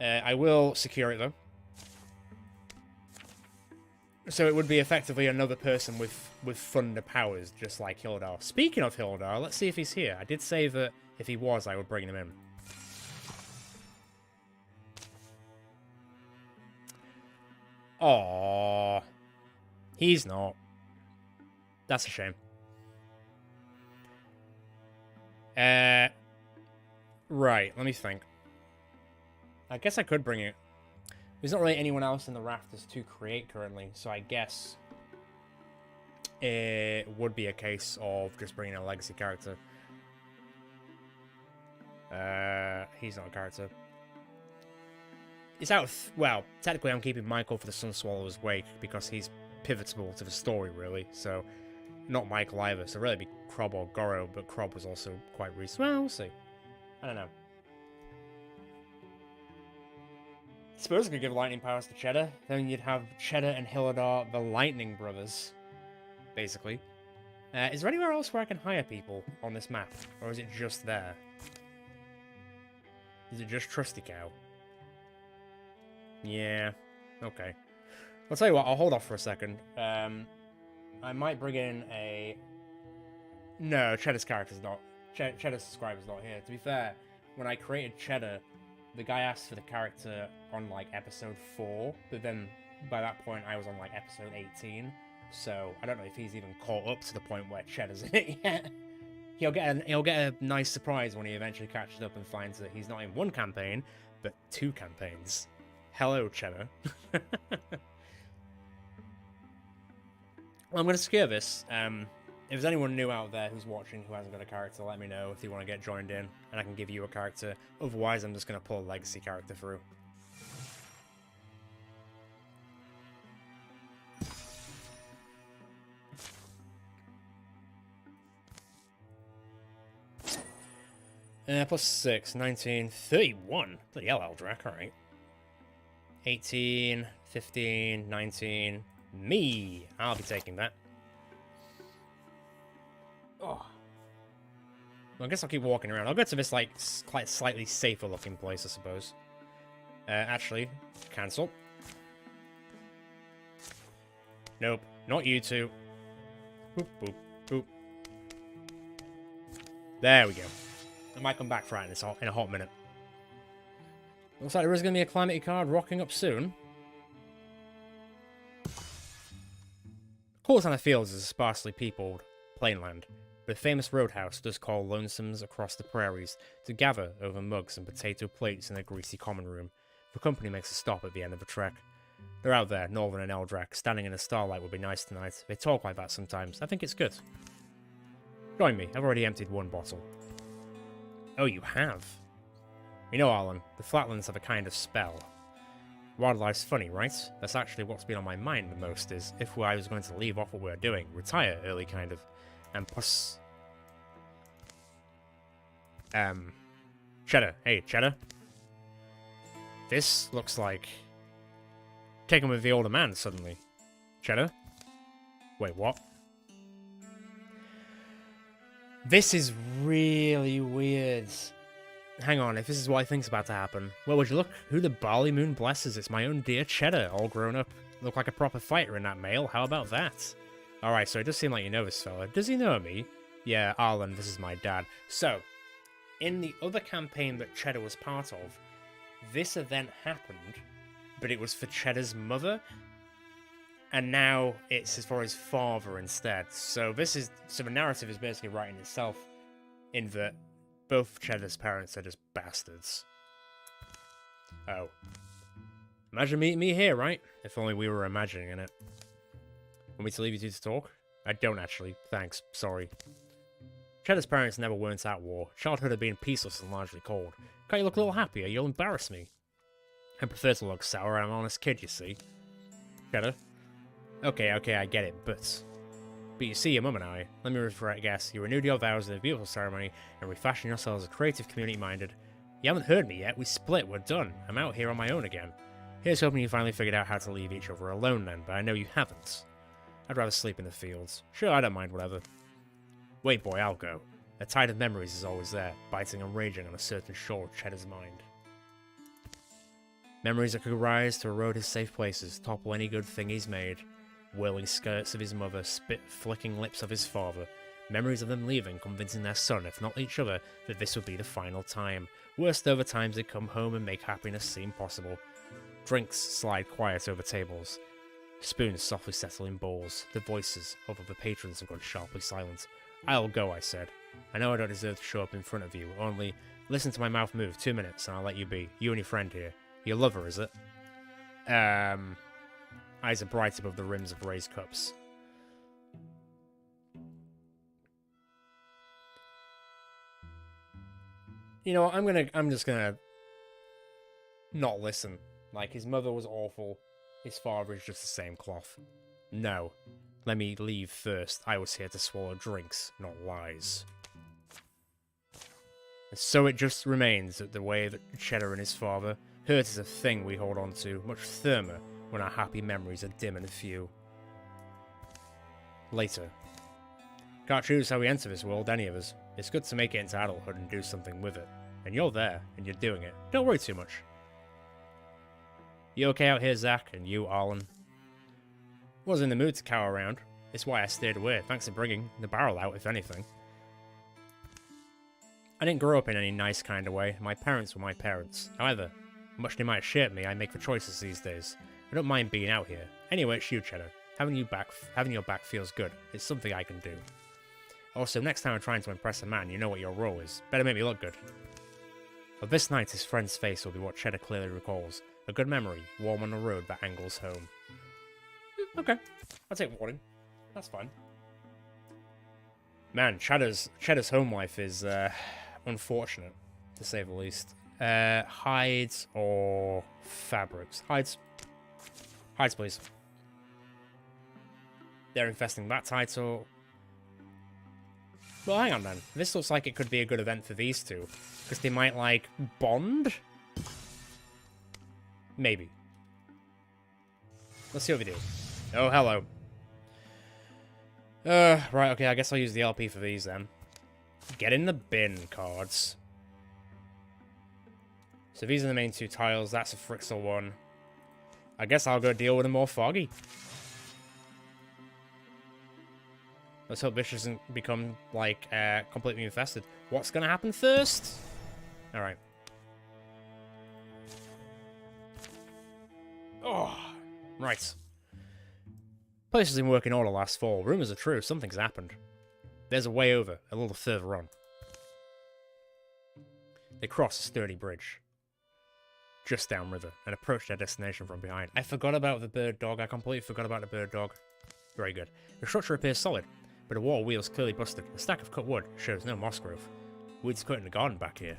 I will secure it, though. So it would be effectively another person with thunder powers, just like Hilladar. Speaking of Hilladar, let's see if he's here. I did say that if he was, I would bring him in. Aww. He's not. That's a shame. Right, let me think. I guess I could bring it. There's not really anyone else in the rafters to create currently, so I guess it would be a case of just bringing a legacy character. He's not a character. It's out of... Well, technically I'm keeping Michael for the Sunswallower's Wake because he's pivotal to the story, really. So, not Michael either. So, really, it'd be Krob or Goro, but Krob was also quite recent. Well, we'll see. I don't know. I suppose I could give lightning powers to Cheddar. Then you'd have Cheddar and Hilladar, the Lightning Brothers, basically. Is there anywhere else where I can hire people on this map? Or is it just there? Is it just Trusty Cow? Yeah, okay. I'll tell you what, I'll hold off for a second. I might bring in a... No, Cheddar's character's not... Cheddar's subscriber's not here. To be fair, when I created Cheddar, the guy asked for the character on, like, episode 4, but then by that point I was on, like, episode 18, so I don't know if he's even caught up to the point where Cheddar's in it yet. He'll get a nice surprise when he eventually catches up and finds that he's not in one campaign, but 2 campaigns. Hello, Cheddar. Well, I'm going to secure this. If there's anyone new out there who's watching who hasn't got a character, let me know if you want to get joined in, and I can give you a character. Otherwise, I'm just going to pull a legacy character through. Plus 6, 19, 31. Bloody hell, Eldrak, alright. 18, 15, 19. Me! I'll be taking that. Oh. Well, I guess I'll keep walking around. I'll go to this, like, quite slightly safer looking place, I suppose. Actually, cancel. Nope, not you two. Boop, boop, boop. There we go. I might come back for that in a hot minute. Looks like there is going to be a Calamity card rocking up soon. Cortana Fields is a sparsely peopled plainland, but a famous roadhouse does call lonesomes across the prairies to gather over mugs and potato plates in a greasy common room. The company makes a stop at the end of the trek. They're out there, Northern and Eldrak, standing in the starlight would be nice tonight. They talk like that sometimes. I think it's good. Join me. I've already emptied one bottle. Oh, you have? You know, Alan, the Flatlands have a kind of spell. Wildlife's funny, right? That's actually what's been on my mind the most, is if I was going to leave off what we were doing, retire early kind of, and plus... Cheddar. Hey, Cheddar. This looks like... taken with the older man, suddenly. Cheddar? Wait, what? This is really weird. Hang on, if this is what I think's about to happen. Well, would you look? Who the barley moon blesses? It's my own dear Cheddar, all grown up. Look like a proper fighter in that mail. How about that? Alright, so it does seem like you know this fella. Does he know me? Yeah, Arlen, this is my dad. So, in the other campaign that Cheddar was part of, this event happened, but it was for Cheddar's mother, and now it's for his father instead. So the narrative is basically writing itself in that both Cheddar's parents are just bastards. Oh. Imagine meeting me here, right? If only we were imagining it. Want me to leave you two to talk? I don't actually. Thanks. Sorry. Cheddar's parents never weren't at war. Childhood had been peaceless and largely cold. Can't you look a little happier? You'll embarrass me. I prefer to look sour. I'm an honest kid, you see. Cheddar? Okay, I get it, but you see, your mum and I, let me rephrase, guess, you renewed your vows in a beautiful ceremony and refashioned yourselves as a creative, community-minded. You haven't heard me yet, we split, we're done. I'm out here on my own again. Here's hoping you finally figured out how to leave each other alone then, but I know you haven't. I'd rather sleep in the fields. Sure, I don't mind, whatever. Wait, boy, I'll go. A tide of memories is always there, biting and raging on a certain shore of Cheddar's mind. Memories that could rise to erode his safe places, topple any good thing he's made. Whirling skirts of his mother, spit-flicking lips of his father. Memories of them leaving, convincing their son, if not each other, that this would be the final time. Worst over times they come home and make happiness seem possible. Drinks slide quiet over tables. Spoons softly settle in bowls. The voices of other patrons have gone sharply silent. I'll go, I said. I know I don't deserve to show up in front of you, only listen to my mouth move 2 minutes and I'll let you be. You and your friend here. Your lover, is it? Eyes are bright above the rims of raised cups. You know what, I'm just gonna not listen. Like, his mother was awful. His father is just the same cloth. No. Let me leave first. I was here to swallow drinks, not lies. And so it just remains that the way that Cheddar and his father hurt is a thing we hold on to, much firmer when our happy memories are dim and few. Later. Can't choose how we enter this world, any of us. It's good to make it into adulthood and do something with it. And you're there, and you're doing it. Don't worry too much. You okay out here, Zach? And you, Arlen? Wasn't in the mood to cower around. It's why I stayed away. Thanks for bringing the barrel out, if anything. I didn't grow up in any nice kind of way. My parents were my parents. However, much they might shape me, I make the choices these days. I don't mind being out here. Anyway, it's you, Cheddar. Having your back feels good. It's something I can do. Also, next time I'm trying to impress a man, you know what your role is. Better make me look good. But this night, his friend's face will be what Cheddar clearly recalls. A good memory, warm on the road that angles home. Okay. I'll take warning. That's fine. Man, Cheddar's home life is unfortunate, to say the least. Hides or fabrics? Hides. Hides, please. They're infesting that title. Well, hang on then. This looks like it could be a good event for these two. Because they might, like, bond? Maybe. Let's see what we do. Oh, hello. Right, okay, I guess I'll use the LP for these then. Get in the bin cards. So these are the main two tiles. That's a Frixel one. I guess I'll go deal with a more foggy. Let's hope this doesn't become, like, completely infested. What's gonna happen first? Alright. Oh, right. Place has been working order last fall. Rumors are true. Something's happened. There's a way over, a little further on. They cross a sturdy bridge. Just downriver, and approach their destination from behind. I forgot about the bird dog. I completely forgot about the bird dog. Very good. The structure appears solid, but the wall wheel's clearly busted. A stack of cut wood shows no moss growth. Weeds cut in the garden back here.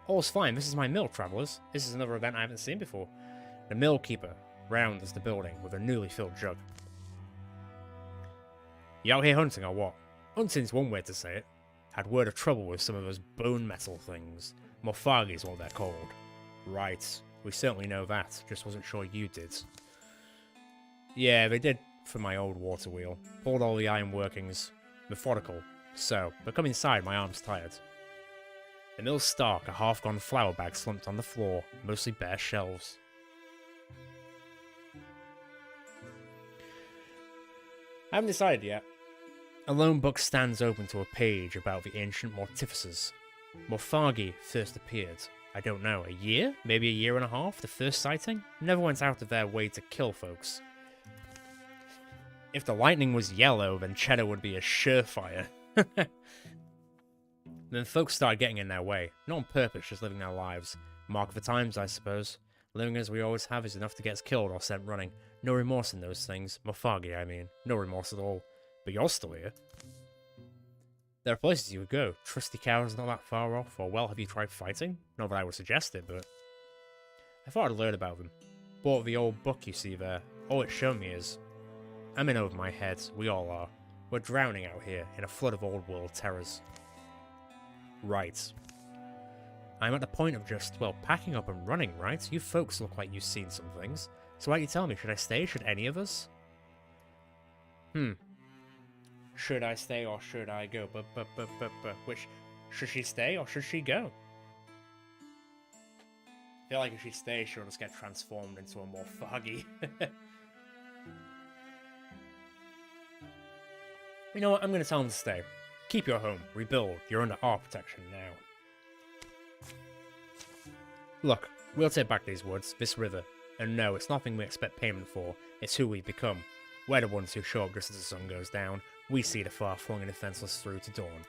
All's fine. This is my mill, travellers. This is another event I haven't seen before. The mill keeper rounds the building with a newly filled jug. You out here hunting or what? Hunting's one way to say it. Had word of trouble with some of those bone metal things. Morphagi is what they're called. Right. We certainly know that. Just wasn't sure you did. Yeah, they did for my old water wheel. Pulled all the iron workings. Methodical. So, but come inside, my arm's tired. The mill's stark, a half-gone flour bag slumped on the floor, mostly bare shelves. I haven't decided yet. A lone book stands open to a page about the ancient mortificers. Morphagi first appeared, I don't know, a year? Maybe a year and a half? The first sighting? Never went out of their way to kill folks. If the lightning was yellow, then cheddar would be a surefire. Then folks started getting in their way. Not on purpose, just living their lives. Mark of the times, I suppose. Living as we always have is enough to get us killed or sent running. No remorse in those things. Morphagi, I mean. No remorse at all. But you're still here. There are places you would go. Trusty cows not that far off. Or, well, have you tried fighting? Not that I would suggest it, but... I thought I'd learn about them. Bought the old book you see there. All it's shown me is... I'm in over my head. We all are. We're drowning out here in a flood of old world terrors. Right. I'm at the point of just, well, packing up and running, right? You folks look like you've seen some things. So why don't you tell me, should I stay? Should any of us? Should I stay or should I go? Which, should she stay or should she go? I feel like if she stays, she'll just get transformed into a more foggy. You know what? I'm going to tell him to stay. Keep your home. Rebuild. You're under our protection now. Look, we'll take back these woods, this river. And no, it's nothing we expect payment for. It's who we've become. We're the ones who show up just as the sun goes down. We see the far-flung and defenseless through to dawn.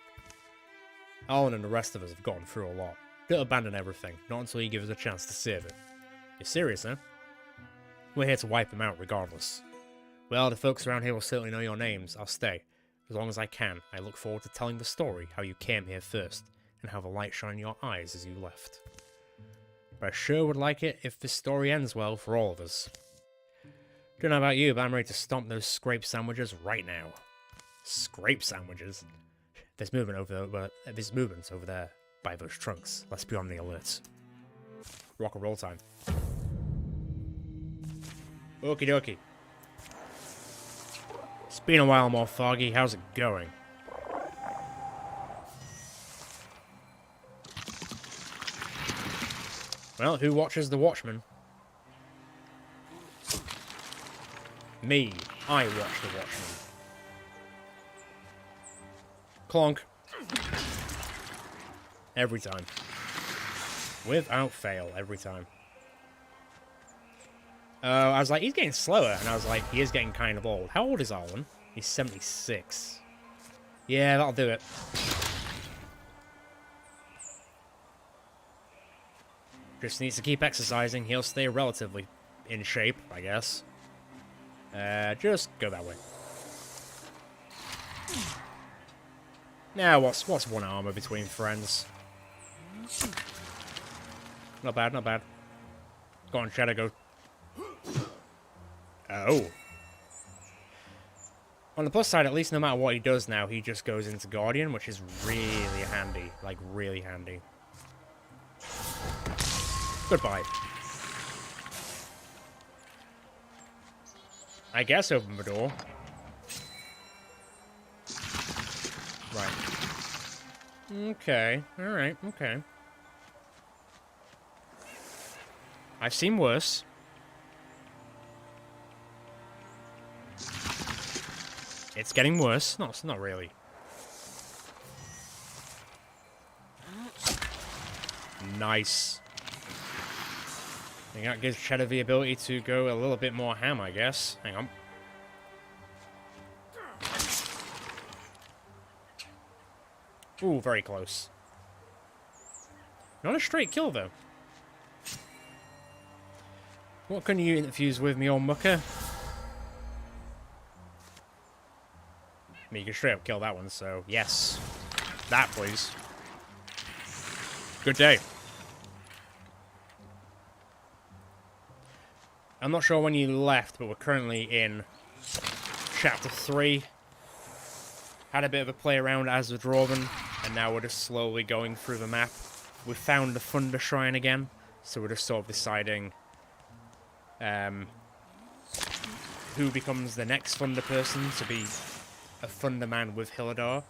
Alan and the rest of us have gotten through a lot. Don't abandon everything, not until you give us a chance to save it. You're serious, huh? We're here to wipe them out regardless. Well, the folks around here will certainly know your names. I'll stay. As long as I can, I look forward to telling the story, how you came here first, and how the light shone in your eyes as you left. But I sure would like it if this story ends well for all of us. Don't know about you, but I'm ready to stomp those scrape sandwiches right now. Scrape sandwiches? There's movement over there by those trunks. Let's be on the alert. Rock and roll time. Okie dokie. It's been a while, more foggy. How's it going? Well, who watches the Watchmen? Me. I watch the Watchmen. Clonk. Every time. Without fail, every time. I was like, he's getting slower, and I was like, he is getting kind of old. How old is Alan? He's 76. Yeah, that'll do it. Just needs to keep exercising. He'll stay relatively in shape, I guess. Just go that way. Now, what's one armor between friends? Not bad, not bad. Go on, Shadow, go. Oh. On the plus side, at least no matter what he does now, he just goes into Guardian, which is really handy. Like, really handy. Goodbye. I guess open the door. Right. Okay. Alright, okay. I've seen worse. It's getting worse. No, it's not really. Nice. I think that gives Cheddar the ability to go a little bit more ham, I guess. Hang on. Ooh, very close. Not a straight kill, though. What can you infuse with me, old mucker? I mean, you can straight up kill that one, so yes. That, please. Good day. I'm not sure when you left, but we're currently in Chapter 3. Had a bit of a play around as the Drauven, and now we're just slowly going through the map. We found the Thunder Shrine again, so we're just sort of deciding who becomes the next Thunder person to be a Thunder Man with Hilladar.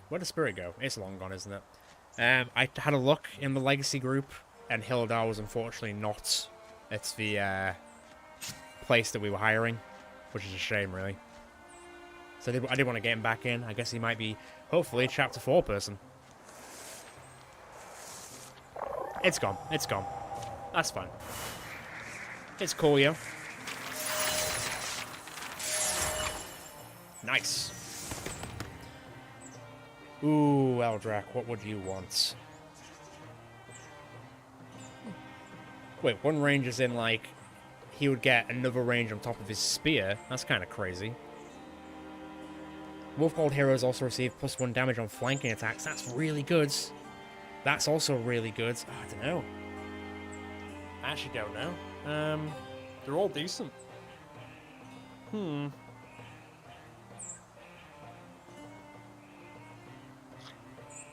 Where'd the spirit go? It's long gone, isn't it? I had a look in the Legacy group, and Hilladar was unfortunately not at the place that we were hiring, which is a shame, really. So I did want to get him back in. I guess he might be, hopefully, a Chapter 4 person. It's gone. It's gone. That's fine. It's cool, yo. Nice. Ooh, Eldrak, what would you want? Wait, one range is in, like, he would get another range on top of his spear. That's kind of crazy. Wolf-Gold heroes also receive +1 damage on flanking attacks. That's really good. That's also really good. Oh, I don't know. I actually don't know. They're all decent.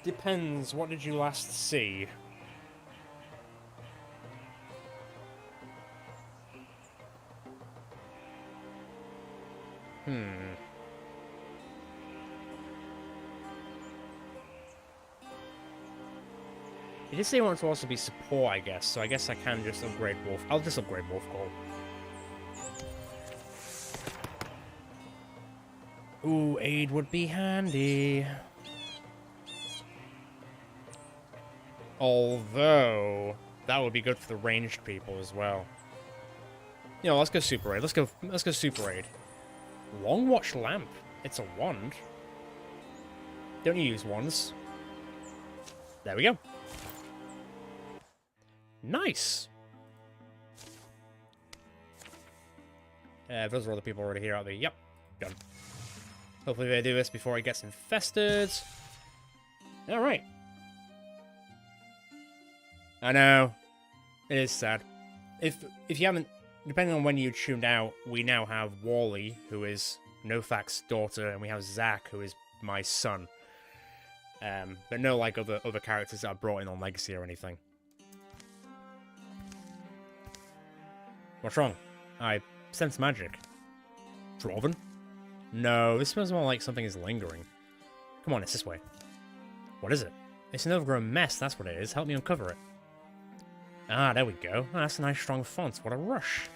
Depends. What did you last see? He did say he wanted to also be support, I guess, so I guess I can just upgrade Wolf. I'll just upgrade Wolf Gold. Ooh, aid would be handy. Although, that would be good for the ranged people as well. You know, let's go Super Aid. Let's go Super Aid. Long Watch Lamp. It's a wand. Don't you use wands? There we go. Nice! Those are all the people already here, aren't they? Yep. Done. Hopefully they do this before it gets infested. Alright. I know. It is sad. If you haven't... Depending on when you tuned out, we now have Wally, who is Nothak's daughter, and we have Zach, who is my son. But no, like, other characters that are brought in on Legacy or anything. What's wrong? I sense magic. Drauven? No, this smells more like something is lingering. Come on, it's this way. What is it? It's an overgrown mess, that's what it is. Help me uncover it. Ah, there we go. Oh, that's a nice strong font. What a rush.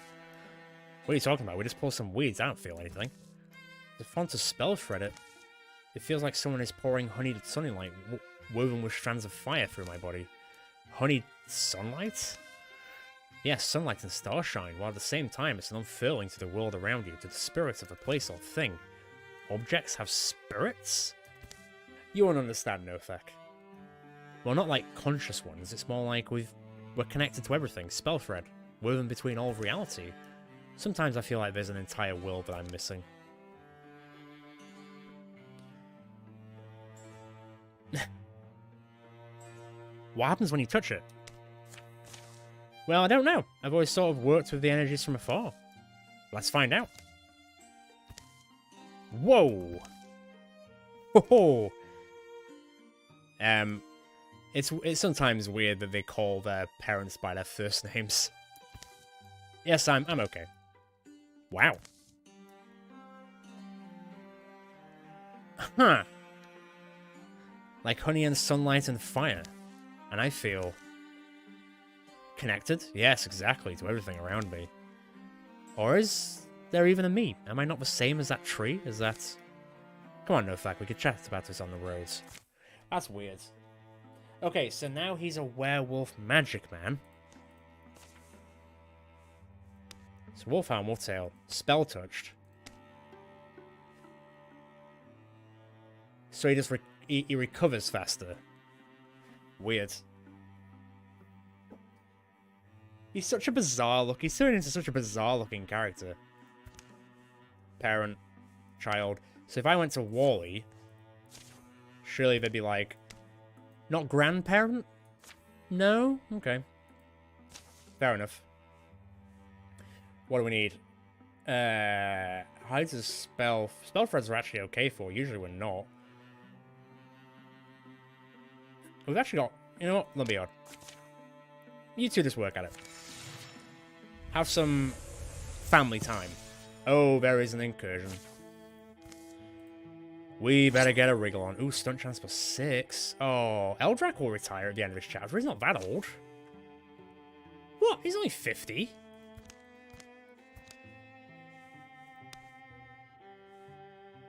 What are you talking about? We just pulled some weeds. I don't feel anything. The font is spell threaded. It feels like someone is pouring honeyed sunlight woven with strands of fire through my body. Honeyed sunlight? Yes, sunlight and starshine, while at the same time it's an unfurling to the world around you, to the spirits of the place or thing. Objects have spirits? You won't understand, Nothak. Well, not like conscious ones, it's more like we're connected to everything, spell thread, woven between all of reality. Sometimes I feel like there's an entire world that I'm missing. What happens when you touch it? Well, I don't know. I've always sort of worked with the energies from afar. Let's find out. Whoa! Ho-ho! It's sometimes weird that they call their parents by their first names. Yes, I'm okay. Wow. Huh. Like honey and sunlight and fire. And I feel... connected? Yes, exactly, to everything around me. Or is there even a me? Am I not the same as that tree? Is that... Come on, Nothak, we could chat about this on the roads. That's weird. Okay, so now he's a werewolf magic man. So Wolfhound, Wolftail, spell touched. So he just he recovers faster. Weird. He's such a bizarre look. He's turned into such a bizarre looking character. Parent, child. So if I went to Wally, surely they'd be like, not grandparent? No? Okay. Fair enough. What do we need? Hides a spell. Spell threads are actually okay for. Usually we're not. We've actually got... You know what? Let me on. You two just work at it. Have some family time. Oh, there is an incursion. We better get a wriggle on. Ooh, stunt chance for 6. Oh, Eldrak will retire at the end of his chapter. He's not that old. What? He's only 50?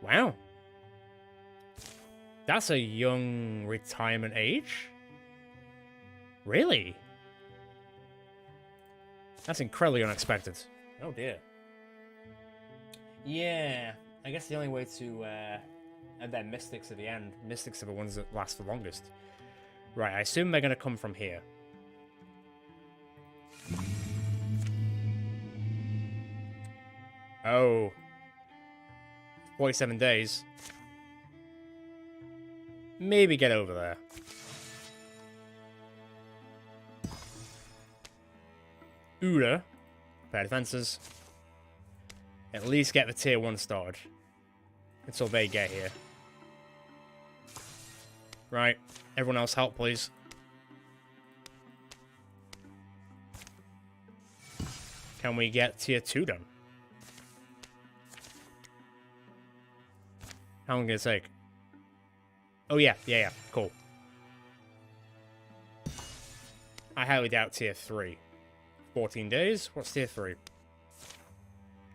Wow. That's a young retirement age? Really? That's incredibly unexpected. Oh dear. Yeah, I guess the only way to, and then Mystics at the end. Mystics are the ones that last the longest. Right, I assume they're going to come from here. Oh. 47 days. Maybe get over there. Uda. Repair defenses. At least get the tier 1 started. Until they get here. Right. Everyone else help, please. Can we get tier 2 done? How long is it take? Oh, yeah. Yeah. Cool. I highly doubt tier 3. 14 days? What's tier 3?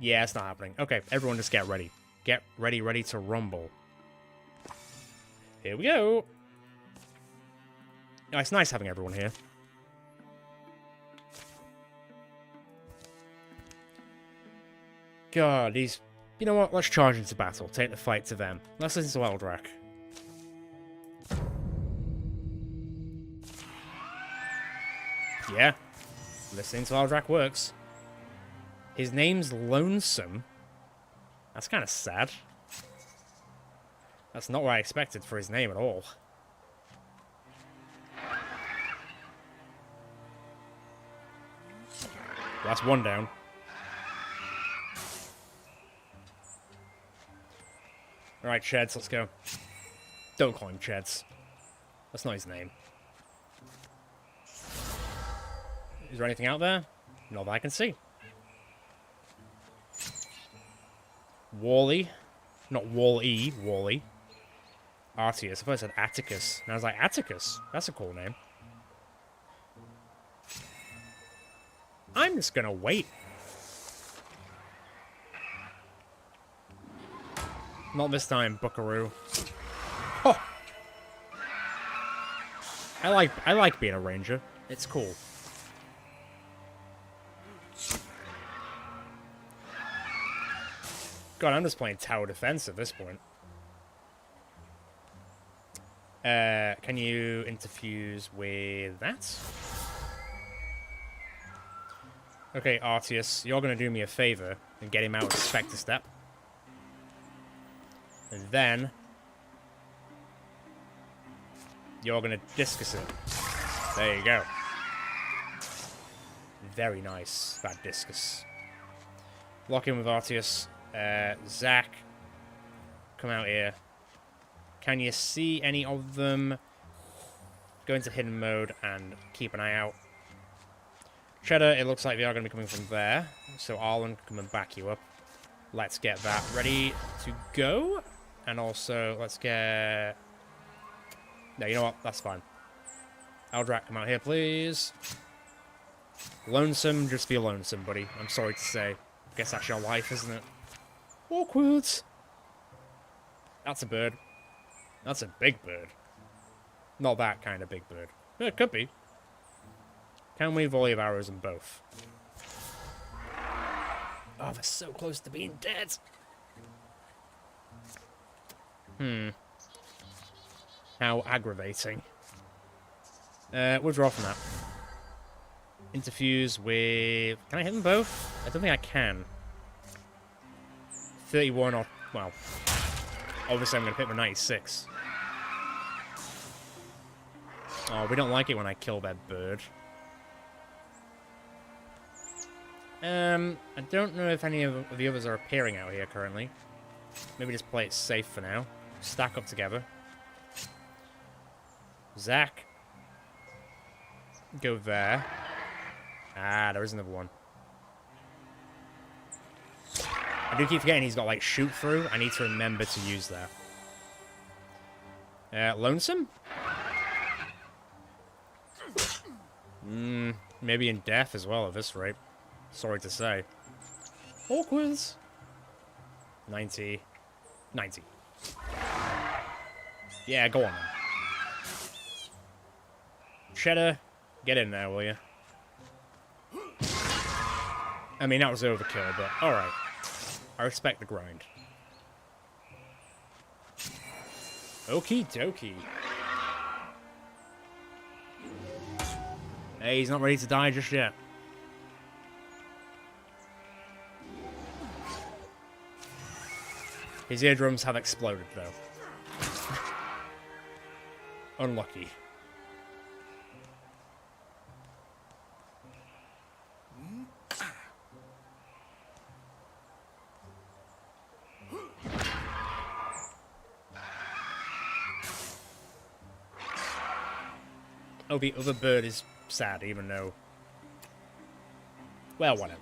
Yeah, it's not happening. Okay, everyone just get ready. Get ready, ready to rumble. Here we go. Oh, it's nice having everyone here. God, these... You know what? Let's charge into battle. Take the fight to them. Let's listen to Eldrak. Yeah. Listening to Eldrak works. His name's Lonesome. That's kind of sad. That's not what I expected for his name at all. That's one down. Alright, Cheds, let's go. Don't call him Cheds. That's not his name. Is there anything out there? Not that I can see. Wally. Not Wall-E, Wally. Artius. I thought I said Atticus. And I was like, Atticus? That's a cool name. I'm just gonna wait. Not this time, Buckaroo. Oh! I like being a ranger. It's cool. God, I'm just playing tower defense at this point. Can you interfuse with that? Okay, Artius, you're going to do me a favor and get him out of Spectre Step. And then... you're going to discus it. There you go. Very nice, that discus. Lock in with Artius. Zach, come out here. Can you see any of them? Go into hidden mode and keep an eye out. Cheddar, it looks like they are going to be coming from there. So Arlen can come and back you up. Let's get that ready to go. And also, let's get... No, you know what? That's fine. Eldrak, come out here, please. Lonesome, just be lonesome, buddy. I'm sorry to say. Guess that's your life, isn't it? Awkward. That's a bird. That's a big bird. Not that kind of big bird. But it could be. Can we volley of arrows in both? Oh, they're so close to being dead. How aggravating. Withdraw from that. Interfuse with... Can I hit them both? I don't think I can. 31 or... Well... Obviously I'm going to pick the 96. Oh, we don't like it when I kill that bird. I don't know if any of the others are appearing out here currently. Maybe just play it safe for now. Stack up together. Zach. Go there. Ah, there is another one. I do keep forgetting he's got, like, shoot through. I need to remember to use that. Lonesome? Maybe in death as well at this rate. Sorry to say. Awkward. 90. 90. Yeah, go on then. Cheddar, get in there, will you? I mean, that was overkill, but alright. I respect the grind. Okie dokie. Hey, he's not ready to die just yet. His eardrums have exploded, though. Unlucky. Oh, the other bird is sad, even though... Well, whatever.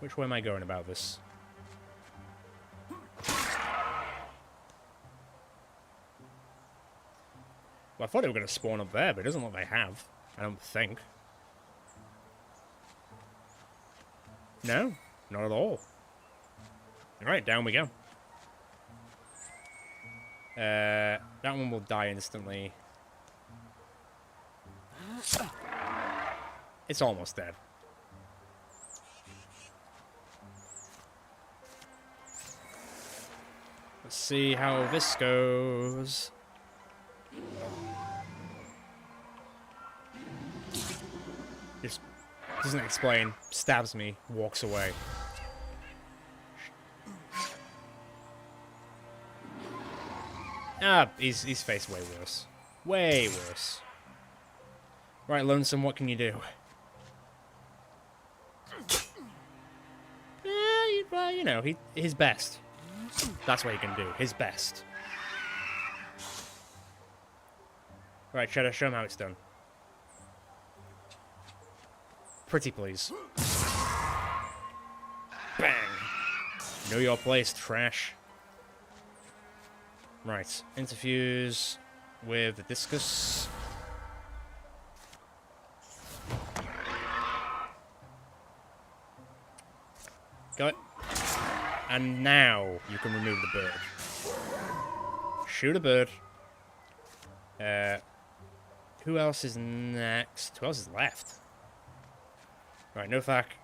Which way am I going about this? Well, I thought they were going to spawn up there, but it doesn't look like they have. I don't think. No, not at all. Alright, down we go. That one will die instantly. It's almost dead. Let's see how this goes. Just doesn't explain, stabs me, walks away. Ah, he's faced way worse. Way worse. Right, Lonesome, what can you do? Well, you know, his best. That's what he can do. His best. Right, Cheddar, show him how it's done. Pretty please. Bang! Know your place, trash. Right, interfuse with the discus. Got it. And now you can remove the bird. Shoot a bird. Who else is next? Who else is left? Right, no fac.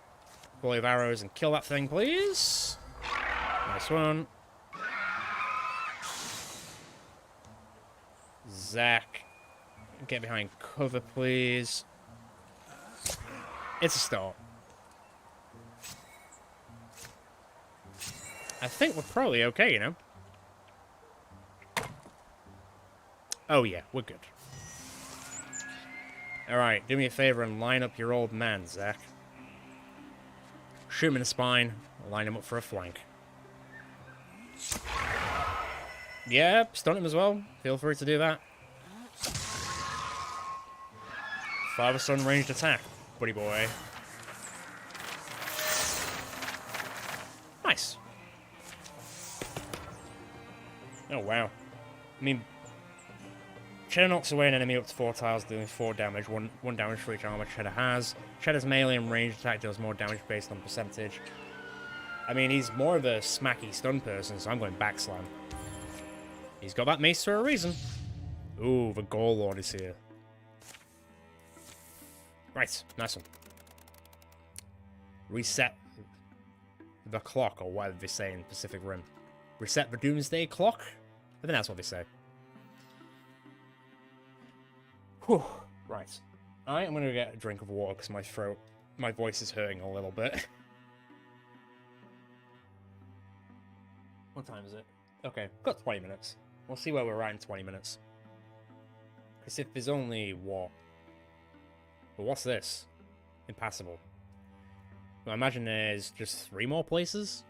Volley of arrows and kill that thing, please. Nice one. Zach, get behind cover, please. It's a start. I think we're probably okay, you know? Oh yeah, we're good. Alright, do me a favor and line up your old man, Zach. Shoot him in the spine, line him up for a flank. Yeah, stun him as well. Feel free to do that. Father-son ranged attack, buddy boy. Nice. Oh, wow. I mean, Cheddar knocks away an enemy up to 4 tiles, doing 4 damage, 1 damage for each armor Cheddar has. Cheddar's melee and ranged attack deals more damage based on percentage. I mean, he's more of a smacky stun person, so I'm going backslam. He's got that mace for a reason. Ooh, the Gore Lord is here. Right, nice one. Reset the clock, or whatever they say in Pacific Rim. Reset the Doomsday Clock? I think that's what they say. Whew. Right. I'm gonna get a drink of water because my voice is hurting a little bit. What time is it? Okay, got 20 minutes. We'll see where we're at in 20 minutes. Because if there's only, what? But what's this? Impassable. Well, I imagine there's just 3 more places?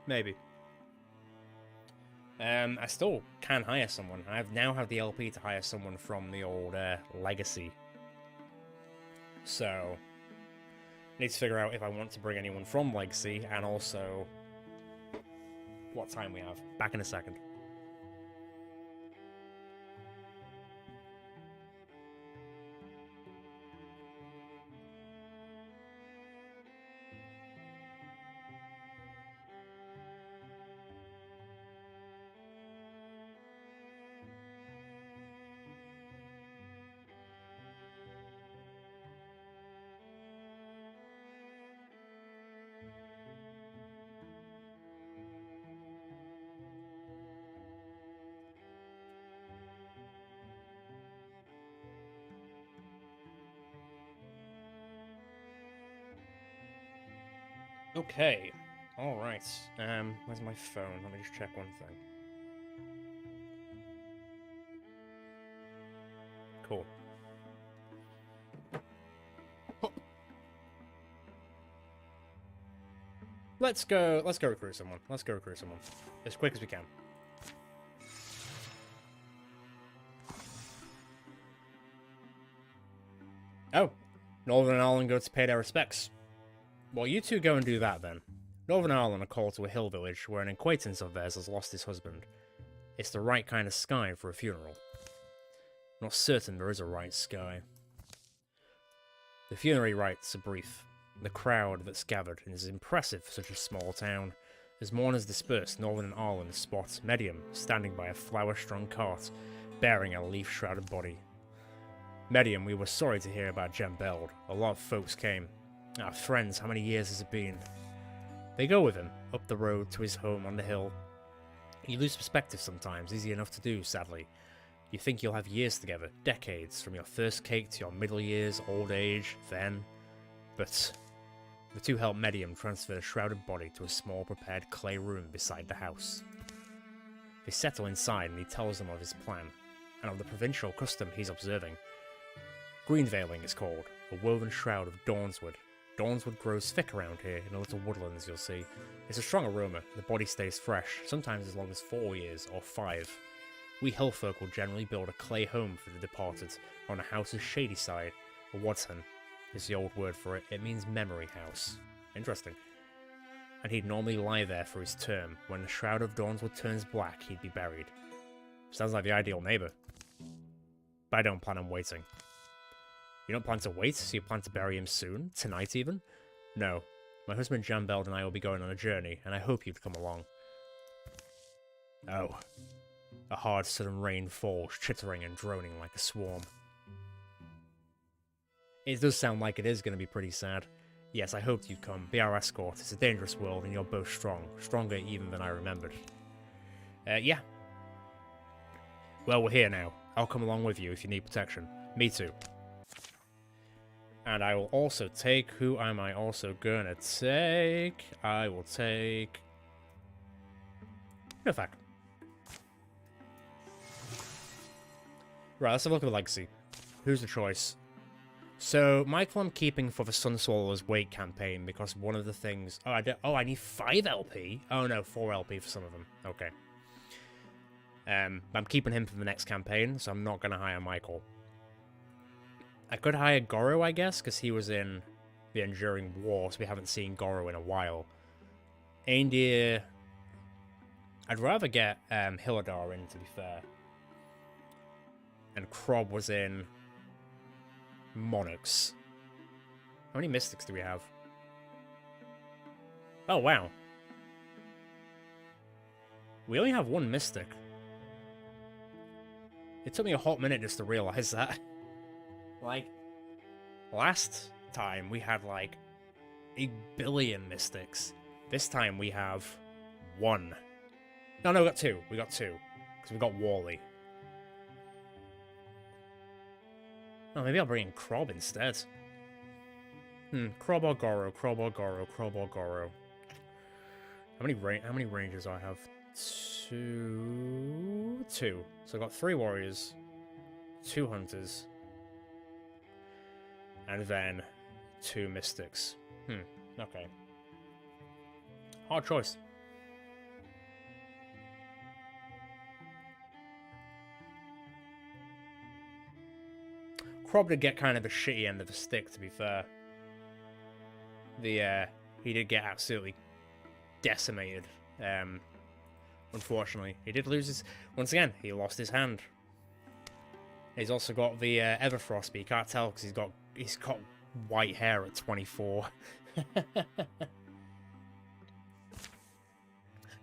Maybe. I still can hire someone. I now have the LP to hire someone from the old Legacy. So, I need to figure out if I want to bring anyone from Legacy, and also what time we have. Back in a second. Okay. Alright. Where's my phone? Let me just check one thing. Cool. Let's go recruit someone. Let's go recruit someone. As quick as we can. Oh. Northern Ireland go to pay their respects. Well, you two go and do that then. Northern Ireland are called to a hill village where an acquaintance of theirs has lost his husband. It's the right kind of sky for a funeral. Not certain there is a right sky. The funerary rites are brief. The crowd that's gathered is impressive for such a small town. As mourners disperse, Northern Ireland spots Medium standing by a flower-strung cart, bearing a leaf-shrouded body. Medium, we were sorry to hear about Jem Beld. A lot of folks came. Our friends, how many years has it been? They go with him, up the road to his home on the hill. You lose perspective sometimes, easy enough to do, sadly. You think you'll have years together, decades, from your first cake to your middle years, old age, then... But the two help Medium transfer the shrouded body to a small prepared clay room beside the house. They settle inside and he tells them of his plan, and of the provincial custom he's observing. Greenveiling is called, a woven shroud of dawnswood. Dawnswood grows thick around here in the little woodlands you'll see. It's a strong aroma, the body stays fresh, sometimes as long as 4 years or 5. We hillfolk will generally build a clay home for the departed on a house's shady side. A wadsen is the old word for it. It means memory house. Interesting. And he'd normally lie there for his term. When the shroud of Dawnswood turns black, he'd be buried. Sounds like the ideal neighbour. But I don't plan on waiting. You don't plan to wait, so you plan to bury him soon? Tonight even? No. My husband Jambeld and I will be going on a journey, and I hope you'd come along. Oh. A hard sudden rain falls, chittering and droning like a swarm. It does sound like it is going to be pretty sad. Yes, I hoped you'd come. Be our escort. It's a dangerous world, and you're both strong. Stronger even than I remembered. Yeah. Well, we're here now. I'll come along with you if you need protection. Me too. And I will also take... Who am I also gonna take? I will take... No fact. Right, let's have a look at the legacy. Who's the choice? So, Michael I'm keeping for the Sun Swallower's Wake campaign because one of the things... I need 5 LP? Oh no, 4 LP for some of them. Okay. I'm keeping him for the next campaign, so I'm not going to hire Michael. I could hire Goro, I guess, because he was in the Enduring War, so we haven't seen Goro in a while. Eindir... I'd rather get Hilladar in, to be fair. And Krob was in Monarchs. How many Mystics do we have? Oh, wow. We only have 1 Mystic. It took me a hot minute just to realize that. Like, last time we had like 1 billion Mystics. This time we have 1. No, we got 2. We got 2. Because we got Wally. Oh, maybe I'll bring in Krob instead. Krob or Goro, Krob or Goro, Krob or Goro. How many rangers do I have? 2. So I got 3 warriors, 2 hunters. and then 2 mystics. Okay. Hard choice. Crob did get kind of a shitty end of the stick, to be fair. He did get absolutely decimated. Unfortunately, he did lose his... Once again, he lost his hand. He's also got the Everfrost, but you can't tell because he's got white hair at 24.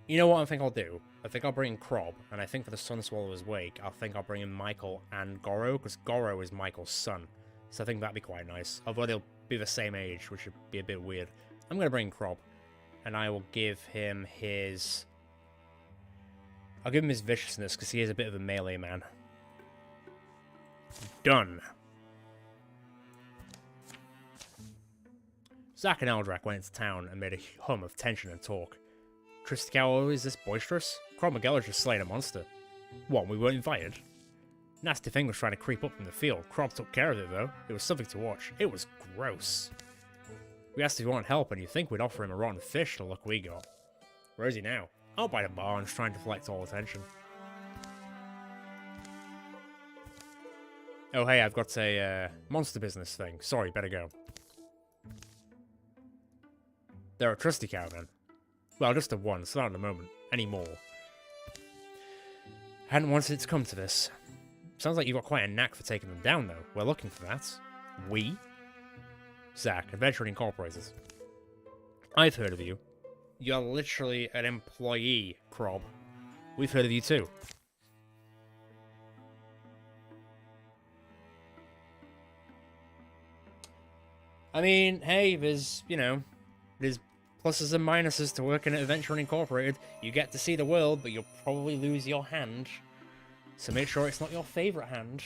You know what I think I'll do? I think I'll bring in Crob, and I think for the Sunswallower's Wake, I think I'll bring in Michael and Goro, because Goro is Michael's son. So I think that'd be quite nice. Although they'll be the same age, which would be a bit weird. I'm going to bring in Crob, and I will give him his... I'll give him his viciousness, because he is a bit of a melee man. Done. Zack and Eldrak went into town and made a hum of tension and talk. Tristicow always this boisterous? Crob McGellar's just slaying a monster. What, we weren't invited? Nasty thing was trying to creep up from the field. Crob took care of it though. It was something to watch. It was gross. We asked if he wanted help and you'd think we'd offer him a rotten fish, the look we got. Where is he now? Out by the barns trying to deflect all attention. Oh hey, I've got a monster business thing. Sorry, better go. They're a Tristicow then. Well, just a one, so not at the moment. Anymore. Hadn't wanted it to come to this. Sounds like you've got quite a knack for taking them down, though. We're looking for that. We? Zack, Adventure Incorporated. I've heard of you. You're literally an employee, Crob. We've heard of you too. I mean, hey, there's, you know, there's pluses and minuses to working at Adventure Incorporated. You get to see the world, but you'll probably lose your hand. So make sure it's not your favourite hand.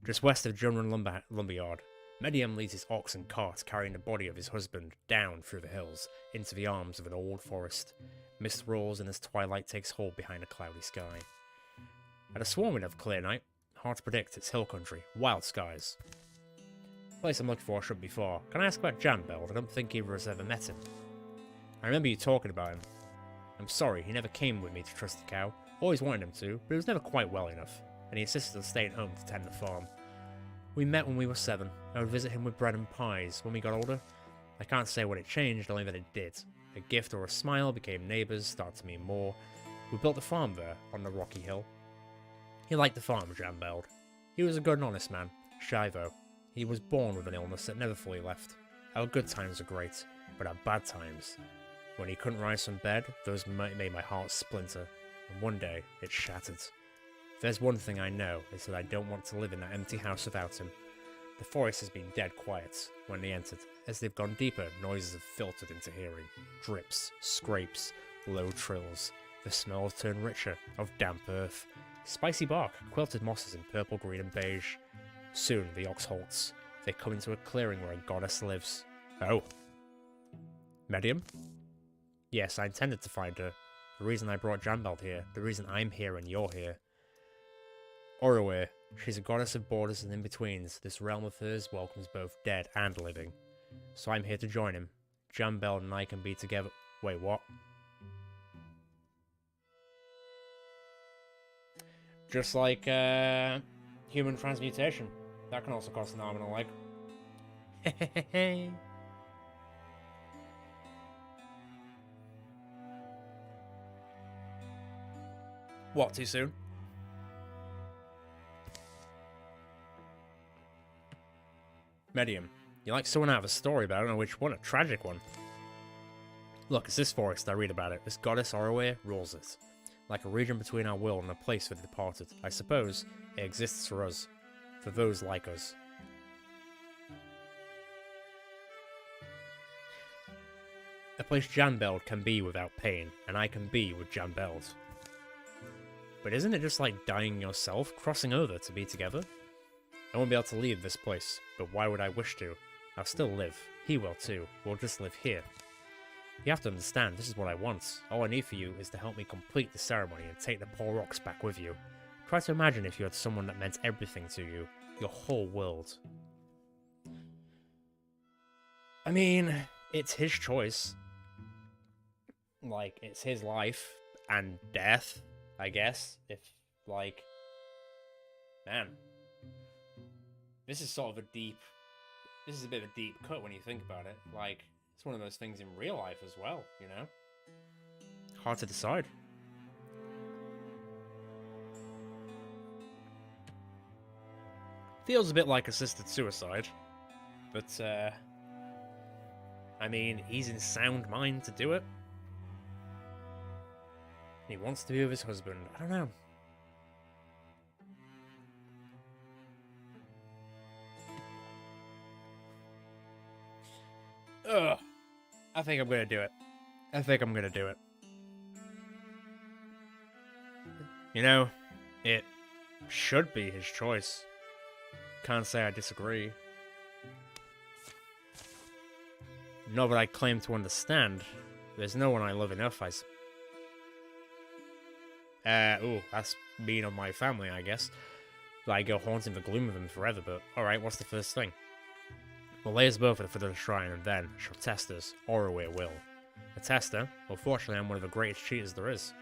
Just west of Drauven Lumberyard, Medium leads his ox and cart carrying the body of his husband down through the hills into the arms of an old forest. Mist rolls and as twilight takes hold behind a cloudy sky. I'd have sworn we'd have a clear night. Hard to predict, it's hill country, wild skies. The place I'm looking for shouldn't be far. Can I ask about Jambeld? I don't think either of us ever met him. I remember you talking about him. I'm sorry, he never came with me to Tristicow. Always wanted him to, but it was never quite well enough, and he insisted on staying home to tend the farm. We met when we were 7. I would visit him with bread and pies. When we got older, I can't say what it changed, only that it did. A gift or a smile became neighbours, started to mean more. We built a farm there, on the rocky hill. He liked the farm, Jambeld. He was a good and honest man. Shy though. He was born with an illness that never fully left. Our good times are great, but our bad times. When he couldn't rise from bed, those made my heart splinter, and one day it shattered. If there's one thing I know, it's that I don't want to live in that empty house without him. The forest has been dead quiet when they entered. As they've gone deeper, noises have filtered into hearing. Drips, scrapes, low trills. The smells turn richer, of damp earth. Spicy bark, quilted mosses in purple, green and beige. Soon the ox halts. They come into a clearing where a goddess lives. Oh. Medium? Yes, I intended to find her. The reason I brought Jambeld here, the reason I'm here and you're here. Oroway, she's a goddess of borders and in-betweens. This realm of hers welcomes both dead and living. So I'm here to join him. Jambeld and I can be together. Wait, what? Just like, human transmutation. That can also cost an arm and a leg. Hehehe. What, too soon? Medium. You like someone out of a story, but I don't know which one. A tragic one. Look, it's this forest. I read about it. This goddess Oroway rules it. Like a region between our world and a place for the departed. I suppose it exists for us. For those like us. A place Jambeld can be without pain, and I can be with Jambeld. But isn't it just like dying yourself, crossing over to be together? I won't be able to leave this place, but why would I wish to? I'll still live. He will too. We'll just live here. You have to understand, this is what I want. All I need for you is to help me complete the ceremony and take the poor rocks back with you. Try to imagine if you had someone that meant everything to you, your whole world. I mean, it's his choice. Like, it's his life and death, I guess. If, like, man, this is sort of a deep, this is a bit of a deep cut when you think about it. Like, it's one of those things in real life as well, you know? Hard to decide. Feels a bit like assisted suicide, but, I mean, he's in sound mind to do it. He wants to be with his husband. I don't know. Ugh. I think I'm gonna do it. I think I'm gonna do it. You know, it should be his choice. Can't say I disagree. Not that I claim to understand. There's no one I love enough, ooh, that's mean on my family, I guess. I go haunting the gloom of them forever, but alright, what's the first thing? We'll lay us both at the foot of the shrine, and then she'll test us, or away at will. A tester? Well, fortunately, I'm one of the greatest cheaters there is.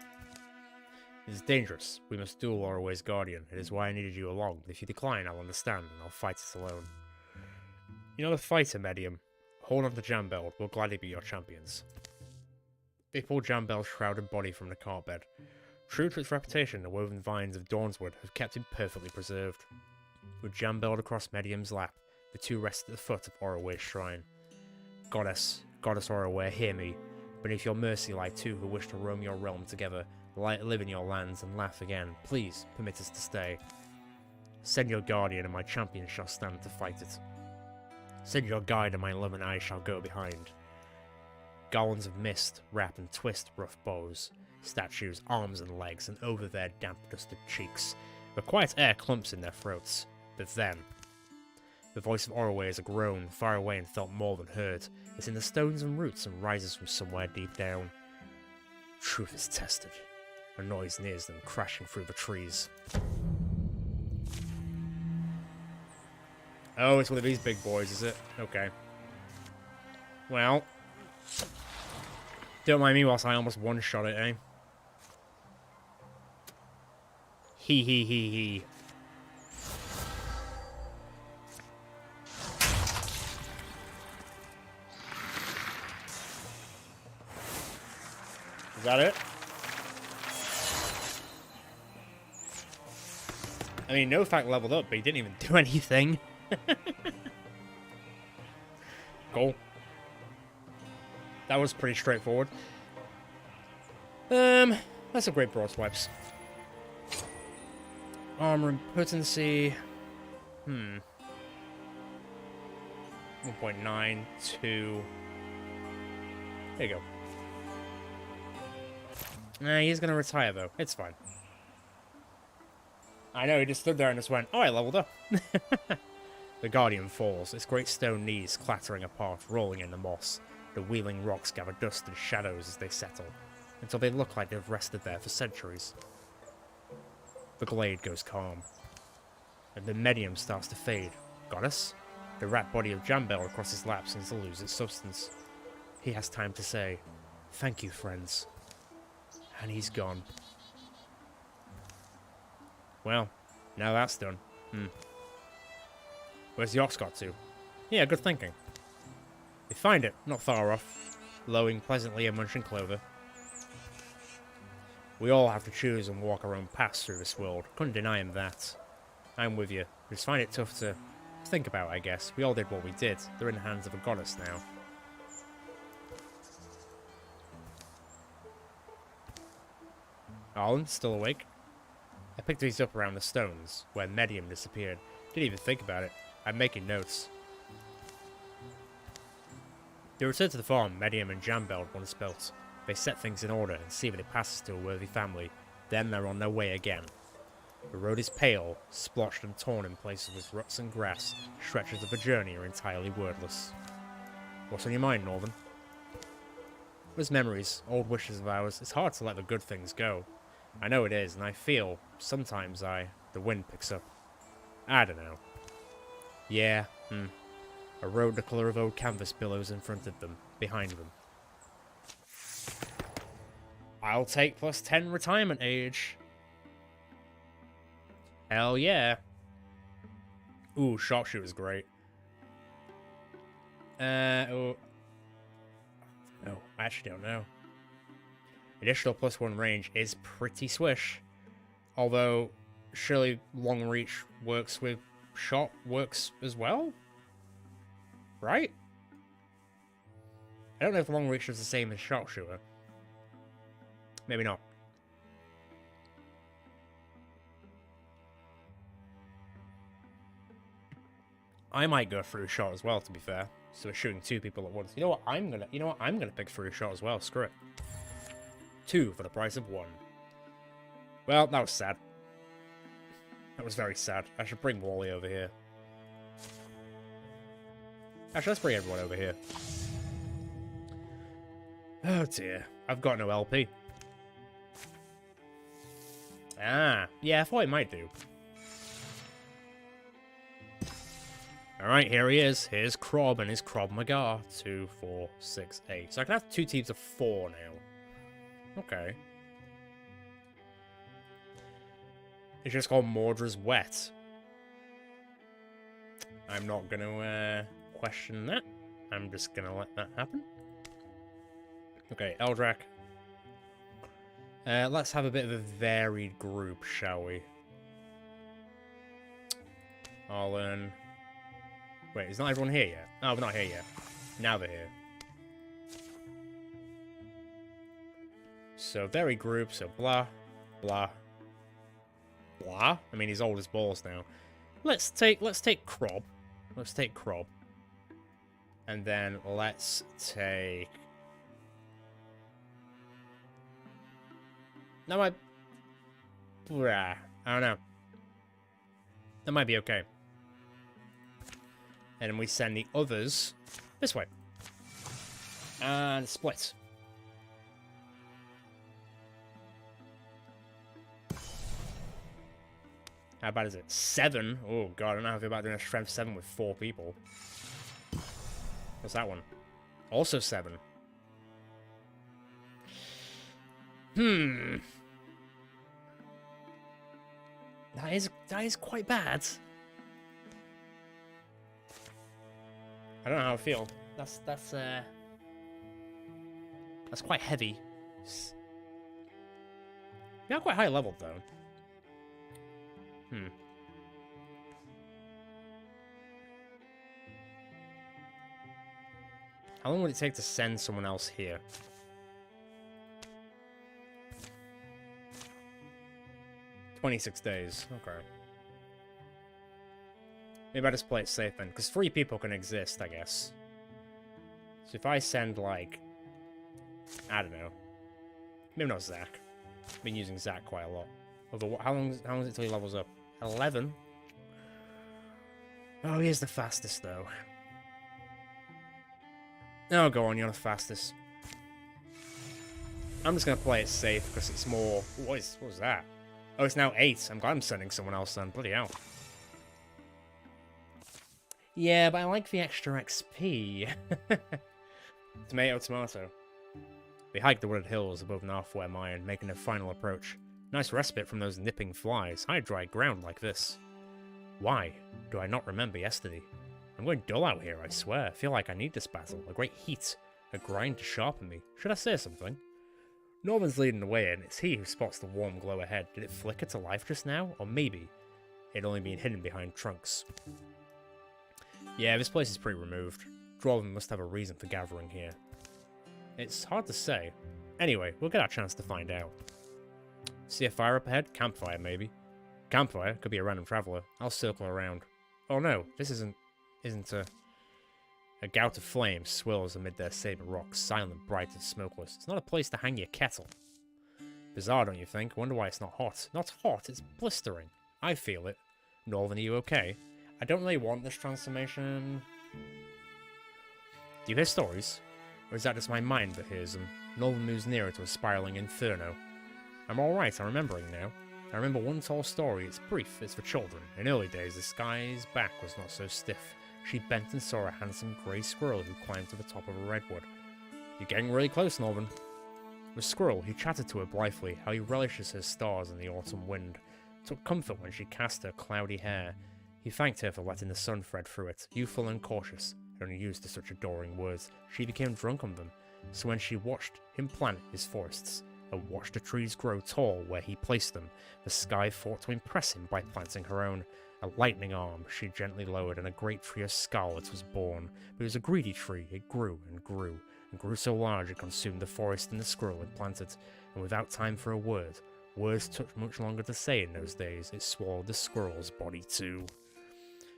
It is dangerous. We must duel Orway's guardian. It is why I needed you along, but if you decline, I'll understand, and I'll fight it alone. You know the fighter, Medium. Hold on to Jambel. We'll gladly be your champions. They pull Jambel's shrouded body from the cart bed. True to its reputation, the woven vines of Dawnswood have kept him perfectly preserved. With Jambelled across Medium's lap, the two rest at the foot of Orway's shrine. Goddess Orway, hear me. Beneath your mercy lie two who wish to roam your realm together, live in your lands, and laugh again. Please, permit us to stay. Send your guardian, and my champion shall stand to fight it. Send your guide, and my love and I shall go behind. Garlands of mist wrap and twist rough bows. Statues, arms and legs, and over their damp, dusted cheeks. The quiet air clumps in their throats. But then, the voice of Orway is a groan, far away and felt more than heard. It's in the stones and roots and rises from somewhere deep down. Truth is tested. A noise nears them, crashing through the trees. Oh, it's one of these big boys, is it? Okay. Well, don't mind me whilst I almost one-shot it, eh? Hee hee hee hee. Is that it? I mean, no fact leveled up, but he didn't even do anything. Cool. That was pretty straightforward. That's some great broad swipes. Armor and potency. 1.92. There you go. Nah, he's gonna retire though. It's fine. I know, he just stood there and just went, oh, I leveled up. The Guardian falls, its great stone knees clattering apart, rolling in the moss. The wheeling rocks gather dust and shadows as they settle, until they look like they've rested there for centuries. The glade goes calm, and the medium starts to fade. Goddess? The rat body of Jambel across his lap seems to lose its substance. He has time to say, thank you, friends. And he's gone. Well, now that's done. Where's the ox got to? Yeah, good thinking. They find it, not far off, lowing pleasantly and munching clover. We all have to choose and walk our own paths through this world. Couldn't deny him that. I'm with you. Just find it tough to think about, I guess. We all did what we did. They're in the hands of a goddess now. Arlen, still awake? I picked these up around the stones, where Medium disappeared. Didn't even think about it. I'm making notes. They returned to the farm Medium and Jambeld once built. They set things in order and see that it passes to a worthy family. Then they're on their way again. The road is pale, splotched and torn in places with ruts and grass. Stretches of the journey are entirely wordless. What's on your mind, Northern? There's memories, old wishes of ours. It's hard to let the good things go. I know it is, and I feel, sometimes the wind picks up. I don't know. Yeah, A road the colour of old canvas billows in front of them, behind them. I'll take plus 10 retirement age. Hell yeah. Ooh, sharpshooter's great. Oh. No, I actually don't know. Additional +1 range is pretty swish. Although, surely long reach works with shot works as well? Right? I don't know if long reach is the same as sharpshooter. Maybe not. I might go through shot as well, to be fair. So we're shooting 2 people at once. You know what? I'm gonna pick through shot as well. Screw it. 2 for the price of 1. Well, that was sad. That was very sad. I should bring Wally over here. Actually, let's bring everyone over here. Oh dear. I've got no LP. Ah, yeah, I thought it might do. Alright, here he is. Here's Krob and his Krob Magar. 2, 4, 6, 8. So I can have 2 teams of 4 now. Okay. It's just called Mordra's Wet. I'm not gonna question that. I'm just gonna let that happen. Okay, Eldrak. Let's have a bit of a varied group, shall we? Arlen. Wait, is not everyone here yet? Oh, we're not here yet. Now they're here. So, varied group, so blah, blah, blah. I mean, he's old as balls now. Let's take Krob. Let's take Krob. And then let's take... That might... I don't know. That might be okay. And then we send the others this way. And split. How bad is it? 7? Oh god, I don't know how I feel about doing a strength 7 with 4 people. What's that one? Also 7. That is quite bad. I don't know how I feel. That's quite heavy. Not quite high level though. How long would it take to send someone else here? "26 days. Okay. Maybe I just play it safe then, because 3 people can exist, I guess. So if I send, like... I don't know. Maybe not Zach. I've been using Zach quite a lot. Although, how long is it till he levels up? 11? Oh, he is the fastest, though. Oh, go on, you're the fastest. I'm just going to play it safe, because it's more... What was that? Oh, it's now 8. I'm glad I'm sending someone else then. Bloody hell. Yeah, but I like the extra XP. Tomato, tomato. We hiked the wooded hills above Narthware Mine, making a final approach. Nice respite from those nipping flies. High dry ground like this. Why do I not remember yesterday? I'm going dull out here, I swear. I feel like I need this battle. A great heat. A grind to sharpen me. Should I say something? Norman's leading the way, and it's he who spots the warm glow ahead. Did it flicker to life just now? Or maybe it only been hidden behind trunks. Yeah, this place is pretty removed. Drauven must have a reason for gathering here. It's hard to say. Anyway, we'll get our chance to find out. See a fire up ahead? Campfire, maybe. Campfire? Could be a random traveller. I'll circle around. Oh no, this isn't a gout of flame swirls amid their saber rocks, silent, bright, and smokeless. It's not a place to hang your kettle. Bizarre, don't you think? Wonder why it's not hot. Not hot, it's blistering. I feel it. Northern, are you okay? I don't really want this transformation. Do you hear stories? Or is that just my mind that hears them? Northern moves nearer to a spiraling inferno. I'm alright, I'm remembering now. I remember one tall story. It's brief, it's for children. In early days, the sky's back was not so stiff. she bent and saw a handsome grey squirrel who climbed to the top of a redwood. "You're getting really close, Norman." The squirrel, who chattered to her blithely how he relishes her stars in the autumn wind, took comfort when she cast her cloudy hair. He thanked her for letting the sun thread through it, youthful and cautious, and only used to such adoring words. She became drunk on them, so when she watched him plant his forests, and watched the trees grow tall where he placed them, the sky thought to impress him by planting her own. A lightning arm she gently lowered, and a great tree of scarlet was born. But it was a greedy tree. It grew and grew, and grew so large it consumed the forest and the squirrel had planted, and without time for a word, words took much longer to say in those days, it swallowed the squirrel's body too.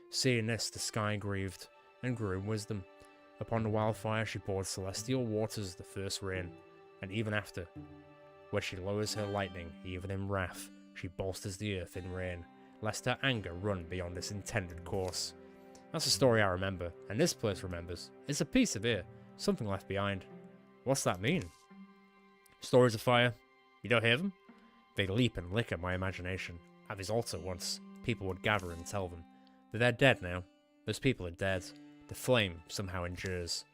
Seeing this, the sky grieved, and grew in wisdom. Upon the wildfire she poured celestial waters, the first rain, and even after, where she lowers her lightning, even in wrath, she bolsters the earth in rain, lest her anger run beyond its intended course. That's a story I remember, and this place remembers. It's a piece of ear, something left behind. What's that mean? Stories of fire, you don't hear them? They leap and lick at my imagination. At his altar once, people would gather and tell them. But they're dead now. Those people are dead. The flame somehow endures.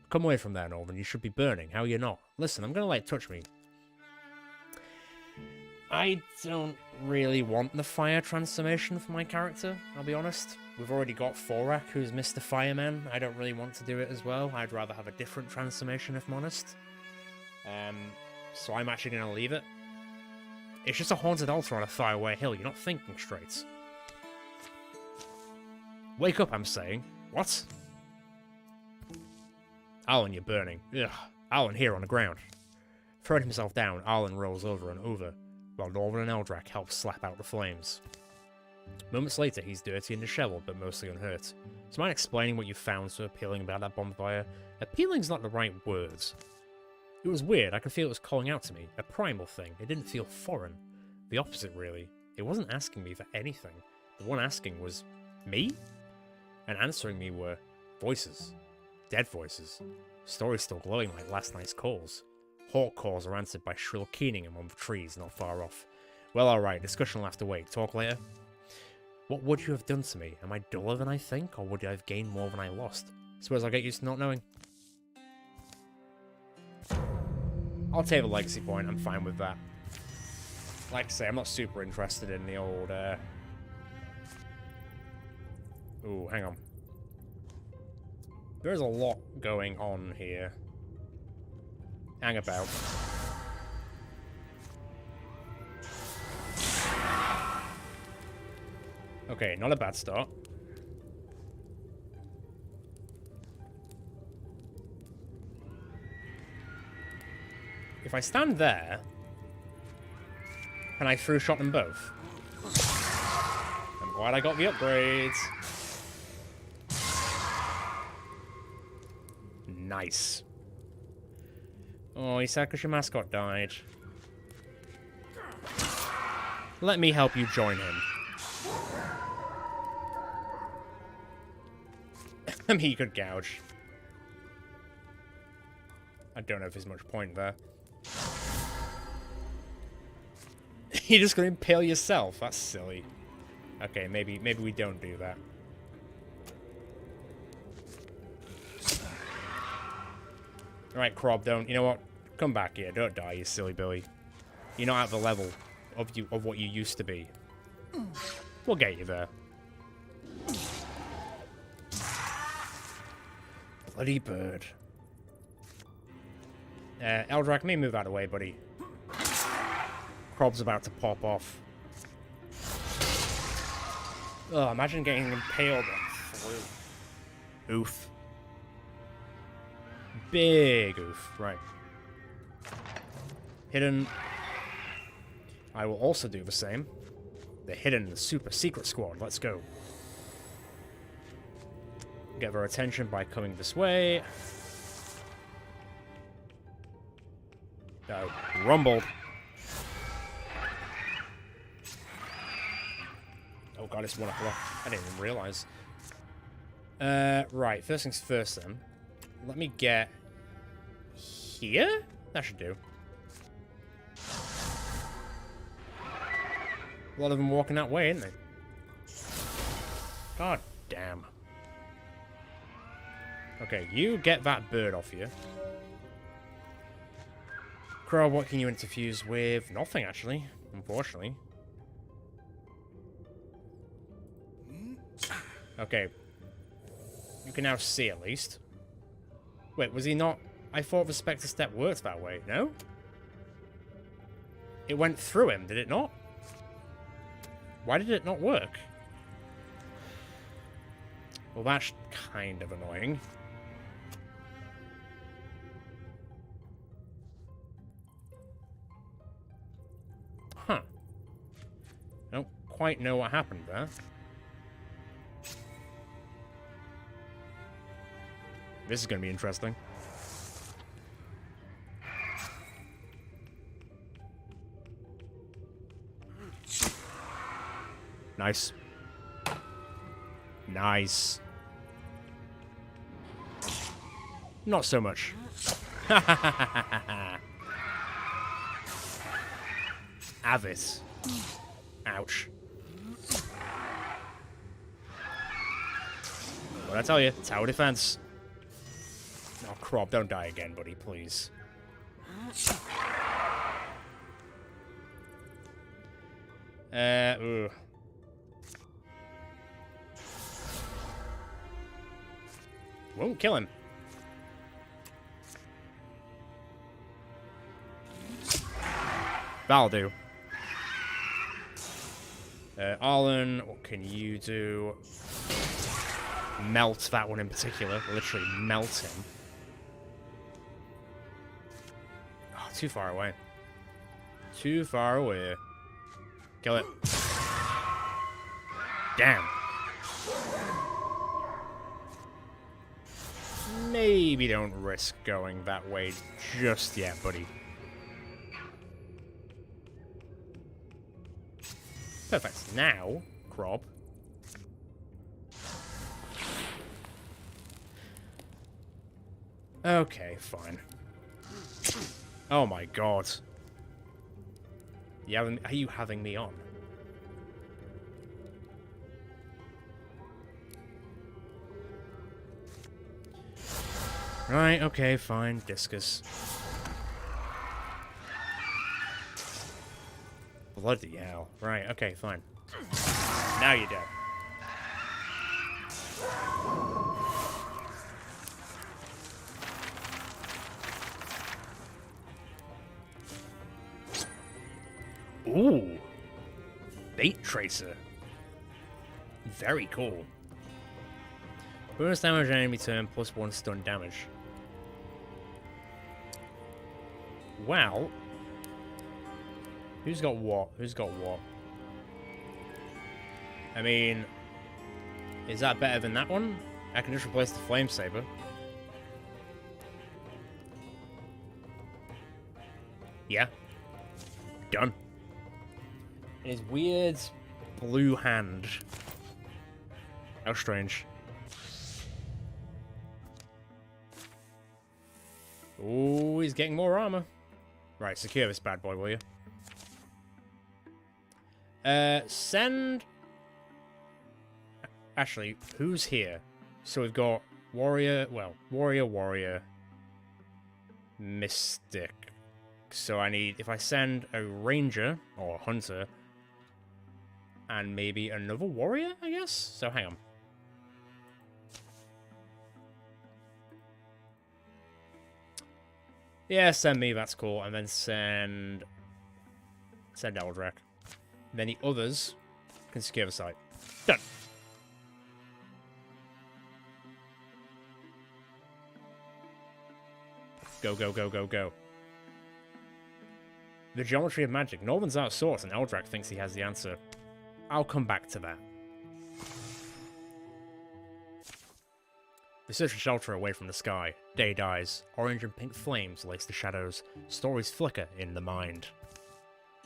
Come away from there, Norman. You should be burning. How are you not? Listen, I'm gonna let it touch me. I don't really want the fire transformation for my character, I'll be honest. We've already got Thorak, who's Mr. Fireman. I don't really want to do it as well. I'd rather have a different transformation, if I'm honest. So I'm actually going to leave it. It's just a haunted altar on a faraway hill. You're not thinking straight. Wake up, I'm saying. What? Alan, you're burning. Ugh. Alan here on the ground. Throwing himself down, Alan rolls over and over, while Norman and Eldrak help slap out the flames. Moments later, he's dirty and disheveled, but mostly unhurt. Do you mind explaining what you found so appealing about that bonfire? Appealing's not the right words. It was weird, I could feel it was calling out to me. A primal thing. It didn't feel foreign. The opposite, really. It wasn't asking me for anything. The one asking was, me? And answering me were voices. Dead voices. Stories still glowing like last night's calls. Hawk calls are answered by shrill keening among the trees not far off. Well, alright, discussion will have to wait. Talk later. What would you have done to me? Am I duller than I think, or would I have gained more than I lost? Suppose I'll get used to not knowing. I'll take a legacy point, I'm fine with that. Like I say, I'm not super interested in the old, Ooh, hang on. There's a lot going on here. Hang about. Okay, not a bad start. If I stand there, and I through shot them both. I'm glad I got the upgrades. Nice. Oh, you sad because your mascot died. Let me help you join him. I mean, you could gouge. I don't know if there's much point there. You're just gonna impale yourself? That's silly. Okay, maybe we don't do that. Alright, Crob, don't. You know what? Come back here. Don't die, you silly Billy. You're not at the level of what you used to be. We'll get you there. Bloody bird. Eldrak, may move out of the way, buddy. Crob's about to pop off. Oh, imagine getting impaled through. Oof. Big oof. Right. Hidden. I will also do the same. The hidden, the super secret squad. Let's go. Get their attention by coming this way. Oh, rumbled. Oh god, it's 1 o'clock. I didn't even realize. Right, first things first then. Let me get here? That should do. A lot of them walking that way, isn't they? God damn. Okay, you get that bird off you. Crow, what can you interfuse with? Nothing, actually, unfortunately. Okay. You can now see, at least. Wait, was he not... I thought the Spectre Step worked that way. No? It went through him, did it not? Why did it not work? Well, that's kind of annoying. Huh. I don't quite know what happened there. This is going to be interesting. Nice. Nice. Not so much. Have it. Ouch. What'd I tell you? Tower defense. Oh, crop, don't die again, buddy, please. Ugh. Won't kill him. That'll do. Arlen, what can you do? Melt that one in particular. Literally melt him. Oh, too far away. Too far away. Kill it. Damn. Maybe don't risk going that way just yet, buddy. Perfect. Now, Crob. Okay, fine. Oh my god. Are you having me on? Right, okay, fine. Discus. Bloody hell. Right, okay, fine. Now you're dead. Ooh. Bait Tracer. Very cool. Bonus damage on enemy turn, plus 1 stun damage. Well... Who's got what? Who's got what? I mean... Is that better than that one? I can just replace the Flame Saber. Yeah. Done. And his weird blue hand. How strange. Oh, he's getting more armor. Right, secure this bad boy, will you? Send... Actually, who's here? So we've got warrior, well, warrior, mystic. So I need, if I send a ranger, or a hunter, and maybe another warrior, I guess? So hang on. Yeah, send me, that's cool. And then send Eldrak. Then the others can secure the site. Done. Go, go, go, go, go. The geometry of magic. Northern's out of sorts, and Eldrak thinks he has the answer. I'll come back to that. We search for shelter away from the sky. Day dies. Orange and pink flames lace the shadows. Stories flicker in the mind.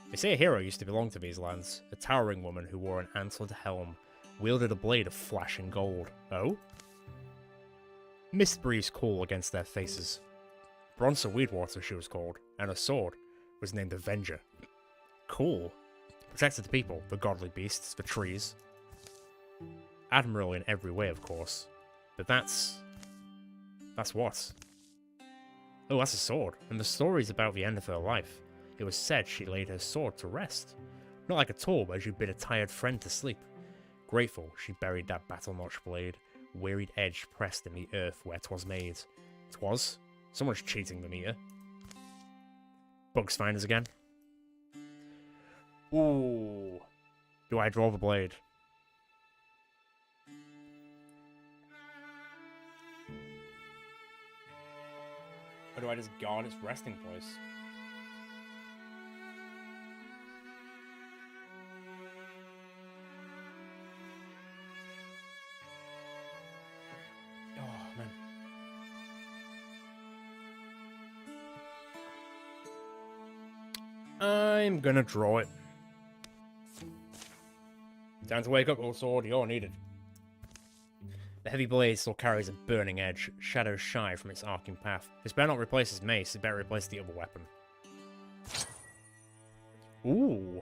They say a hero used to belong to these lands. A towering woman who wore an antlered helm, wielded a blade of flashing gold. Oh? Mist breeze cool against their faces. Bronzer Weedwater she was called, and her sword was named Avenger. Cool. Protected the people, the godly beasts, the trees. Admirable in every way, of course. But that's That's what? Oh, that's a sword. And the story's about the end of her life. It was said she laid her sword to rest. Not like a tool, but she bid a tired friend to sleep. Grateful, she buried that battle-notched blade, wearied edge pressed in the earth where 'twas made. 'Twas? Someone's cheating the meter. Bugs finders again. Ooh. Do I draw the blade? Or do I just guard its resting place? Oh, man. I'm gonna draw it. Time to wake up, old sword. You're needed. The heavy blade still carries a burning edge, shadows shy from its arcing path. This better not replace his mace, it better replace the other weapon. Ooh.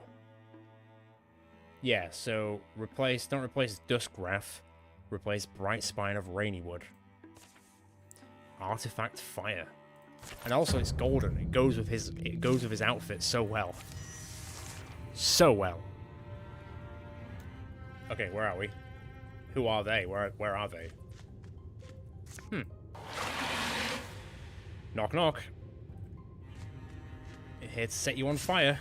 Yeah, so don't replace Duskwrath, replace Bright Spine of Rainy-Wood. Artifact Fire. And also it's golden. It goes with his outfit so well. So well. Okay, where are we? Who are they? Where are they? Knock knock. Here to set you on fire.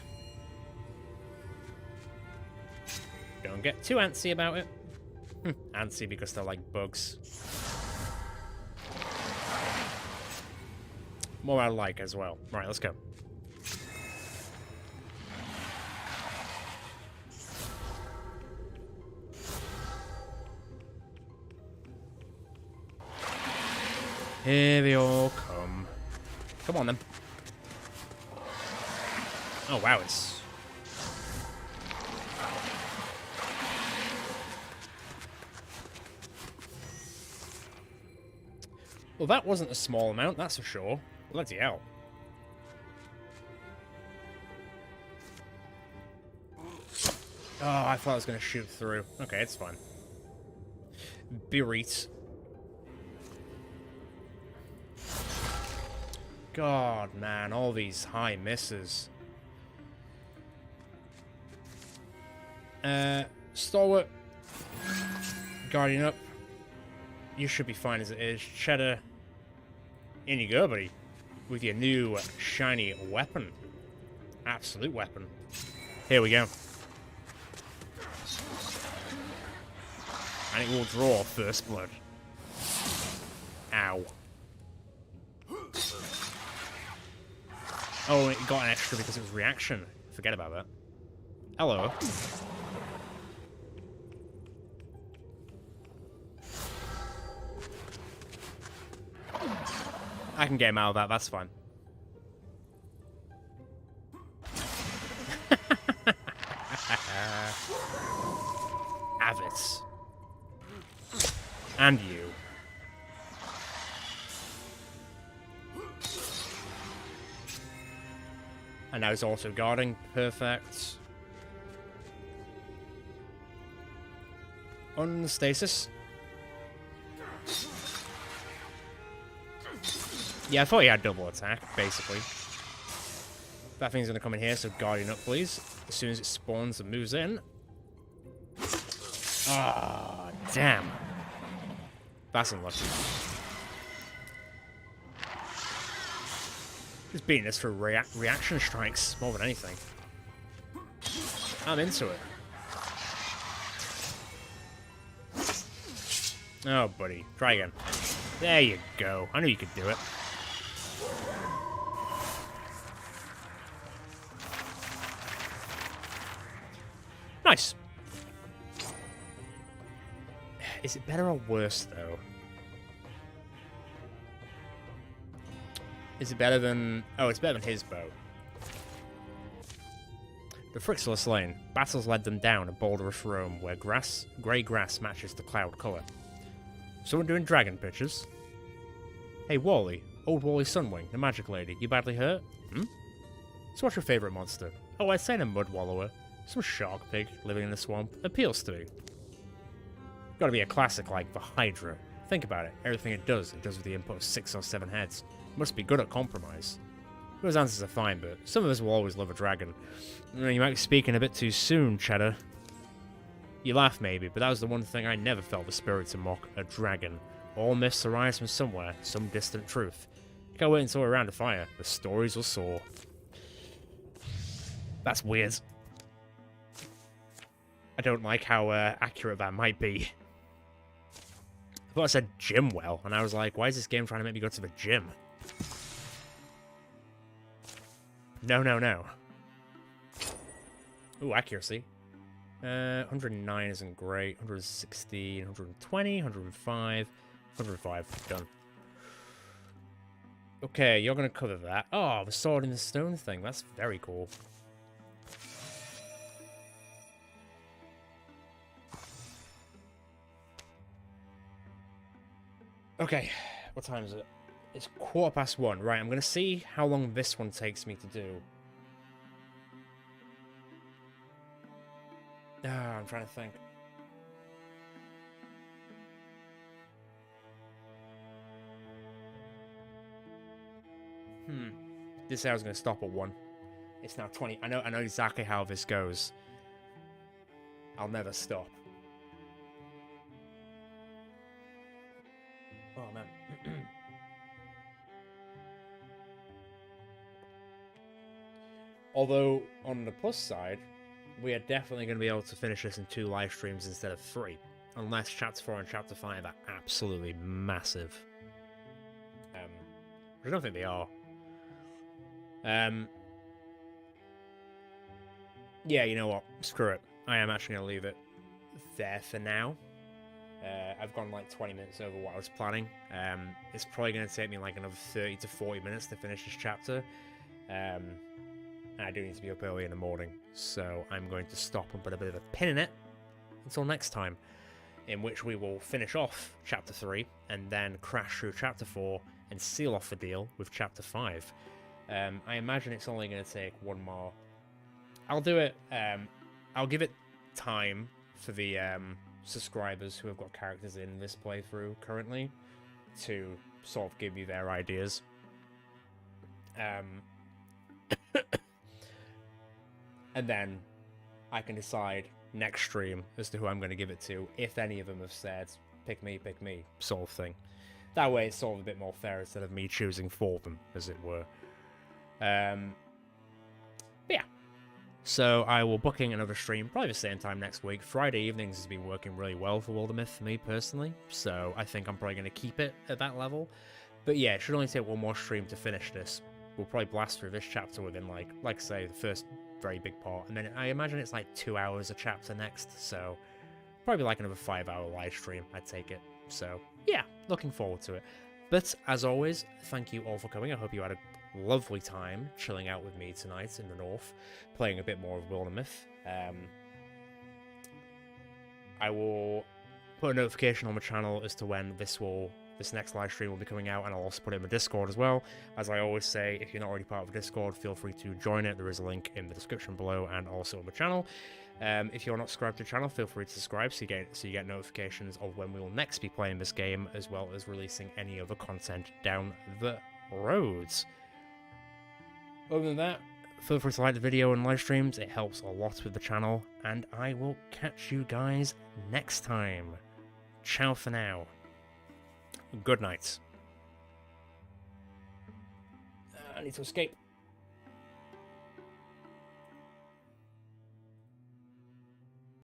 Don't get too antsy about it. Antsy because they're like bugs. More I like as well. Right, let's go. Here they all come. Come on, then. Oh, wow, it's... Well, that wasn't a small amount, that's for sure. Bloody hell. Oh, I thought I was going to shoot through. Okay, it's fine. Bereet. God, man, all these high misses. Stalwart. Guardian up. You should be fine as it is. Cheddar. In you go, buddy. With your new shiny weapon. Absolute weapon. Here we go. And it will draw first blood. Ow. Oh, it got an extra because it was reaction. Forget about that. Hello. I can get him out of that, that's fine. Avits. And you. And now he's also guarding. Perfect. Unstasis. Yeah, I thought he had double attack, basically. That thing's gonna come in here, so Guardian up, please. As soon as it spawns and moves in. Ah, damn. That's unlucky. Just beating this for reaction strikes more than anything. I'm into it. Oh, buddy. Try again. There you go. I knew you could do it. Nice. Is it better or worse, though? Is it better than... Oh, it's better than his bow. The Fricks are slain. Battles led them down a boulderous roam where grey grass matches the cloud colour. Someone doing dragon pictures? Hey, Wally. Old Wally Sunwing, the magic lady. You badly hurt? So what's your favourite monster? Oh, I'd say a mud wallower. Some shark pig living in the swamp. Appeals to me. Gotta be a classic like the Hydra. Think about it. Everything it does with the input of 6 or 7 heads. Must be good at compromise. Those answers are fine, but some of us will always love a dragon. You might be speaking a bit too soon, Cheddar. You laugh maybe, but that was the one thing I never felt the spirit to mock, a dragon. All myths arise from somewhere, some distant truth. You can't wait until we're around a fire. The stories will soar. That's weird. I don't like how accurate that might be. I thought I said gym well, and I was like, why is this game trying to make me go to the gym? No, no, no. Ooh, accuracy. 109 isn't great. 116, 120, 105, 105. Done. Okay, you're going to cover that. Oh, the sword in the stone thing. That's very cool. Okay, what time is it? It's 1:15. Right, I'm going to see how long this one takes me to do. Ah, I'm trying to think. This hour is going to stop at 1. It's now 20. I know exactly how this goes. I'll never stop. Oh, man. Although, on the plus side, we are definitely going to be able to finish this in 2 live streams instead of 3. Unless Chapter 4 and Chapter 5 are absolutely massive. Which I don't think they are. Yeah, you know what? Screw it. I am actually going to leave it there for now. I've gone like 20 minutes over what I was planning. It's probably going to take me like another 30 to 40 minutes to finish this chapter. And I do need to be up early in the morning. So I'm going to stop and put a bit of a pin in it until next time, in which we will finish off Chapter 3 and then crash through Chapter 4 and seal off the deal with Chapter 5. I imagine it's only going to take 1 more. I'll do it. I'll give it time for the subscribers who have got characters in this playthrough currently to sort of give me their ideas. And then I can decide next stream as to who I'm going to give it to, if any of them have said, pick me, sort of thing. That way it's sort of a bit more fair instead of me choosing for them, as it were. But yeah. So I will booking another stream, probably the same time next week. Friday evenings has been working really well for Wildermyth for me personally, so I think I'm probably going to keep it at that level. But yeah, it should only take 1 more stream to finish this. We'll probably blast through this chapter within, like I say, the first very big part, and then I imagine it's like 2 hours a chapter next, so probably like another 5-hour live stream, I'd take it. So yeah, looking forward to it. But as always, thank you all for coming. I hope you had a lovely time chilling out with me tonight in the north, playing a bit more of Wildermyth. I will put a notification on the channel as to when this next live stream will be coming out, and I'll also put it in the Discord as well. As I always say, if you're not already part of the Discord, feel free to join it. There is a link in the description below and also on the channel. If you're not subscribed to the channel, feel free to subscribe so you get notifications of when we will next be playing this game, as well as releasing any other content down the roads. Other than that, feel free to like the video and live streams. It helps a lot with the channel, and I will catch you guys next time. Ciao for now. Good night. I need to escape.